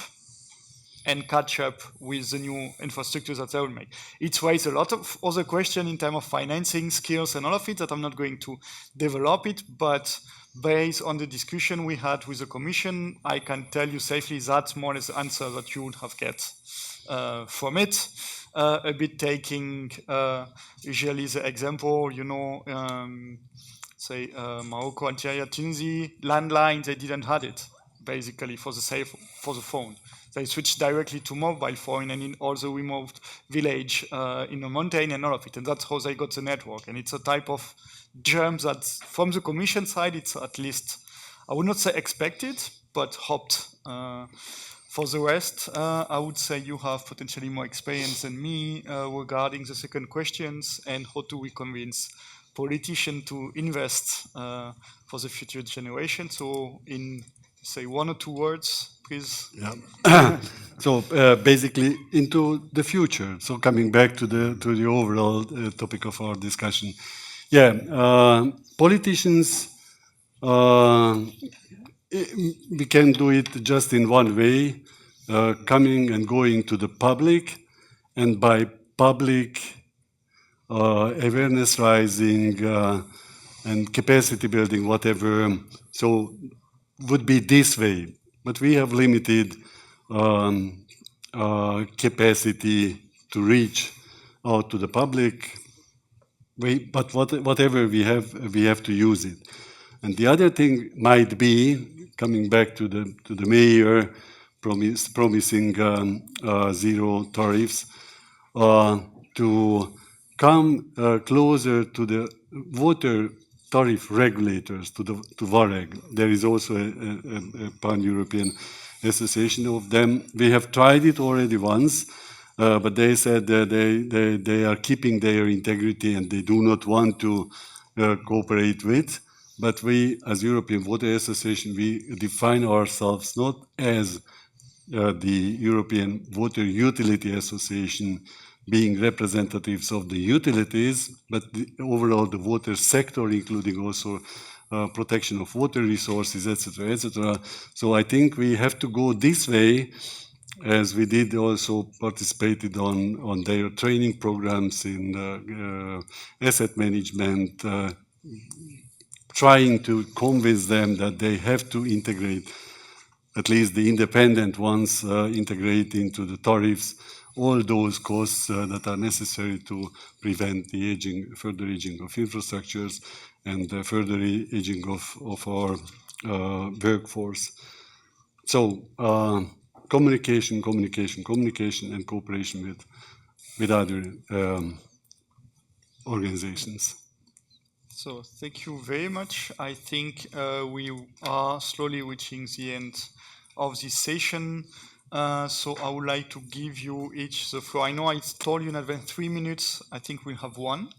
Speaker 1: and catch up with the new infrastructure that they will make. It raises a lot of other questions in terms of financing, skills, and all of it that I'm not going to develop it, but based on the discussion we had with the Commission, I can tell you safely that's more or less the answer that you would have get from it. A bit taking usually the example, say Morocco, Algeria, Tunisia, landline, they didn't have it, basically, for the phone. They switched directly to mobile phone and in all the remote village in the mountain and all of it. And that's how they got the network. And it's a type of germ that from the Commission side, it's at least, I would not say expected, but hoped. For the rest, I would say you have potentially more experience than me regarding the second questions and how do we convince politicians to invest for the future generation. So in, say, 1 or 2 words, please.
Speaker 7: Yeah. So basically into the future. So coming back to the overall topic of our discussion. Yeah, politicians, we can do it just in one way, coming and going to the public, and by public awareness raising and capacity building, whatever. So would be this way, but we have limited capacity to reach out to the public. But whatever we have to use it. And the other thing might be, coming back to the mayor promising zero tariffs, to come closer to the water tariff regulators, to WAREG. There is also a pan-European association of them. We have tried it already once, but they said that they are keeping their integrity and they do not want to cooperate with. But we, as European Water Association, we define ourselves not as the European Water Utility Association, being representatives of the utilities, but overall the water sector, including also protection of water resources, etc., etc. So I think we have to go this way, as we did also participated on their training programs in asset management, trying to convince them that they have to integrate, at least the independent ones, integrate into the tariffs all those costs that are necessary to prevent the further aging of infrastructures and further aging of our workforce. So communication, and cooperation with other organizations.
Speaker 1: So thank you very much. I think we are slowly reaching the end of this session. So I would like to give you each the floor. I know I told you in advance 3 minutes. I think we'll have 1,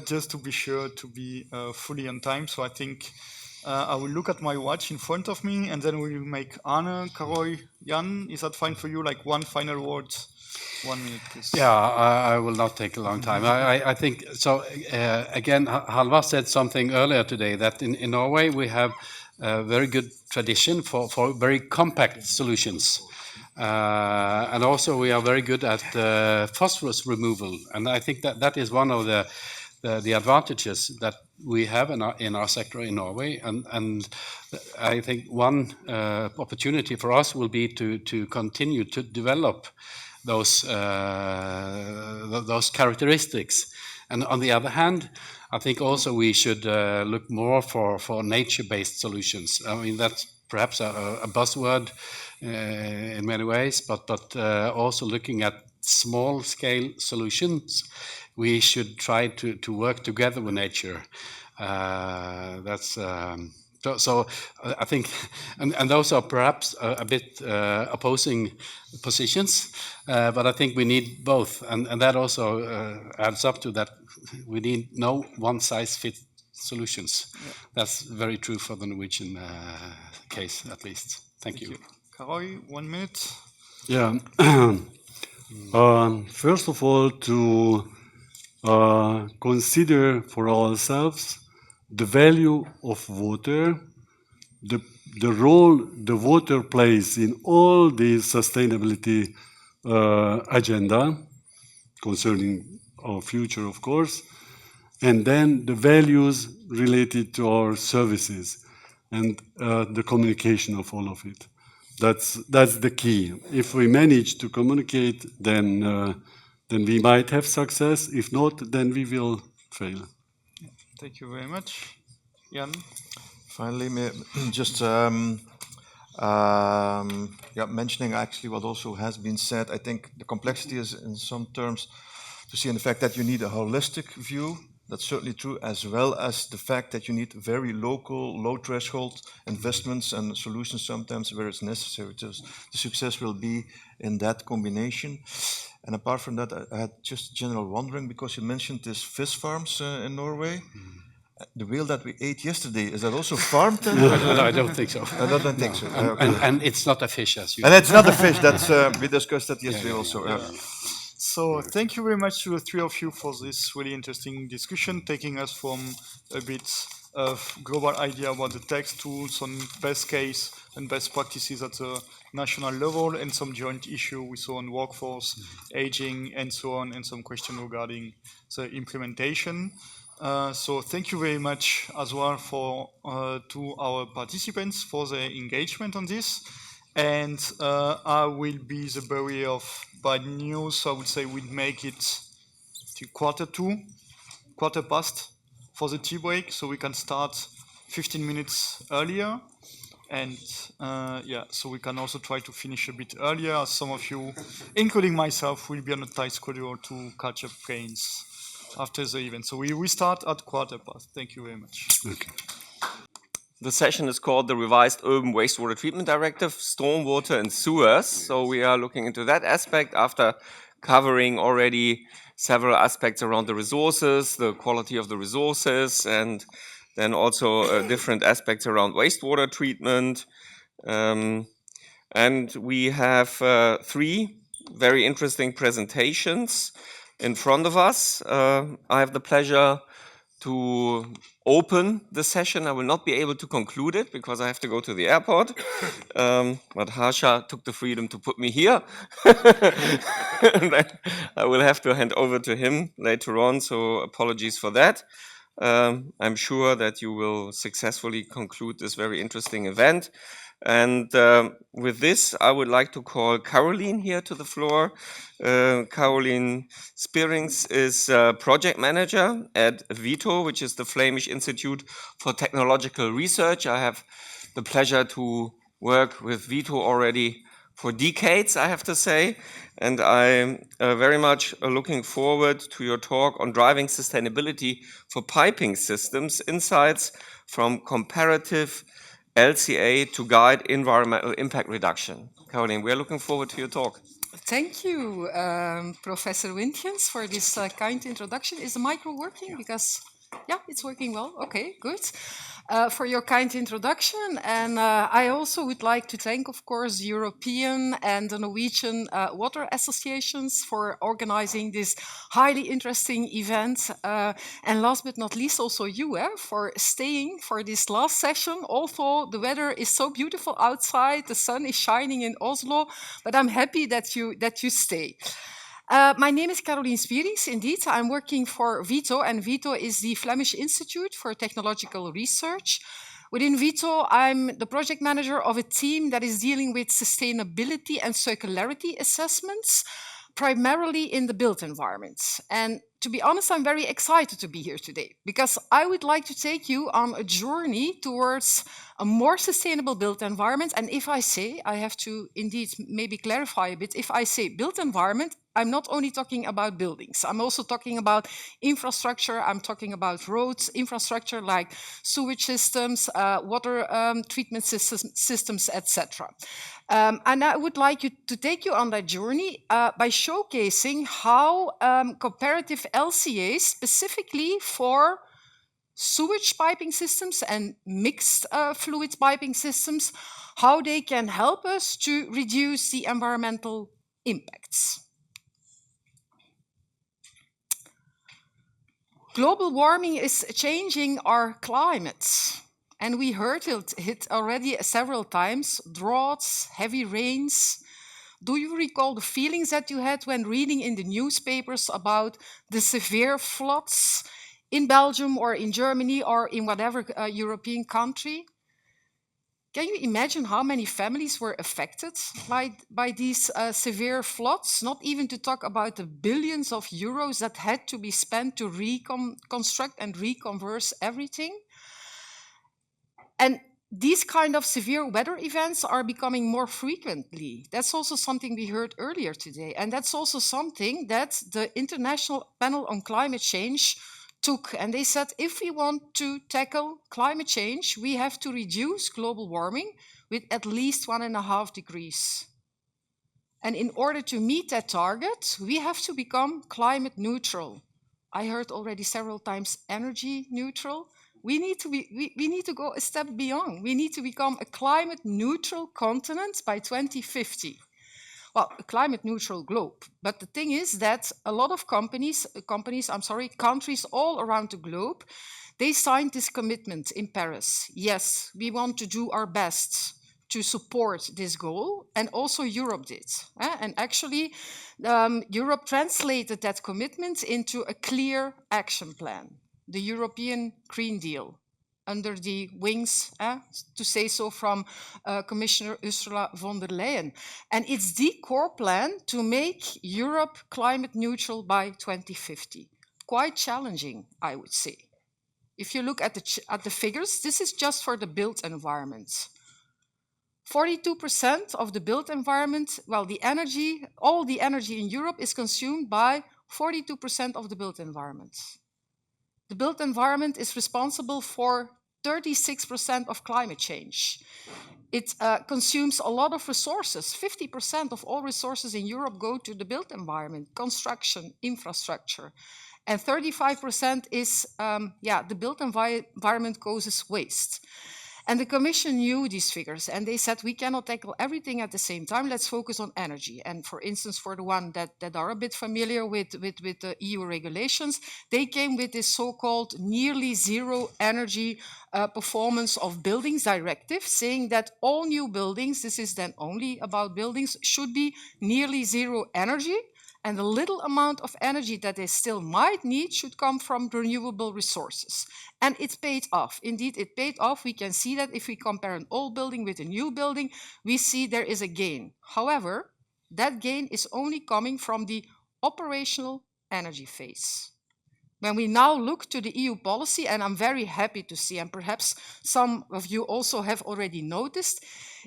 Speaker 1: just to be sure to be fully on time. So I think I will look at my watch in front of me, and then we will make Arne, Karoy, Jan. Is that fine for you? Like 1 final word? 1 minute, please.
Speaker 16: Yeah, I will not take a long time. I think so. Again, Halvard said something earlier today that in Norway we have a very good tradition for very compact solutions. And also we are very good at phosphorus removal. And I think that is one of the advantages that we have in our sector in Norway. And I think one opportunity for us will be to continue to develop those characteristics. And on the other hand, I think also we should look more for nature-based solutions. I mean, that's perhaps a buzzword in many ways, but also looking at small-scale solutions, we should try to work together with nature. So I think, and those are perhaps a bit opposing positions, but I think we need both, and that also adds up to that we need no one-size-fits solutions. Yeah. That's very true for the Norwegian case, at least. Thank you.
Speaker 1: Karoy, 1 minute.
Speaker 7: Yeah. First of all, to consider for ourselves the value of water, the role the water plays in all the sustainability agenda concerning our future, of course, and then the values related to our services and the communication of all of it. That's the key. If we manage to communicate, then we might have success. If not, then we will fail.
Speaker 1: Thank you very much. Jan?
Speaker 11: Finally, just mentioning actually what also has been said. I think the complexity is in some terms to see in the fact that you need a holistic view. That's certainly true, as well as the fact that you need very local, low-threshold investments and solutions sometimes where it's necessary. The success will be in that combination. And apart from that, I had just general wondering, because you mentioned these fish farms in Norway. The whale that we ate yesterday, is that also farmed?
Speaker 16: No, I don't think so.
Speaker 11: I don't think so.
Speaker 16: And it's not a fish, as you.
Speaker 11: And it's not a fish. That's we discussed that yesterday also.
Speaker 1: So thank you very much to the three of you for this really interesting discussion, taking us from a bit of global idea about the text to some best case and best practices at the national level, and some joint issue we saw on workforce, aging, and so on, and some question regarding the implementation. So thank you very much as well for to our participants for their engagement on this. And I will be the bearer of bad news, so I would say we'd make it to 2:15 for the tea break, so we can start 15 minutes earlier. And so we can also try to finish a bit earlier, as some of you, including myself, will be on a tight schedule to catch up trains after the event. So we start at 2:15. Thank you very much.
Speaker 14: Okay.
Speaker 13: The session is called the Revised Urban Wastewater Treatment Directive, Stormwater and Sewers. So we are looking into that aspect after covering already several aspects around the resources, the quality of the resources, and then also different aspects around wastewater treatment. And we have 3 very interesting presentations in front of us. I have the pleasure to open the session. I will not be able to conclude it because I have to go to the airport. But Harsha took the freedom to put me here. And then I will have to hand over to him later on, so apologies for that. I'm sure that you will successfully conclude this very interesting event. And with this, I would like to call Caroline here to the floor. Caroline Spearings is project manager at VITO, which is the Flemish Institute for Technological Research. I have the pleasure to work with VITO already for decades, I have to say. And I'm very much looking forward to your talk on driving sustainability for piping systems, insights from comparative LCA to guide environmental impact reduction. Caroline, we are looking forward to your talk.
Speaker 3: Thank you, Professor Wintgens, for this kind introduction. Is the micro working? Because, yeah, it's working well. Okay, good. For your kind introduction. And I also would like to thank, of course, the European and the Norwegian water associations for organizing this highly interesting event. And last but not least, also you for staying for this last session. Although the weather is so beautiful outside, the sun is shining in Oslo, but I'm happy that you stay. My name is Caroline Spearings. Indeed, I'm working for VITO, and VITO is the Flemish Institute for Technological Research. Within VITO, I'm the project manager of a team that is dealing with sustainability and circularity assessments, primarily in the built environment. And to be honest, I'm very excited to be here today because I would like to take you on a journey towards a more sustainable built environment. And if I say, I have to indeed maybe clarify a bit, if I say built environment, I'm not only talking about buildings, I'm also talking about infrastructure, I'm talking about roads, infrastructure like sewage systems, water treatment systems, etc. And I would like to take you on that journey by showcasing how comparative LCAs, specifically for sewage piping systems and mixed fluid piping systems, how they can help us to reduce the environmental impacts. Global warming is changing our climate. And we heard it already several times, droughts, heavy rains. Do you recall the feelings that you had when reading in the newspapers about the severe floods in Belgium or in Germany or in whatever European country? Can you imagine how many families were affected by these severe floods? Not even to talk about the billions of euros that had to be spent to reconstruct and reconverse everything. And these kind of severe weather events are becoming more frequently. That's also something we heard earlier today. And that's also something that the International Panel on Climate Change took. And they said, if we want to tackle climate change, we have to reduce global warming with at least 1.5 degrees. And in order to meet that target, we have to become climate neutral. I heard already several times energy neutral. We need to go a step beyond. We need to become a climate neutral continent by 2050. Well, a climate neutral globe. But the thing is that a lot of countries all around the globe, they signed this commitment in Paris. Yes, we want to do our best to support this goal, and also Europe did. And actually, Europe translated that commitment into a clear action plan, the European Green Deal, under the wings, to say so, from Commissioner Ursula von der Leyen. And it's the core plan to make Europe climate neutral by 2050. Quite challenging, I would say. If you look at the figures, this is just for the built environment. 42% of the built environment, well, all the energy in Europe is consumed by 42% of the built environment. The built environment is responsible for 36% of climate change. It consumes a lot of resources. 50% of all resources in Europe go to the built environment, construction, infrastructure. And 35% is, the built environment causes waste. And the Commission knew these figures, and they said, we cannot tackle everything at the same time. Let's focus on energy. And for instance, for the one that are a bit familiar with the EU regulations, they came with this so-called nearly zero energy performance of buildings directive, saying that all new buildings, this is then only about buildings, should be nearly zero energy. And the little amount of energy that they still might need should come from renewable resources. And it paid off. Indeed, it paid off. We can see that if we compare an old building with a new building, we see there is a gain. However, that gain is only coming from the operational energy phase. When we now look to the EU policy, and I'm very happy to see, and perhaps some of you also have already noticed,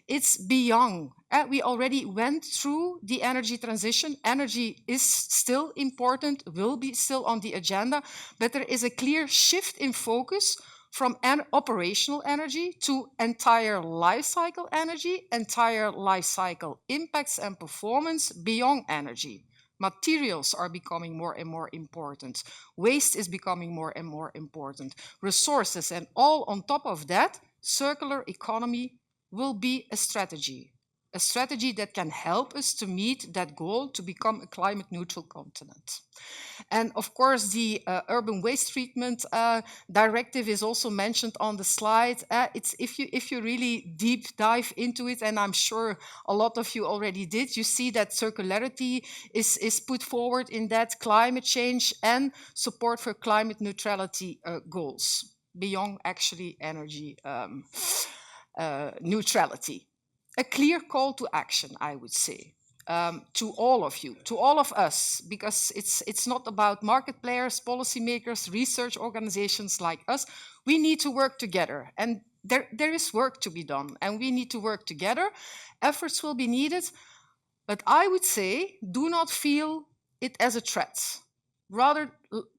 Speaker 3: it's beyond. We already went through the energy transition. Energy is still important, will be still on the agenda, but there is a clear shift in focus from operational energy to entire life cycle energy, entire life cycle impacts and performance beyond energy. Materials are becoming more and more important. Waste is becoming more and more important. Resources, and all on top of that, circular economy will be a strategy that can help us to meet that goal to become a climate neutral continent. And of course, the urban waste treatment directive is also mentioned on the slide. It's if you really deep dive into it, and I'm sure a lot of you already did, you see that circularity is put forward in that, climate change and support for climate neutrality goals beyond actually energy neutrality. A clear call to action, I would say, to all of you, to all of us, because it's not about market players, policymakers, research organizations like us. We need to work together, and there is work to be done, and we need to work together. Efforts will be needed, but I would say do not feel it as a threat. Rather,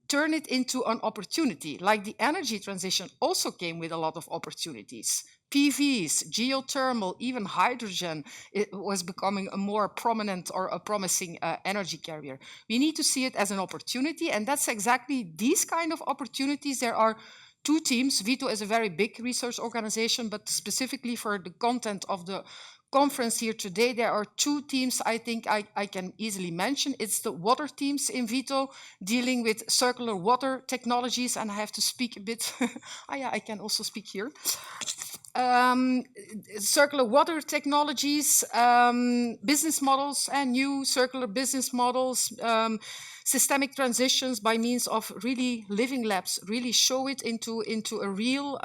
Speaker 3: turn it into an opportunity, like the energy transition also came with a lot of opportunities. PVs, geothermal, even hydrogen, it was becoming a more prominent or a promising energy carrier. We need to see it as an opportunity, and that's exactly these kind of opportunities. There are two teams. VITO is a very big research organization, but specifically for the content of the conference here today, there are two teams I think I can easily mention. It's the water teams in VITO, dealing with circular water technologies, and I have to speak a bit. I can also speak here. Circular water technologies, business models and new circular business models, systemic transitions by means of really living labs, really show it into a real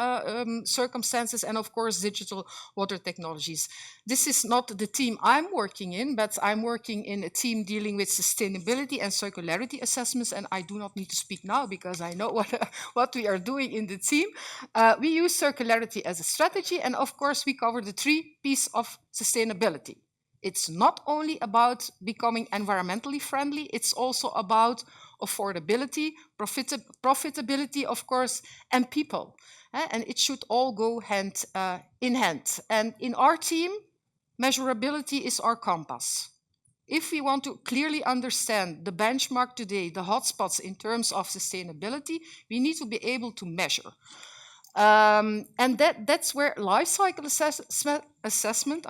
Speaker 3: circumstances, and of course digital water technologies. This is not the team I'm working in, but I'm working in a team dealing with sustainability and circularity assessments, and I do not need to speak now because I know what we are doing in the team. We use circularity as a strategy, and of course we cover the 3 P's of sustainability. It's not only about becoming environmentally friendly, it's also about affordability, profitability, of course, and people. And it should all go hand in hand. And in our team, measurability is our compass. if we want to clearly understand the benchmark today, the hotspots in terms of sustainability, we need to be able to measure. And that's where life cycle assessment,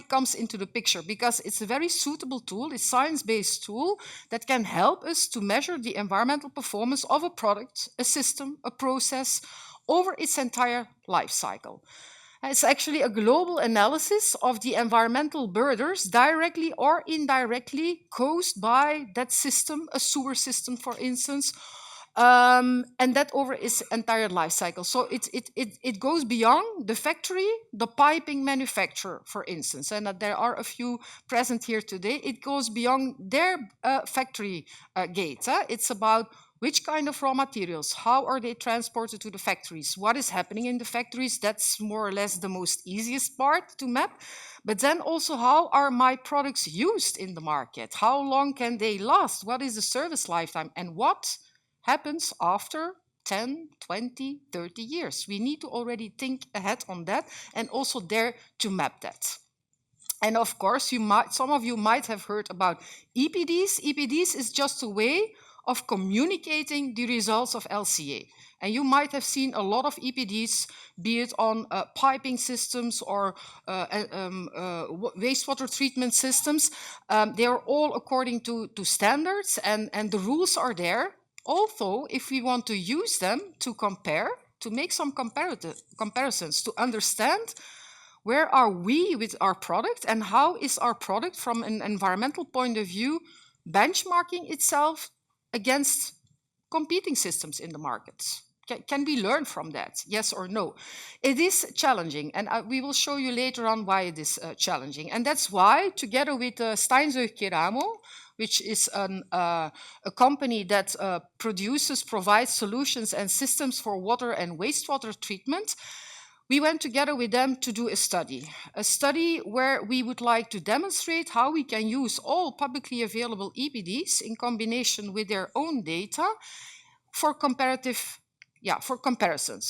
Speaker 3: comes into the picture, because it's a very suitable tool, it's a science-based tool that can help us to measure the environmental performance of a product, a system, a process over its entire life cycle. It's actually a global analysis of the environmental burdens directly or indirectly caused by that system, a sewer system, for instance, and that over its entire life cycle. So it goes beyond the factory, the piping manufacturer, for instance, and there are a few present here today. It goes beyond their factory gate. It's about which kind of raw materials, how are they transported to the factories, what is happening in the factories. That's more or less the most easiest part to map. But then also, how are my products used in the market? How long can they last? What is the service lifetime? And what happens after 10, 20, 30 years? We need to already think ahead on that and also dare to map that. And of course, some of you might have heard about EPDs. EPDs is just a way of communicating the results of LCA. And you might have seen a lot of EPDs, be it on piping systems or wastewater treatment systems. They are all according to standards, and the rules are there. Although, if we want to use them to compare, to make some comparisons, to understand where are we with our product and how is our product from an environmental point of view benchmarking itself against competing systems in the markets. Can we learn from that? Yes or no? It is challenging, and we will show you later on why it is challenging. And that's why, together with Steinzeug Keramo, which is a company that provides solutions and systems for water and wastewater treatment, we went together with them to do a study where we would like to demonstrate how we can use all publicly available EPDs in combination with their own data for comparisons,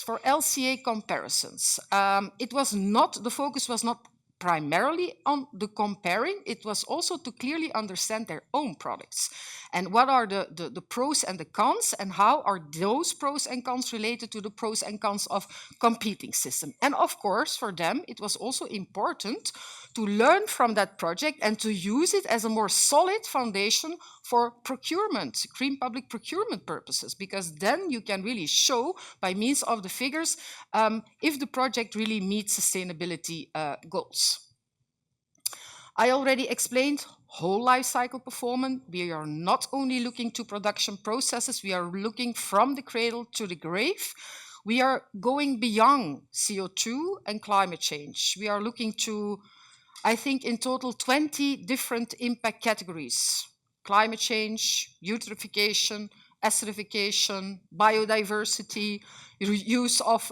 Speaker 3: for LCA comparisons. The focus was not primarily on the comparing, it was also to clearly understand their own products and what are the pros and the cons, and how are those pros and cons related to the pros and cons of competing systems. And of course, for them, it was also important to learn from that project and to use it as a more solid foundation for procurement, green public procurement purposes, because then you can really show by means of the figures if the project really meets sustainability goals. I already explained whole life cycle performance. We are not only looking to production processes, we are looking from the cradle to the grave. We are going beyond CO2 and climate change. We are looking to, I think, in total 20 different impact categories: climate change, eutrophication, acidification, biodiversity, use of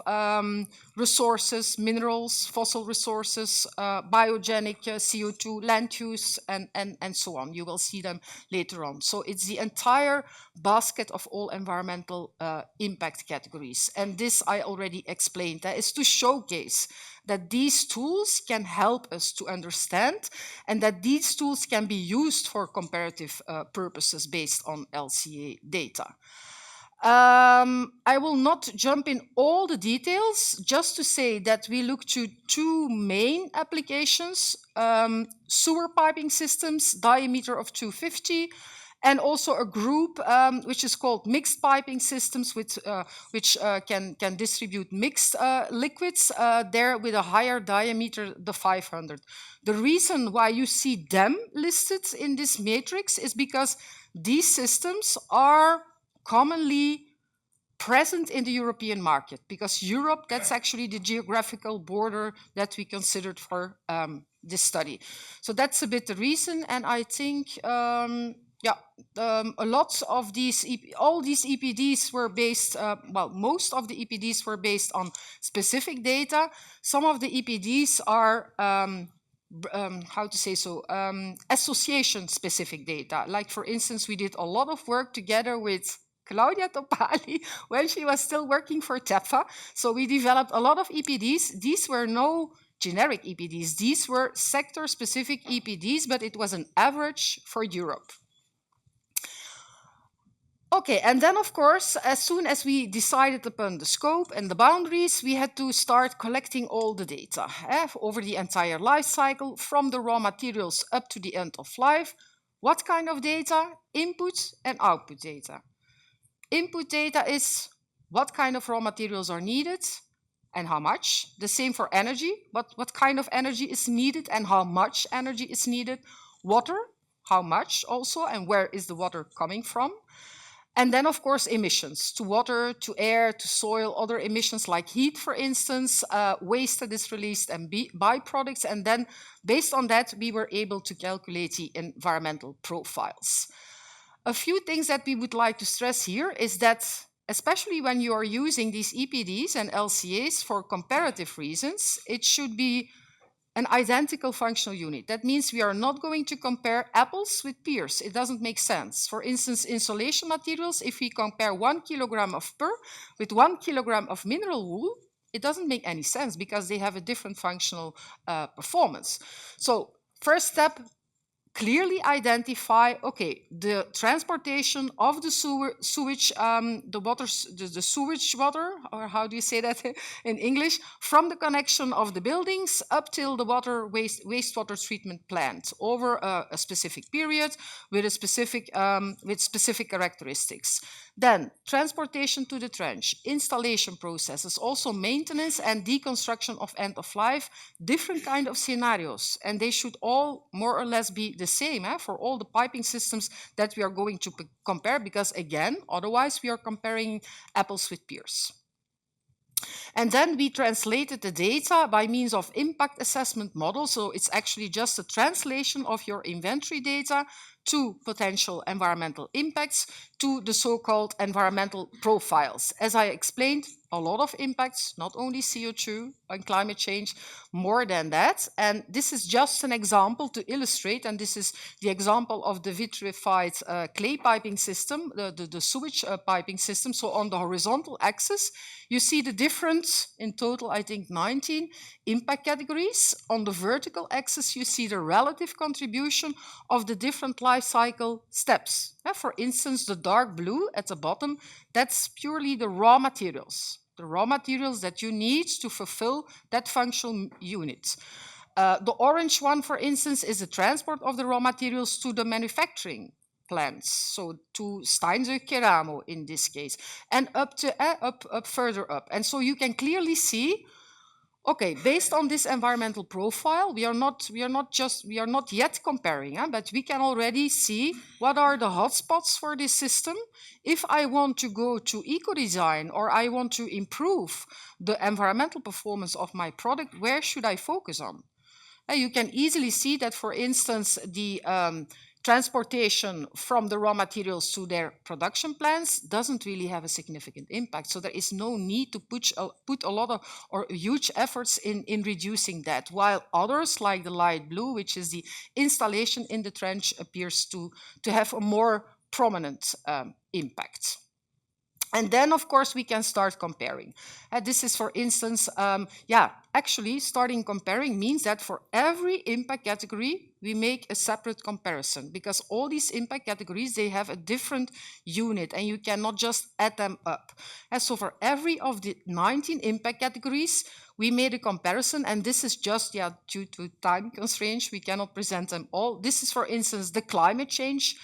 Speaker 3: resources, minerals, fossil resources, biogenic CO2, land use, and so on. You will see them later on. So it's the entire basket of all environmental impact categories. And this I already explained. That is to showcase that these tools can help us to understand, and that these tools can be used for comparative purposes based on LCA data. I will not jump in all the details, just to say that we look to two main applications: sewer piping systems, diameter of 250, and also a group which is called mixed piping systems, which can distribute mixed liquids there with a higher diameter, the 500. The reason why you see them listed in this matrix is because these systems are commonly present in the European market, because Europe, that's actually the geographical border that we considered for this study. So that's a bit the reason, and I think a lot of these, all these EPDs were based, most of the EPDs were based on specific data. Some of the EPDs are, association-specific data. Like, for instance, we did a lot of work together with Claudia Topali when she was still working for TEPFA. So we developed a lot of EPDs. These were no generic EPDs. These were sector-specific EPDs, but it was an average for Europe. Okay, and then of course, as soon as we decided upon the scope and the boundaries, we had to start collecting all the data over the entire life cycle, from the raw materials up to the end of life. What kind of data? Input and output data. Input data is what kind of raw materials are needed and how much. The same for energy, what kind of energy is needed and how much energy is needed. Water, how much also, and where is the water coming from. And then, of course, emissions to water, to air, to soil, other emissions like heat, for instance, waste that is released and byproducts. And then, based on that, we were able to calculate the environmental profiles. A few things that we would like to stress here is that, especially when you are using these EPDs and LCAs for comparative reasons, it should be an identical functional unit. That means we are not going to compare apples with pears. It doesn't make sense. For instance, insulation materials, if we compare 1 kilogram of PER with 1 kilogram of mineral wool, it doesn't make any sense because they have a different functional performance. So first step, clearly identify, okay, the transportation of the sewage, the sewage water, or how do you say that in English, from the connection of the buildings up till the wastewater treatment plant over a specific period with a specific characteristics. Then transportation to the trench, installation processes, also maintenance and deconstruction of end of life, different kind of scenarios, and they should all more or less be the same for all the piping systems that we are going to compare, because again, otherwise we are comparing apples with pears. And then we translated the data by means of impact assessment models. So it's actually just a translation of your inventory data to potential environmental impacts, to the so-called environmental profiles. As I explained, a lot of impacts, not only CO2 and climate change, more than that. And this is just an example to illustrate, and this is the example of the vitrified clay piping system, the sewage piping system. So on the horizontal axis, you see the different, in total, I think 19 impact categories. On the vertical axis, you see the relative contribution of the different life cycle steps. For instance, the dark blue at the bottom, that's purely the raw materials that you need to fulfill that functional unit. The orange one, for instance, is the transport of the raw materials to the manufacturing plants, so to Steinzug Keramo in this case, and up further up. And so you can clearly see, okay, based on this environmental profile, we are not yet comparing, but we can already see what are the hotspots for this system. If I want to go to eco-design or I want to improve the environmental performance of my product, where should I focus on? You can easily see that, for instance, the transportation from the raw materials to their production plants doesn't really have a significant impact. So there is no need to put a lot of or huge efforts in reducing that, while others, like the light blue, which is the installation in the trench, appears to have a more prominent impact. And then, of course, we can start comparing. This is, for instance, actually starting comparing means that for every impact category, we make a separate comparison, because all these impact categories, they have a different unit and you cannot just add them up. And so for every of the 19 impact categories, we made a comparison, and this is just, due to time constraints, we cannot present them all. This is, for instance, the climate change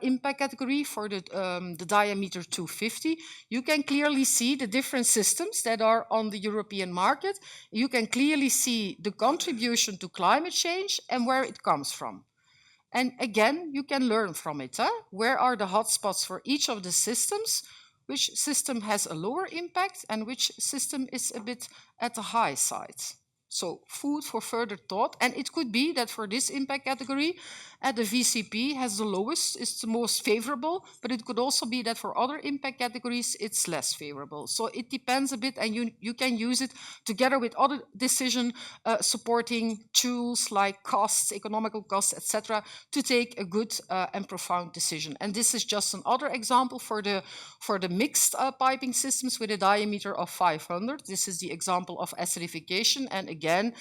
Speaker 3: impact category for the diameter 250. You can clearly see the different systems that are on the European market. You can clearly see the contribution to climate change and where it comes from. And again, you can learn from it. Where are the hotspots for each of the systems? Which system has a lower impact and which system is a bit at the high side? So food for further thought. And it could be that for this impact category, the VCP has the lowest, is the most favorable, but it could also be that for other impact categories, it's less favorable. So it depends a bit, and you can use it together with other decision supporting tools like costs, economical costs, etc., to take a good and profound decision. And this is just another example for the mixed piping systems with a diameter of 500. This is the example of acidification, and again,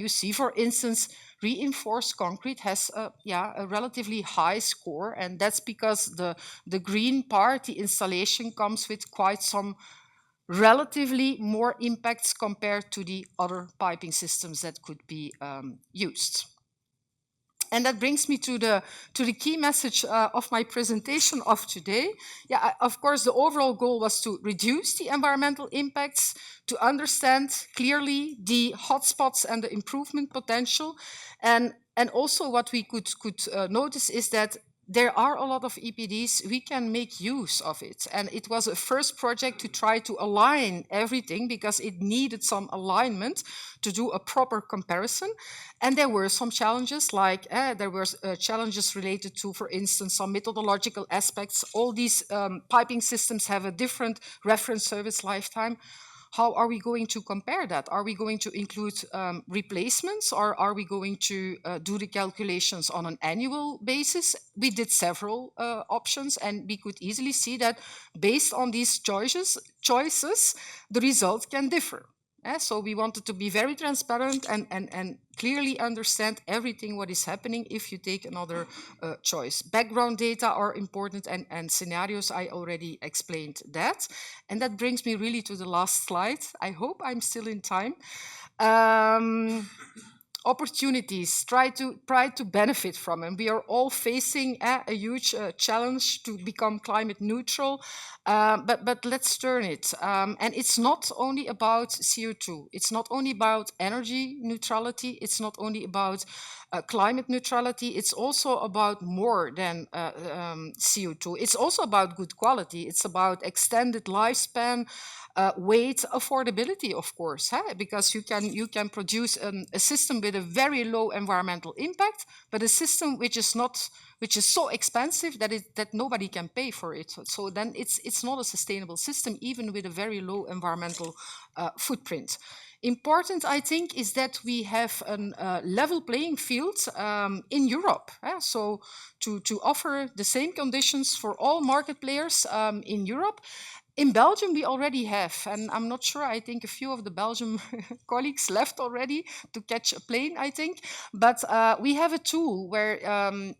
Speaker 3: you see, for instance, reinforced concrete has a relatively high score, and that's because the green part, the installation, comes with quite some relatively more impacts compared to the other piping systems that could be used. And that brings me to the key message of my presentation of today. Yeah, of course, the overall goal was to reduce the environmental impacts, to understand clearly the hotspots and the improvement potential. And also what we could notice is that there are a lot of EPDs, we can make use of it. And it was a first project to try to align everything because it needed some alignment to do a proper comparison. And there were some challenges, like there were challenges related to, for instance, some methodological aspects. All these piping systems have a different reference service lifetime. How are we going to compare that? Are we going to include replacements, or are we going to do the calculations on an annual basis? We did several options, and we could easily see that based on these choices, the result can differ. So we wanted to be very transparent and clearly understand everything what is happening if you take another choice. Background data are important, and scenarios, I already explained that. And that brings me really to the last slide. I hope I'm still in time. Opportunities, try to benefit from them. We are all facing a huge challenge to become climate neutral, but let's turn it. And it's not only about CO2, it's not only about energy neutrality, it's not only about climate neutrality, it's also about more than CO2. It's also about good quality, it's about extended lifespan, weight, affordability, of course, because you can produce a system with a very low environmental impact, but a system which is so expensive that nobody can pay for it. So then it's not a sustainable system, even with a very low environmental footprint. Important, I think, is that we have a level playing field in Europe. So to offer the same conditions for all market players in Europe. In Belgium, we already have, and I'm not sure, I think a few of the Belgian colleagues left already to catch a plane, I think. But we have a tool where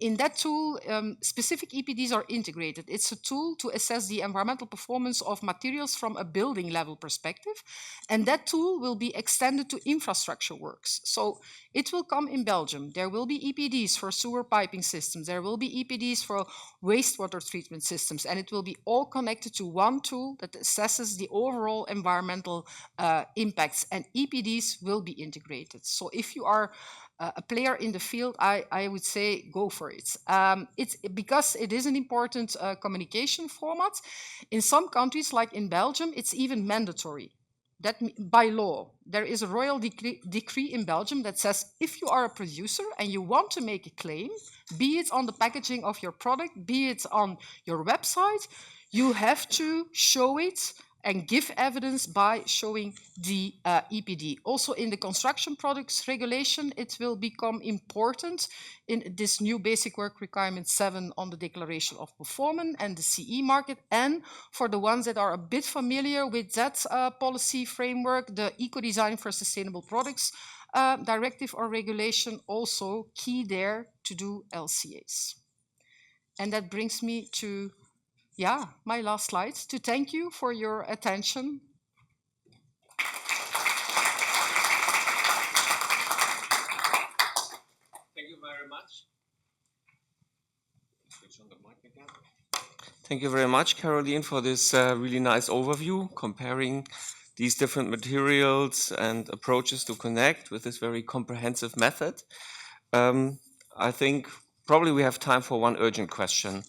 Speaker 3: in that tool, specific EPDs are integrated. It's a tool to assess the environmental performance of materials from a building level perspective. And that tool will be extended to infrastructure works. So it will come in Belgium. There will be EPDs for sewer piping systems. There will be EPDs for wastewater treatment systems. And it will be all connected to one tool that assesses the overall environmental impacts, and EPDs will be integrated. So if you are a player in the field, I would say go for it. It's because it is an important communication format. In some countries, like in Belgium, it's even mandatory. That by law, there is a royal decree in Belgium that says if you are a producer and you want to make a claim, be it on the packaging of your product, be it on your website, you have to show it and give evidence by showing the EPD. Also in the construction products regulation, it will become important in this new Basic Work Requirement 7 on the declaration of performance and the CE market. And for the ones that are a bit familiar with that policy framework, the Eco-Design for Sustainable Products directive or regulation, also key there to do LCAs. And that brings me to my last slide, to thank you for your attention.
Speaker 13: Thank you very much. Switch on the mic again. Thank you very much, Caroline, for this really nice overview, comparing these different materials and approaches to connect with this very comprehensive method. I think probably we have time for one urgent question,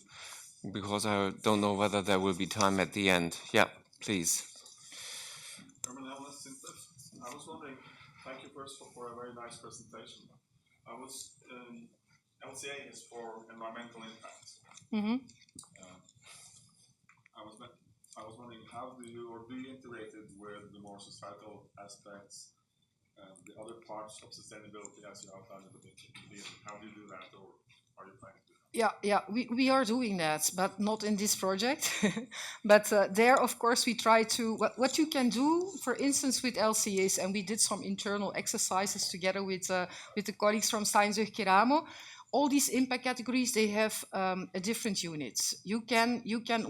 Speaker 13: because I don't know whether there will be time at the end. Yeah, please.
Speaker 20: I was wondering, thank you first for a very nice presentation. LCA is for environmental impact.
Speaker 3: Mm-hmm.
Speaker 20: I was wondering, how do you integrate it with the more societal aspects, the other parts of sustainability as you outlined in the beginning? How do you do that, or are you planning to do that?
Speaker 3: Yeah, we are doing that, but not in this project. But there, of course, we try to, what you can do, for instance, with LCAs, and we did some internal exercises together with the colleagues from Steinzug Keramo. All these impact categories, they have a different units. You can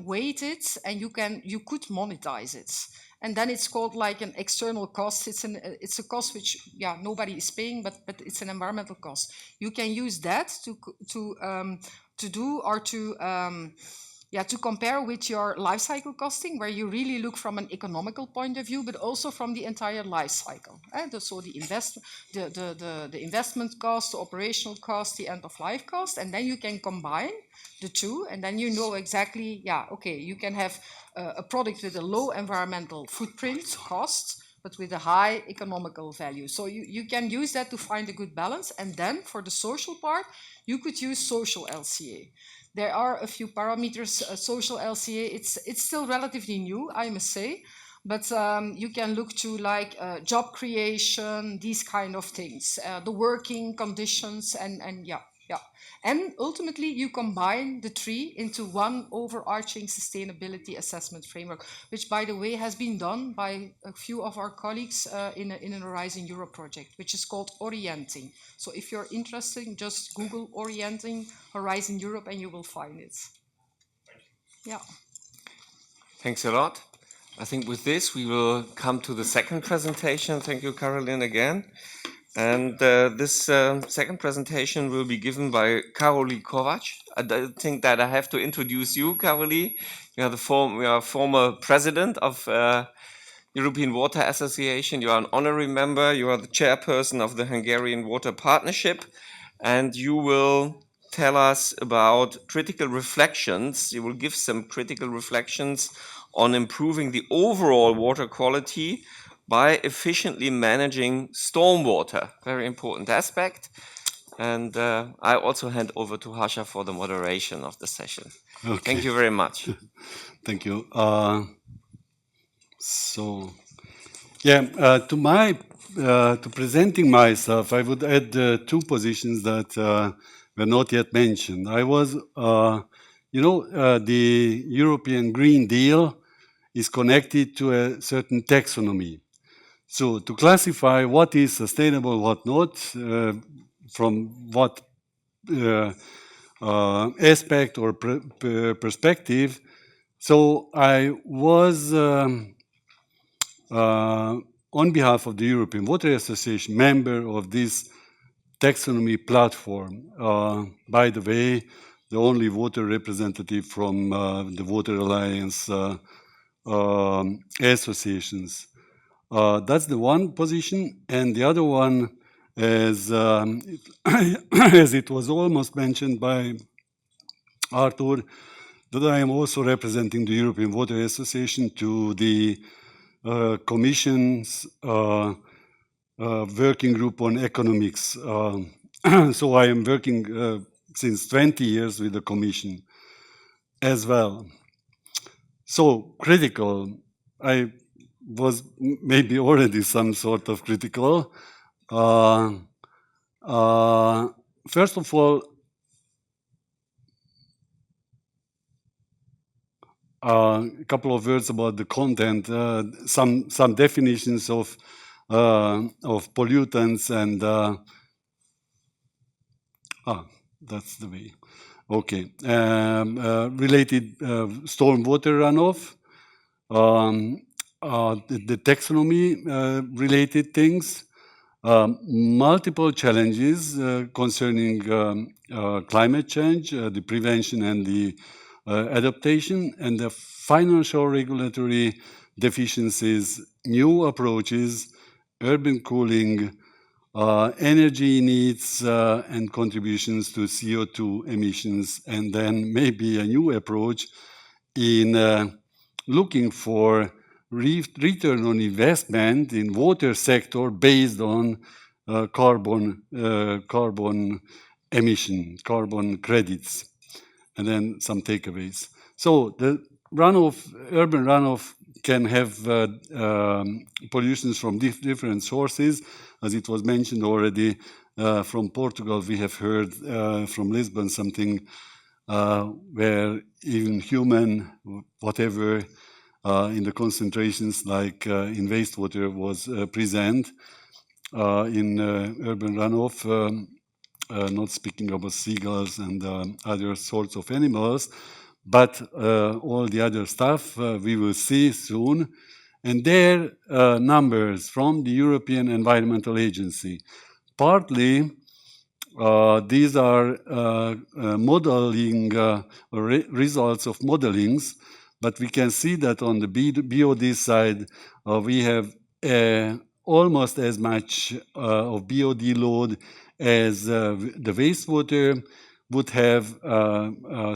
Speaker 3: weight it, and you could monetize it. And then it's called like an external cost. It's a cost which nobody is paying, but it's an environmental cost. You can use that to do or to compare with your life cycle costing, where you really look from an economical point of view, but also from the entire life cycle. So the investment cost, the operational cost, the end of life cost, and then you can combine the two, and then you know exactly, you can have a product with a low environmental footprint cost, but with a high economical value. So you can use that to find a good balance. And then for the social part, you could use social LCA. There are a few parameters, social LCA, it's still relatively new, I must say, but you can look to like job creation, these kind of things, the working conditions, and. And ultimately, you combine the three into one overarching sustainability assessment framework, which, by the way, has been done by a few of our colleagues in an Horizon Europe project, which is called Orienting. So if you're interested, just Google Orienting Horizon Europe and you will find it. Yeah.
Speaker 13: Thanks a lot. I think with this, we will come to the second presentation. Thank you, Caroline, again. And this second presentation will be given by Karoli Kovac. I don't think that I have to introduce you, Karoli. You are former president of European Water Association. You are an honorary member. You are the chairperson of the Hungarian Water Partnership. And you will tell us about critical reflections. You will give some critical reflections on improving the overall water quality by efficiently managing stormwater. Very important aspect. And I also hand over to Harsha for the moderation of the session. Okay. Thank you very much.
Speaker 7: Thank you. To presenting myself, I would add two positions that were not yet mentioned. I was, the European Green Deal is connected to a certain taxonomy. So to classify what is sustainable, what not, from what aspect or perspective. So I was, on behalf of the European Water Association, member of this taxonomy platform. By the way, the only water representative from the Water Alliance associations. That's the one position, and the other one, as it was almost mentioned by Arthur, that I am also representing the European Water Association to the Commission's working group on economics. So I am working since 20 years with the Commission as well. So critical, I was maybe already some sort of critical. First of all, a couple of words about the content, some definitions of pollutants and that's the way. Okay, related stormwater runoff. The taxonomy related things, multiple challenges concerning climate change, the prevention and the adaptation, and the financial regulatory deficiencies, new approaches, urban cooling, energy needs and contributions to CO2 emissions, and then maybe a new approach in looking for return on investment in water sector based on carbon emission, carbon credits, and then some takeaways. So the runoff, urban runoff can have pollutions from different sources. As it was mentioned already, from Portugal we have heard, from Lisbon something where even human, whatever, in the concentrations like in wastewater was present. In urban runoff, not speaking about seagulls and other sorts of animals, but all the other stuff we will see soon. And their numbers from the European Environmental Agency. Partly, these are modeling results of modelings, but we can see that on the BOD side, we have almost as much of BOD load as the wastewater would have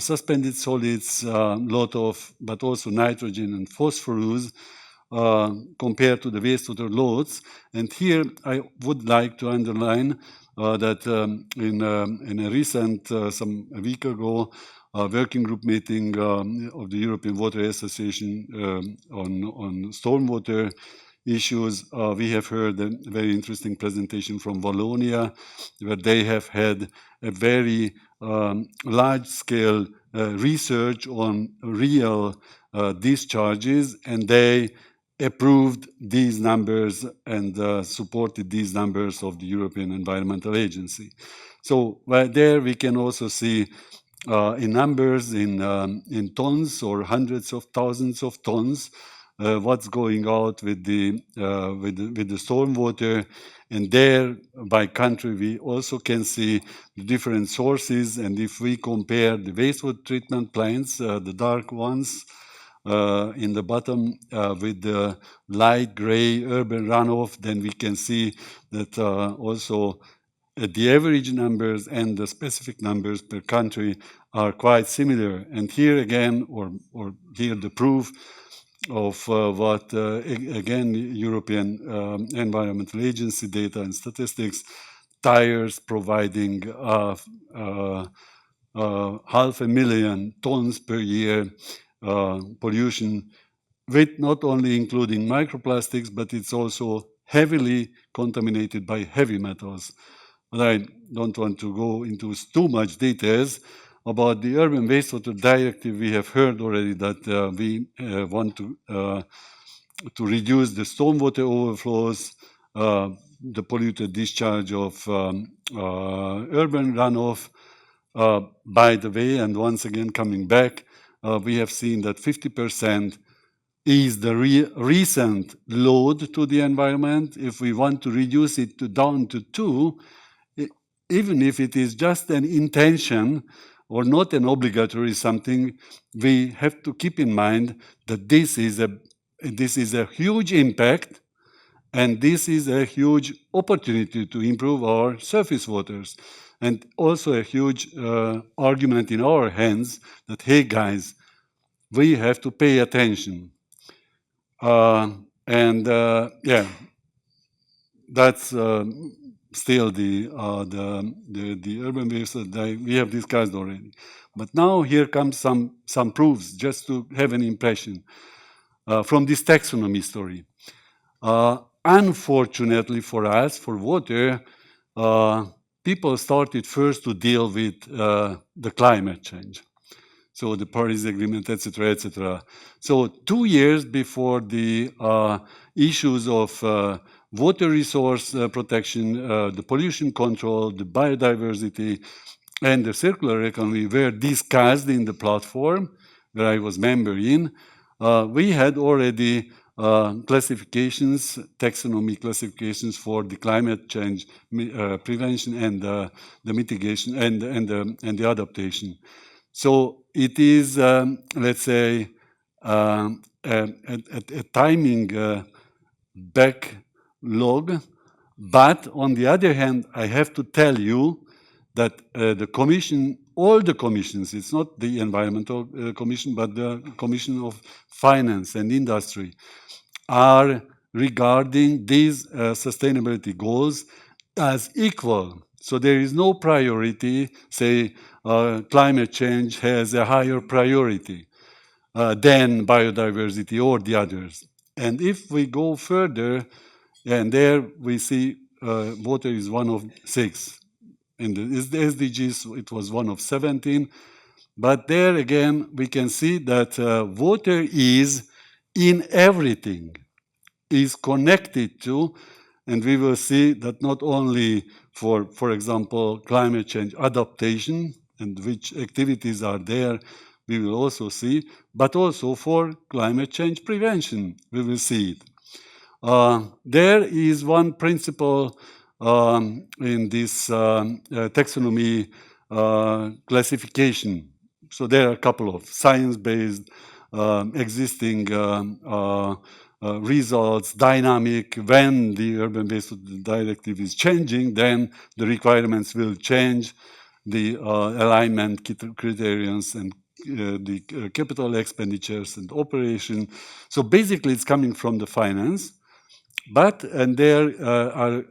Speaker 7: suspended solids, lot of, but also nitrogen and phosphorus compared to the wastewater loads. And here I would like to underline that in a recent, a week ago, working group meeting of the European Water Association on stormwater issues, we have heard a very interesting presentation from Wallonia, where they have had a very large-scale research on real discharges, and they approved these numbers and supported these numbers of the European Environmental Agency. So there we can also see in numbers, in tons or hundreds of thousands of tons, what's going out with the stormwater. And there, by country, we also can see the different sources. And if we compare the wastewater treatment plants, the dark ones, in the bottom with the light gray urban runoff, then we can see that also the average numbers and the specific numbers per country are quite similar. And here again, or here the proof of what, again, European Environmental Agency data and statistics, tires providing 500,000 tons per year pollution, with not only including microplastics, but it's also heavily contaminated by heavy metals. But I don't want to go into too much details about the Urban Wastewater Directive. We have heard already that we want to reduce the stormwater overflows, the polluted discharge of urban runoff. By the way, and once again coming back, we have seen that 50% is the recent load to the environment. If we want to reduce it down to 2, even if it is just an intention or not an obligatory something, we have to keep in mind that this is a huge impact, and this is a huge opportunity to improve our surface waters, and also a huge argument in our hands that, hey guys, we have to pay attention. Yeah, that's still the urban waste that we have discussed already. But now here comes some proofs, just to have an impression from this taxonomy story. Unfortunately for us, for water, people started first to deal with the climate change. So the Paris Agreement, etc., etc. So 2 years before the issues of water resource protection, the pollution control, the biodiversity, and the circular economy were discussed in the platform where I was member in, we had already classifications, taxonomy classifications for the climate change prevention and the mitigation and the adaptation. So it is, let's say, a timing backlog. But on the other hand, I have to tell you that the Commission, all the commissions, it's not the Environmental Commission, but the Commission of Finance and Industry, are regarding these sustainability goals as equal. So there is no priority, say, climate change has a higher priority than biodiversity or the others. And if we go further, and there we see water is one of 6. In the SDGs, it was one of 17. But there again, we can see that water is in everything, is connected to, and we will see that not only for example, climate change adaptation and which activities are there, we will also see, but also for climate change prevention, we will see it. There is one principle in this taxonomy classification. So there are a couple of science-based existing results, dynamic. When the urban waste directive is changing, then the requirements will change, the alignment criterions and the capital expenditures and operation. So basically it's coming from the finance. And there are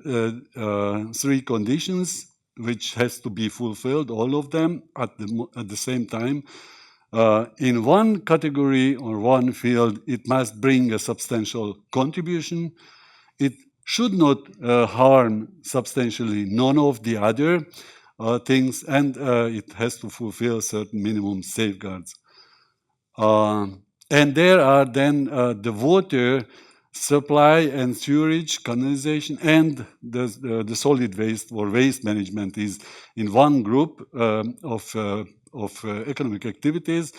Speaker 7: three conditions which has to be fulfilled, all of them at the same time. In one category or one field, it must bring a substantial contribution. It should not harm substantially none of the other things, and it has to fulfill certain minimum safeguards. And there are then the water supply and sewage, canalization, and the solid waste or waste management is in one group of economic activities,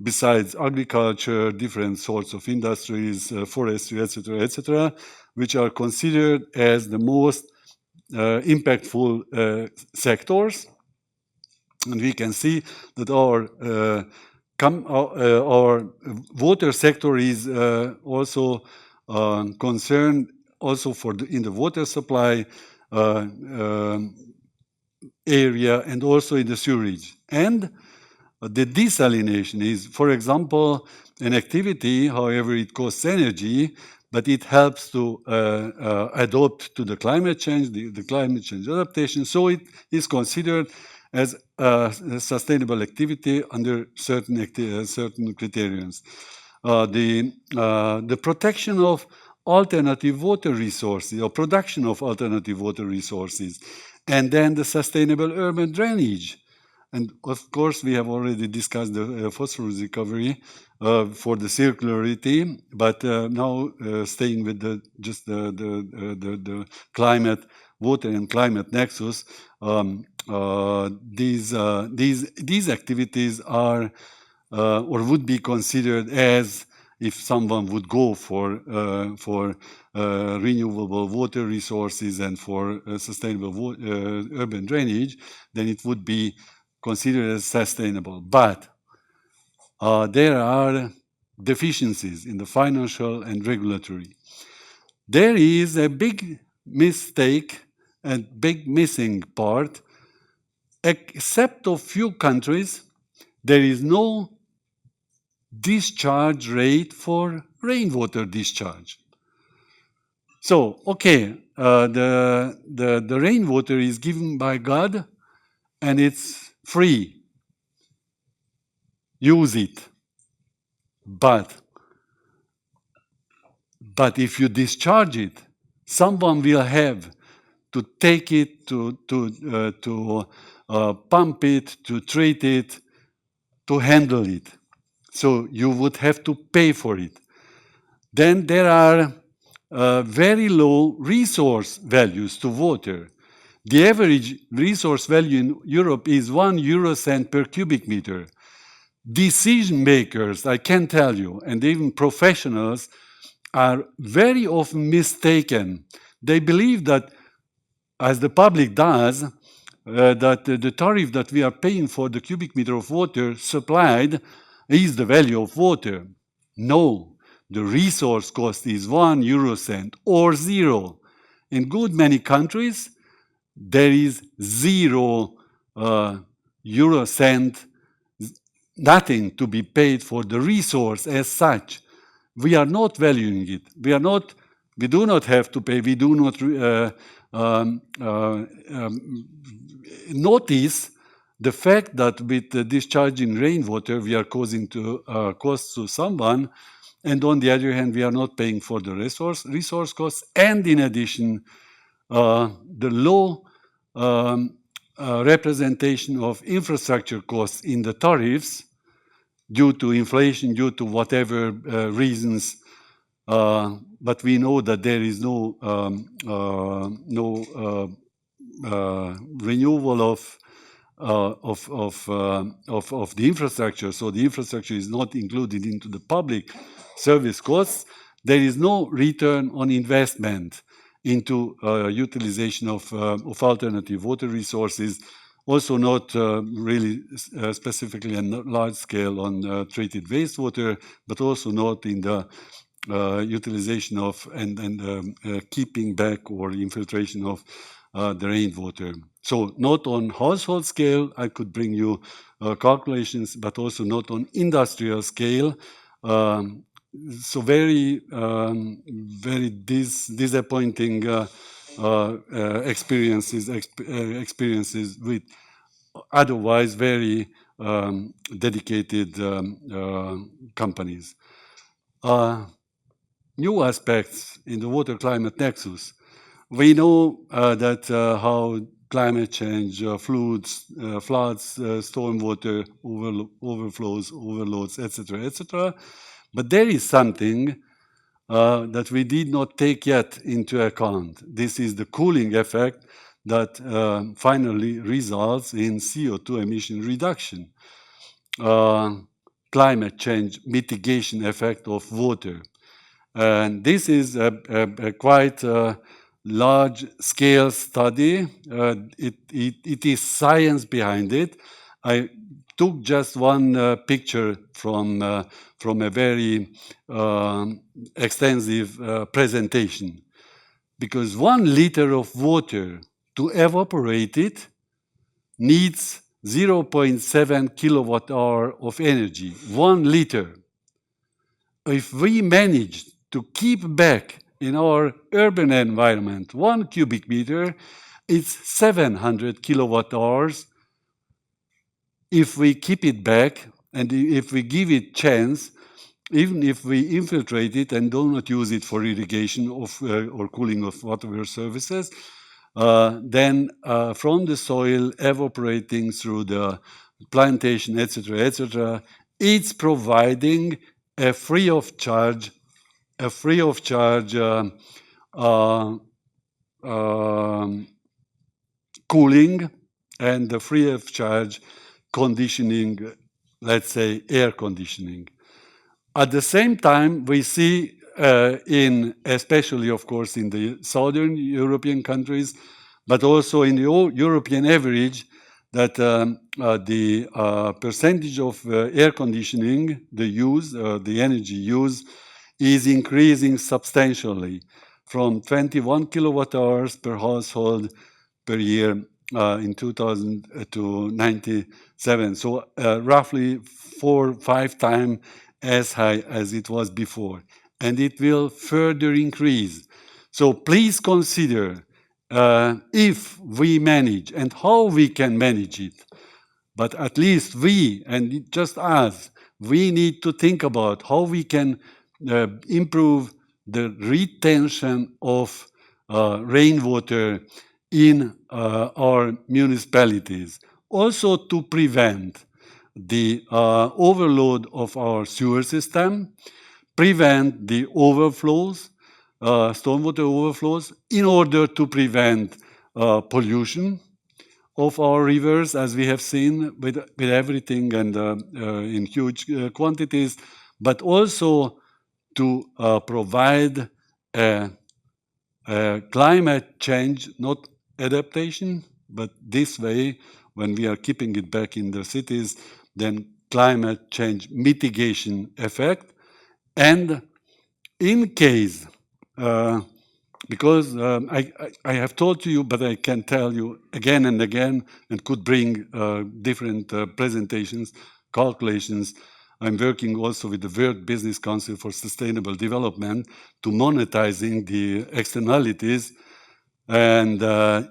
Speaker 7: besides agriculture, different sorts of industries, forestry, etc., which are considered as the most impactful sectors. And we can see that our water sector is also concerned also in the water supply area and also in the sewage. And the desalination is, for example, an activity, however, it costs energy, but it helps to adapt to the climate change, the climate change adaptation. So it is considered as a sustainable activity under certain criterions. The protection of alternative water resources or production of alternative water resources, and then the sustainable urban drainage. And of course, we have already discussed the phosphorus recovery for the circularity, but now staying with the climate, water and climate nexus, these activities are or would be considered as if someone would go for renewable water resources and for sustainable urban drainage, then it would be considered as sustainable. But there are deficiencies in the financial and regulatory. There is a big mistake and big missing part. Except of few countries, there is no discharge rate for rainwater discharge. So, okay, the rainwater is given by God and it's free. Use it. But if you discharge it, someone will have to take it, to pump it, to treat it, to handle it. So you would have to pay for it. Then there are very low resource values to water. The average resource value in Europe is 1 euro cent per cubic meter. Decision makers, I can tell you, and even professionals are very often mistaken. They believe that, as the public does, that the tariff that we are paying for the cubic meter of water supplied is the value of water. No, the resource cost is 1 euro cent or zero. In good many countries, there is 0 euro cent, nothing to be paid for the resource as such. We are not valuing it. We do not have to pay. We do not notice the fact that with discharging rainwater, we are causing costs to someone, and on the other hand, we are not paying for the resource costs, and in addition, the low representation of infrastructure costs in the tariffs due to inflation, due to whatever reasons, but we know that there is no renewal of the infrastructure, so the infrastructure is not included into the public service costs. There is no return on investment into utilization of alternative water resources, also not really specifically on large scale on treated wastewater, but also not in the utilization of and keeping back or infiltration of the rainwater. So not on household scale, I could bring you calculations, but also not on industrial scale. So very disappointing experiences with otherwise very dedicated companies. New aspects in the water-climate nexus. We know that how climate change, floods, stormwater overflows, overloads, etc., but there is something that we did not take yet into account. This is the cooling effect that finally results in CO2 emission reduction. Climate change mitigation effect of water. And this is a quite large-scale study. It is science behind it. I took just one picture from a very extensive presentation, because 1 liter of water to evaporate it needs 0.7 kilowatt hour of energy. 1 liter. If we manage to keep back in our urban environment 1 cubic meter, it's 700 kilowatt hours. If we keep it back and if we give it chance, even if we infiltrate it and do not use it for irrigation or cooling of water services, then from the soil evaporating through the plantation, etc., it's providing a free of charge cooling and the free of charge conditioning, let's say air conditioning. At the same time, we see especially of course in the southern European countries, but also in the European average, that the percentage of air conditioning, the energy use, is increasing substantially from 21 kilowatt hours per household per year in 2000 to 97. So roughly 4 or 5 times as high as it was before. And it will further increase. So please consider if we manage and how we can manage it. But at least we, and just us, we need to think about how we can improve the retention of rainwater in our municipalities. Also to prevent the overload of our sewer system, prevent the overflows, stormwater overflows, in order to prevent pollution of our rivers, as we have seen with everything and in huge quantities, but also to provide climate change, not adaptation, but this way, when we are keeping it back in the cities, then climate change mitigation effect. And in case, because I have told you, but I can tell you again and again, and could bring different presentations, calculations. I'm working also with the World Business Council for Sustainable Development to monetizing the externalities. And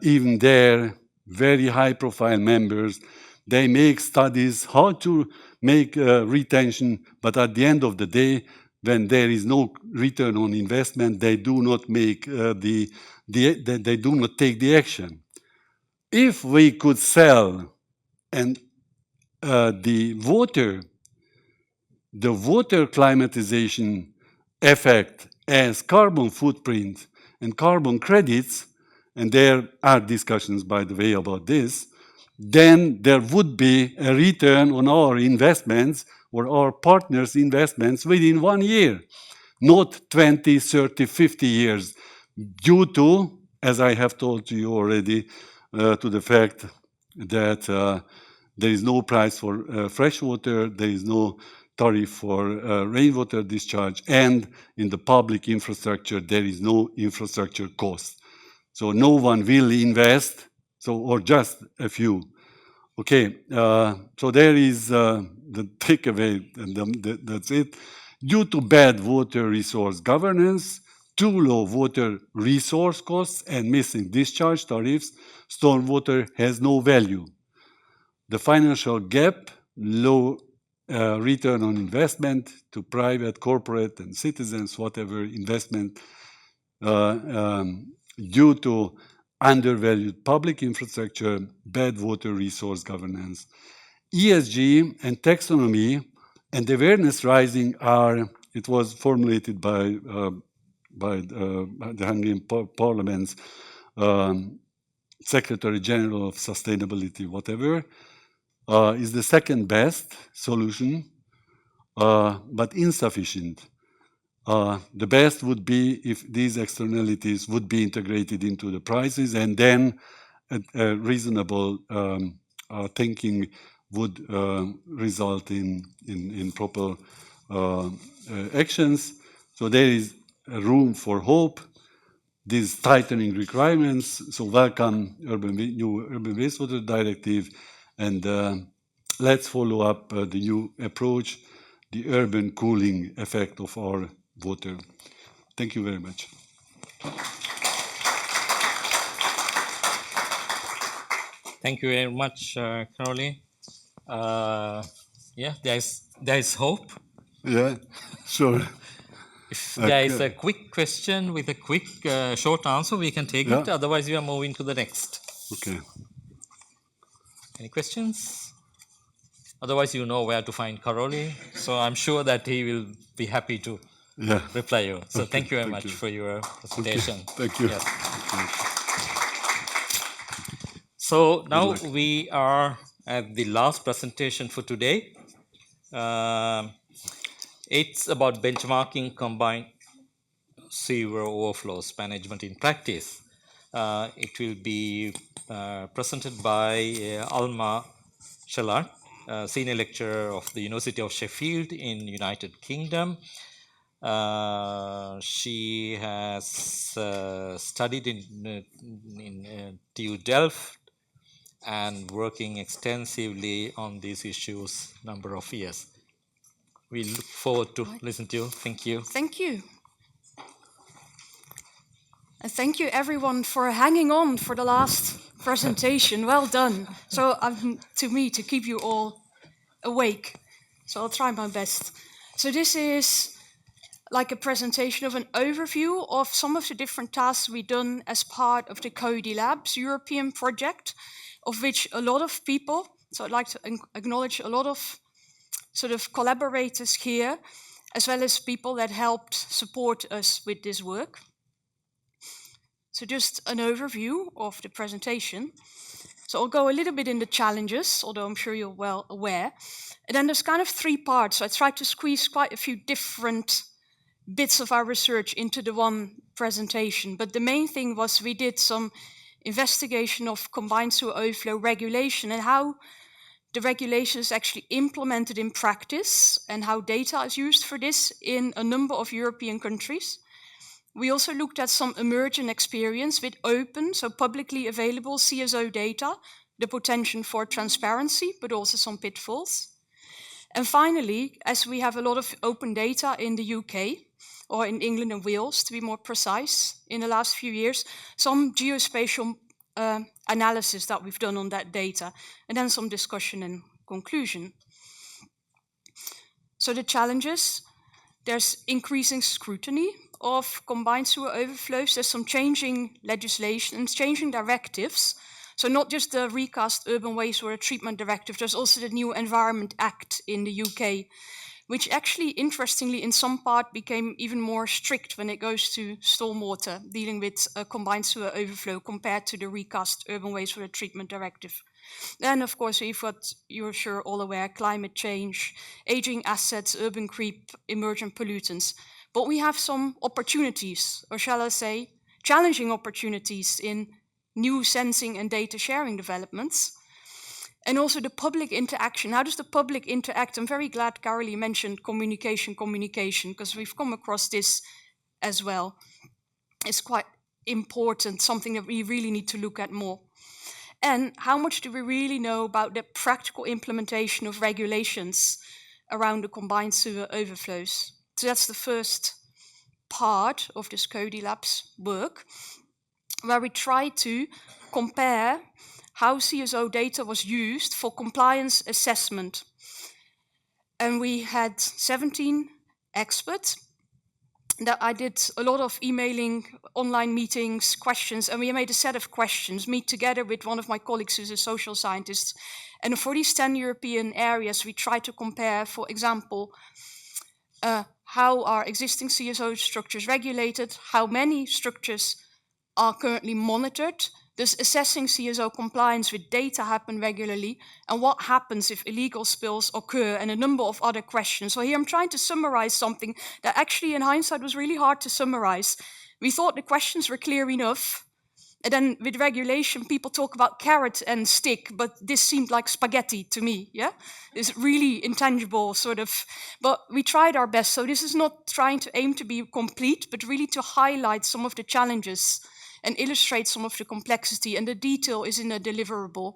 Speaker 7: even there, very high-profile members, they make studies how to make retention, but at the end of the day, when there is no return on investment, they do not make they do not take the action. if we could sell and the water climatization effect as carbon footprint and carbon credits, and there are discussions, by the way, about this, then there would be a return on our investments or our partners' investments within 1 year, not 20, 30, 50 years, due to, as I have told you already, to the fact that there is no price for fresh water, there is no tariff for rainwater discharge, and in the public infrastructure, there is no infrastructure cost. So no one will invest, or just a few. Okay, so there is the takeaway, and that's it. Due to bad water resource governance, too low water resource costs, and missing discharge tariffs, stormwater has no value. The financial gap, low return on investment to private, corporate, and citizens, whatever investment, due to undervalued public infrastructure, bad water resource governance. ESG and taxonomy and awareness rising are, it was formulated by the Hungarian Parliament's Secretary General of Sustainability, whatever, is the second best solution, but insufficient. The best would be if these externalities would be integrated into the prices, and then a reasonable thinking would result in proper actions. So there is a room for hope. These tightening requirements, so welcome new Urban Wastewater Directive, and let's follow up the new approach, the urban cooling effect of our water. Thank you very much.
Speaker 4: Thank you very much, Caroline. Yeah, there is hope.
Speaker 7: Yeah, sure.
Speaker 4: If there is a quick question with a quick short answer, we can take it. Otherwise, we are moving to the next.
Speaker 7: Okay.
Speaker 4: Any questions? Otherwise, you know where to find Karoli. So I'm sure that he will be happy to reply you. So thank you very much for your presentation.
Speaker 7: Okay. Thank you.
Speaker 4: Yes. So now we are at the last presentation for today. It's about benchmarking combined sewer overflows management in practice. It will be presented by Alma Shellart, Senior Lecturer of the University of Sheffield in United Kingdom. She has studied in TU Delft and working extensively on these issues number of years. We look forward to listen to you. Thank you.
Speaker 21: Thank you. And thank you everyone for hanging on for the last presentation. Well done. So to me, to keep you all awake. So I'll try my best. So this is like a presentation of an overview of some of the different tasks we've done as part of the CODI Labs European project, of which a lot of people, so I'd like to acknowledge a lot of sort of collaborators here, as well as people that helped support us with this work. So just an overview of the presentation. So I'll go a little bit in the challenges, although I'm sure you're well aware. And then there's kind of 3 parts. So I tried to squeeze quite a few different bits of our research into the one presentation. But the main thing was we did some investigation of combined sewer overflow regulation and how the regulation is actually implemented in practice and how data is used for this in a number of European countries. We also looked at some emergent experience with open, so publicly available CSO data, the potential for transparency, but also some pitfalls. And finally, as we have a lot of open data in the UK, or in England and Wales, to be more precise, in the last few years, some geospatial analysis that we've done on that data, and then some discussion and conclusion. So the challenges, there's increasing scrutiny of combined sewer overflows, there's some changing legislation and changing directives. So not just the recast Urban Wastewater Treatment Directive, there's also the new Environment Act in the UK, which actually, interestingly, in some part became even more strict when it goes to stormwater, dealing with combined sewer overflow compared to the recast Urban Wastewater Treatment Directive. Then, of course, we've got, you're sure all aware, climate change, aging assets, urban creep, emergent pollutants. But we have some opportunities, or shall I say, challenging opportunities in new sensing and data sharing developments. And also the public interaction. How does the public interact? I'm very glad Carolee mentioned communication, because we've come across this as well. It's quite important, something that we really need to look at more. And how much do we really know about the practical implementation of regulations around the combined sewer overflows? So that's the first part of this Cody Labs work, where we try to compare how CSO data was used for compliance assessment. And we had 17 experts that I did a lot of emailing, online meetings, questions, and we made a set of questions, me together with one of my colleagues who's a social scientist. And for these 10 European areas, we tried to compare, for example, how are existing CSO structures regulated, how many structures are currently monitored, does assessing CSO compliance with data happen regularly, and what happens if illegal spills occur, and a number of other questions. So here I'm trying to summarize something that actually in hindsight was really hard to summarize. We thought the questions were clear enough, and then with regulation people talk about carrot and stick, but this seemed like spaghetti to me, yeah? It's really intangible sort of, but we tried our best. So this is not trying to aim to be complete, but really to highlight some of the challenges and illustrate some of the complexity, and the detail is in a deliverable.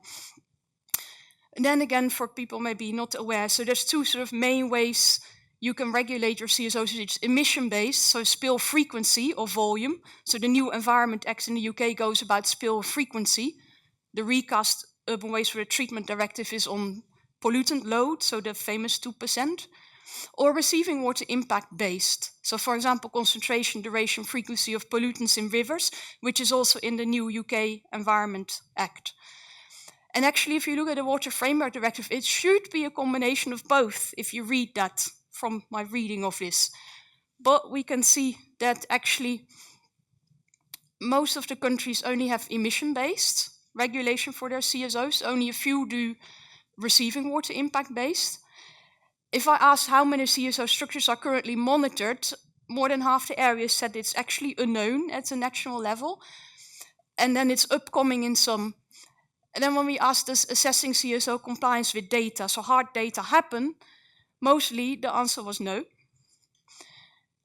Speaker 21: And then again, for people maybe not aware, so there's two sort of main ways you can regulate your CSOs. It's emission-based, so spill frequency or volume. So the new Environment Act in the UK goes about spill frequency. The recast Urban Wastewater Treatment Directive is on pollutant load, so the famous 2%. Or receiving water impact based. So for example, concentration, duration, frequency of pollutants in rivers, which is also in the new UK Environment Act. And actually, if you look at the Water Framework Directive, it should be a combination of both, if you read that from my reading of this. But we can see that actually most of the countries only have emission-based regulation for their CSOs. Only a few do receiving water impact based. If I ask how many CSO structures are currently monitored, more than half the areas said it's actually unknown at a national level. And then it's upcoming in some. And then when we asked, does assessing CSO compliance with data, so hard data, happen? Mostly the answer was no.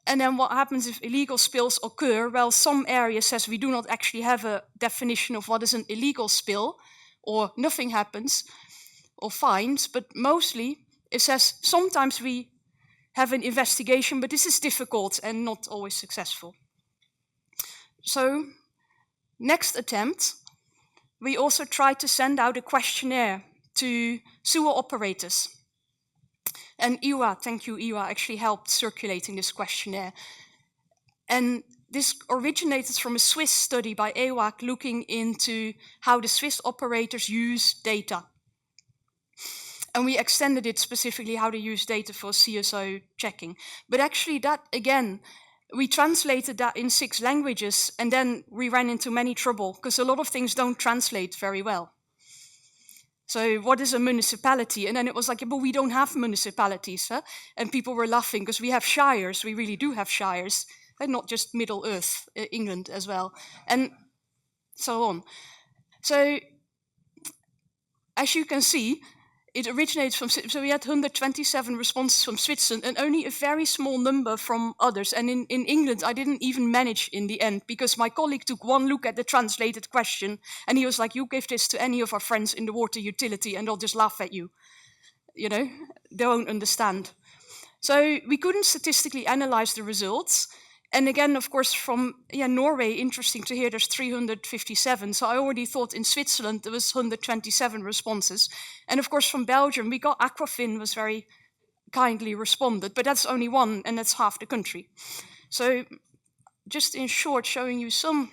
Speaker 21: And then what happens if illegal spills occur? Well, some areas says we do not actually have a definition of what is an illegal spill, or nothing happens, or fines, but mostly it says sometimes we have an investigation, but this is difficult and not always successful. So, next attempt, we also tried to send out a questionnaire to sewer operators. And Iwa, thank you, Iwa, actually helped circulating this questionnaire. And this originated from a Swiss study by EWAC looking into how the Swiss operators use data. And we extended it specifically how to use data for CSO checking. But actually that, again, we translated that in 6 languages, and then we ran into many trouble, because a lot of things don't translate very well. So what is a municipality? And then it was like, but we don't have municipalities. Huh? And people were laughing, because we have shires. We really do have shires. And not just Middle Earth, England as well. And so on. So, as you can see, it originates from, so we had 127 responses from Switzerland and only a very small number from others. And in England, I didn't even manage in the end, because my colleague took one look at the translated question and he was like, you give this to any of our friends in the water utility and they'll just laugh at you. You know, they won't understand. So we couldn't statistically analyze the results. And again, of course, from Norway, interesting to hear there's 357. So I already thought in Switzerland there was 127 responses. And of course, from Belgium, we got Aquafin was very kindly responded, but that's only one, and that's half the country. So just in short, showing you some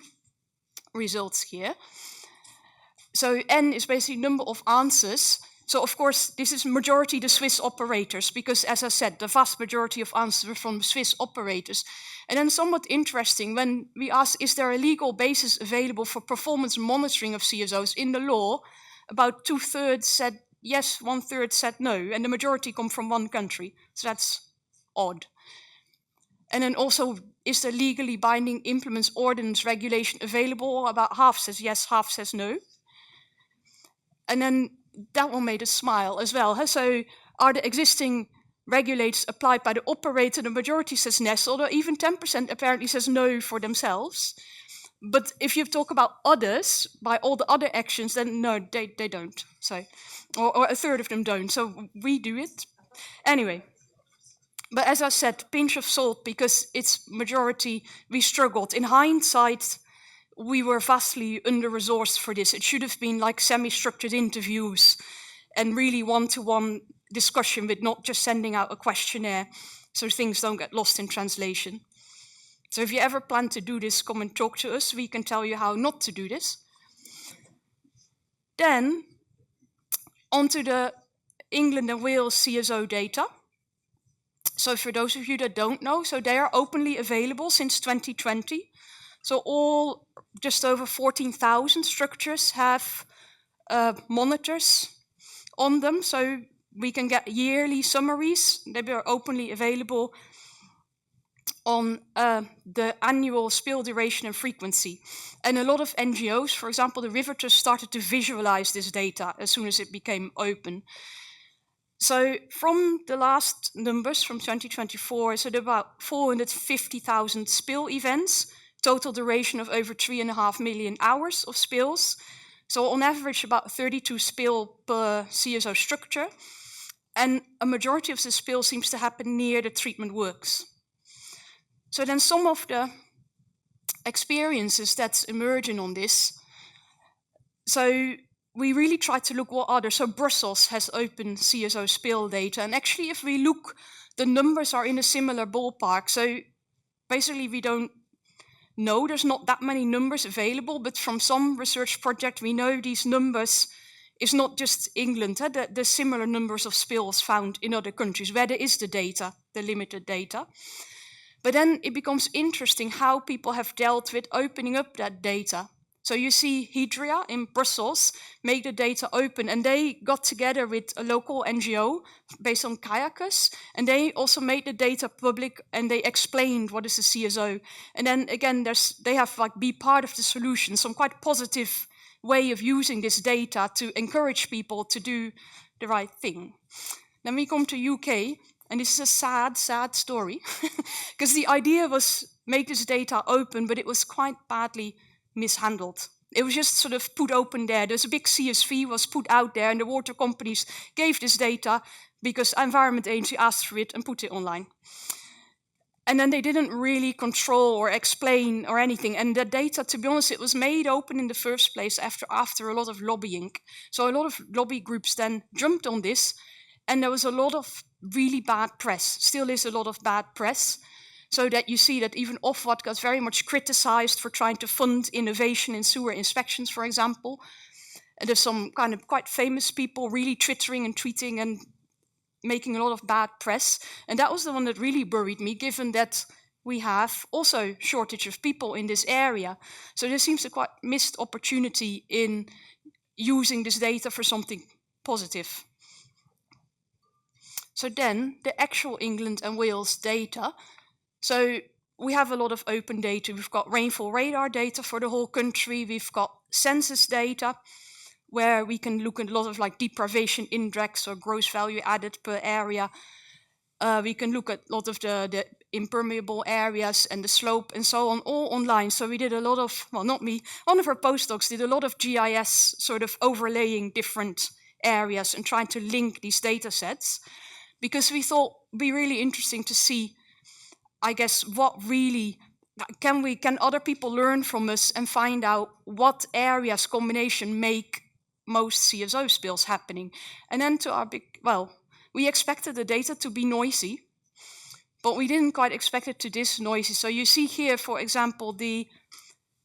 Speaker 21: results here. So N is basically number of answers. So of course, this is majority the Swiss operators, because as I said, the vast majority of answers were from Swiss operators. And then somewhat interesting, when we asked, is there a legal basis available for performance monitoring of CSOs in the law? About 2/3 said yes, 1/3 said no, and the majority come from one country. So that's odd. And then also, is there legally binding implements ordinance regulation available? About half says yes, half says no. And then that one made us smile as well. Huh? So are the existing regulators applied by the operator? The majority says yes, although even 10% apparently says no for themselves. But if you talk about others, by all the other actions, then no, they don't. So, or 1/3 of them don't. So we do it. Anyway. But as I said, pinch of salt, because it's majority, we struggled. In hindsight, we were vastly under-resourced for this. It should have been like semi-structured interviews and really one-to-one discussion with not just sending out a questionnaire so things don't get lost in translation. So if you ever plan to do this, come and talk to us. We can tell you how not to do this. Then, onto the England and Wales CSO data. So for those of you that don't know, so they are openly available since 2020. So all just over 14,000 structures have monitors on them. So we can get yearly summaries. They are openly available on the annual spill duration and frequency. And a lot of NGOs, for example, the Riveters, started to visualize this data as soon as it became open. So from the last numbers from 2024, so there are about 450,000 spill events, total duration of over 3.5 million hours of spills. So on average, about 32 spill per CSO structure. And a majority of the spill seems to happen near the treatment works. So then some of the experiences that's emerging on this. So we really tried to look what other. So Brussels has open CSO spill data. And actually, if we look, the numbers are in a similar ballpark. So basically, we don't know. There's not that many numbers available. But from some research project, we know these numbers is not just England. There's similar numbers of spills found in other countries where there is the data, the limited data. But then it becomes interesting how people have dealt with opening up that data. So you see Hydria in Brussels make the data open, and they got together with a local NGO based on kayakers, and they also made the data public, and they explained what is a CSO. And then again, they have like be part of the solution, some quite positive way of using this data to encourage people to do the right thing. Then we come to UK, and this is a sad, sad story, because the idea was make this data open, but it was quite badly mishandled. It was just sort of put open there. There's a big CSV was put out there, and the water companies gave this data because Environment Agency asked for it and put it online. And then they didn't really control or explain or anything. And the data, to be honest, it was made open in the first place after a lot of lobbying. So a lot of lobby groups then jumped on this, and there was a lot of really bad press. Still is a lot of bad press. So that you see that even Ofwat got very much criticized for trying to fund innovation in sewer inspections, for example. And there's some kind of quite famous people really twittering and tweeting and making a lot of bad press. And that was the one that really worried me, given that we have also shortage of people in this area. So there seems a quite missed opportunity in using this data for something positive. So then the actual England and Wales data. So we have a lot of open data. We've got rainfall radar data for the whole country. We've got census data, where we can look at a lot of like deprivation index or gross value added per area. We can look at a lot of the impermeable areas and the slope and so on, all online. So we did a lot of, well, not me, one of our postdocs did a lot of GIS sort of overlaying different areas and trying to link these data sets, because we thought it'd be really interesting to see, I guess, what really can other people learn from us and find out what areas combination make most CSO spills happening. And then to our big, well, we expected the data to be noisy, but we didn't quite expect it to this noisy. So you see here, for example, the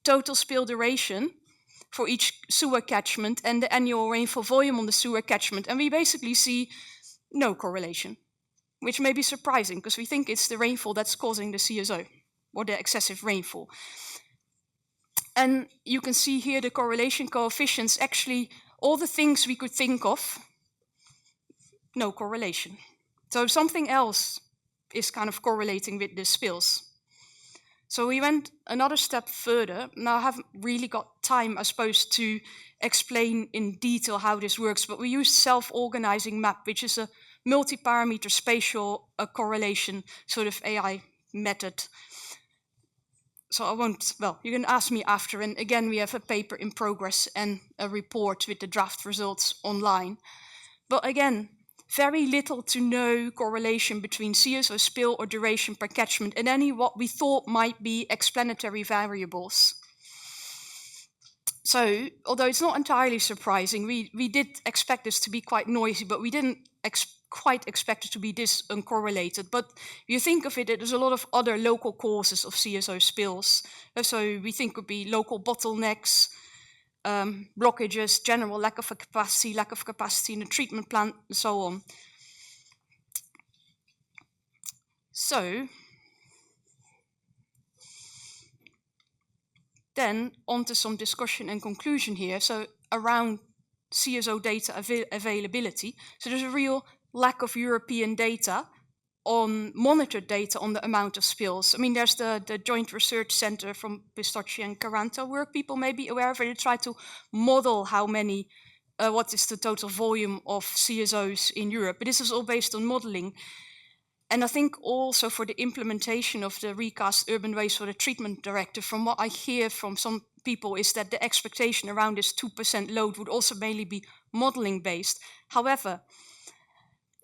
Speaker 21: total spill duration. for each sewer catchment and the annual rainfall volume on the sewer catchment. And we basically see no correlation, which may be surprising because we think it's the rainfall that's causing the CSO or the excessive rainfall. And you can see here the correlation coefficients, actually all the things we could think of, no correlation. So something else is kind of correlating with the spills. So we went another step further. Now I haven't really got time, I suppose, to explain in detail how this works, but we used self-organizing map, which is a multi-parameter spatial correlation sort of AI method. So I won't, well, you can ask me after, and again, we have a paper in progress and a report with the draft results online. But again, very little to no correlation between CSO spill or duration per catchment and any what we thought might be explanatory variables. So, although it's not entirely surprising, we did expect this to be quite noisy, but we didn't quite expect it to be this uncorrelated. But if you think of it, there's a lot of other local causes of CSO spills. So we think could be local bottlenecks, blockages, general lack of capacity in the treatment plant, and so on. So, then on to some discussion and conclusion here. So around CSO data availability. So there's a real lack of European data on monitored data on the amount of spills. I mean, there's the Joint Research Center from Pistocchi and Caranto work. People may be aware of it. They try to model how many, what is the total volume of CSOs in Europe. But this is all based on modeling. And I think also for the implementation of the recast urban wastewater treatment directive, from what I hear from some people, is that the expectation around this 2% load would also mainly be modeling based. However,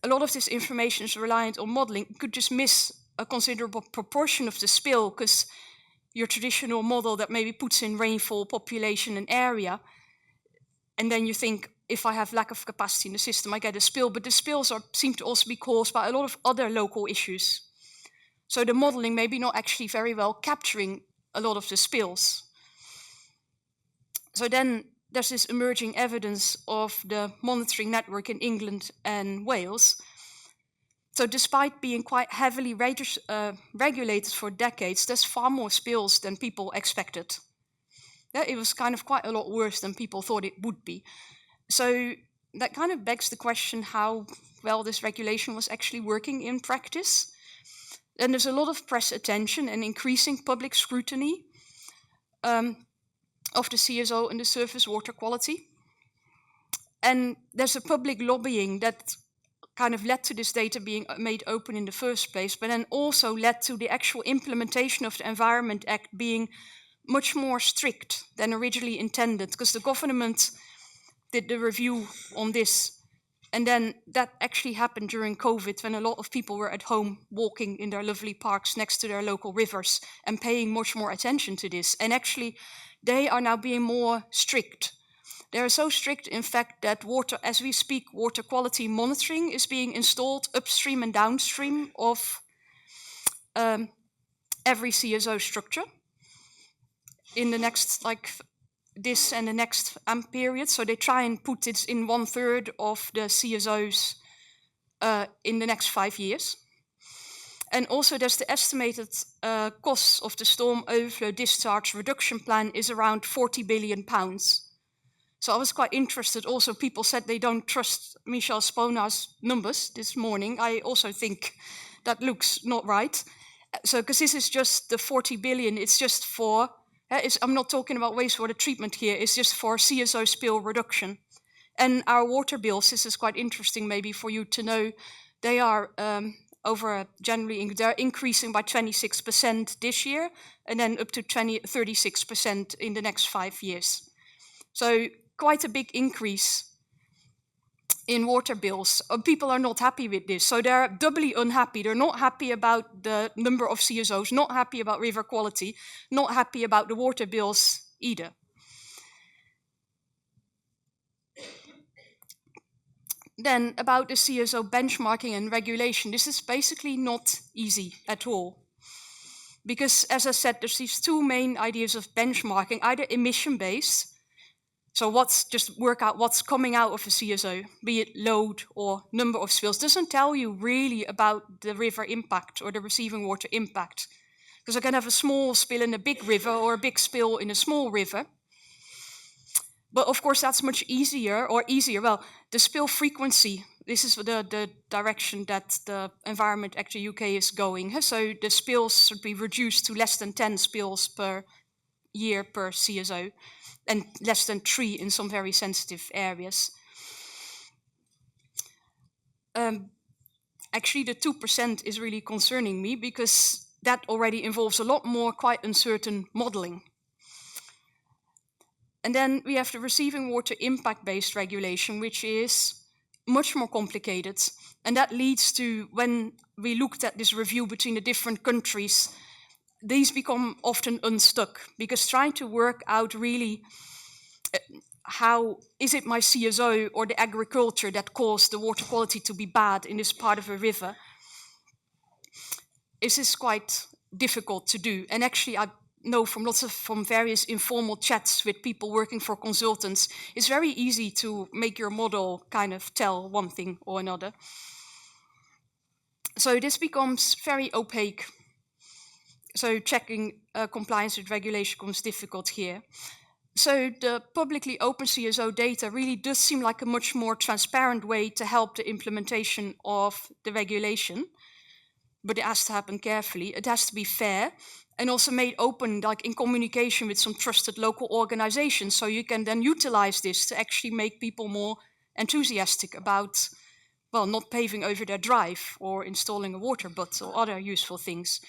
Speaker 21: a lot of this information is reliant on modeling. You could just miss a considerable proportion of the spill because your traditional model that maybe puts in rainfall, population, and area, and then you think, if I have lack of capacity in the system, I get a spill. But the spills seem to also be caused by a lot of other local issues. So the modeling may be not actually very well capturing a lot of the spills. So then there's this emerging evidence of the monitoring network in England and Wales. So despite being quite heavily regulated for decades, there's far more spills than people expected. Yeah, it was kind of quite a lot worse than people thought it would be. So that kind of begs the question how well this regulation was actually working in practice. And there's a lot of press attention and increasing public scrutiny of the CSO and the surface water quality. And there's a public lobbying that kind of led to this data being made open in the first place, but then also led to the actual implementation of the Environment Act being much more strict than originally intended, because the government did the review on this. And then that actually happened during COVID when a lot of people were at home walking in their lovely parks next to their local rivers and paying much more attention to this. And actually, they are now being more strict. They are so strict, in fact, that as we speak, water quality monitoring is being installed upstream and downstream of every CSO structure in the next, this and the next period. So they try and put it in 1/3 of the CSOs in the next 5 years. And also there's the estimated costs of the storm overflow discharge reduction plan is around £40 billion. So I was quite interested. Also, people said they don't trust Michel Spona's numbers this morning. I also think that looks not right. So, because this is just the 40 billion, it's just for, I'm not talking about wastewater treatment here, it's just for CSO spill reduction. And our water bills, this is quite interesting maybe for you to know, they are they're increasing by 26% this year, and then up to 36% in the next 5 years. So quite a big increase in water bills. People are not happy with this, so they're doubly unhappy. They're not happy about the number of CSOs, not happy about river quality, not happy about the water bills either. Then about the CSO benchmarking and regulation, this is basically not easy at all. Because as I said, there's these two main ideas of benchmarking, either emission-based, So just work out what's coming out of a CSO, be it load or number of spills, doesn't tell you really about the river impact or the receiving water impact. Because I can have a small spill in a big river or a big spill in a small river. But of course, that's much easier. Well, the spill frequency, this is the direction that the Environment Act UK is going. So the spills should be reduced to less than 10 spills per year per CSO, and less than 3 in some very sensitive areas. Actually, the 2% is really concerning me because that already involves a lot more quite uncertain modeling. And then we have the receiving water impact-based regulation, which is much more complicated. And that leads to, when we looked at this review between the different countries, these become often unstuck, because trying to work out really how is it my CSO or the agriculture that caused the water quality to be bad in this part of a river, is quite difficult to do. And actually, I know from various informal chats with people working for consultants, it's very easy to make your model kind of tell one thing or another. So this becomes very opaque. So checking compliance with regulation becomes difficult here. So the publicly open CSO data really does seem like a much more transparent way to help the implementation of the regulation. But it has to happen carefully. It has to be fair and also made open, like in communication with some trusted local organizations. So you can then utilize this to actually make people more enthusiastic about, well, not paving over their drive or installing a water butt or other useful things.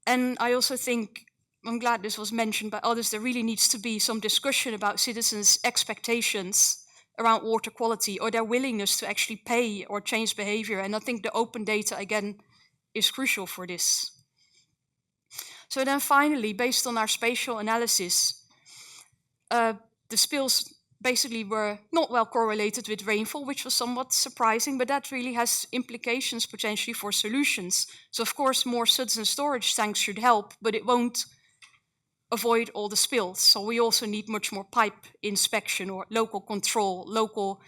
Speaker 21: And I also think, I'm glad this was mentioned by others, there really needs to be some discussion about citizens' expectations around water quality or their willingness to actually pay or change behavior. And I think the open data, again, is crucial for this. So then finally, based on our spatial analysis, the spills basically were not well correlated with rainfall, which was somewhat surprising, but that really has implications potentially for solutions. So of course, more suds and storage tanks should help, but it won't avoid all the spills. So we also need much more pipe inspection or local control, local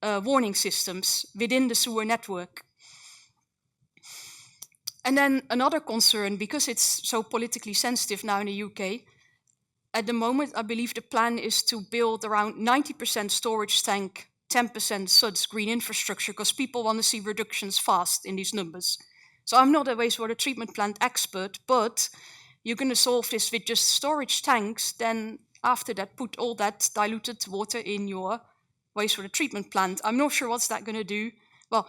Speaker 21: warning systems within the sewer network. And then another concern, because it's so politically sensitive now in the UK, at the moment, I believe the plan is to build around 90% storage tank, 10% suds green infrastructure, because people want to see reductions fast in these numbers. So I'm not a wastewater treatment plant expert, but you're going to solve this with just storage tanks, then after that, put all that diluted water in your wastewater treatment plant. I'm not sure what's that going to do. Well,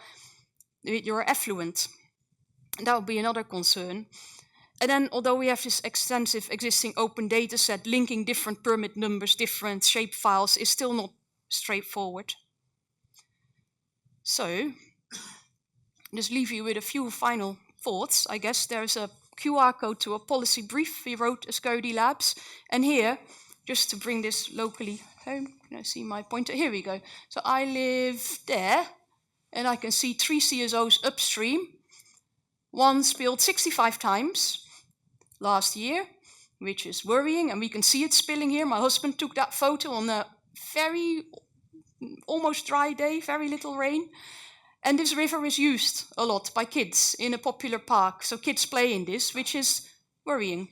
Speaker 21: your effluent. That would be another concern. And then, although we have this extensive existing open data set linking different permit numbers, different shape files, is still not straightforward. So, just leave you with a few final thoughts. I guess there's a QR code to a policy brief we wrote as Cody Labs. And here, just to bring this locally home, can I see my pointer? Here we go. So I live there, and I can see 3 CSOs upstream. One spilled 65 times last year, which is worrying, and we can see it spilling here. My husband took that photo on a very almost dry day, very little rain. And this river is used a lot by kids in a popular park. So kids play in this, which is worrying.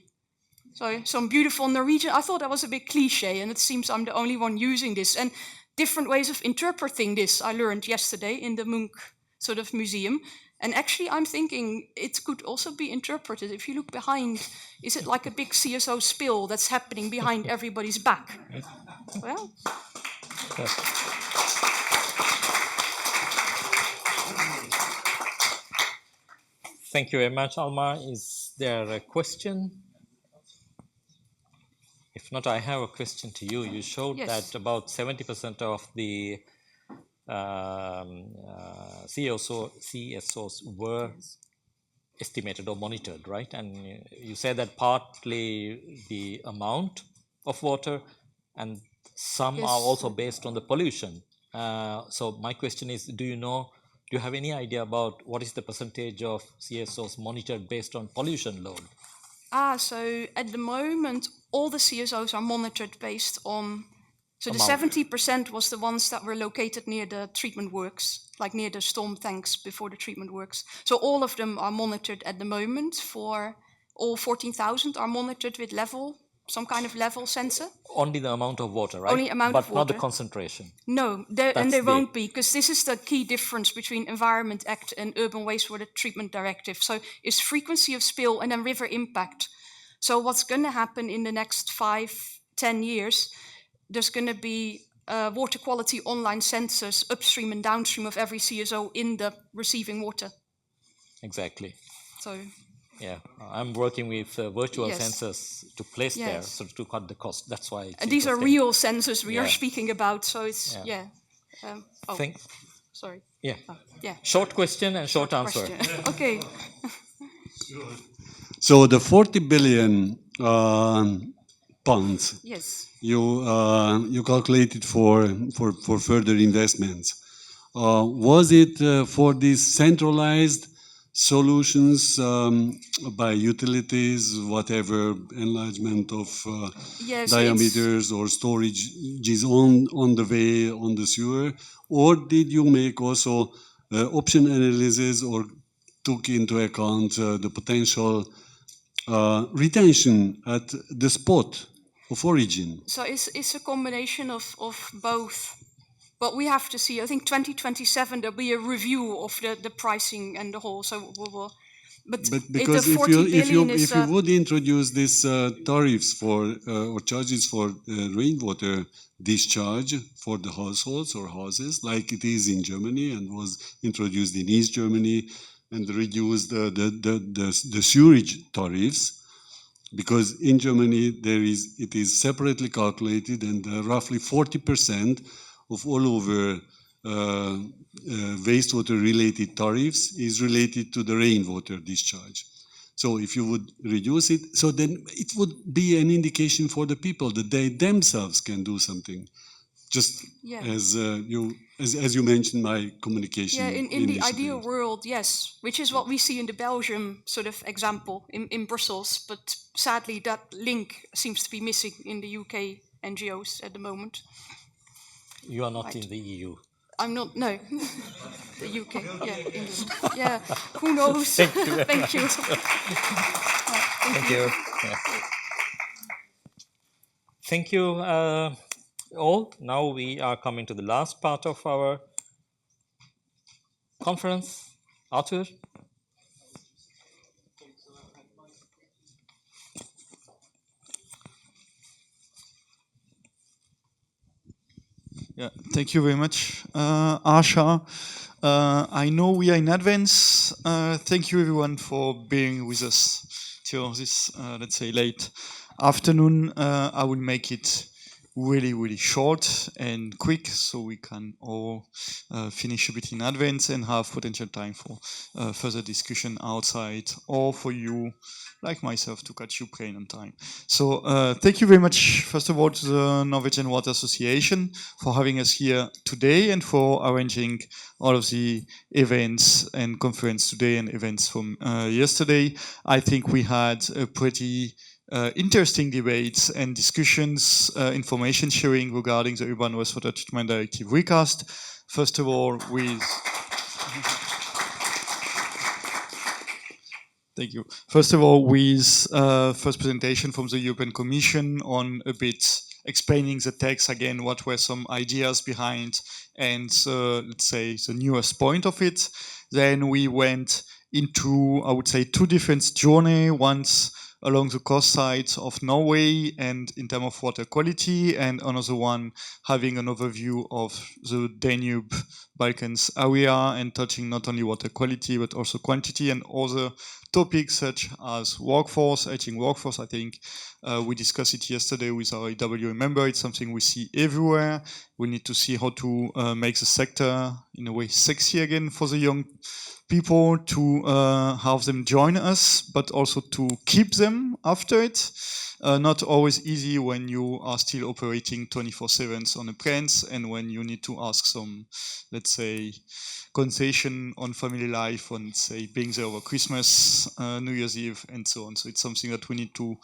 Speaker 21: So some beautiful Norwegian, I thought that was a bit cliche, and it seems I'm the only one using this. And different ways of interpreting this I learned yesterday in the Munch sort of museum. And actually, I'm thinking it could also be interpreted. If you look behind, is it like a big CSO spill that's happening behind everybody's back? Well.
Speaker 4: Thank you very much, Alma. Is there a question? If not, I have a question to you. You showed that about 70% of the CSOs were estimated or monitored, right? And you said that partly the amount of water and some are also based on the pollution. So my question is, do you have any idea about what is the percentage of CSOs monitored based on pollution load?
Speaker 21: So at the moment, all the CSOs are monitored based on So the
Speaker 4: amount.
Speaker 21: 70% was the ones that were located near the treatment works, like near the storm tanks before the treatment works. So all of them are monitored at the moment. For all 14,000 are monitored with level, some kind of level sensor.
Speaker 4: Only the amount of water, right?
Speaker 21: Only amount
Speaker 4: but
Speaker 21: of
Speaker 4: not the
Speaker 21: water.
Speaker 4: concentration.
Speaker 21: No, and there won't be, because this is the key difference between Environment Act and Urban Wastewater Treatment Directive. So it's frequency of spill and then river impact. So what's going to happen in the next 5-10 years, there's going to be water quality online sensors upstream and downstream of every CSO in the receiving water.
Speaker 4: Exactly.
Speaker 21: So
Speaker 4: yeah, I'm working with virtual
Speaker 21: Yes.
Speaker 4: sensors to place there,
Speaker 21: Yes.
Speaker 4: so to cut the cost. That's why. It's
Speaker 21: and these are
Speaker 4: interesting.
Speaker 21: real sensors we are
Speaker 4: Yeah.
Speaker 21: speaking about. So it's
Speaker 4: Yeah.
Speaker 21: Oh,
Speaker 4: Think-
Speaker 21: sorry.
Speaker 4: Yeah.
Speaker 21: Yeah.
Speaker 4: Short question and short answer.
Speaker 21: Question. Okay.
Speaker 7: So the 40 billion pounds
Speaker 21: Yes.
Speaker 7: you calculated for further investments. Was it for these centralized solutions by utilities, whatever enlargement of
Speaker 21: Yes,
Speaker 7: diameters or storage is on the way on the sewer, or did you make also option analysis or took into account the potential retention at the spot of origin?
Speaker 21: So it's a combination of both. But we have to see. I think 2027 there'll be a review of the pricing and the whole. So we will. But
Speaker 7: because
Speaker 21: the
Speaker 7: if
Speaker 21: 40 billion is,
Speaker 7: if you would introduce these tariffs for or charges for rainwater discharge for the households or houses, like it is in Germany and was introduced in East Germany, and reduce the sewerage tariffs, because in Germany it is separately calculated, and roughly 40% of all over wastewater related tariffs is related to the rainwater discharge. So if you would reduce it, so then it would be an indication for the people that they themselves can do something. Just
Speaker 21: Yeah.
Speaker 7: as you mentioned, my communication.
Speaker 21: Yeah, in the
Speaker 7: initiative.
Speaker 21: ideal world, yes, which is what we see in the Belgium sort of example in Brussels. But sadly, that link seems to be missing in the UK NGOs at the moment.
Speaker 4: You are not
Speaker 21: Right.
Speaker 4: in the EU.
Speaker 21: I'm not. No, the UK. Yeah, England. Yeah, who knows?
Speaker 4: Thank you.
Speaker 21: Thank you.
Speaker 4: Thank you. Yeah. Thank you all. Now we are coming to the last part of our conference. Arthur?
Speaker 1: Yeah, thank you very much, Asha. I know we are in advance. Thank you everyone for being with us till this, let's say, late afternoon. I will make it really short and quick, so we can all finish a bit in advance and have potential time for further discussion outside, or for you, like myself, to catch your plane on time. So thank you very much, first of all, to the Norwegian Water Association for having us here today and for arranging all of the events and conference today and events from yesterday. I think we had a pretty interesting debates and discussions, information sharing regarding the Urban Wastewater Treatment Directive recast. First of all, with thank you. First of all, with first presentation from the European Commission on a bit explaining the text again, what were some ideas behind, and let's say the newest point of it. Then we went into, I would say, two different journeys. Once along the coast side of Norway and in terms of water quality, and another one having an overview of the Danube Balkans area and touching not only water quality but also quantity and other topics such as workforce, aging workforce. I think we discussed it yesterday with our EWA member. It's something we see everywhere. We need to see how to make the sector in a way sexy again for the young people, to have them join us, but also to keep them after it. Not always easy when you are still operating 24/7 on a plants, and when you need to ask some, let's say, concession on family life, on, say, being there over Christmas, New Year's Eve, and so on. So it's something that we need to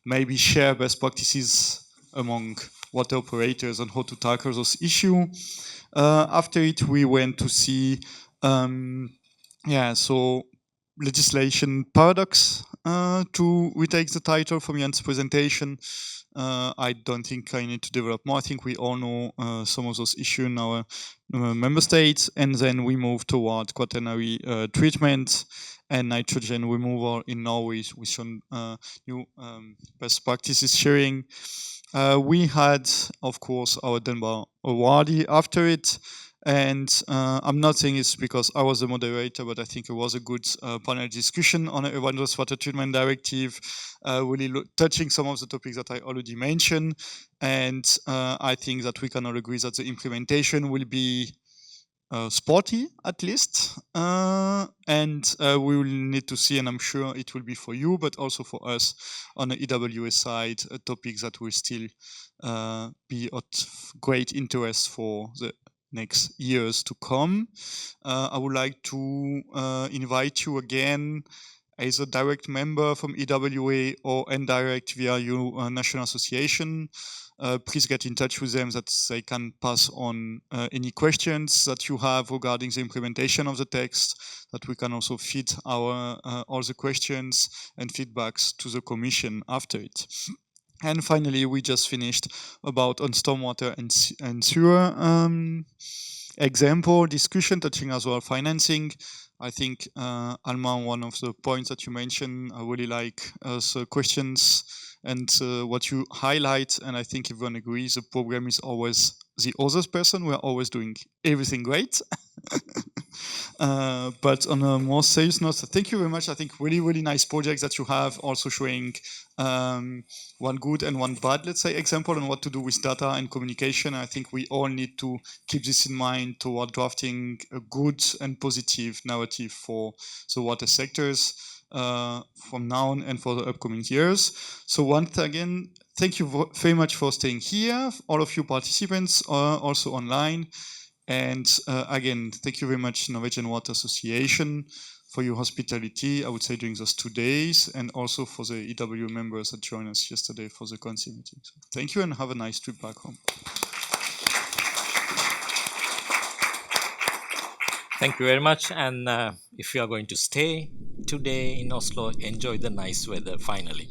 Speaker 1: maybe share best practices among water operators on how to tackle those issues. After it, we went to see, so legislation paradox, to retake the title from Jan's presentation. I don't think I need to develop more. I think we all know some of those issues in our member states. And then we move toward quaternary treatment and nitrogen removal in Norway with some new best practices sharing. We had, of course, our Dunbar awardee after it. And I'm not saying it's because I was the moderator, but I think it was a good panel discussion on a Norwegian water treatment directive, really touching some of the topics that I already mentioned. And I think that we can all agree that the implementation will be sporty, at least. And we will need to see, and I'm sure it will be for you, but also for us on the EWA side, topics that will still be of great interest for the next years to come. I would like to invite you again as a direct member from EWA or indirect via your national association. Please get in touch with them that they can pass on any questions that you have regarding the implementation of the text, that we can also feed our all the questions and feedbacks to the Commission after it. And finally, we just finished about on stormwater and sewer example discussion touching as well financing. I think Alma, one of the points that you mentioned, I really like the questions and what you highlight. And I think everyone agrees the program is always the other person. We're always doing everything great. But on a more serious note, thank you very much. I think really, really nice projects that you have, also showing one good and one bad, let's say, example on what to do with data and communication. I think we all need to keep this in mind toward drafting a good and positive narrative for the water sectors from now on and for the upcoming years. So once again, thank you very much for staying here, all of you participants, also online. And again, thank you very much, Norwegian Water Association, for your hospitality, I would say, during those 2 days, and also for the EW members that joined us yesterday for the council meeting. So thank you and have a nice trip back home.
Speaker 4: Thank you very much. And if you are going to stay today in Oslo, enjoy the nice weather finally.